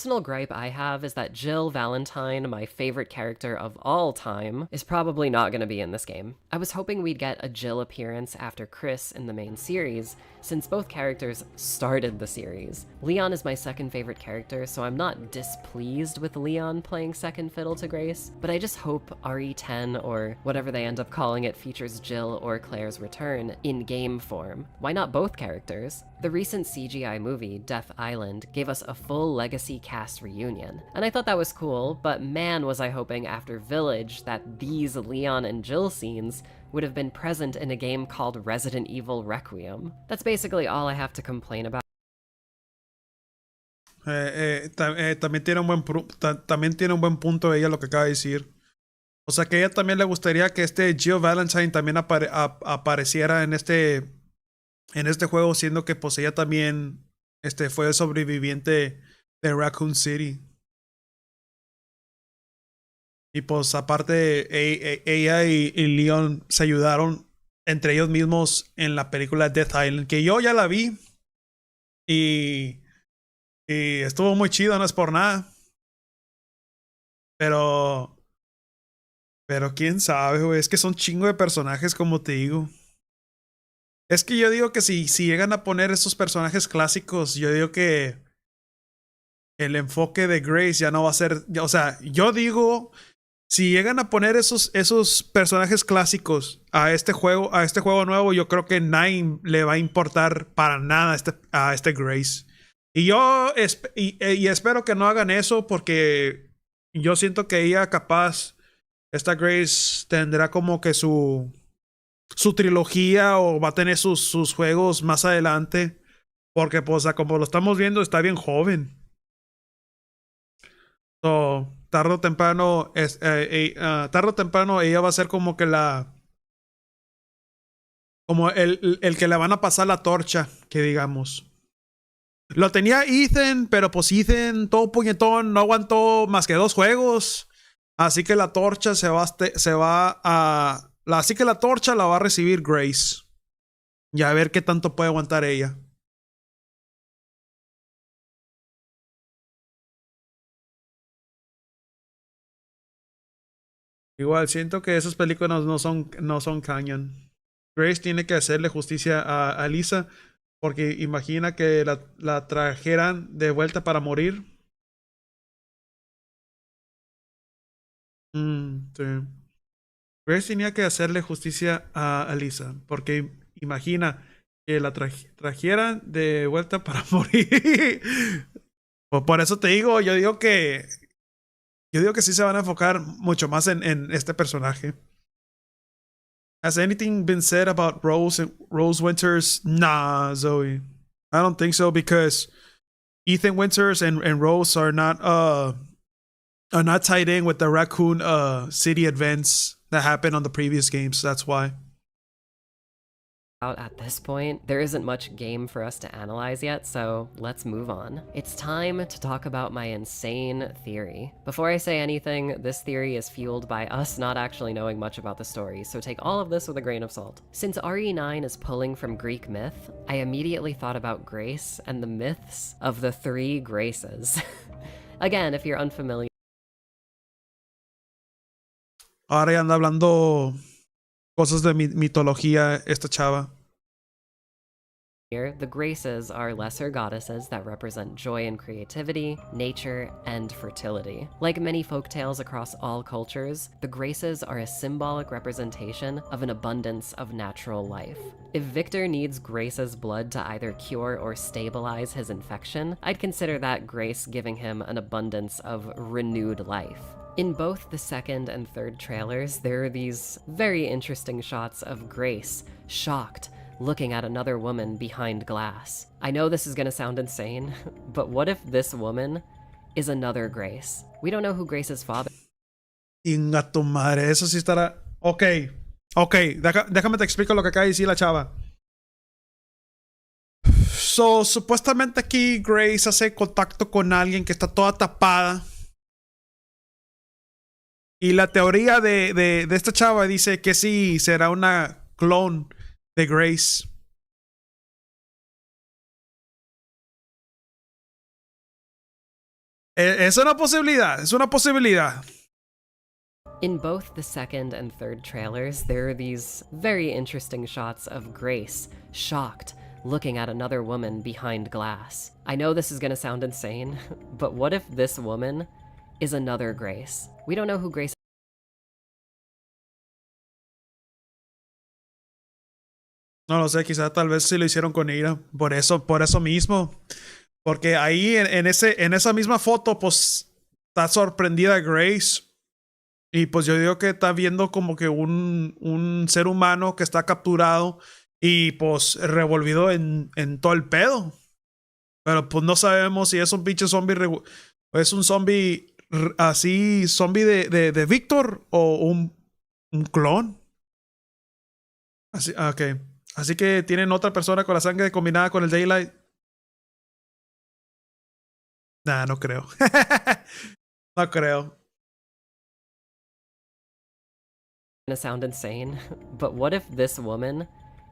personal gripe I have is that Jill Valentine, my favorite character of all time, is probably not going to be in this game. I was hoping we'd get a Jill appearance after Chris in the main series, since both characters started the series. Leon is my second favorite character, so I'm not displeased with Leon playing second fiddle to Grace, but I just hope RE10 or whatever they end up calling it features Jill or Claire's return in game form. Why not both characters? The recent CGI movie, Death Island, gave us a full legacy cast reunion. And I thought that was cool, but man was I hoping after Village that these Leon and Jill scenes would have been present in a game called Resident Evil Requiem. That's basically all I have to complain about. También tiene también tiene un buen punto ella lo que acaba de decir. O sea que a ella también le gustaría que Jill Valentine también apareciera en este juego, siendo que pues ella también fue sobreviviente de Raccoon City. Y pues aparte ella y Leon se ayudaron entre ellos mismos en la película Death Island, que yo ya la vi y estuvo muy chido, no es por nada. Pero quién sabe, güey, es que son chingo de personajes, como te digo. Es que yo digo que si llegan a poner esos personajes clásicos, yo digo que el enfoque de Grace ya no va a ser, o sea, yo digo, si llegan a poner esos personajes clásicos a este juego nuevo, yo creo que nadie le va a importar para nada a este Grace. Y yo espero que no hagan eso, porque yo siento que ella capaz, esta Grace tendrá como que su trilogía o va a tener sus juegos más adelante, porque pues como lo estamos viendo está bien joven. So, tarde o temprano ella va a ser como que como el que le van a pasar la torcha, que digamos. Lo tenía Ethan, pero pues Ethan, todo puñetón, no aguantó más que 2 juegos. Así que la torcha así que la torcha la va a recibir Grace. Y a ver qué tanto puede aguantar ella. Igual, siento que esas películas no son cañón. Grace tiene que hacerle justicia a Lisa, porque imagina que la trajeran de vuelta para morir. Sí. Grace tenía que hacerle justicia a Lisa, porque imagina que la trajeran de vuelta para morir. Por eso te digo, yo digo que sí se van a enfocar mucho más en este personaje. Has anything been said about Rose Winters? Nah, Zoe. I don't think so, because Ethan Winters and Rose are not tied in with the Raccoon City events that happened on the previous games. That's why. At this point, there isn't much game for us to analyze yet, so let's move on. It's time to talk about my insane theory. Before I say anything, this theory is fueled by us not actually knowing much about the story, so take all of this with a grain of salt. Since RE9 is pulling from Greek myth, I immediately thought about Grace and the myths of the 3 Graces. Again, if you're unfamiliar. Ahora ya anda hablando cosas de mitología esta chava. The Graces are lesser goddesses that represent joy and creativity, nature, and fertility. Like many folktales across all cultures, the Graces are a symbolic representation of an abundance of natural life. If Victor needs Grace's blood to either cure or stabilize his infection, I'd consider that Grace giving him an abundance of renewed life. In both the second and third trailers, there are these very interesting shots of Grace, shocked, looking at another woman behind glass. I know this is gonna sound insane, but what if this woman is another Grace? We don't know who Grace's father... Inga tu madre, eso sí estará... Ok, déjame te explico lo que acaba de decir la chava. So, supuestamente aquí Grace hace contacto con alguien que está toda tapada. Y la teoría de esta chava dice que sí, será una clon de Grace. Es una posibilidad, es una posibilidad. In both the second and third trailers, there are these very interesting shots of Grace, shocked, looking at another woman behind glass. I know this is gonna sound insane, but what if this woman is another Grace? We don't know who Grace... No lo sé, quizá tal vez sí lo hicieron con ira. Por eso mismo. Porque ahí en esa misma foto, pues está sorprendida Grace. Y pues yo digo que está viendo como que un ser humano que está capturado y pues revolvido en todo el pedo. Pero pues no sabemos si es un pinche zombie o es un zombie así, zombie de Víctor o un clon. Así, ok. Así que tienen otra persona con la sangre combinada con el Daylight. Nah, no creo. No creo. Gonna sound insane, but what if this woman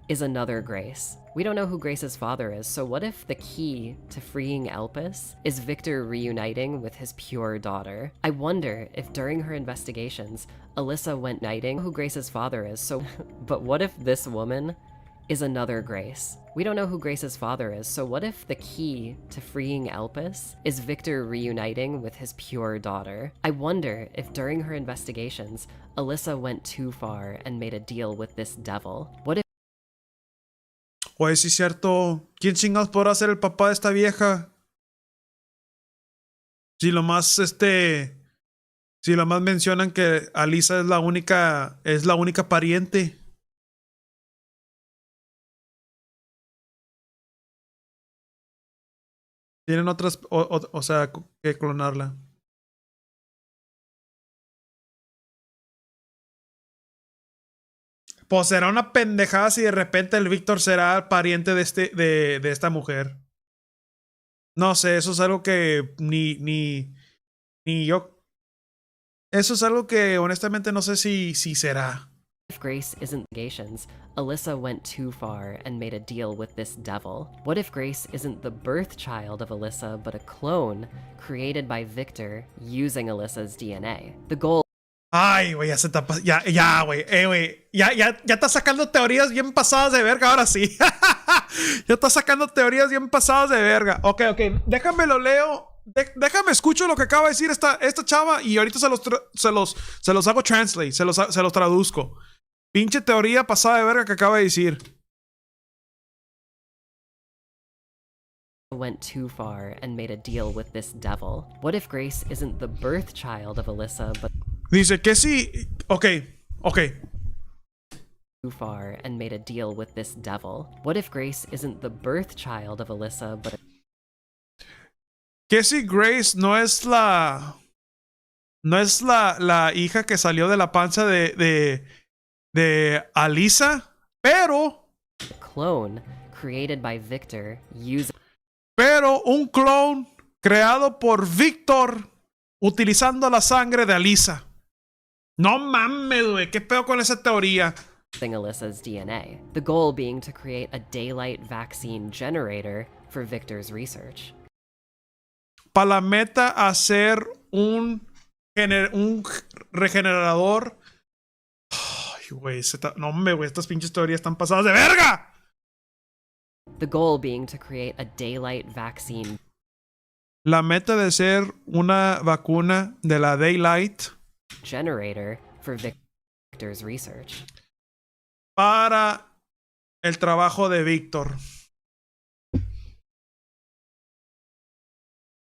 is another Grace? We don't know who Grace's father is, so what if the key to freeing Elpis is Victor reuniting with his pure daughter? I wonder if during her investigations, Alyssa went knighting who Grace's father is, so but what if this woman is another Grace? We don't know who Grace's father is, so what if the key to freeing Elpis is Victor reuniting with his pure daughter? I wonder if during her investigations, Alyssa went too far and made a deal with this devil. What if Pues sí, cierto. ¿Quién chingados podrá ser el papá de esta vieja? Si lo más, si lo más mencionan que Alisa es la única pariente. Tienen otras, o sea, que clonarla. Pues será una pendejada si de repente el Víctor será pariente de esta mujer. No sé, eso es algo que ni yo. Eso es algo que honestamente no sé si será. if Grace isn't Gations, Alyssa went too far and made a deal with this devil? What if Grace isn't the birth child of Alyssa, but a clone created by Victor using Alyssa's DNA? The goal. Ay, güey, ya se tapa. Ya, güey. Güey. Ya está sacando teorías bien pasadas de verga, ahora sí. Ya está sacando teorías bien pasadas de verga. Ok. Déjame lo leo. Déjame escucho lo que acaba de decir esta chava y ahorita se los hago translate. Se los traduzco. Pinche teoría pasada de verga que acaba de decir. Went too far and made a deal with this devil. What if Grace isn't the birth child of Alyssa, but dice que sí. Ok. Too far and made a deal with this devil. What if Grace isn't the birth child of Alyssa, but que si Grace no es la hija que salió de la panza de Alisa, pero a clone created by Victor using un clon creado por Víctor utilizando la sangre de Alisa. No mames, güey, qué pedo con esa teoría. Alyssa's DNA. The goal being to create a daylight vaccine generator for Victor's research. Para la meta hacer un regenerador. Ay, güey, no me, güey, estas pinches teorías están pasadas de verga. The goal being to create a daylight vaccine. La meta de ser una vacuna de la Daylight generator for Victor's research. Para el trabajo de Víctor.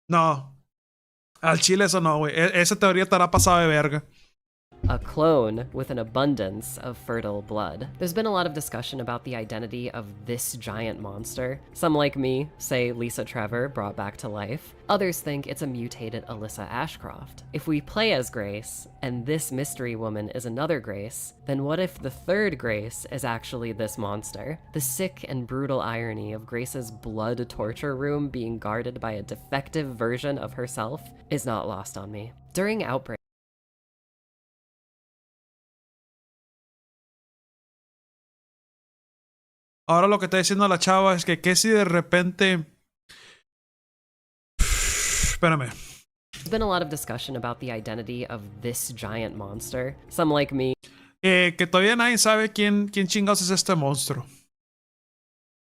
No. Al chile eso no, güey. Esa teoría estará pasada de verga. A clone with an abundance of fertile blood. There's been a lot of discussion about the identity of this giant monster. Some, like me, say Lisa Trevor brought back to life. Others think it's a mutated Alyssa Ashcroft. If we play as Grace, and this mystery woman is another Grace, then what if the third Grace is actually this monster? The sick and brutal irony of Grace's blood torture room being guarded by a defective version of herself is not lost on me. During Outbreak, ahora lo que está diciendo la chava es que si de repente... Espérame. There's been a lot of discussion about the identity of this giant monster. Some, like me, que todavía nadie sabe quién chingados es este monstruo.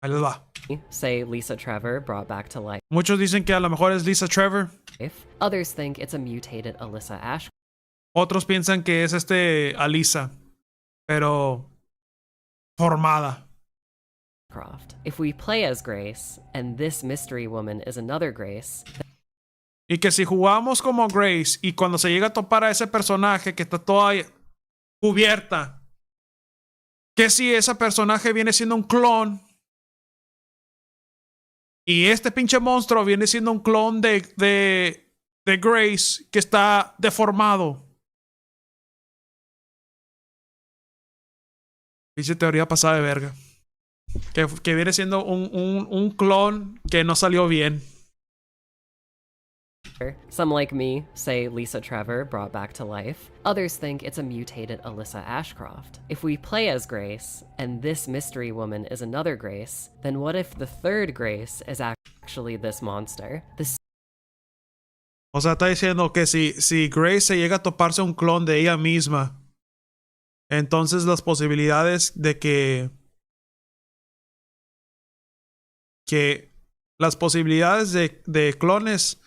Ahí les va. say Lisa Trevor brought back to life. Muchos dicen que a lo mejor es Lisa Trevor. Others think it's a mutated Alyssa Ashcroft. Otros piensan que es Alisa. Pero... formada. Ashcroft. If we play as Grace, and this mystery woman is another Grace, y que si jugamos como Grace y cuando se llega a topar a ese personaje que está toda cubierta, que si ese personaje viene siendo un clon y este pinche monstruo viene siendo un clon de Grace que está deformado. Pinche teoría pasada de verga. Que viene siendo un clon que no salió bien. some like me say Lisa Trevor brought back to life. Others think it's a mutated Alyssa Ashcroft. If we play as Grace, and this mystery woman is another Grace, then what if the third Grace is actually this monster? O sea, está diciendo que si Grace se llega a toparse un clon de ella misma, entonces las posibilidades de que las posibilidades de clones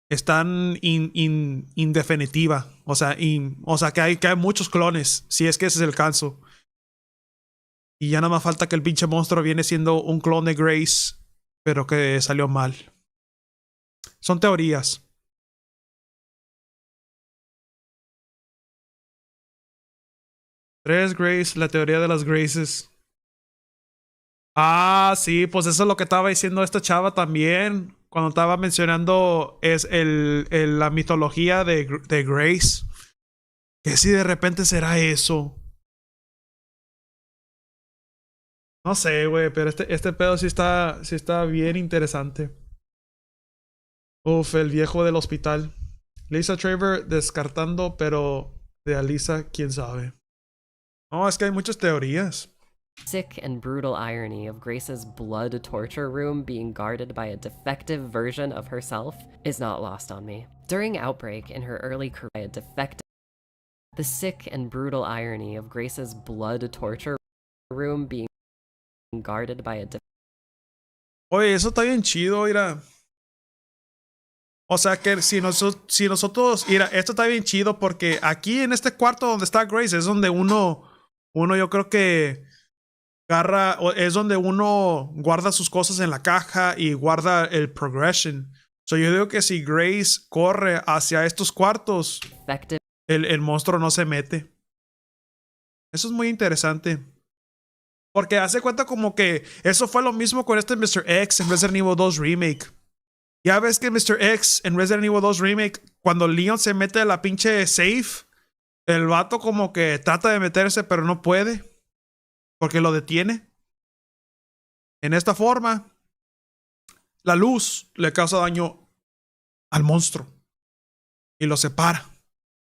están indefinitiva. O sea, que hay muchos clones, si es que ese es el caso. Y ya nada más falta que el pinche monstruo viene siendo un clon de Grace, pero que salió mal. Son teorías. Tres Grace, la teoría de las Graces. Ah, sí, pues eso es lo que estaba diciendo esta chava también. Cuando estaba mencionando la mitología de Grace. Que si de repente será eso. No sé, güey, pero este pedo sí está bien interesante. Uf, el viejo del hospital. Lisa Trevor descartando, pero de Alisa, quién sabe. No, es que hay muchas teorías. Sick and brutal irony of Grace's blood torture room being guarded by a defective version of herself is not lost on me. During Outbreak in her early career, the sick and brutal irony of Grace's blood torture room being guarded by a Oye, eso está bien chido, mira. O sea que si nosotros, mira, esto está bien chido porque aquí en este cuarto donde está Grace es donde uno yo creo que es donde uno guarda sus cosas en la caja y guarda el progression. So yo digo que si Grace corre hacia estos cuartos, el monstruo no se mete. Eso es muy interesante. Porque hace cuenta como que eso fue lo mismo con este Mr. X en Resident Evil 2 Remake. Ya ves que Mr. X en Resident Evil 2 Remake, cuando Leon se mete a la pinche safe, el vato como que trata de meterse pero no puede. Porque lo detiene. En esta forma, la luz le causa daño al monstruo. Y lo separa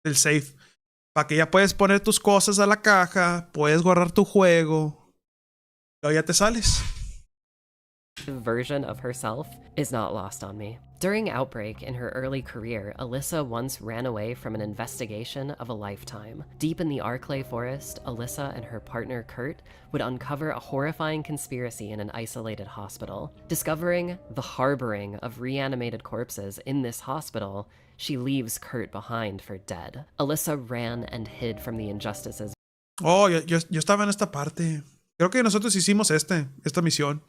del safe. Para que ya puedes poner tus cosas a la caja, puedes guardar tu juego. Luego ya te sales. Version of herself is not lost on me. During Outbreak in her early career, Alyssa once ran away from an investigation of a lifetime. Deep in the Arclay forest, Alyssa and her partner Kurt would uncover a horrifying conspiracy in an isolated hospital. Discovering the harboring of reanimated corpses in this hospital, she leaves Kurt behind for dead. Alyssa ran and hid from the injustices. Oh, yo estaba en esta parte. Creo que nosotros hicimos esta misión.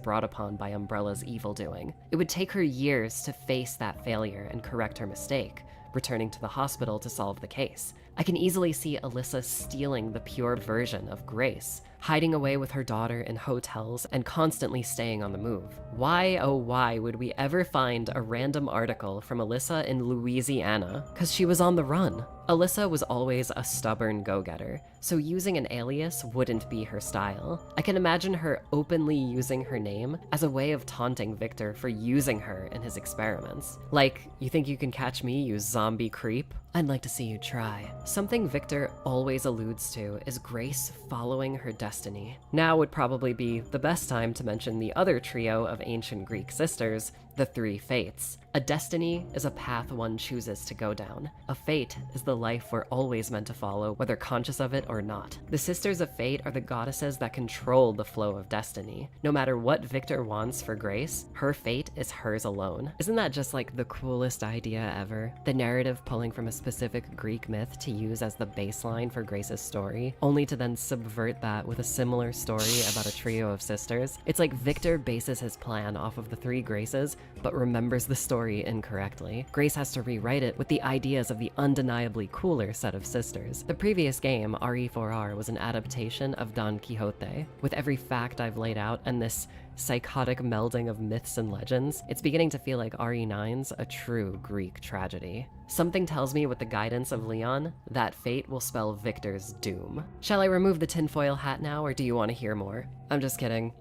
Brought upon by Umbrella's evil doing. It would take her years to face that failure and correct her mistake, returning to the hospital to solve the case. I can easily see Alyssa stealing the pure version of Grace, hiding away with her daughter in hotels and constantly staying on the move. Why, oh why, would we ever find a random article from Alyssa in Louisiana? 'Cause she was on the run. Alyssa was always a stubborn go-getter, so using an alias wouldn't be her style. I can imagine her openly using her name as a way of taunting Victor for using her in his experiments. Like, you think you can catch me, you zombie creep? I'd like to see you try. Something Victor always alludes to is Grace following her destiny. Now would probably be the best time to mention the other trio of ancient Greek sisters, the Three Fates. A destiny is a path one chooses to go down. A fate is the life we're always meant to follow, whether conscious of it or not. The Sisters of Fate are the goddesses that control the flow of destiny. No matter what Victor wants for Grace, her fate is hers alone. Isn't that just like the coolest idea ever? The narrative pulling from a specific Greek myth to use as the baseline for Grace's story, only to then subvert that with a similar story about a trio of sisters. It's like Victor bases his plan off of the three Graces, but remembers the story incorrectly. Grace has to rewrite it with the ideas of the undeniably cooler set of sisters. The previous game, RE4R, was an adaptation of Don Quixote. With every fact I've laid out and this psychotic melding of myths and legends, it's beginning to feel like RE9's a true Greek tragedy. Something tells me with the guidance of Leon, that fate will spell Victor's doom. Shall I remove the tinfoil hat now, or do you want to hear more? I'm just kidding.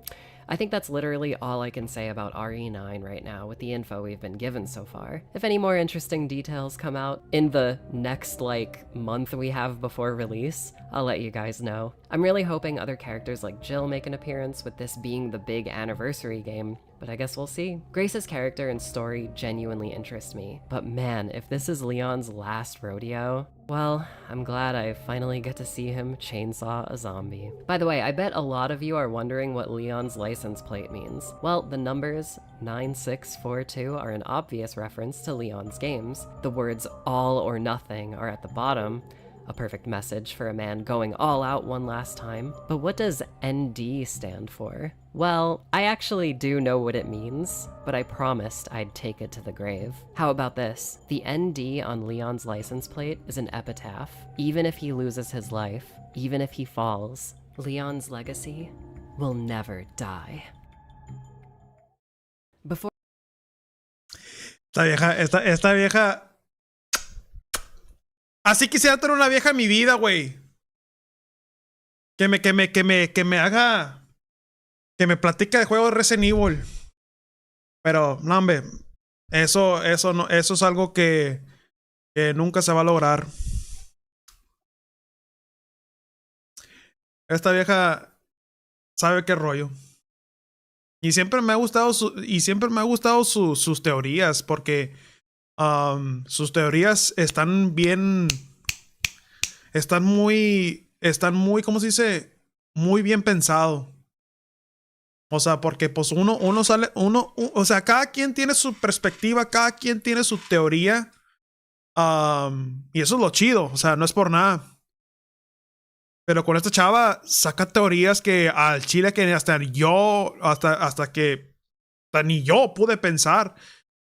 I think that's literally all I can say about RE9 right now with the info we've been given so far. If any more interesting details come out in the next, month we have before release, I'll let you guys know. I'm really hoping other characters like Jill make an appearance, with this being the big anniversary game, but I guess we'll see. Grace's character and story genuinely interest me, but man, if this is Leon's last rodeo, well, I'm glad I finally get to see him chainsaw a zombie. By the way, I bet a lot of you are wondering what Leon's license plate means. Well, the numbers 9642 are an obvious reference to Leon's games. The words all or nothing are at the bottom, a perfect message for a man going all out one last time. But what does ND stand for? Well, I actually do know what it means, but I promised I'd take it to the grave. How about this? The ND on Leon's license plate is an epitaph. Even if he loses his life, even if he falls, Leon's legacy will never die. Before Esta vieja. Así quisiera tener una vieja en mi vida, güey. Que me haga. Que me platique de juegos de Resident Evil. Pero, no, hombre. Eso es algo que nunca se va a lograr. Esta vieja sabe qué rollo. Y siempre me ha gustado sus teorías, porque sus teorías están muy, ¿cómo se dice? Muy bien pensado. O sea, porque pues o sea, cada quien tiene su perspectiva, cada quien tiene su teoría. Y eso es lo chido, o sea, no es por nada. Pero con esta chava saca teorías que al chile que hasta ni yo pude pensar.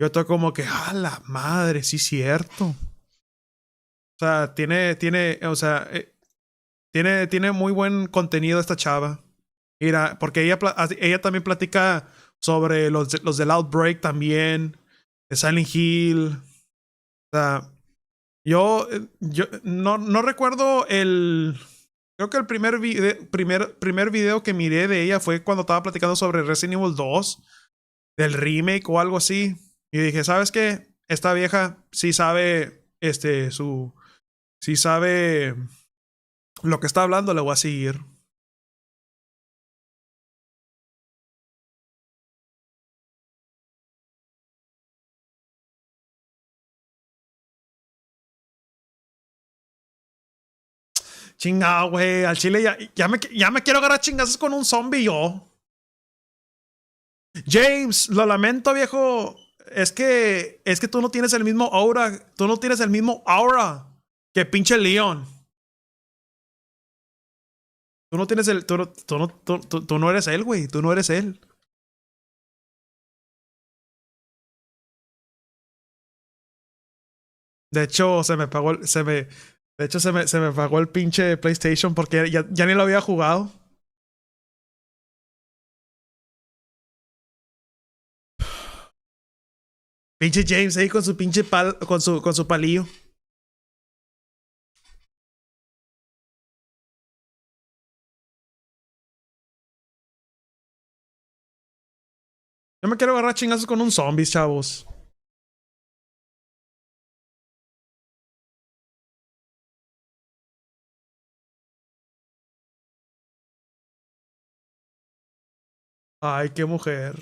Yo estoy como que, ¡ah, la madre! Sí, cierto. O sea, tiene muy buen contenido esta chava. Mira, porque ella también platica sobre los del Outbreak también, de Silent Hill. O sea, yo no recuerdo creo que el primer video que miré de ella fue cuando estaba platicando sobre Resident Evil 2, del remake o algo así. Y dije, ¿sabes qué? Esta vieja sí sabe, sí sabe lo que está hablando, le voy a seguir. Chingado, güey. Al chile ya me quiero agarrar chingazos con un zombie yo. James, lo lamento, viejo. Es que tú no tienes el mismo aura. Tú no tienes el mismo aura que pinche Leon. Tú no tienes el. Tú no eres él, güey. Tú no eres él. De hecho, se me pagó el pinche PlayStation porque ya ni lo había jugado. Pinche James ahí con su pinche con su palillo. Yo me quiero agarrar chingazos con un zombie, chavos. Ay, qué mujer.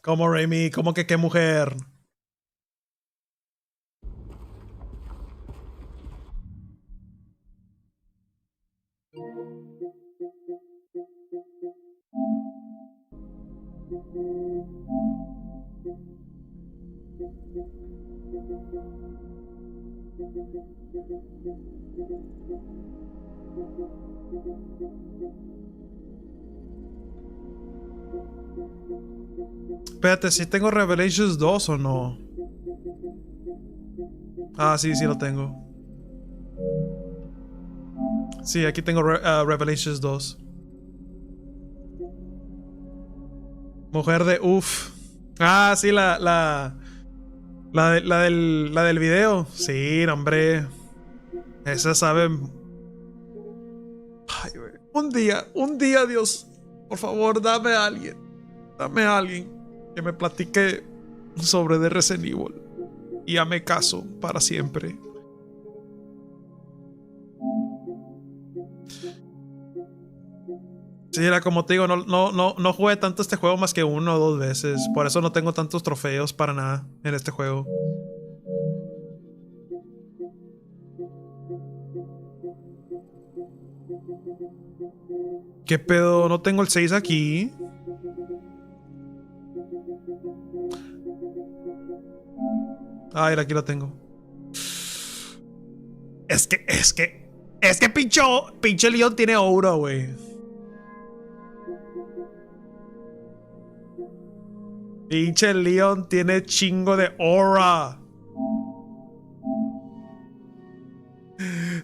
Como Remy, como que qué mujer. Espérate, ¿si tengo Revelations 2 o no? Ah, sí, sí lo tengo. Sí, aquí tengo Revelations 2. Mujer de uff. Ah, sí, la del video. Sí, hombre. Esa sabe. Ay, güey. Un día, Dios. Por favor, dame a alguien. Dame a alguien que me platique sobre The Resident Evil. Y ya me caso para siempre. Sí, era como te digo, no jugué tanto este juego más que 1 o 2 veces. Por eso no tengo tantos trofeos para nada en este juego. ¿Qué pedo? No tengo el 6 aquí. Ah, mira, aquí lo tengo. Es que pinche Leon tiene aura, güey. Pinche Leon tiene chingo de aura.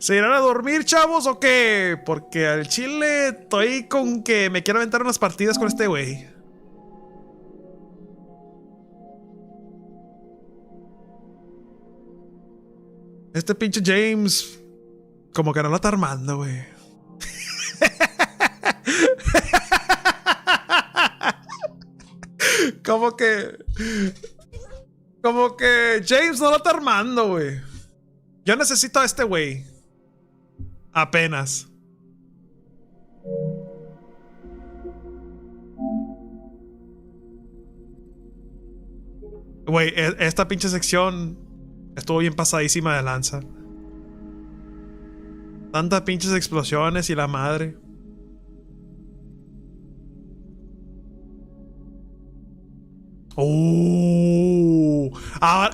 ¿Se irán a dormir, chavos, o qué? Porque al chile estoy con que me quiero aventar unas partidas con este güey. Este pinche James como que no la está armando, güey. Como que... Como que James no la está armando, güey. Yo necesito a este güey. Apenas. Güey, esta pinche sección estuvo bien pasadísima de lanza. Tantas pinches explosiones y la madre.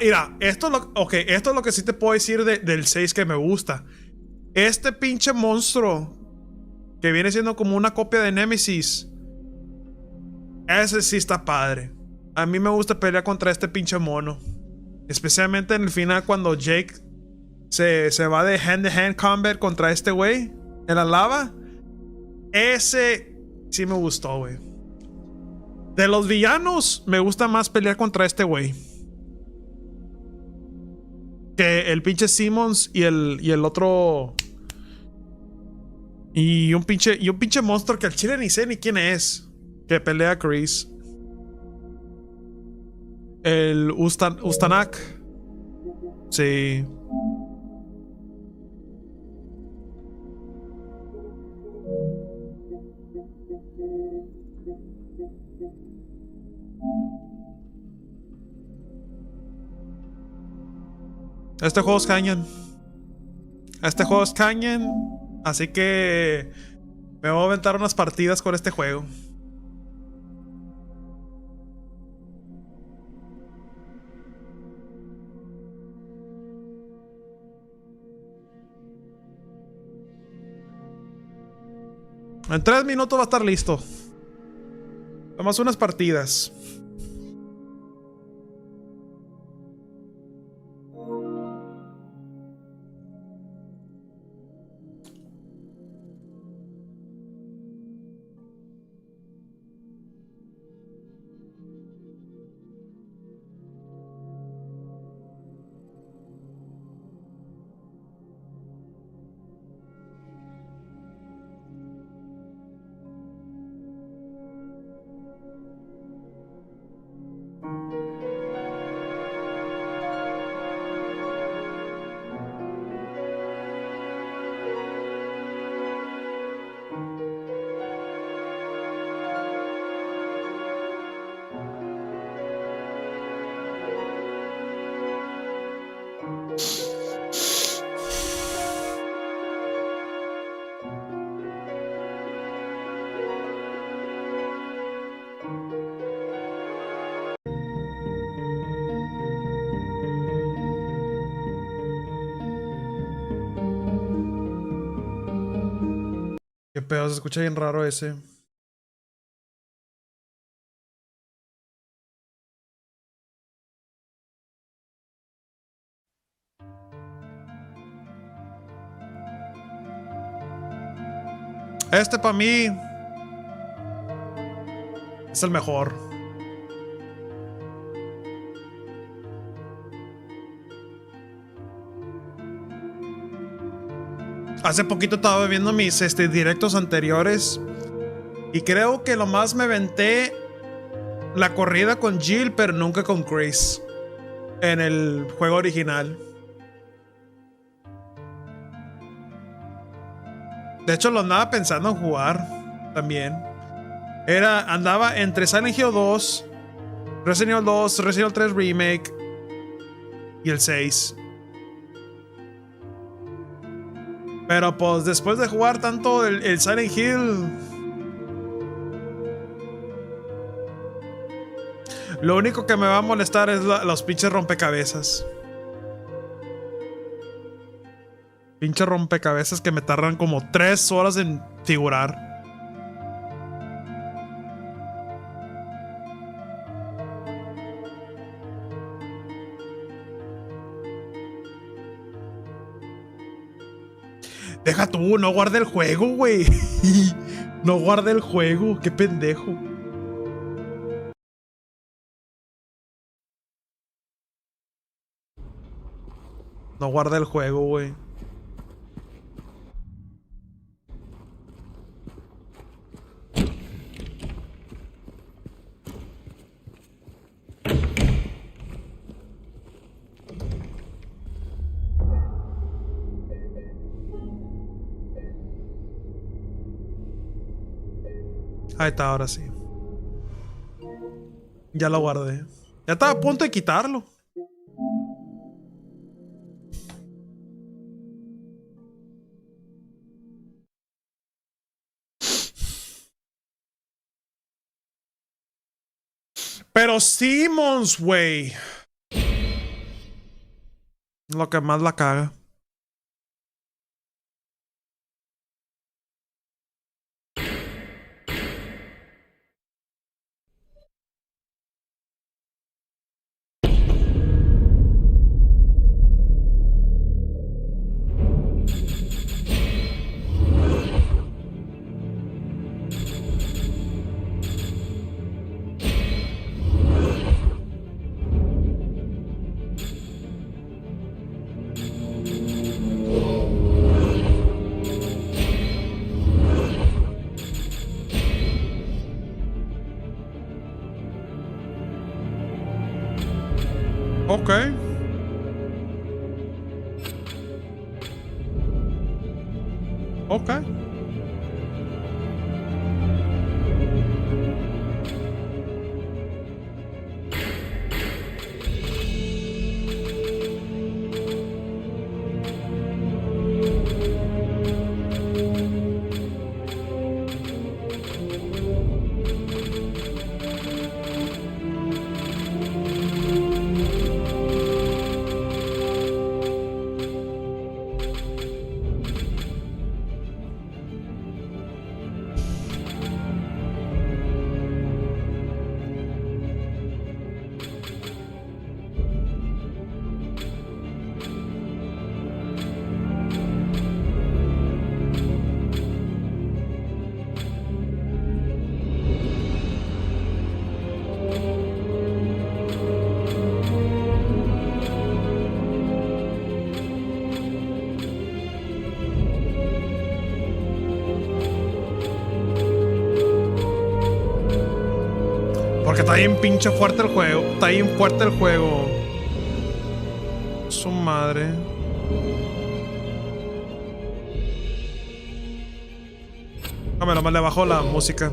Mira, esto es lo que sí te puedo decir del 6 que me gusta. Este pinche monstruo que viene siendo como una copia de Nemesis. Ese sí está padre. A mí me gusta pelear contra este pinche mono. Especialmente en el final cuando Jake se va de hand combat contra este güey en la lava. Ese sí me gustó, güey. De los villanos, me gusta más pelear contra este güey que el pinche Simmons y el otro. Y un pinche monstruo que al chile ni sé ni quién es. Que pelea a Chris. El Ustanak. Sí. Este juego es cañón. Así que me voy a aventar unas partidas con este juego. En 3 minutos va a estar listo. Vamos a unas partidas. Qué pedo, se escucha bien raro ese. Este para mí es el mejor. Hace poquito estaba viendo mis directos anteriores y creo que lo más me aventé la corrida con Jill, pero nunca con Chris en el juego original. De hecho, lo andaba pensando en jugar también. Andaba entre Silent Hill 2, Resident Evil 2, Resident Evil 3 Remake y el 6. Pero pues después de jugar tanto el Silent Hill, lo único que me va a molestar es los pinches rompecabezas. Pinche rompecabezas que me tardan como 3 horas en figurar. Deja tú, no guarde el juego, güey. No guarde el juego, qué pendejo. No guarda el juego, güey. Ahí está, ahora sí. Ya lo guardé. Ya estaba a punto de quitarlo. Pero Simmons, güey. Lo que más la caga. Ok. Ok. Porque está bien pinche fuerte el juego. Está bien fuerte el juego. Su madre. No, menos mal le bajó la música.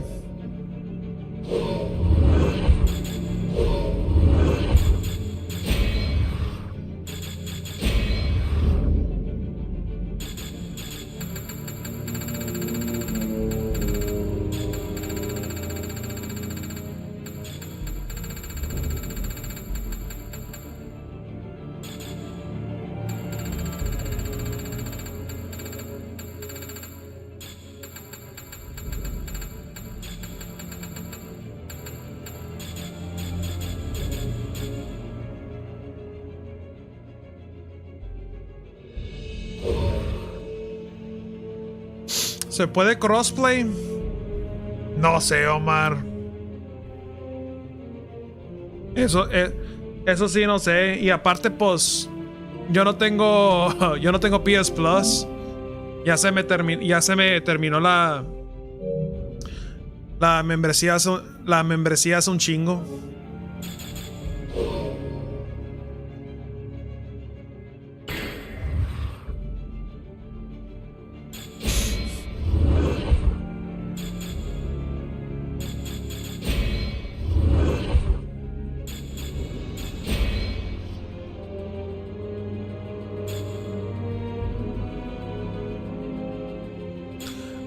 ¿Se puede crossplay? No sé, Omar. Eso sí, no sé. Y aparte, pues, yo no tengo PS Plus. Ya se me terminó la membresía hace un chingo.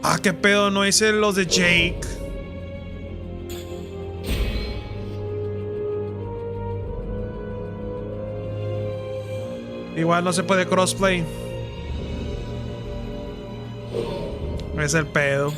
Ah, qué pedo, no hice los de Jake. Igual no se puede crossplay. Es el pedo.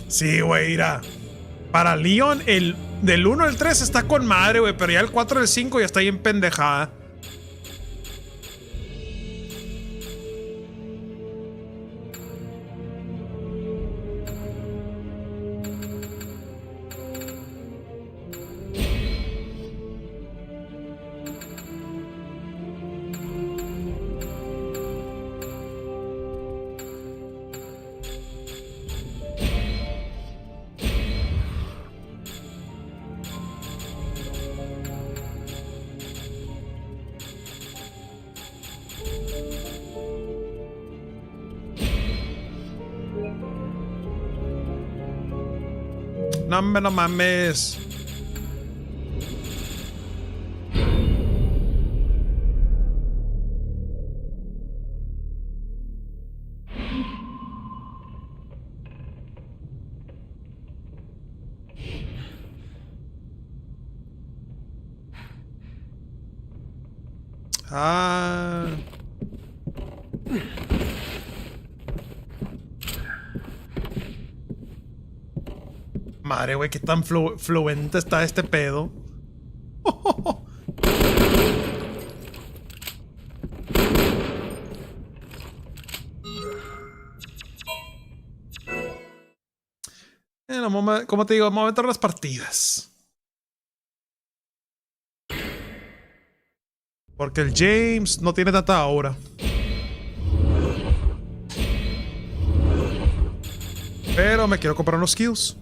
Sí, güey, mira. Para Leon, el del 1 al 3 está con madre, güey. Pero ya el 4 y el 5 ya está ahí en pendejada. No, hombre, no mames. Ah. Madre, güey, qué tan fluente está este pedo. Como te digo, momento de las partidas. Porque el James no tiene tanta aura. Pero me quiero comprar unos skills.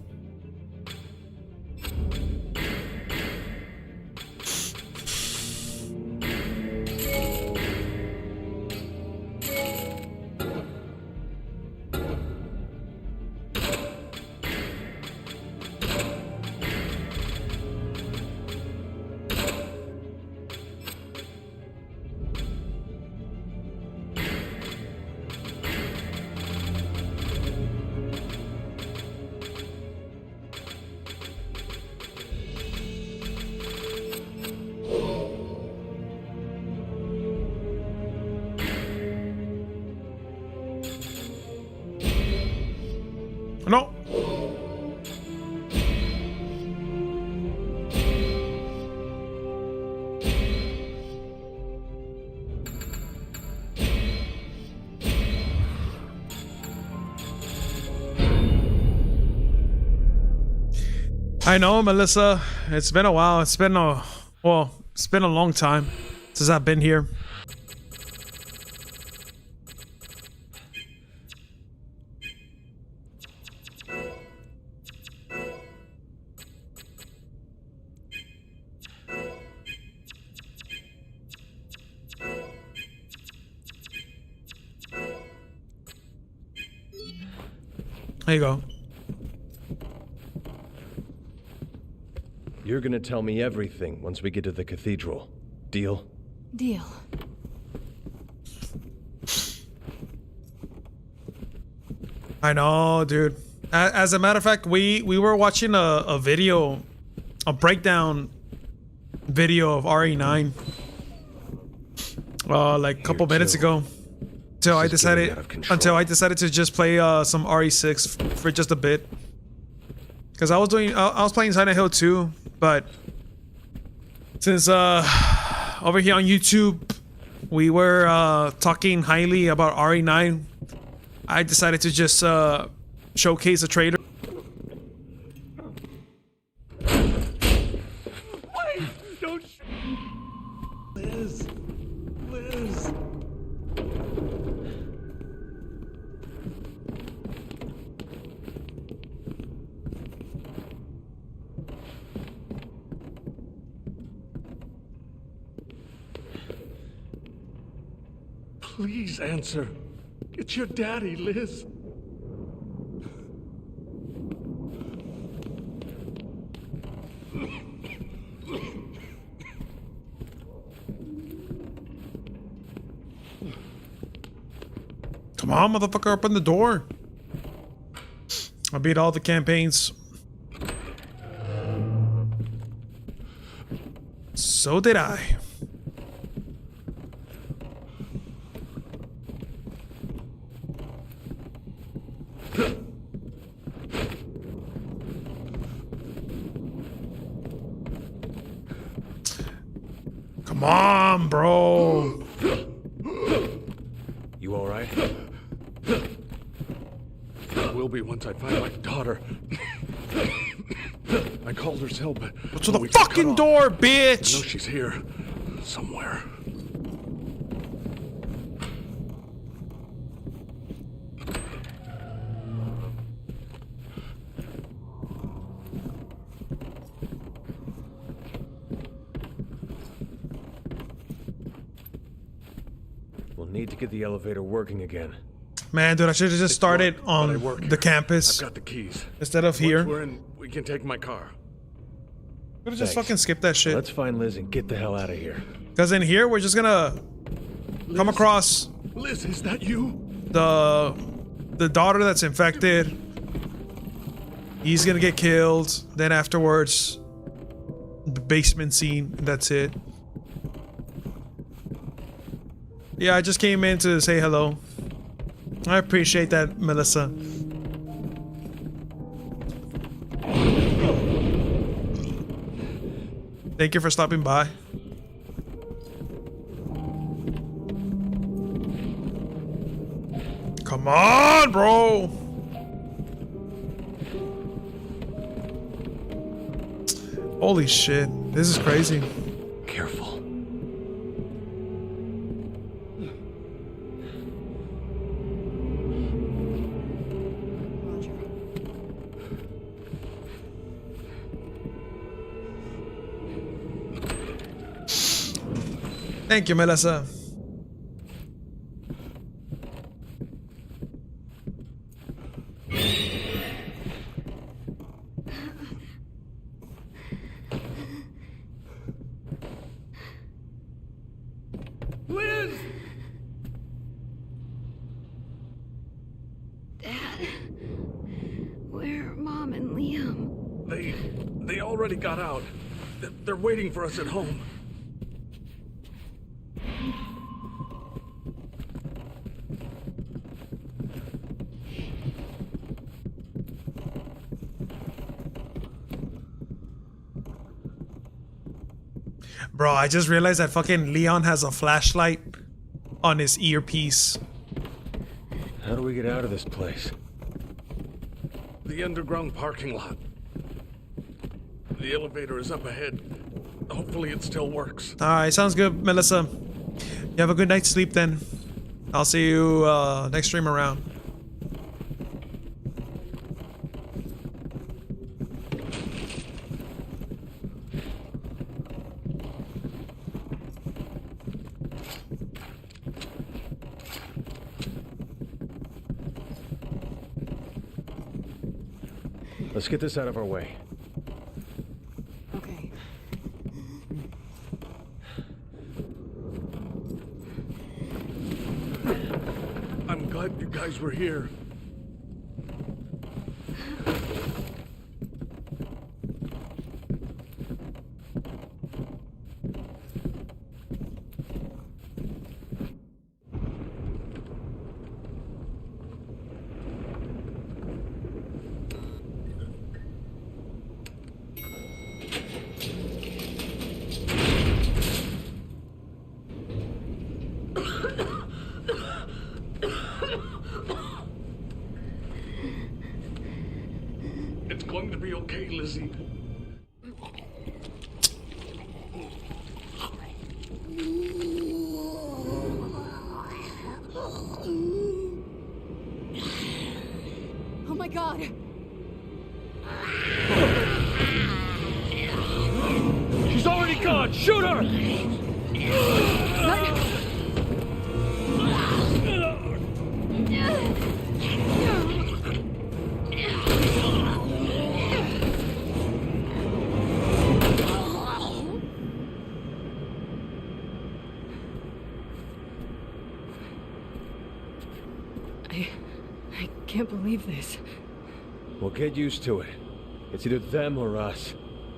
No. I know, Melissa. It's been a while. It's been a long time since I've been here. There you go. You're gonna tell me everything once we get to the cathedral. Deal? Deal. I know, dude. As a matter of fact, we were watching a video, a breakdown video of RE9 like a couple minutes ago. Until I decided to just play some RE6 for just a bit. Cause I was playing Silent Hill 2, but since over here on YouTube we were talking highly about RE9, I decided to just showcase a trailer. Wait! Don't Liz. Liz. Please answer. It's your daddy, Liz. Come on, motherfucker, open the door. I beat all the campaigns. So did I. Come on, bro. You all right? I will be once I find my daughter. I called her cell, but go to the fucking door, bitch. I know she's here somewhere. We'll need to get the elevator working again. Man, dude, I should have just started on the campus. I've got the keys. Instead of here. Once we're in, we can take my car. Could have just fucking skipped that shit. Let's find Liz and get the hell out of here. Because in here, we're just gonna come across Liz, is that you? The daughter that's infected. He's gonna get killed. Then afterwards, the basement scene. That's it. Yeah, I just came in to say hello. I appreciate that, Melissa. Thank you for stopping by. Come on, bro. Holy shit. This is crazy. Careful. Thank you, Melissa. Liz! Dad, where are Mom and Liam? They already got out. They're waiting for us at home. Bro, I just realized that fucking Leon has a flashlight on his earpiece. How do we get out of this place? The underground parking lot. The elevator is up ahead. Hopefully it still works. Alright, sounds good, Melissa. You have a good night's sleep then. I'll see you next stream around. Let's get this out of our way. Okay. I'm glad you guys were here. It's going to be okay, Lizzie. Oh my god! She's already gone! Shoot her! I can't believe this. We'll get used to it. It's either them or us,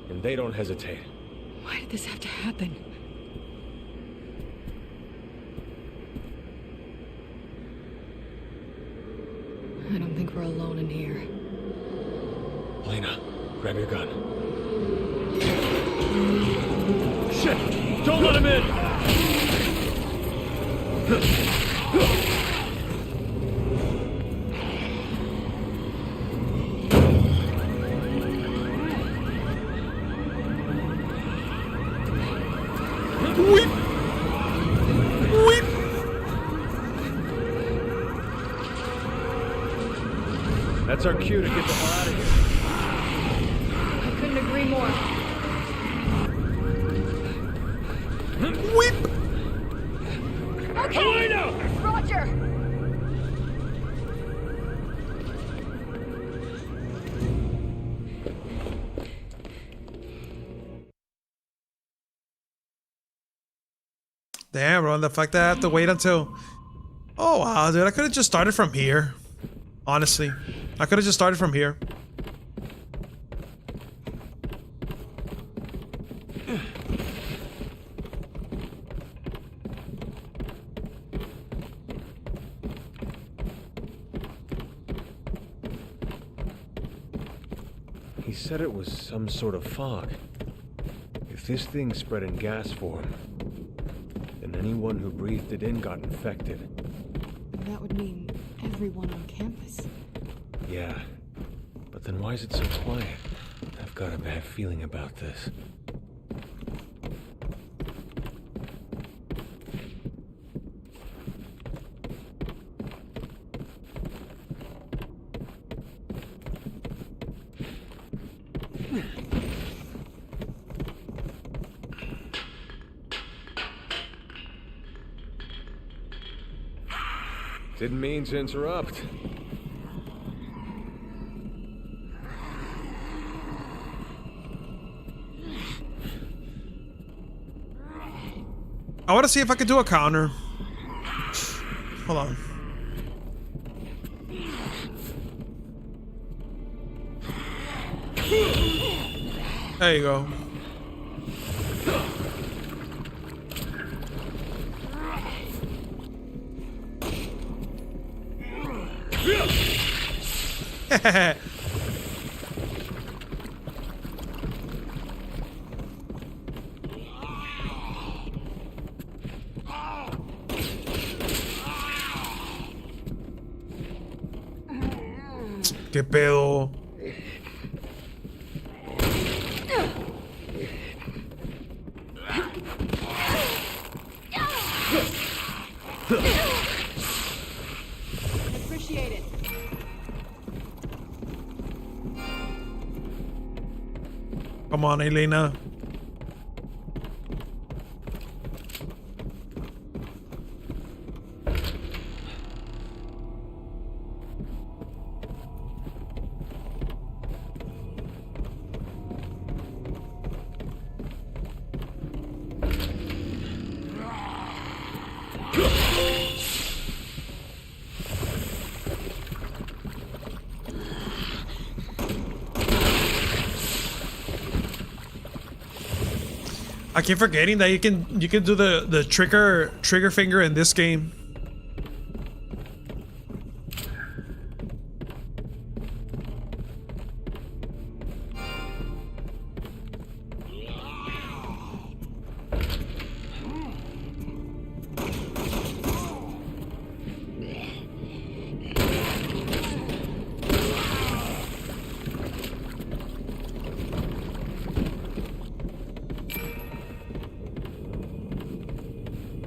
and they don't hesitate. Why did this have to happen? I don't think we're alone in here. Lena, grab your gun. Shit! Don't let him in! That's our cue to get the hell out of here. I couldn't agree more. Weep. Okay. Elena! Roger. Damn, bro. The fact that I have to wait until... Oh, wow, dude. I could have just started from here. Honestly. I could have just started from here. He said it was some sort of fog. If this thing spread in gas form, then anyone who breathed it in got infected. That would mean everyone on campus. Yeah, but then why is it so quiet? I've got a bad feeling about this. Didn't mean to interrupt. I want to see if I can do a counter. Hold on. There you go. ¿Qué pedo? Appreciate it. Come on, Elena. I keep forgetting that you can do the trigger finger in this game.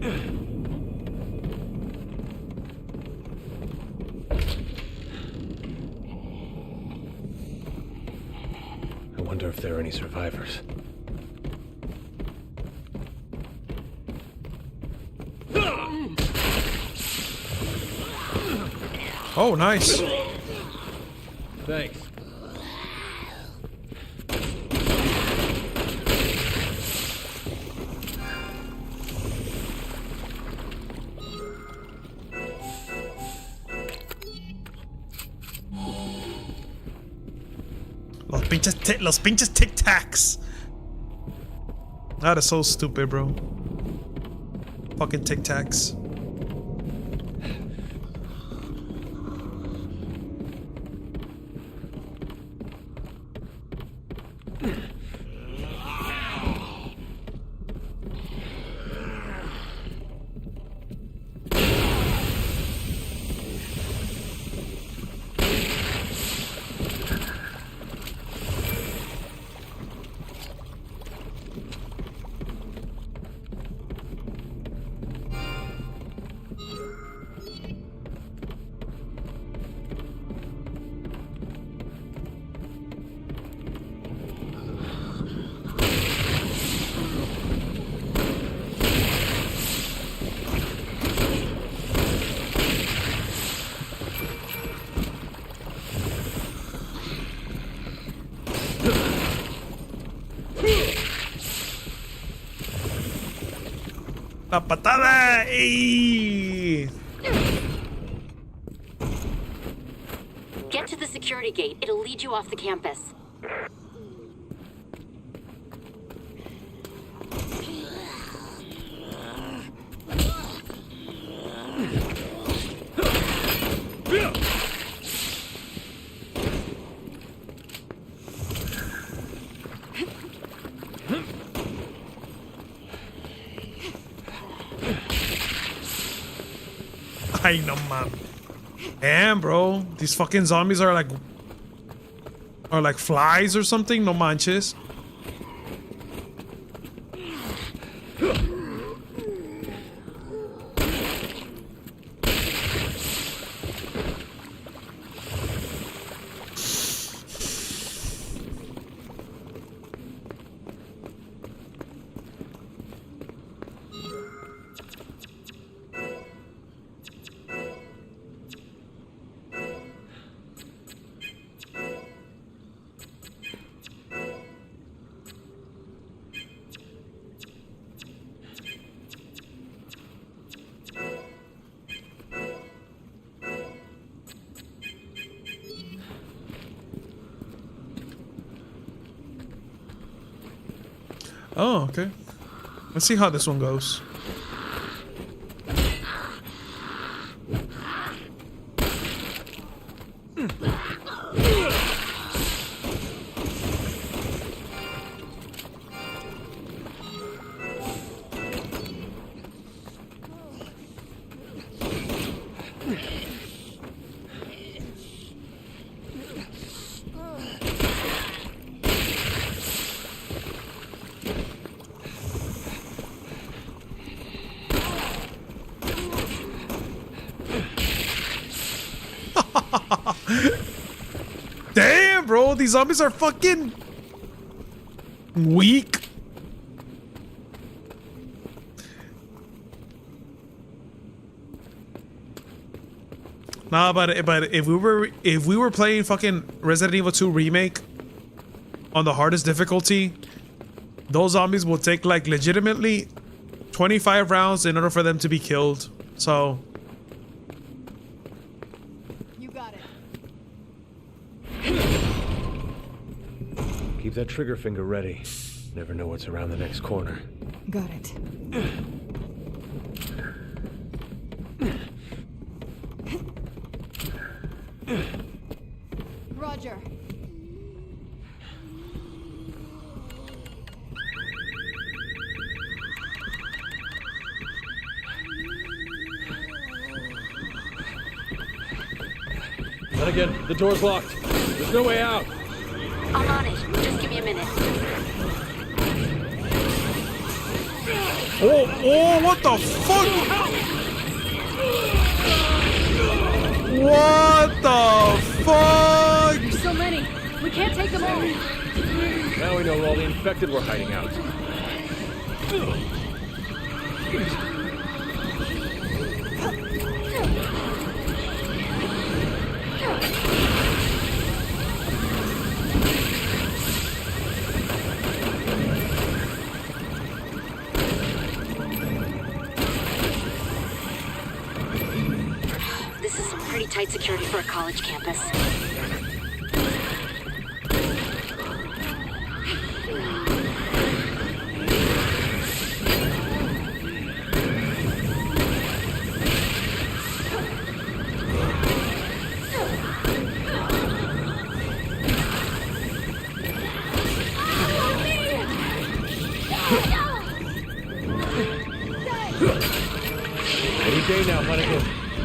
I wonder if there are any survivors. Oh, nice. Thanks. Los pinches Tic Tacs. That is so stupid, bro. Fucking Tic Tacs. La patada. ¡Ey! Get to the security gate. It'll lead you off the campus. Ay, no man. Damn, bro. These fucking zombies are like flies or something. No manches. Oh, okay. Let's see how this one goes. Damn, bro, these zombies are fucking weak. Nah, but if we were playing fucking Resident Evil 2 remake on the hardest difficulty, those zombies will take like legitimately 25 rounds in order for them to be killed. So keep that trigger finger ready. Never know what's around the next corner. Got it. Roger. Not again. The door's locked. There's no way out. I'm on it. Just give me a minute. Oh, what the fuck? What the fuck? There's so many. We can't take them all. Now we know where all the infected were hiding out. This is some pretty tight security for a college campus. Any day now, Hunnigan.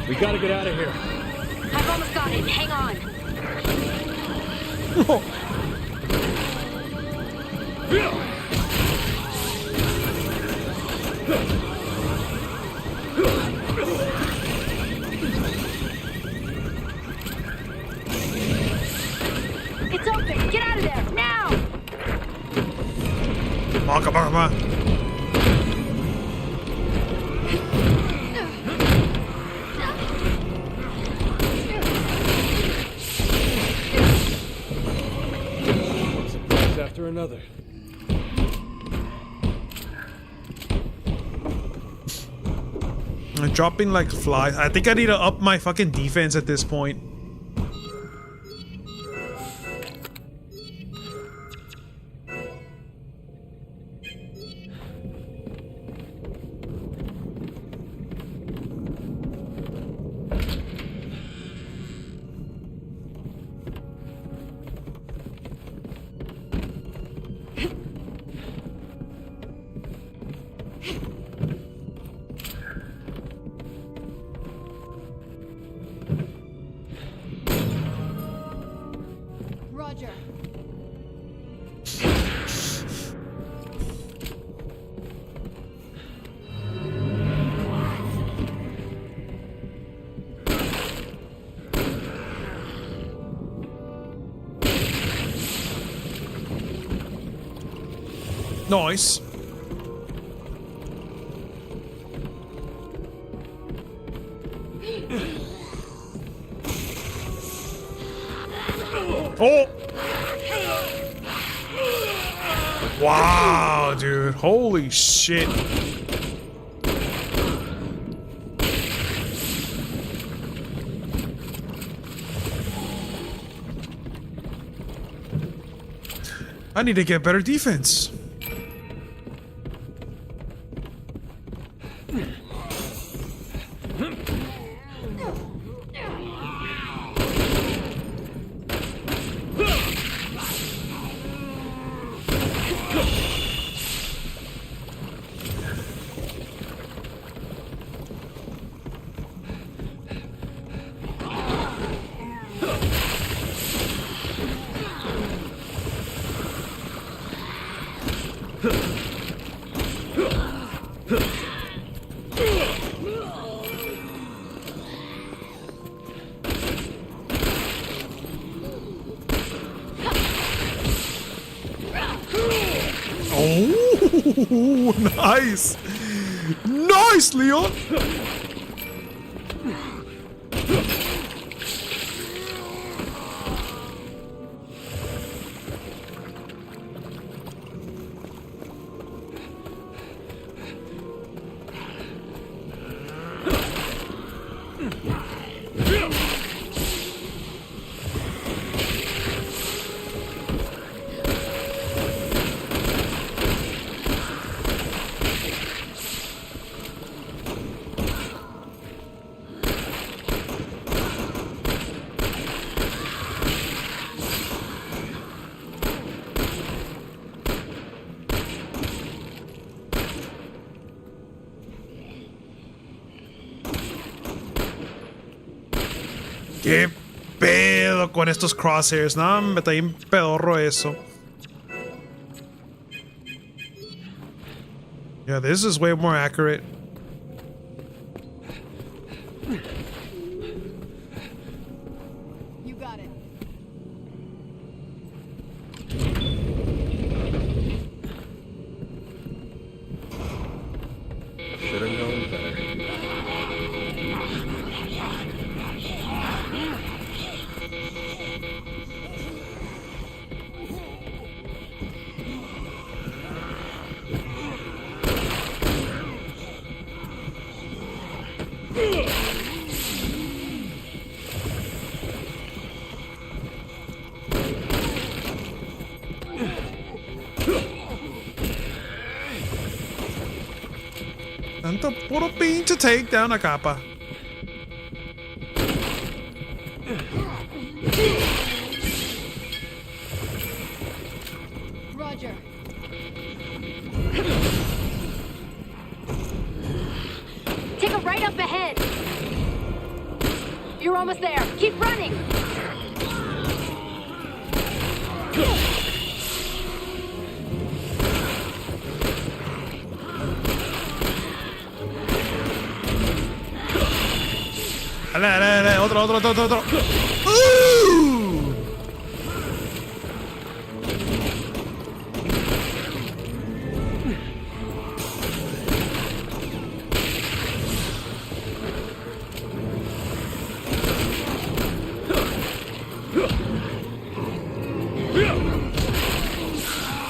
We gotta get out of here. I've almost got it. Hang on. It's open. Get out of there now. Come on. Surprise after another. I'm dropping like flies. I think I need to up my fucking defense at this point. Roger. Nice. Oh! Wow, dude. Holy shit. I need to get better defense. Oh, nice. Nice, Leon. ¿Qué pedo con estos crosshairs? No, me está bien pedorro eso. Ya Yeah, this is way more accurate. You got it. Should have known better. Tanto puro pinche takedown a capa. Roger. Take a right up ahead. You're almost there. Keep running. Dale, dale, dale, otro.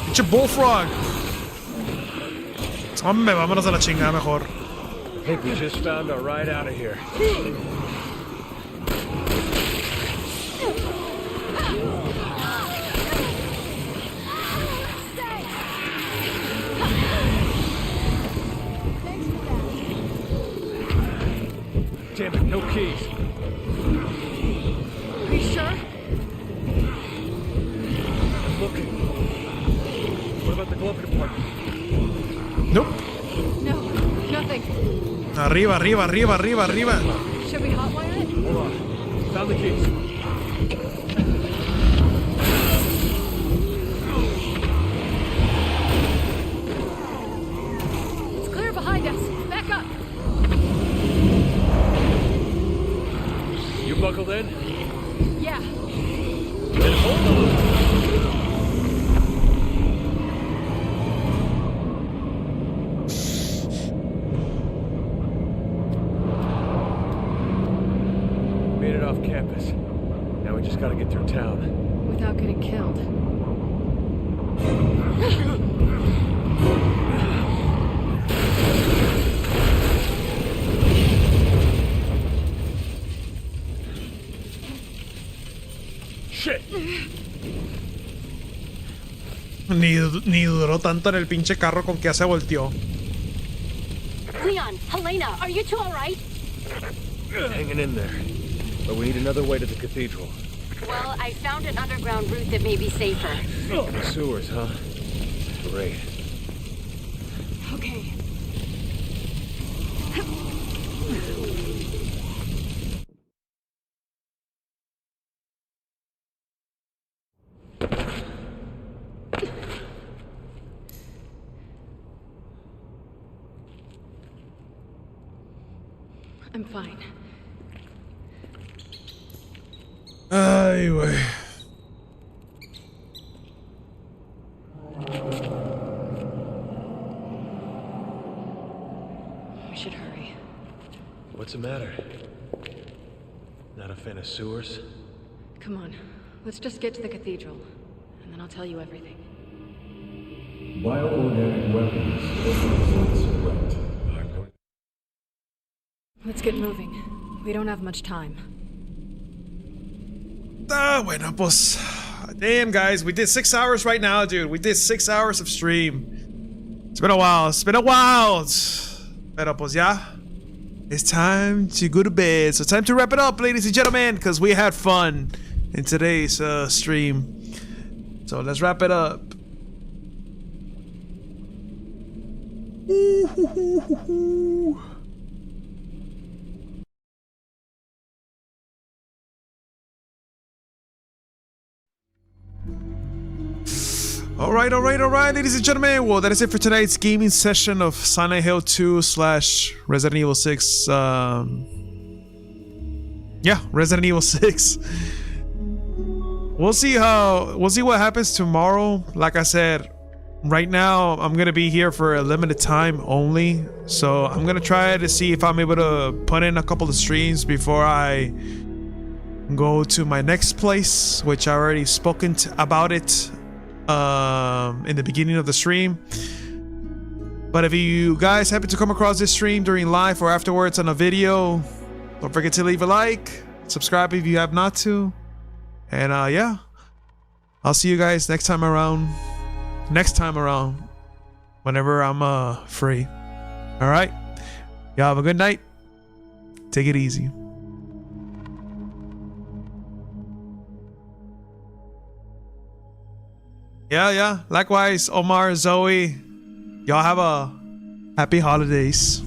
Pinche bullfrog. Hombre, vámonos a la chingada mejor. I think we just found our ride out of here. Damn it, no keys. Are you sure? I'm looking. What about the glove compartment? Nope. No, nothing. Arriba. Should we hotwire it? Hold on. Found the keys. It's clear behind us. Back up. You buckled in? Yeah. Then hold on. Made it off campus. Now we just gotta get through town. Without getting killed. Shit! Ni duró tanto en el pinche carro con que ya se volteó. Leon, Helena, are you two all right? Hanging in there. But we need another way to the cathedral. Well, I found an underground route that may be safer. The sewers, huh? Great. Okay. I'm fine. Ay, güey. We should hurry. What's the matter? Not a fan of sewers? Come on. Let's just get to the cathedral, and then I'll tell you everything. Bioorganic weapons select. Let's get moving. We don't have much time. Bueno, pues. Damn, guys. We did 6 hours right now, dude. We did 6 hours of stream. It's been a while. Pero pues ya. It's time to go to bed. So time to wrap it up, ladies and gentlemen, because we had fun in today's stream. So let's wrap it up. All right, ladies and gentlemen. Well, that is it for tonight's gaming session of Silent Hill 2 / Resident Evil 6. Yeah, Resident Evil 6. We'll see what happens tomorrow. Like I said, right now I'm gonna be here for a limited time only, so I'm gonna try to see if I'm able to put in a couple of streams before I go to my next place, which I already spoken about it in the beginning of the stream. But if you guys happen to come across this stream during live or afterwards on a video, don't forget to leave a like, subscribe if you have not to, and yeah, I'll see you guys next time around whenever I'm free. All right, y'all have a good night. Take it easy. Yeah. Likewise, Omar, Zoe. Y'all have a happy holidays.